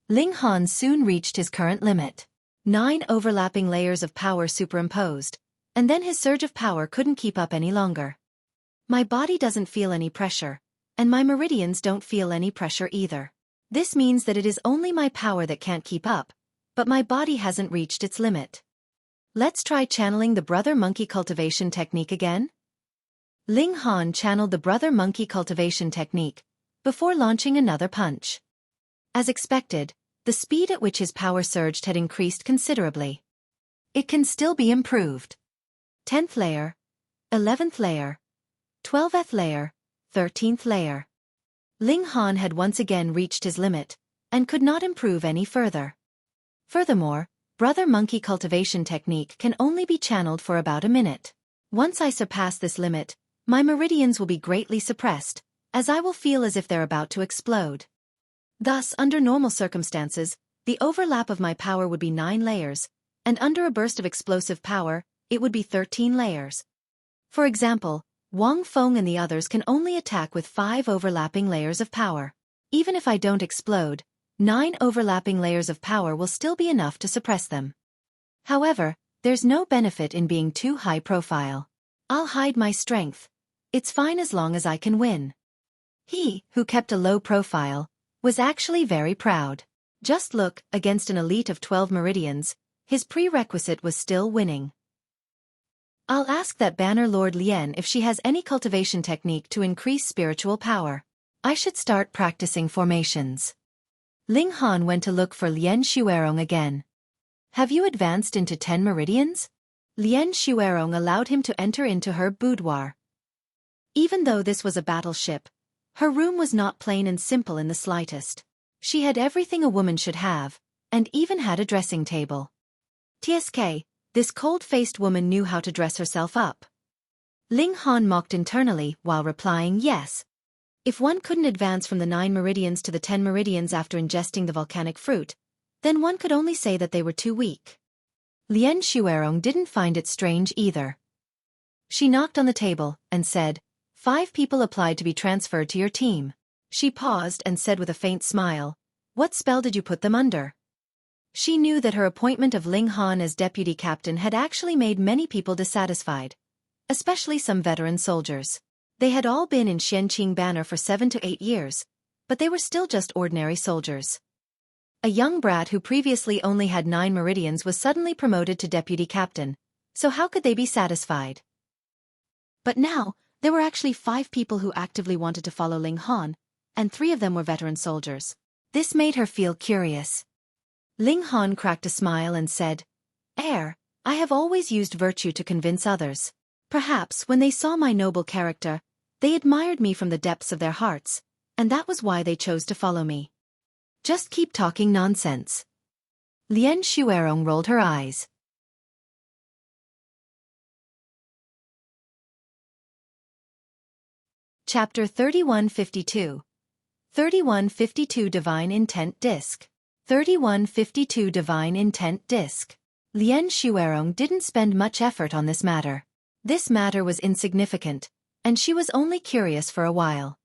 Ling Han soon reached his current limit. 9 overlapping layers of power superimposed, and then his surge of power couldn't keep up any longer. My body doesn't feel any pressure, and my meridians don't feel any pressure either. This means that it is only my power that can't keep up, but my body hasn't reached its limit. Let's try channeling the Brother Monkey Cultivation technique again? Ling Han channeled the Brother Monkey Cultivation technique before launching another punch. As expected, the speed at which his power surged had increased considerably. It can still be improved. 10th layer, 11th layer, 12th layer, 13th layer. Ling Han had once again reached his limit, and could not improve any further. Furthermore, Brother Monkey Cultivation technique can only be channeled for about a minute. Once I surpass this limit, my meridians will be greatly suppressed, as I will feel as if they're about to explode. Thus, under normal circumstances, the overlap of my power would be 9 layers, and under a burst of explosive power, it would be 13 layers. For example, Wang Feng and the others can only attack with 5 overlapping layers of power. Even if I don't explode, 9 overlapping layers of power will still be enough to suppress them. However, there's no benefit in being too high profile. I'll hide my strength. It's fine as long as I can win. He, who kept a low profile, was actually very proud. Just look, against an elite of 12 meridians, his prerequisite was still winning. I'll ask that Banner Lord Lien if she has any cultivation technique to increase spiritual power. I should start practicing formations. Ling Han went to look for Lien Xuerong again. Have you advanced into 10 meridians? Lien Xuerong allowed him to enter into her boudoir. Even though this was a battleship, her room was not plain and simple in the slightest. She had everything a woman should have, and even had a dressing table. TSK, this cold-faced woman knew how to dress herself up. Ling Han mocked internally while replying yes. If one couldn't advance from the 9 meridians to the 10 meridians after ingesting the volcanic fruit, then one could only say that they were too weak. Lien Xuerong didn't find it strange either. She knocked on the table and said, 5 people applied to be transferred to your team. She paused and said with a faint smile, what spell did you put them under? She knew that her appointment of Ling Han as deputy captain had actually made many people dissatisfied, especially some veteran soldiers. They had all been in Xianqing Banner for 7 to 8 years, but they were still just ordinary soldiers. A young brat who previously only had 9 meridians was suddenly promoted to deputy captain, so how could they be satisfied? But now, there were actually 5 people who actively wanted to follow Ling Han, and 3 of them were veteran soldiers. This made her feel curious. Ling Han cracked a smile and said, I have always used virtue to convince others. Perhaps when they saw my noble character, they admired me from the depths of their hearts, and that was why they chose to follow me. Just keep talking nonsense. Lien Xuerong rolled her eyes. Chapter 3152. 3152 Divine Intent Disc. 3152 Divine Intent Disc. Lien Xuerong didn't spend much effort on this matter. This matter was insignificant, and she was only curious for a while.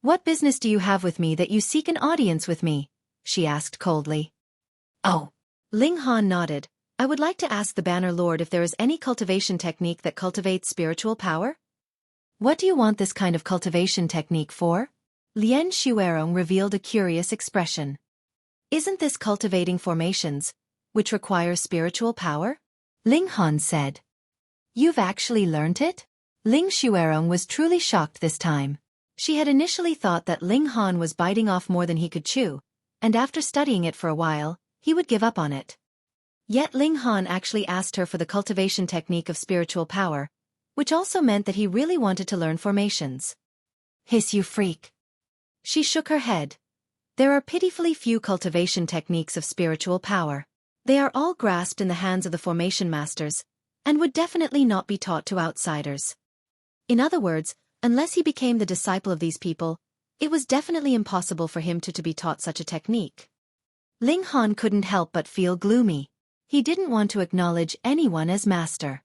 What business do you have with me that you seek an audience with me? She asked coldly. Oh. Ling Han nodded. I would like to ask the Banner Lord if there is any cultivation technique that cultivates spiritual power? What do you want this kind of cultivation technique for? Lien Xuerong revealed a curious expression. Isn't this cultivating formations, which require spiritual power? Ling Han said. You've actually learned it? Ling Xuerong was truly shocked this time. She had initially thought that Ling Han was biting off more than he could chew, and after studying it for a while, he would give up on it. Yet Ling Han actually asked her for the cultivation technique of spiritual power, which also meant that he really wanted to learn formations. Hiss, you freak. She shook her head. There are pitifully few cultivation techniques of spiritual power. They are all grasped in the hands of the formation masters, and would definitely not be taught to outsiders. In other words, unless he became the disciple of these people, it was definitely impossible for him to be taught such a technique. Ling Han couldn't help but feel gloomy. He didn't want to acknowledge anyone as master.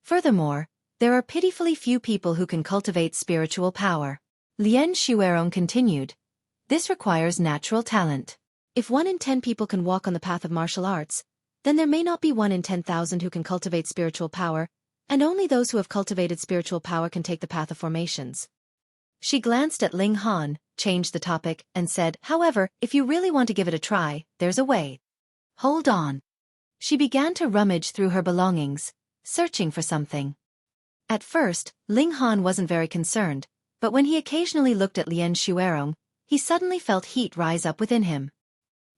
Furthermore, there are pitifully few people who can cultivate spiritual power. Lien Xuerong continued, This requires natural talent. If 1 in 10 people can walk on the path of martial arts, then there may not be 1 in 10,000 who can cultivate spiritual power, and only those who have cultivated spiritual power can take the path of formations. She glanced at Ling Han, changed the topic, and said, however, if you really want to give it a try, there's a way. Hold on. She began to rummage through her belongings, searching for something. At first, Ling Han wasn't very concerned, but when he occasionally looked at Lien Xuerong, he suddenly felt heat rise up within him.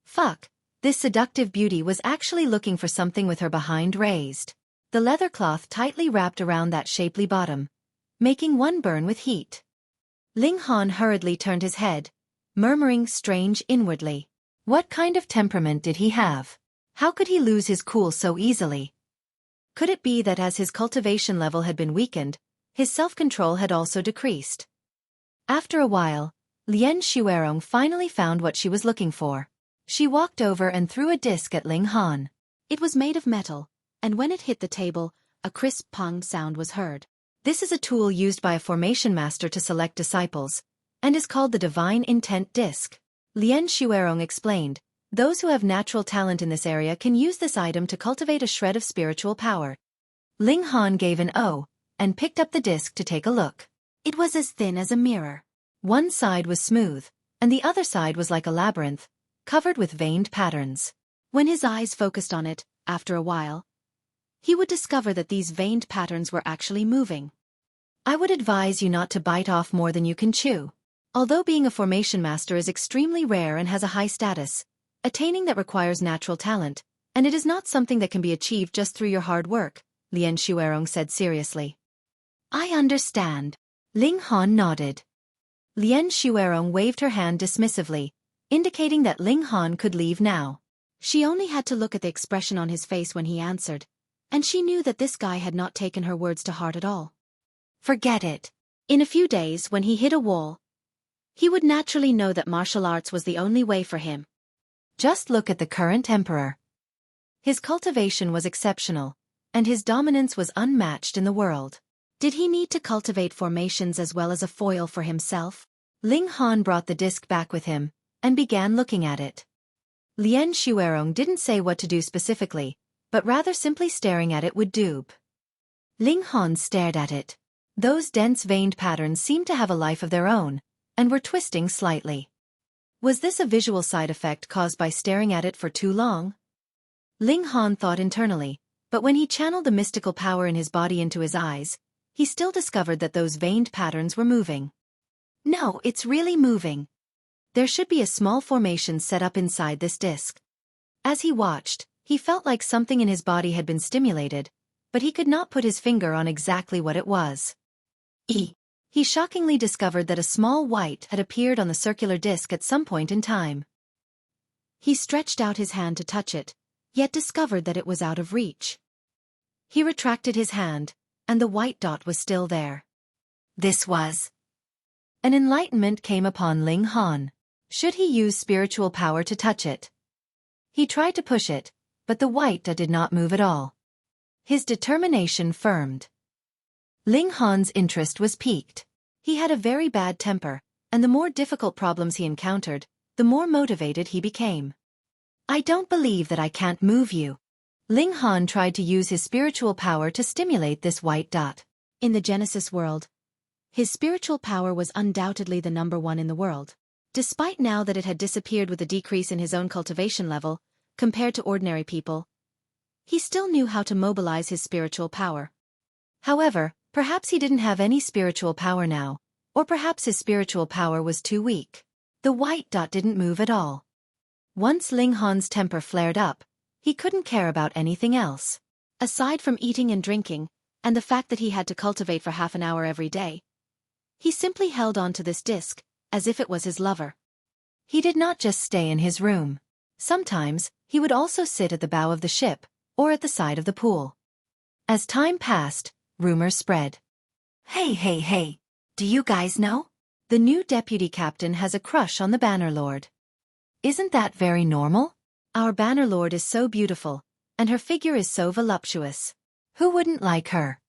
Fuck, this seductive beauty was actually looking for something with her behind raised. The leather cloth tightly wrapped around that shapely bottom, making one burn with heat. Ling Han hurriedly turned his head, murmuring strange inwardly. What kind of temperament did he have? How could he lose his cool so easily? Could it be that as his cultivation level had been weakened, his self-control had also decreased? After a while, Lien Xuerong finally found what she was looking for. She walked over and threw a disc at Ling Han. It was made of metal, and when it hit the table, a crisp pong sound was heard. This is a tool used by a formation master to select disciples, and is called the Divine Intent Disc. Lien Xuerong explained, those who have natural talent in this area can use this item to cultivate a shred of spiritual power. Ling Han gave an "oh" and picked up the disc to take a look. It was as thin as a mirror. One side was smooth, and the other side was like a labyrinth, covered with veined patterns. When his eyes focused on it, after a while, he would discover that these veined patterns were actually moving. I would advise you not to bite off more than you can chew. Although being a formation master is extremely rare and has a high status, attaining that requires natural talent, and it is not something that can be achieved just through your hard work, Lien Xuerong said seriously. I understand. Ling Han nodded. Lien Xuerong waved her hand dismissively, indicating that Ling Han could leave now. She only had to look at the expression on his face when he answered, and she knew that this guy had not taken her words to heart at all. Forget it. In a few days, when he hit a wall, he would naturally know that martial arts was the only way for him. Just look at the current emperor. His cultivation was exceptional, and his dominance was unmatched in the world. Did he need to cultivate formations as well as a foil for himself? Ling Han brought the disc back with him, and began looking at it. Lien Xuerong didn't say what to do specifically, but rather simply staring at it would do. Ling Han stared at it. Those dense veined patterns seemed to have a life of their own, and were twisting slightly. Was this a visual side effect caused by staring at it for too long? Ling Han thought internally, but when he channeled the mystical power in his body into his eyes, he still discovered that those veined patterns were moving. No, it's really moving. There should be a small formation set up inside this disc. As he watched, he felt like something in his body had been stimulated, but he could not put his finger on exactly what it was. He shockingly discovered that a small white had appeared on the circular disc at some point in time. He stretched out his hand to touch it, yet discovered that it was out of reach. He retracted his hand, and the white dot was still there. This was... An enlightenment came upon Ling Han. Should he use spiritual power to touch it? He tried to push it, but the white dot did not move at all. His determination firmed. Ling Han's interest was piqued. He had a very bad temper, and the more difficult problems he encountered, the more motivated he became. I don't believe that I can't move you. Ling Han tried to use his spiritual power to stimulate this white dot. In the Genesis world, his spiritual power was undoubtedly the #1 in the world. Despite now that it had disappeared with a decrease in his own cultivation level, compared to ordinary people, he still knew how to mobilize his spiritual power. However, perhaps he didn't have any spiritual power now, or perhaps his spiritual power was too weak. The white dot didn't move at all. Once Ling Han's temper flared up, he couldn't care about anything else. Aside from eating and drinking, and the fact that he had to cultivate for half an hour every day, he simply held on to this disc, as if it was his lover. He did not just stay in his room. Sometimes, he would also sit at the bow of the ship, or at the side of the pool. As time passed, rumors spread. Hey, do you guys know? The new deputy captain has a crush on the Bannerlord. Isn't that very normal? Our Bannerlord is so beautiful, and her figure is so voluptuous. Who wouldn't like her?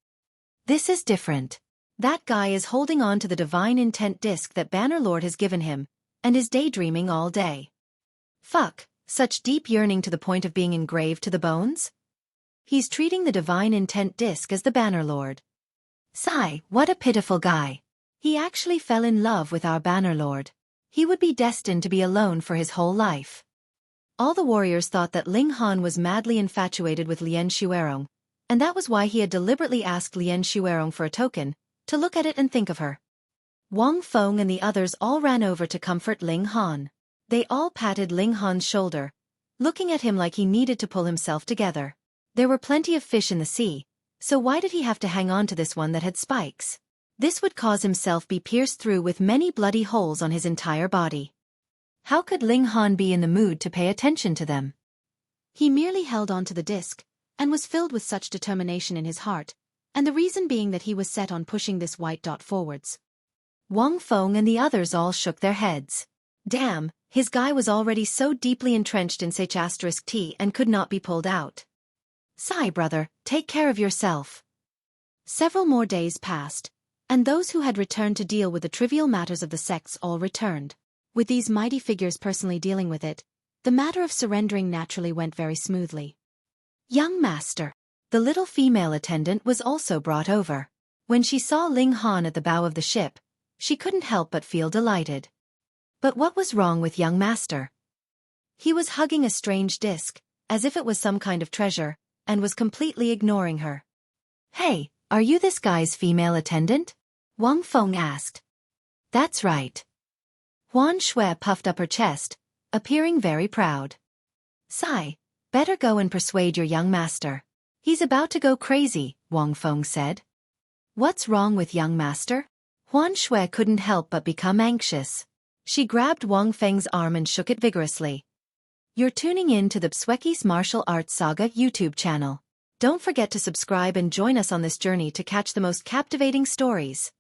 This is different. That guy is holding on to the divine intent disc that Bannerlord has given him, and is daydreaming all day. Fuck, such deep yearning to the point of being engraved to the bones? He's treating the divine intent disc as the Bannerlord. Sigh, what a pitiful guy. He actually fell in love with our Bannerlord. He would be destined to be alone for his whole life. All the warriors thought that Ling Han was madly infatuated with Lien Xuerong, and that was why he had deliberately asked Lien Xuerong for a token, to look at it and think of her. Wang Feng and the others all ran over to comfort Ling Han. They all patted Ling Han's shoulder, looking at him like he needed to pull himself together. There were plenty of fish in the sea, so why did he have to hang on to this one that had spikes? This would cause himself be pierced through with many bloody holes on his entire body. How could Ling Han be in the mood to pay attention to them? He merely held on to the disc, and was filled with such determination in his heart, and the reason being that he was set on pushing this white dot forwards. Wang Feng and the others all shook their heads. Damn, his guy was already so deeply entrenched in T and could not be pulled out. Sigh, brother, take care of yourself. Several more days passed, and those who had returned to deal with the trivial matters of the sects all returned. With these mighty figures personally dealing with it, the matter of surrendering naturally went very smoothly. Young master. The little female attendant was also brought over. When she saw Ling Han at the bow of the ship, she couldn't help but feel delighted. But what was wrong with young master? He was hugging a strange disc, as if it was some kind of treasure, and was completely ignoring her. Hey, are you this guy's female attendant? Wang Feng asked. That's right. Huan Shui puffed up her chest, appearing very proud. Sigh, better go and persuade your young master. He's about to go crazy, Wang Feng said. What's wrong with young master? Huan Shui couldn't help but become anxious. She grabbed Wang Feng's arm and shook it vigorously. You're tuning in to the Xueqi's Martial Arts Saga YouTube channel. Don't forget to subscribe and join us on this journey to catch the most captivating stories.